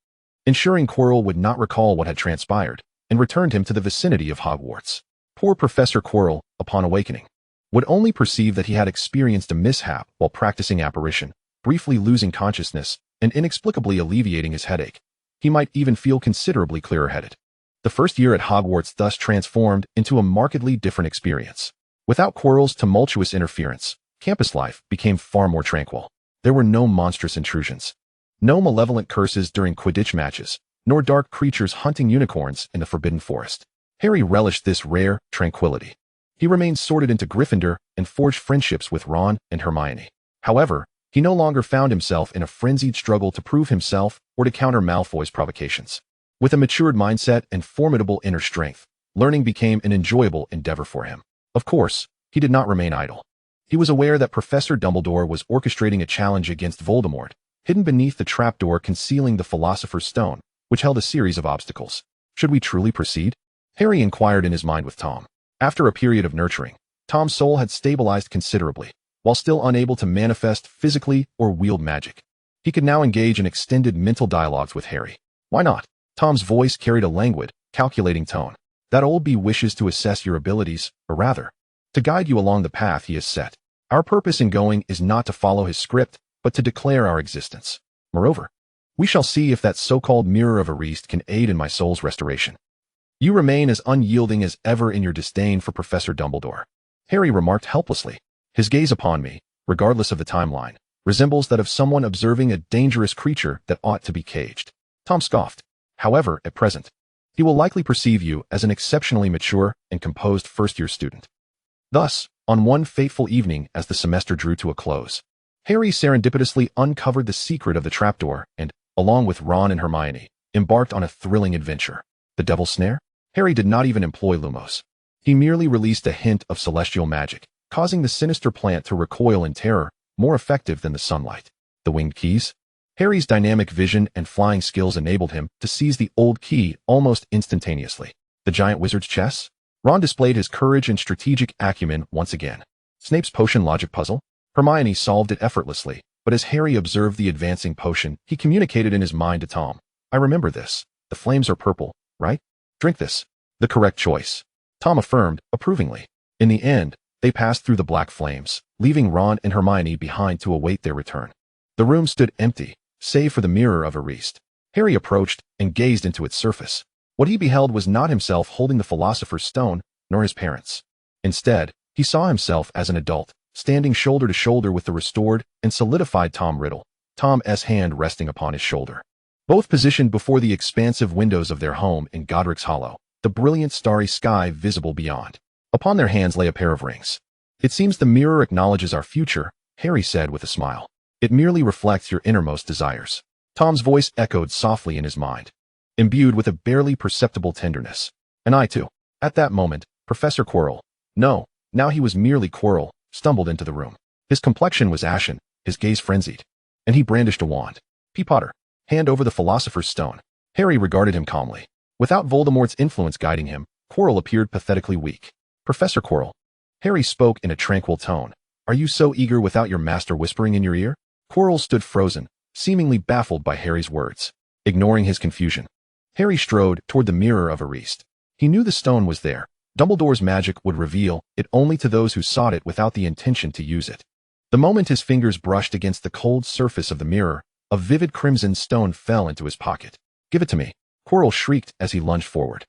S1: ensuring Quirrell would not recall what had transpired, and returned him to the vicinity of Hogwarts. Poor Professor Quirrell, upon awakening, would only perceive that he had experienced a mishap while practicing apparition, briefly losing consciousness and inexplicably alleviating his headache. He might even feel considerably clearer-headed. The first year at Hogwarts thus transformed into a markedly different experience. Without Quirrell's tumultuous interference, campus life became far more tranquil. There were no monstrous intrusions, no malevolent curses during Quidditch matches, nor dark creatures hunting unicorns in the Forbidden Forest. Harry relished this rare tranquility. He remained sorted into Gryffindor and forged friendships with Ron and Hermione. However, he no longer found himself in a frenzied struggle to prove himself or to counter Malfoy's provocations. With a matured mindset and formidable inner strength, learning became an enjoyable endeavor for him. Of course, he did not remain idle. He was aware that Professor Dumbledore was orchestrating a challenge against Voldemort, hidden beneath the trapdoor concealing the Philosopher's Stone, which held a series of obstacles. Should we truly proceed? Harry inquired in his mind with Tom. After a period of nurturing, Tom's soul had stabilized considerably, while still unable to manifest physically or wield magic. He could now engage in extended mental dialogues with Harry. "Why not?" Tom's voice carried a languid, calculating tone. "That old bee wishes to assess your abilities, or rather, to guide you along the path he has set. Our purpose in going is not to follow his script, but to declare our existence. Moreover, we shall see if that so-called Mirror of Arist can aid in my soul's restoration." "You remain as unyielding as ever in your disdain for Professor Dumbledore," Harry remarked helplessly. His gaze upon me, regardless of the timeline, resembles that of someone observing a dangerous creature that ought to be caged. Tom scoffed. "However, at present, he will likely perceive you as an exceptionally mature and composed first-year student." Thus, on one fateful evening as the semester drew to a close, Harry serendipitously uncovered the secret of the trapdoor and, along with Ron and Hermione, embarked on a thrilling adventure. The Devil's Snare? Harry did not even employ Lumos. He merely released a hint of celestial magic, causing the sinister plant to recoil in terror, more effective than the sunlight. The Winged Keys? Harry's dynamic vision and flying skills enabled him to seize the old key almost instantaneously. The Giant Wizard's Chess? Ron displayed his courage and strategic acumen once again. Snape's potion logic puzzle? Hermione solved it effortlessly, but as Harry observed the advancing potion, he communicated in his mind to Tom. "I remember this. The flames are purple, right? Drink this." "The correct choice," Tom affirmed, approvingly. In the end, they passed through the black flames, leaving Ron and Hermione behind to await their return. The room stood empty, save for the Mirror of Arist. Harry approached and gazed into its surface. What he beheld was not himself holding the Philosopher's Stone, nor his parents. Instead, he saw himself as an adult, standing shoulder to shoulder with the restored and solidified Tom Riddle, Tom's hand resting upon his shoulder. Both positioned before the expansive windows of their home in Godric's Hollow, the brilliant starry sky visible beyond. Upon their hands lay a pair of rings. "It seems the mirror acknowledges our future," Harry said with a smile. "It merely reflects your innermost desires." Tom's voice echoed softly in his mind, imbued with a barely perceptible tenderness. "And I too." At that moment, Professor Quirrell, no, now he was merely Quirrell, stumbled into the room. His complexion was ashen, his gaze frenzied, and he brandished a wand. "Potter, hand over the Philosopher's Stone." Harry regarded him calmly. Without Voldemort's influence guiding him, Quirrell appeared pathetically weak. "Professor Quirrell," Harry spoke in a tranquil tone, "are you so eager without your master whispering in your ear?" Quirrell stood frozen, seemingly baffled by Harry's words. Ignoring his confusion, Harry strode toward the mirror of Ariste. He knew the stone was there. Dumbledore's magic would reveal it only to those who sought it without the intention to use it. The moment his fingers brushed against the cold surface of the mirror, a vivid crimson stone fell into his pocket. "Give it to me," Quirrell shrieked as he lunged forward.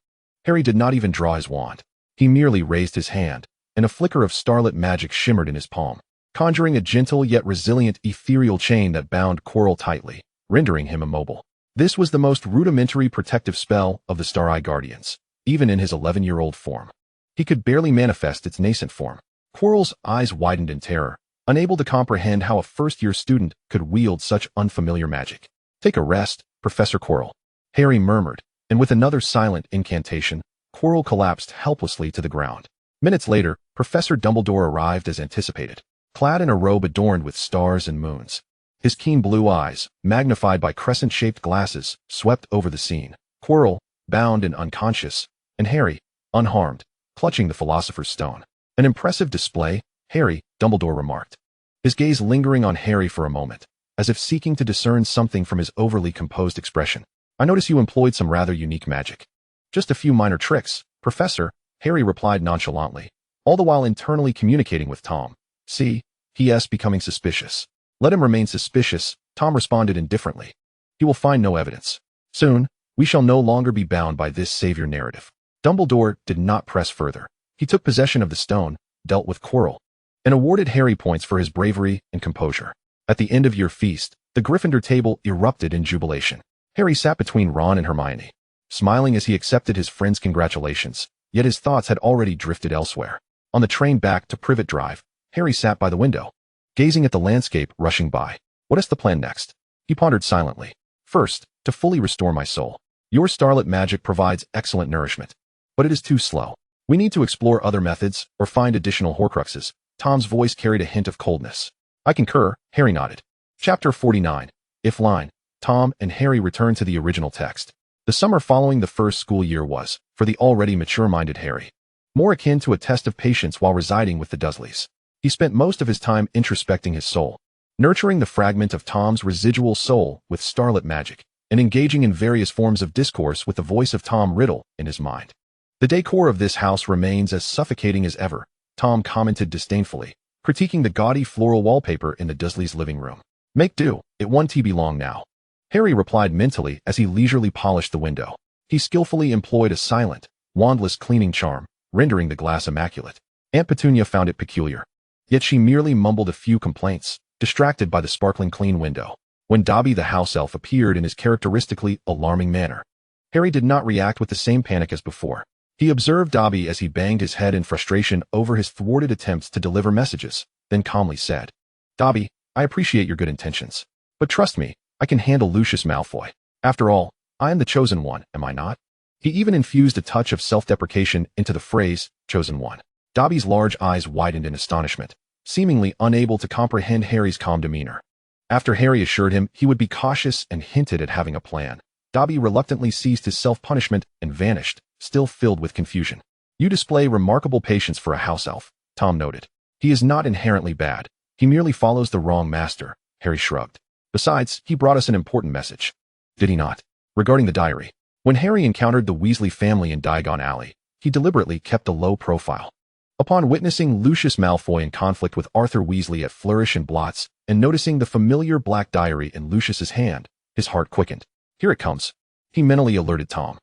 S1: Harry did not even draw his wand. He merely raised his hand, and a flicker of starlit magic shimmered in his palm, conjuring a gentle yet resilient ethereal chain that bound Quirrell tightly, rendering him immobile. This was the most rudimentary protective spell of the Star-Eye Guardians, even in his 11-year-old form. He could barely manifest its nascent form. Quirrell's eyes widened in terror, unable to comprehend how a first-year student could wield such unfamiliar magic. "Take a rest, Professor Quirrell," Harry murmured, and with another silent incantation, Quirrell collapsed helplessly to the ground. Minutes later, Professor Dumbledore arrived as anticipated, clad in a robe adorned with stars and moons. His keen blue eyes, magnified by crescent-shaped glasses, swept over the scene. Quirrell, bound and unconscious, and Harry, unharmed, clutching the Philosopher's Stone. "An impressive display," Harry, Dumbledore remarked, his gaze lingering on Harry for a moment, as if seeking to discern something from his overly composed expression. "I notice you employed some rather unique magic." "Just a few minor tricks, Professor," Harry replied nonchalantly, all the while internally communicating with Tom. "See, he is becoming suspicious." "Let him remain suspicious," Tom responded indifferently. "He will find no evidence. Soon, we shall no longer be bound by this savior narrative." Dumbledore did not press further. He took possession of the stone, dealt with Quirrell, and awarded Harry points for his bravery and composure. At the end of your feast, the Gryffindor table erupted in jubilation. Harry sat between Ron and Hermione, smiling as he accepted his friend's congratulations, yet his thoughts had already drifted elsewhere. On the train back to Privet Drive, Harry sat by the window, gazing at the landscape rushing by. What is the plan next? He pondered silently. First, to fully restore my soul. Your starlit magic provides excellent nourishment, but it is too slow. We need to explore other methods or find additional Horcruxes. Tom's voice carried a hint of coldness. I concur, Harry nodded. Chapter 49. If line. Tom and Harry returned to the original text. The summer following the first school year was, for the already mature-minded Harry, more akin to a test of patience while residing with the Dursleys. He spent most of his time introspecting his soul, nurturing the fragment of Tom's residual soul with starlit magic, and engaging in various forms of discourse with the voice of Tom Riddle in his mind. The decor of this house remains as suffocating as ever, Tom commented disdainfully, critiquing the gaudy floral wallpaper in the Dursleys' living room. Make do, it won't be long now. Harry replied mentally as he leisurely polished the window. He skillfully employed a silent, wandless cleaning charm, rendering the glass immaculate. Aunt Petunia found it peculiar. Yet she merely mumbled a few complaints, distracted by the sparkling clean window. When Dobby the house elf appeared in his characteristically alarming manner, Harry did not react with the same panic as before. He observed Dobby as he banged his head in frustration over his thwarted attempts to deliver messages, then calmly said, Dobby, I appreciate your good intentions, but trust me, I can handle Lucius Malfoy. After all, I am the chosen one, am I not? He even infused a touch of self-deprecation into the phrase, chosen one. Dobby's large eyes widened in astonishment, seemingly unable to comprehend Harry's calm demeanor. After Harry assured him he would be cautious and hinted at having a plan, Dobby reluctantly ceased his self-punishment and vanished, still filled with confusion. You display remarkable patience for a house elf, Tom noted. He is not inherently bad. He merely follows the wrong master, Harry shrugged. Besides, he brought us an important message. Did he not? Regarding the diary. When Harry encountered the Weasley family in Diagon Alley, he deliberately kept a low profile. Upon witnessing Lucius Malfoy in conflict with Arthur Weasley at Flourish and Blots, and noticing the familiar black diary in Lucius's hand, his heart quickened. Here it comes. He mentally alerted Tom.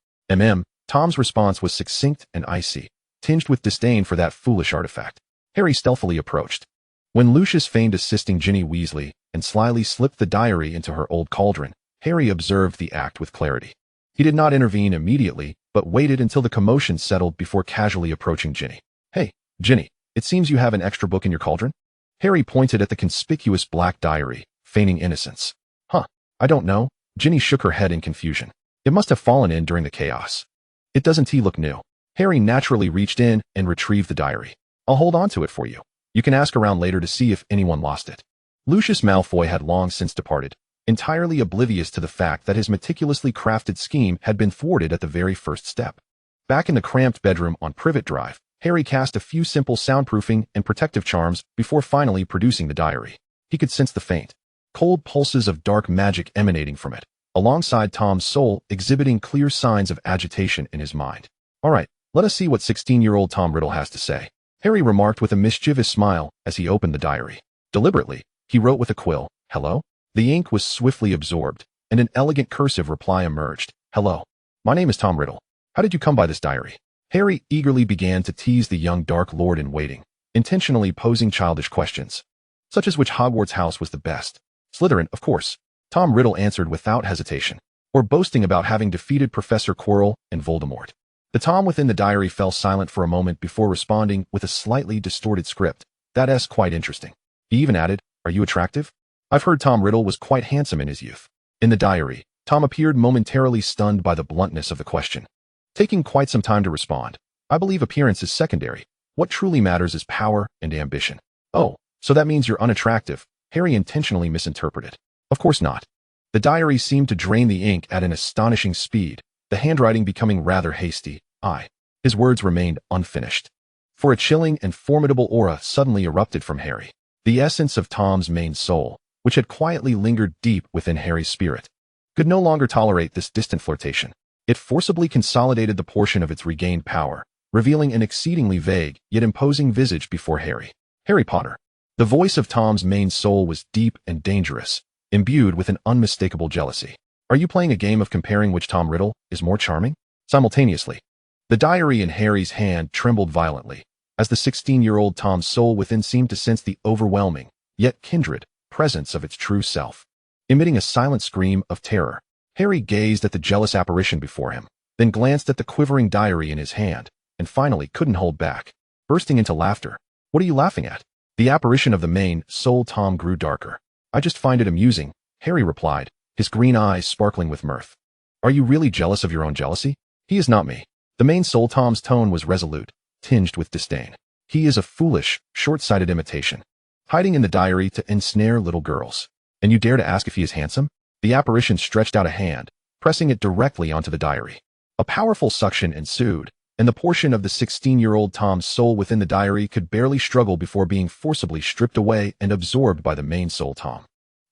S1: Tom's response was succinct and icy, tinged with disdain for that foolish artifact. Harry stealthily approached. When Lucius feigned assisting Ginny Weasley and slyly slipped the diary into her old cauldron, Harry observed the act with clarity. He did not intervene immediately, but waited until the commotion settled before casually approaching Ginny. Hey, Ginny, it seems you have an extra book in your cauldron? Harry pointed at the conspicuous black diary, feigning innocence. Huh, I don't know. Ginny shook her head in confusion. It must have fallen in during the chaos. It doesn't look new. Harry naturally reached in and retrieved the diary. I'll hold on to it for you. You can ask around later to see if anyone lost it. Lucius Malfoy had long since departed, entirely oblivious to the fact that his meticulously crafted scheme had been thwarted at the very first step. Back in the cramped bedroom on Privet Drive, Harry cast a few simple soundproofing and protective charms before finally producing the diary. He could sense the faint, cold pulses of dark magic emanating from it, alongside Tom's soul exhibiting clear signs of agitation in his mind. All right, let us see what 16-year-old Tom Riddle has to say, Harry remarked with a mischievous smile as he opened the diary. Deliberately, he wrote with a quill, "Hello?" The ink was swiftly absorbed, and an elegant cursive reply emerged. "Hello. My name is Tom Riddle. How did you come by this diary?" Harry eagerly began to tease the young Dark Lord in waiting, intentionally posing childish questions, such as which Hogwarts house was the best. Slytherin, of course, Tom Riddle answered without hesitation, or boasting about having defeated Professor Quirrell and Voldemort. The Tom within the diary fell silent for a moment before responding with a slightly distorted script. That's quite interesting. He even added, "Are you attractive?" I've heard Tom Riddle was quite handsome in his youth. In the diary, Tom appeared momentarily stunned by the bluntness of the question, taking quite some time to respond. I believe appearance is secondary. What truly matters is power and ambition. Oh, so that means you're unattractive. Harry intentionally misinterpreted. Of course not. The diary seemed to drain the ink at an astonishing speed, the handwriting becoming rather hasty. His words remained unfinished. For a chilling and formidable aura suddenly erupted from Harry. The essence of Tom's main soul, which had quietly lingered deep within Harry's spirit, could no longer tolerate this distant flirtation. It forcibly consolidated the portion of its regained power, revealing an exceedingly vague yet imposing visage before Harry. Harry Potter. The voice of Tom's main soul was deep and dangerous, imbued with an unmistakable jealousy. Are you playing a game of comparing which Tom Riddle is more charming? Simultaneously, the diary in Harry's hand trembled violently, as the 16-year-old Tom's soul within seemed to sense the overwhelming, yet kindred, presence of its true self. Emitting a silent scream of terror, Harry gazed at the jealous apparition before him, then glanced at the quivering diary in his hand, and finally couldn't hold back, bursting into laughter. What are you laughing at? The apparition of the main soul Tom grew darker. I just find it amusing, Harry replied, his green eyes sparkling with mirth. Are you really jealous of your own jealousy? He is not me. The main soul Tom's tone was resolute, tinged with disdain. He is a foolish, short-sighted imitation, hiding in the diary to ensnare little girls. And you dare to ask if he is handsome? The apparition stretched out a hand, pressing it directly onto the diary. A powerful suction ensued, and the portion of the 16-year-old Tom's soul within the diary could barely struggle before being forcibly stripped away and absorbed by the main soul Tom.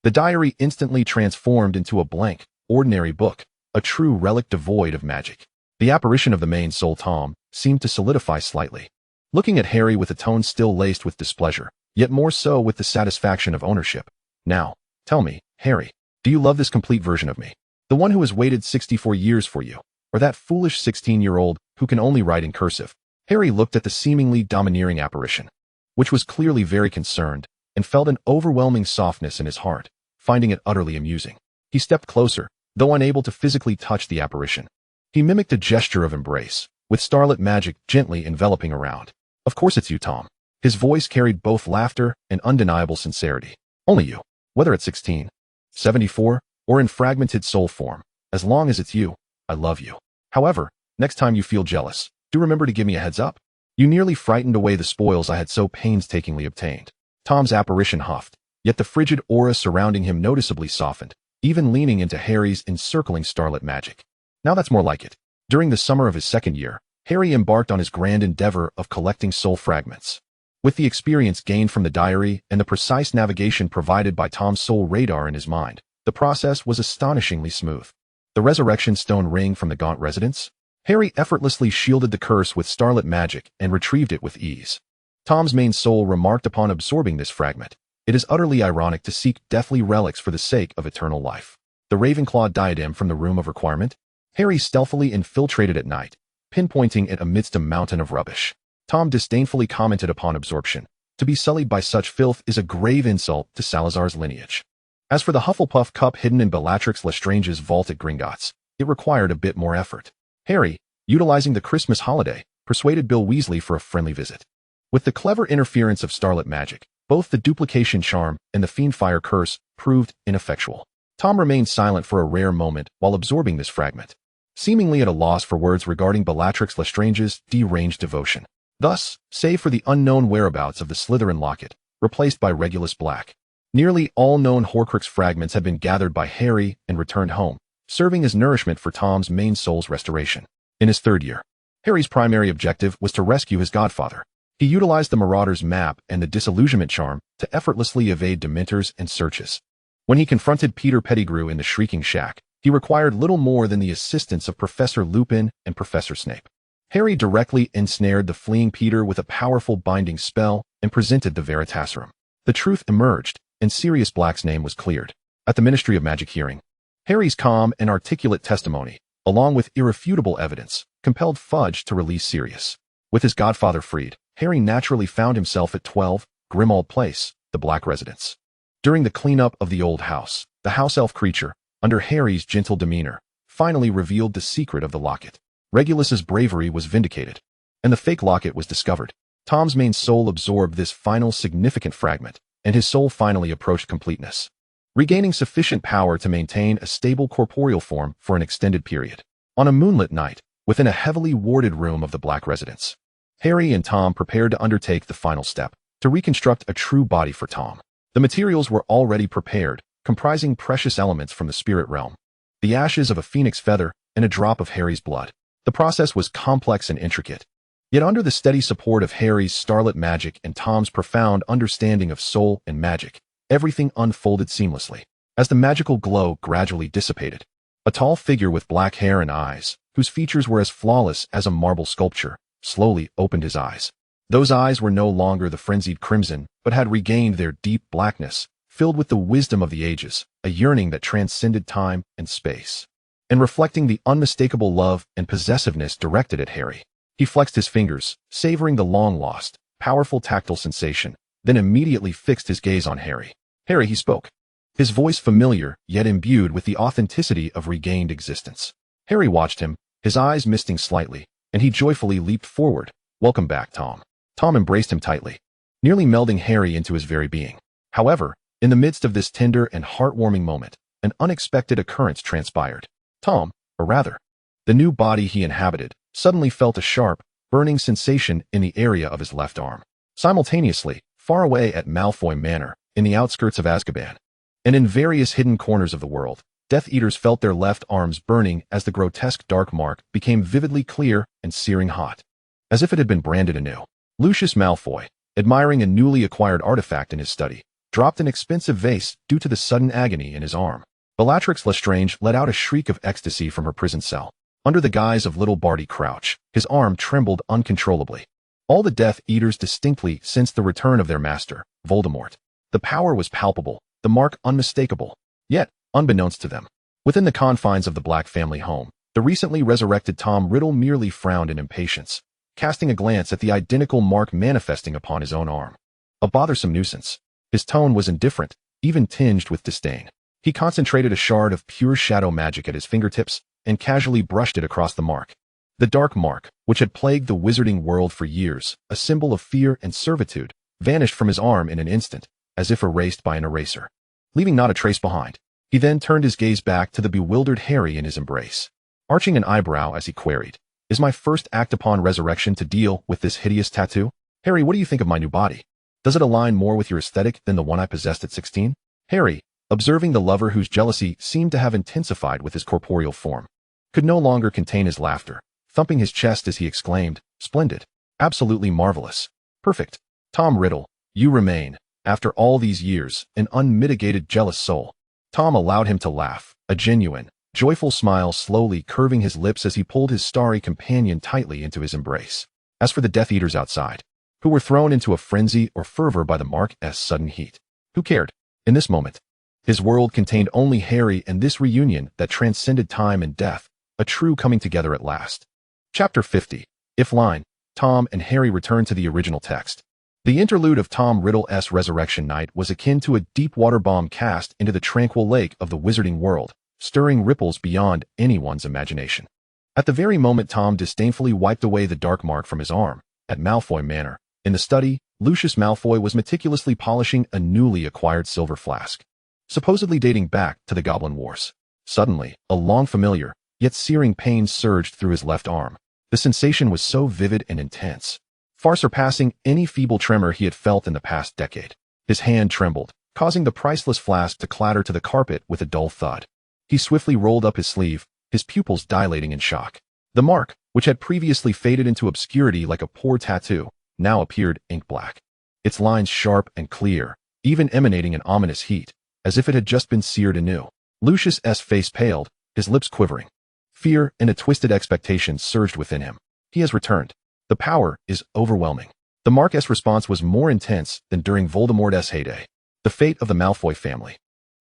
S1: The diary instantly transformed into a blank, ordinary book, a true relic devoid of magic. The apparition of the main soul Tom seemed to solidify slightly, looking at Harry with a tone still laced with displeasure, yet more so with the satisfaction of ownership. Now, tell me, Harry, do you love this complete version of me? The one who has waited 64 years for you, or that foolish 16-year-old who can only write in cursive? Harry looked at the seemingly domineering apparition, which was clearly very concerned, and felt an overwhelming softness in his heart, finding it utterly amusing. He stepped closer, though unable to physically touch the apparition. He mimicked a gesture of embrace, with starlit magic gently enveloping around. Of course it's you, Tom. His voice carried both laughter and undeniable sincerity. Only you. Whether at 16, 74, or in fragmented soul form, as long as it's you, I love you. However, next time you feel jealous, do remember to give me a heads up. You nearly frightened away the spoils I had so painstakingly obtained. Tom's apparition huffed, yet the frigid aura surrounding him noticeably softened, even leaning into Harry's encircling starlit magic. Now that's more like it. During the summer of his second year, Harry embarked on his grand endeavor of collecting soul fragments. With the experience gained from the diary and the precise navigation provided by Tom's soul radar in his mind, the process was astonishingly smooth. The resurrection stone ring from the Gaunt residence? Harry effortlessly shielded the curse with starlit magic and retrieved it with ease. Tom's main soul remarked upon absorbing this fragment. It is utterly ironic to seek deathly relics for the sake of eternal life. the Ravenclaw diadem from the Room of Requirement? Harry stealthily infiltrated at night, pinpointing it amidst a mountain of rubbish. Tom disdainfully commented upon absorption. To be sullied by such filth is a grave insult to Salazar's lineage. As for the Hufflepuff cup hidden in Bellatrix Lestrange's vault at Gringotts, it required a bit more effort. Harry, utilizing the Christmas holiday, persuaded Bill Weasley for a friendly visit. With the clever interference of starlit magic, both the duplication charm and the fiendfire curse proved ineffectual. Tom remained silent for a rare moment while absorbing this fragment, seemingly at a loss for words regarding Bellatrix Lestrange's deranged devotion. Thus, save for the unknown whereabouts of the Slytherin locket, replaced by Regulus Black, nearly all known Horcrux fragments had been gathered by Harry and returned home, serving as nourishment for Tom's main soul's restoration. In his third year, Harry's primary objective was to rescue his godfather. He utilized the Marauder's map and the disillusionment charm to effortlessly evade Dementors and searches. When he confronted Peter Pettigrew in the Shrieking Shack, he required little more than the assistance of Professor Lupin and Professor Snape. Harry directly ensnared the fleeing Peter with a powerful binding spell and presented the Veritaserum. The truth emerged, and Sirius Black's name was cleared. At the Ministry of Magic hearing, Harry's calm and articulate testimony, along with irrefutable evidence, compelled Fudge to release Sirius. With his godfather freed, Harry naturally found himself at 12, Grimmauld Place, the Black residence. During the cleanup of the old house, the house elf creature, under Harry's gentle demeanor, finally revealed the secret of the locket. Regulus's bravery was vindicated, and the fake locket was discovered. Tom's main soul absorbed this final significant fragment, and his soul finally approached completeness, regaining sufficient power to maintain a stable corporeal form for an extended period. On a moonlit night, within a heavily warded room of the Black residence, Harry and Tom prepared to undertake the final step, to reconstruct a true body for Tom. The materials were already prepared, comprising precious elements from the spirit realm, the ashes of a phoenix feather, and a drop of Harry's blood. The process was complex and intricate, yet under the steady support of Harry's starlit magic and Tom's profound understanding of soul and magic, everything unfolded seamlessly. As the magical glow gradually dissipated, a tall figure with black hair and eyes, whose features were as flawless as a marble sculpture, slowly opened his eyes. Those eyes were no longer the frenzied crimson, but had regained their deep blackness, filled with the wisdom of the ages, a yearning that transcended time and space, and reflecting the unmistakable love and possessiveness directed at Harry. He flexed his fingers, savoring the long-lost, powerful tactile sensation, then immediately fixed his gaze on Harry. Harry, he spoke, his voice familiar yet imbued with the authenticity of regained existence. Harry watched him, his eyes misting slightly, and he joyfully leaped forward. Welcome back, Tom. Tom embraced him tightly, nearly melding Harry into his very being. However, in the midst of this tender and heartwarming moment, an unexpected occurrence transpired. Tom, or rather, the new body he inhabited, suddenly felt a sharp, burning sensation in the area of his left arm. Simultaneously, far away at Malfoy Manor, in the outskirts of Azkaban, and in various hidden corners of the world, Death Eaters felt their left arms burning as the grotesque dark mark became vividly clear and searing hot, as if it had been branded anew. Lucius Malfoy, admiring a newly acquired artifact in his study, dropped an expensive vase due to the sudden agony in his arm. Bellatrix Lestrange let out a shriek of ecstasy from her prison cell. Under the guise of little Barty Crouch, his arm trembled uncontrollably. All the Death Eaters distinctly sensed the return of their master, Voldemort. The power was palpable, the mark unmistakable. Yet, unbeknownst to them, within the confines of the Black family home, the recently resurrected Tom Riddle merely frowned in impatience, casting a glance at the identical mark manifesting upon his own arm. A bothersome nuisance. His tone was indifferent, even tinged with disdain. He concentrated a shard of pure shadow magic at his fingertips and casually brushed it across the mark. The dark mark, which had plagued the wizarding world for years, a symbol of fear and servitude, vanished from his arm in an instant, as if erased by an eraser, leaving not a trace behind. He then turned his gaze back to the bewildered Harry in his embrace, arching an eyebrow as he queried, "Is my first act upon resurrection to deal with this hideous tattoo? Harry, what do you think of my new body? Does it align more with your aesthetic than the one I possessed at 16? Harry, observing the lover whose jealousy seemed to have intensified with his corporeal form, could no longer contain his laughter, thumping his chest as he exclaimed, "Splendid. Absolutely marvelous. Perfect. Tom Riddle, you remain, after all these years, an unmitigated jealous soul." Tom allowed him to laugh, a genuine, joyful smile slowly curving his lips as he pulled his starry companion tightly into his embrace. As for the Death Eaters outside, who were thrown into a frenzy or fervor by the mark's sudden heat, who cared? In this moment, His world contained only Harry and this reunion that transcended time and death, a true coming together at last. Chapter 50. If line, Tom and Harry return to the original text. The interlude of Tom Riddle's Resurrection Night was akin to a deep water bomb cast into the tranquil lake of the wizarding world, stirring ripples beyond anyone's imagination. At the very moment Tom disdainfully wiped away the dark mark from his arm, at Malfoy Manor, in the study, Lucius Malfoy was meticulously polishing a newly acquired silver flask, supposedly dating back to the Goblin Wars. Suddenly, a long familiar, yet searing pain surged through his left arm. The sensation was so vivid and intense, far surpassing any feeble tremor he had felt in the past decade. His hand trembled, causing the priceless flask to clatter to the carpet with a dull thud. He swiftly rolled up his sleeve, his pupils dilating in shock. The mark, which had previously faded into obscurity like a poor tattoo, now appeared ink-black. Its lines sharp and clear, even emanating an ominous heat, as if it had just been seared anew. Lucius's face paled, his lips quivering. Fear and a twisted expectation surged within him. He has returned. The power is overwhelming. The Mark's response was more intense than during Voldemort's heyday. The fate of the Malfoy family.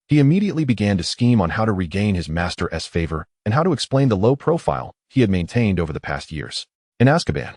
S1: He immediately began to scheme on how to regain his master's favor and how to explain the low profile he had maintained over the past years. In Azkaban,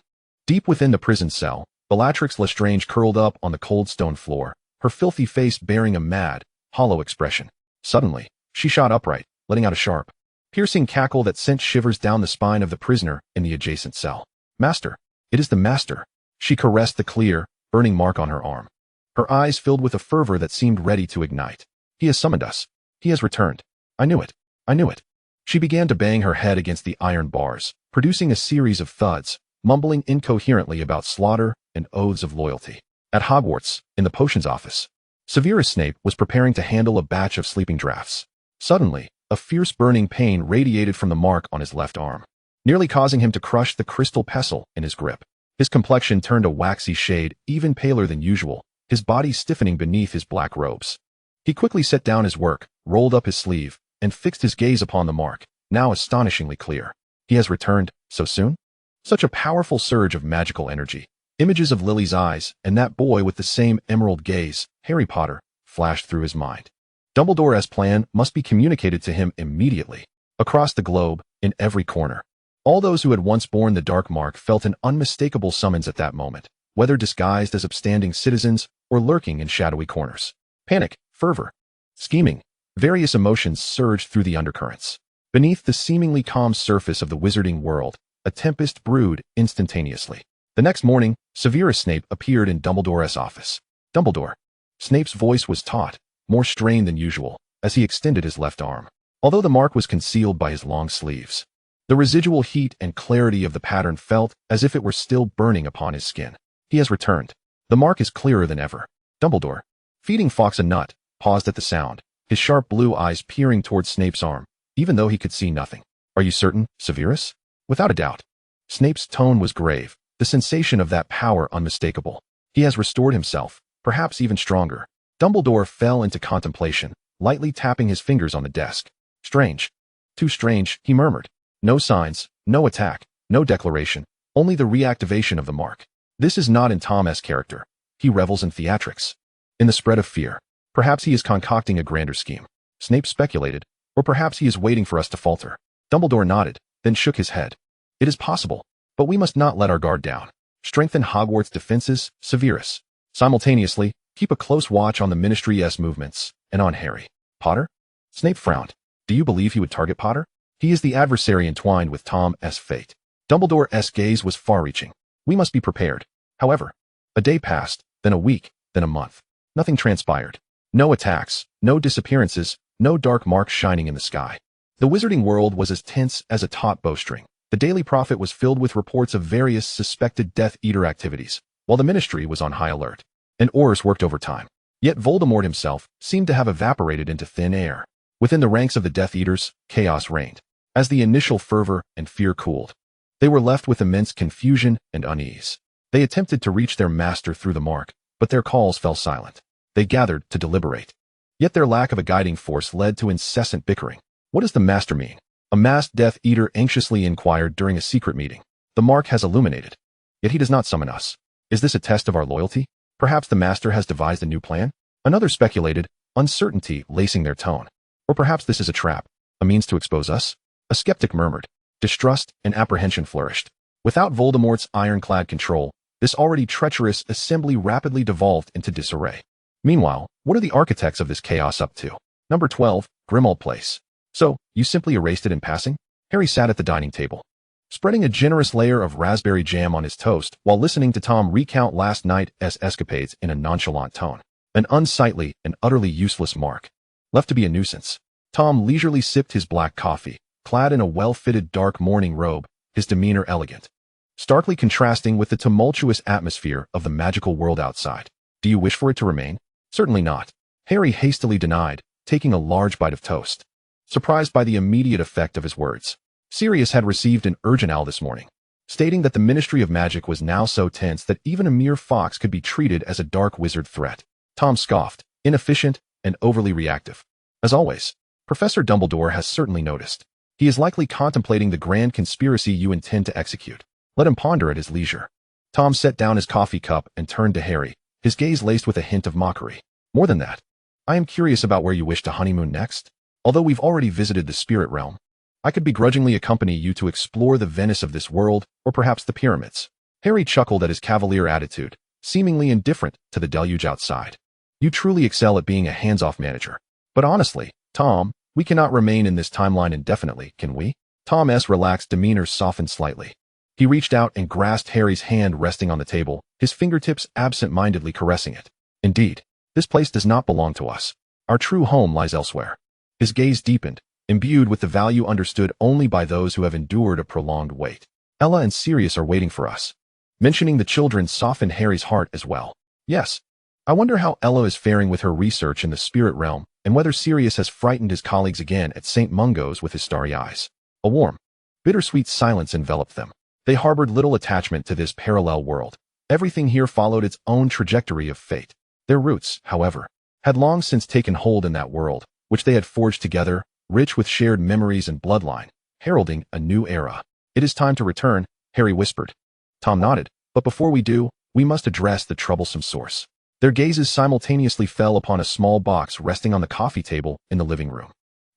S1: deep within the prison cell, Bellatrix Lestrange curled up on the cold stone floor, her filthy face bearing a mad, hollow expression. Suddenly, she shot upright, letting out a sharp, piercing cackle that sent shivers down the spine of the prisoner in the adjacent cell. Master! It is the Master! She caressed the clear, burning mark on her arm. Her eyes filled with a fervor that seemed ready to ignite. He has summoned us. He has returned. I knew it. I knew it. She began to bang her head against the iron bars, producing a series of thuds, mumbling incoherently about slaughter and oaths of loyalty. At Hogwarts, in the potions office, Severus Snape was preparing to handle a batch of sleeping draughts. Suddenly, a fierce burning pain radiated from the mark on his left arm, nearly causing him to crush the crystal pestle in his grip. His complexion turned a waxy shade, even paler than usual, his body stiffening beneath his black robes. He quickly set down his work, rolled up his sleeve, and fixed his gaze upon the mark, now astonishingly clear. He has returned, so soon? Such a powerful surge of magical energy. Images of Lily's eyes, and that boy with the same emerald gaze, Harry Potter, flashed through his mind. Dumbledore's plan must be communicated to him immediately. Across the globe, in every corner. All those who had once borne the dark mark felt an unmistakable summons at that moment, whether disguised as upstanding citizens or lurking in shadowy corners. Panic, fervor, scheming, various emotions surged through the undercurrents. Beneath the seemingly calm surface of the wizarding world, a tempest brewed instantaneously. The next morning, Severus Snape appeared in Dumbledore's office. Dumbledore. Snape's voice was taut, more strained than usual, as he extended his left arm, although the mark was concealed by his long sleeves. The residual heat and clarity of the pattern felt as if it were still burning upon his skin. He has returned. The mark is clearer than ever. Dumbledore, feeding Fawkes a nut, paused at the sound, his sharp blue eyes peering towards Snape's arm, even though he could see nothing. Are you certain, Severus? Without a doubt. Snape's tone was grave, the sensation of that power unmistakable. He has restored himself, perhaps even stronger. Dumbledore fell into contemplation, lightly tapping his fingers on the desk. Strange. Too strange, he murmured. No signs, no attack, no declaration, only the reactivation of the mark. This is not in Tom's character. He revels in theatrics. In the spread of fear. Perhaps he is concocting a grander scheme. Snape speculated, or perhaps he is waiting for us to falter. Dumbledore nodded, then shook his head. It is possible, but we must not let our guard down. Strengthen Hogwarts' defenses, Severus. Simultaneously, keep a close watch on the Ministry's movements, and on Harry. Potter? Snape frowned. Do you believe he would target Potter? He is the adversary entwined with Tom's fate. Dumbledore's gaze was far-reaching. We must be prepared. However, a day passed, then a week, then a month. Nothing transpired. No attacks, no disappearances, no dark marks shining in the sky. The wizarding world was as tense as a taut bowstring. The Daily Prophet was filled with reports of various suspected Death Eater activities, while the Ministry was on high alert. And Aurors worked overtime. Yet Voldemort himself seemed to have evaporated into thin air. Within the ranks of the Death Eaters, chaos reigned. As the initial fervor and fear cooled, they were left with immense confusion and unease. They attempted to reach their master through the mark, but their calls fell silent. They gathered to deliberate. Yet their lack of a guiding force led to incessant bickering. What does the master mean? A masked Death Eater anxiously inquired during a secret meeting. The mark has illuminated. Yet he does not summon us. Is this a test of our loyalty? Perhaps the master has devised a new plan? Another speculated, uncertainty lacing their tone. Or perhaps this is a trap, a means to expose us? A skeptic murmured. Distrust and apprehension flourished. Without Voldemort's ironclad control, this already treacherous assembly rapidly devolved into disarray. Meanwhile, what are the architects of this chaos up to? Number 12, Grimmauld Place. So, you simply erased it in passing? Harry sat at the dining table, spreading a generous layer of raspberry jam on his toast while listening to Tom recount last night's escapades in a nonchalant tone. An unsightly and utterly useless mark. Left to be a nuisance. Tom leisurely sipped his black coffee, clad in a well-fitted dark morning robe, his demeanor elegant, starkly contrasting with the tumultuous atmosphere of the magical world outside. Do you wish for it to remain? Certainly not. Harry hastily denied, taking a large bite of toast, surprised by the immediate effect of his words. Sirius had received an urgent owl this morning, stating that the Ministry of Magic was now so tense that even a mere fox could be treated as a dark wizard threat. Tom scoffed, inefficient and overly reactive. As always, Professor Dumbledore has certainly noticed. He is likely contemplating the grand conspiracy you intend to execute. Let him ponder at his leisure. Tom set down his coffee cup and turned to Harry, his gaze laced with a hint of mockery. More than that, I am curious about where you wish to honeymoon next. Although we've already visited the spirit realm, I could begrudgingly accompany you to explore the Venice of this world, or perhaps the pyramids. Harry chuckled at his cavalier attitude, seemingly indifferent to the deluge outside. You truly excel at being a hands-off manager. But honestly, Tom, we cannot remain in this timeline indefinitely, can we? Tom's relaxed demeanor softened slightly. He reached out and grasped Harry's hand resting on the table, his fingertips absent-mindedly caressing it. Indeed, this place does not belong to us. Our true home lies elsewhere. His gaze deepened, imbued with the value understood only by those who have endured a prolonged wait. Ella and Sirius are waiting for us. Mentioning the children softened Harry's heart as well. Yes. I wonder how Ella is faring with her research in the spirit realm, and whether Sirius has frightened his colleagues again at St. Mungo's with his starry eyes. A warm, bittersweet silence enveloped them. They harbored little attachment to this parallel world. Everything here followed its own trajectory of fate. Their roots, however, had long since taken hold in that world, which they had forged together, rich with shared memories and bloodline, heralding a new era. It is time to return, Harry whispered. Tom nodded, but before we do, we must address the troublesome source. Their gazes simultaneously fell upon a small box resting on the coffee table in the living room.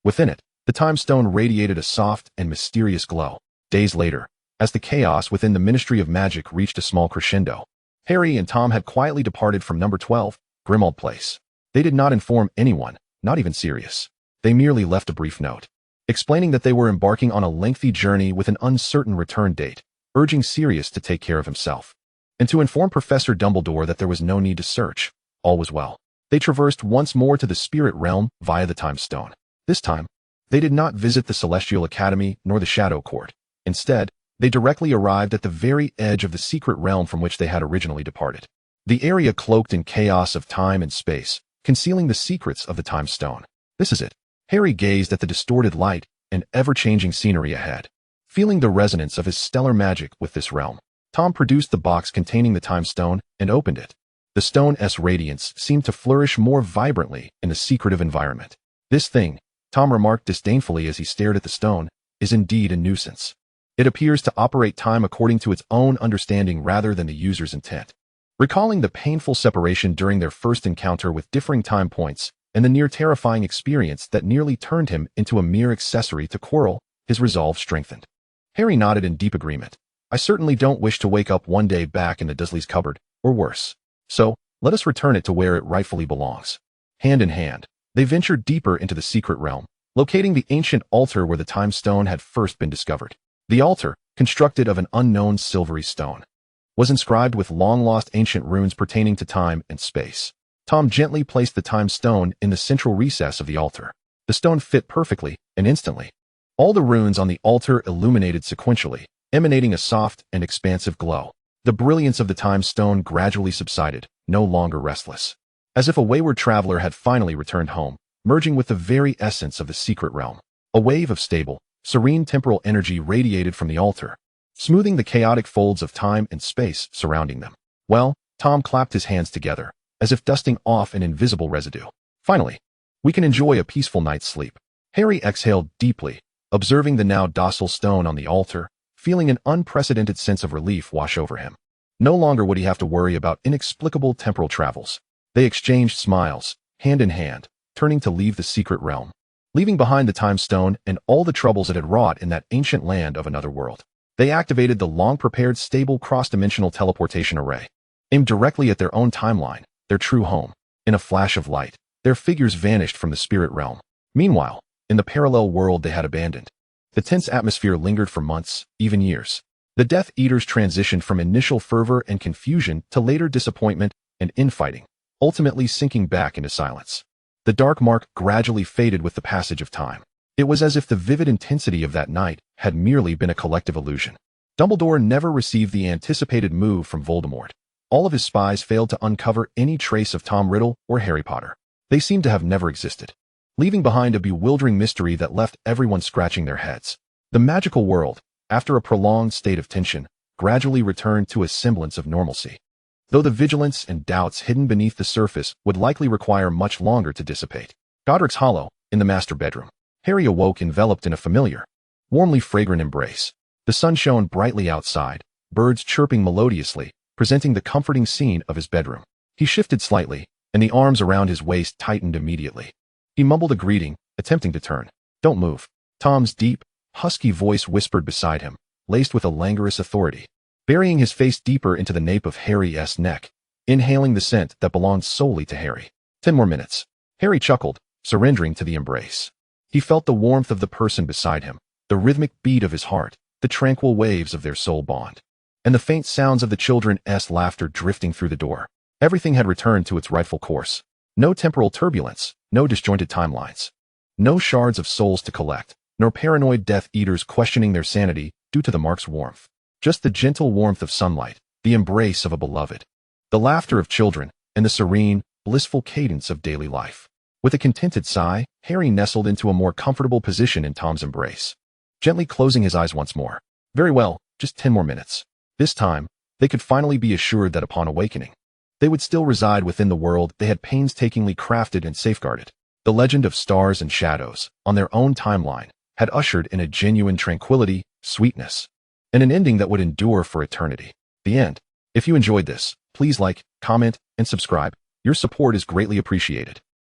S1: Within it, the time stone radiated a soft and mysterious glow. Days later, as the chaos within the Ministry of Magic reached a small crescendo, Harry and Tom had quietly departed from number 12, Grimmauld Place. They did not inform anyone, not even Sirius. They merely left a brief note, explaining that they were embarking on a lengthy journey with an uncertain return date, urging Sirius to take care of himself, and to inform Professor Dumbledore that there was no need to search. All was well. They traversed once more to the spirit realm via the time stone. This time, they did not visit the Celestial Academy nor the Shadow Court. Instead, they directly arrived at the very edge of the secret realm from which they had originally departed. The area cloaked in chaos of time and space, concealing the secrets of the time stone. This is it. Harry gazed at the distorted light and ever-changing scenery ahead, feeling the resonance of his stellar magic with this realm. Tom produced the box containing the time stone and opened it. The stone's radiance seemed to flourish more vibrantly in the secretive environment. This thing, Tom remarked disdainfully as he stared at the stone, is indeed a nuisance. It appears to operate time according to its own understanding rather than the user's intent. Recalling the painful separation during their first encounter with differing time points, and the near-terrifying experience that nearly turned him into a mere accessory to Quirrell, his resolve strengthened. Harry nodded in deep agreement. I certainly don't wish to wake up one day back in the Dursley's cupboard, or worse. So, let us return it to where it rightfully belongs. Hand in hand, they ventured deeper into the secret realm, locating the ancient altar where the time stone had first been discovered. The altar, constructed of an unknown silvery stone, was inscribed with long-lost ancient runes pertaining to time and space. Tom gently placed the time stone in the central recess of the altar. The stone fit perfectly, and instantly, all the runes on the altar illuminated sequentially, emanating a soft and expansive glow. The brilliance of the time stone gradually subsided, no longer restless, as if a wayward traveler had finally returned home, merging with the very essence of the secret realm. A wave of stable, serene temporal energy radiated from the altar, smoothing the chaotic folds of time and space surrounding them. Well, Tom clapped his hands together, as if dusting off an invisible residue. Finally, we can enjoy a peaceful night's sleep. Harry exhaled deeply, observing the now docile stone on the altar, feeling an unprecedented sense of relief wash over him. No longer would he have to worry about inexplicable temporal travels. They exchanged smiles, hand in hand, turning to leave the secret realm, leaving behind the time stone and all the troubles it had wrought in that ancient land of another world. They activated the long-prepared stable cross-dimensional teleportation array, aimed directly at their own timeline, their true home. In a flash of light, their figures vanished from the spirit realm. Meanwhile, in the parallel world they had abandoned, the tense atmosphere lingered for months, even years. The Death Eaters transitioned from initial fervor and confusion to later disappointment and infighting, ultimately sinking back into silence. The dark mark gradually faded with the passage of time. It was as if the vivid intensity of that night had merely been a collective illusion. Dumbledore never received the anticipated move from Voldemort. All of his spies failed to uncover any trace of Tom Riddle or Harry Potter. They seemed to have never existed, leaving behind a bewildering mystery that left everyone scratching their heads. The magical world, after a prolonged state of tension, gradually returned to a semblance of normalcy, though the vigilance and doubts hidden beneath the surface would likely require much longer to dissipate. Godric's Hollow, in the master bedroom. Harry awoke enveloped in a familiar, warmly fragrant embrace. The sun shone brightly outside, birds chirping melodiously, presenting the comforting scene of his bedroom. He shifted slightly, and the arms around his waist tightened immediately. He mumbled a greeting, attempting to turn. "Don't move." Tom's deep, husky voice whispered beside him, laced with a languorous authority. Burying his face deeper into the nape of Harry's neck, inhaling the scent that belonged solely to Harry. 10 more minutes. Harry chuckled, surrendering to the embrace. He felt the warmth of the person beside him, the rhythmic beat of his heart, the tranquil waves of their soul bond, and the faint sounds of the children's laughter drifting through the door. Everything had returned to its rightful course. No temporal turbulence, no disjointed timelines, no shards of souls to collect, nor paranoid Death Eaters questioning their sanity due to the mark's warmth. Just the gentle warmth of sunlight, the embrace of a beloved, the laughter of children, and the serene, blissful cadence of daily life. With a contented sigh, Harry nestled into a more comfortable position in Tom's embrace, gently closing his eyes once more. Very well, just 10 more minutes. This time, they could finally be assured that upon awakening, they would still reside within the world they had painstakingly crafted and safeguarded. The legend of stars and shadows, on their own timeline, had ushered in a genuine tranquility, sweetness, and an ending that would endure for eternity. The end. If you enjoyed this, please like, comment, and subscribe. Your support is greatly appreciated.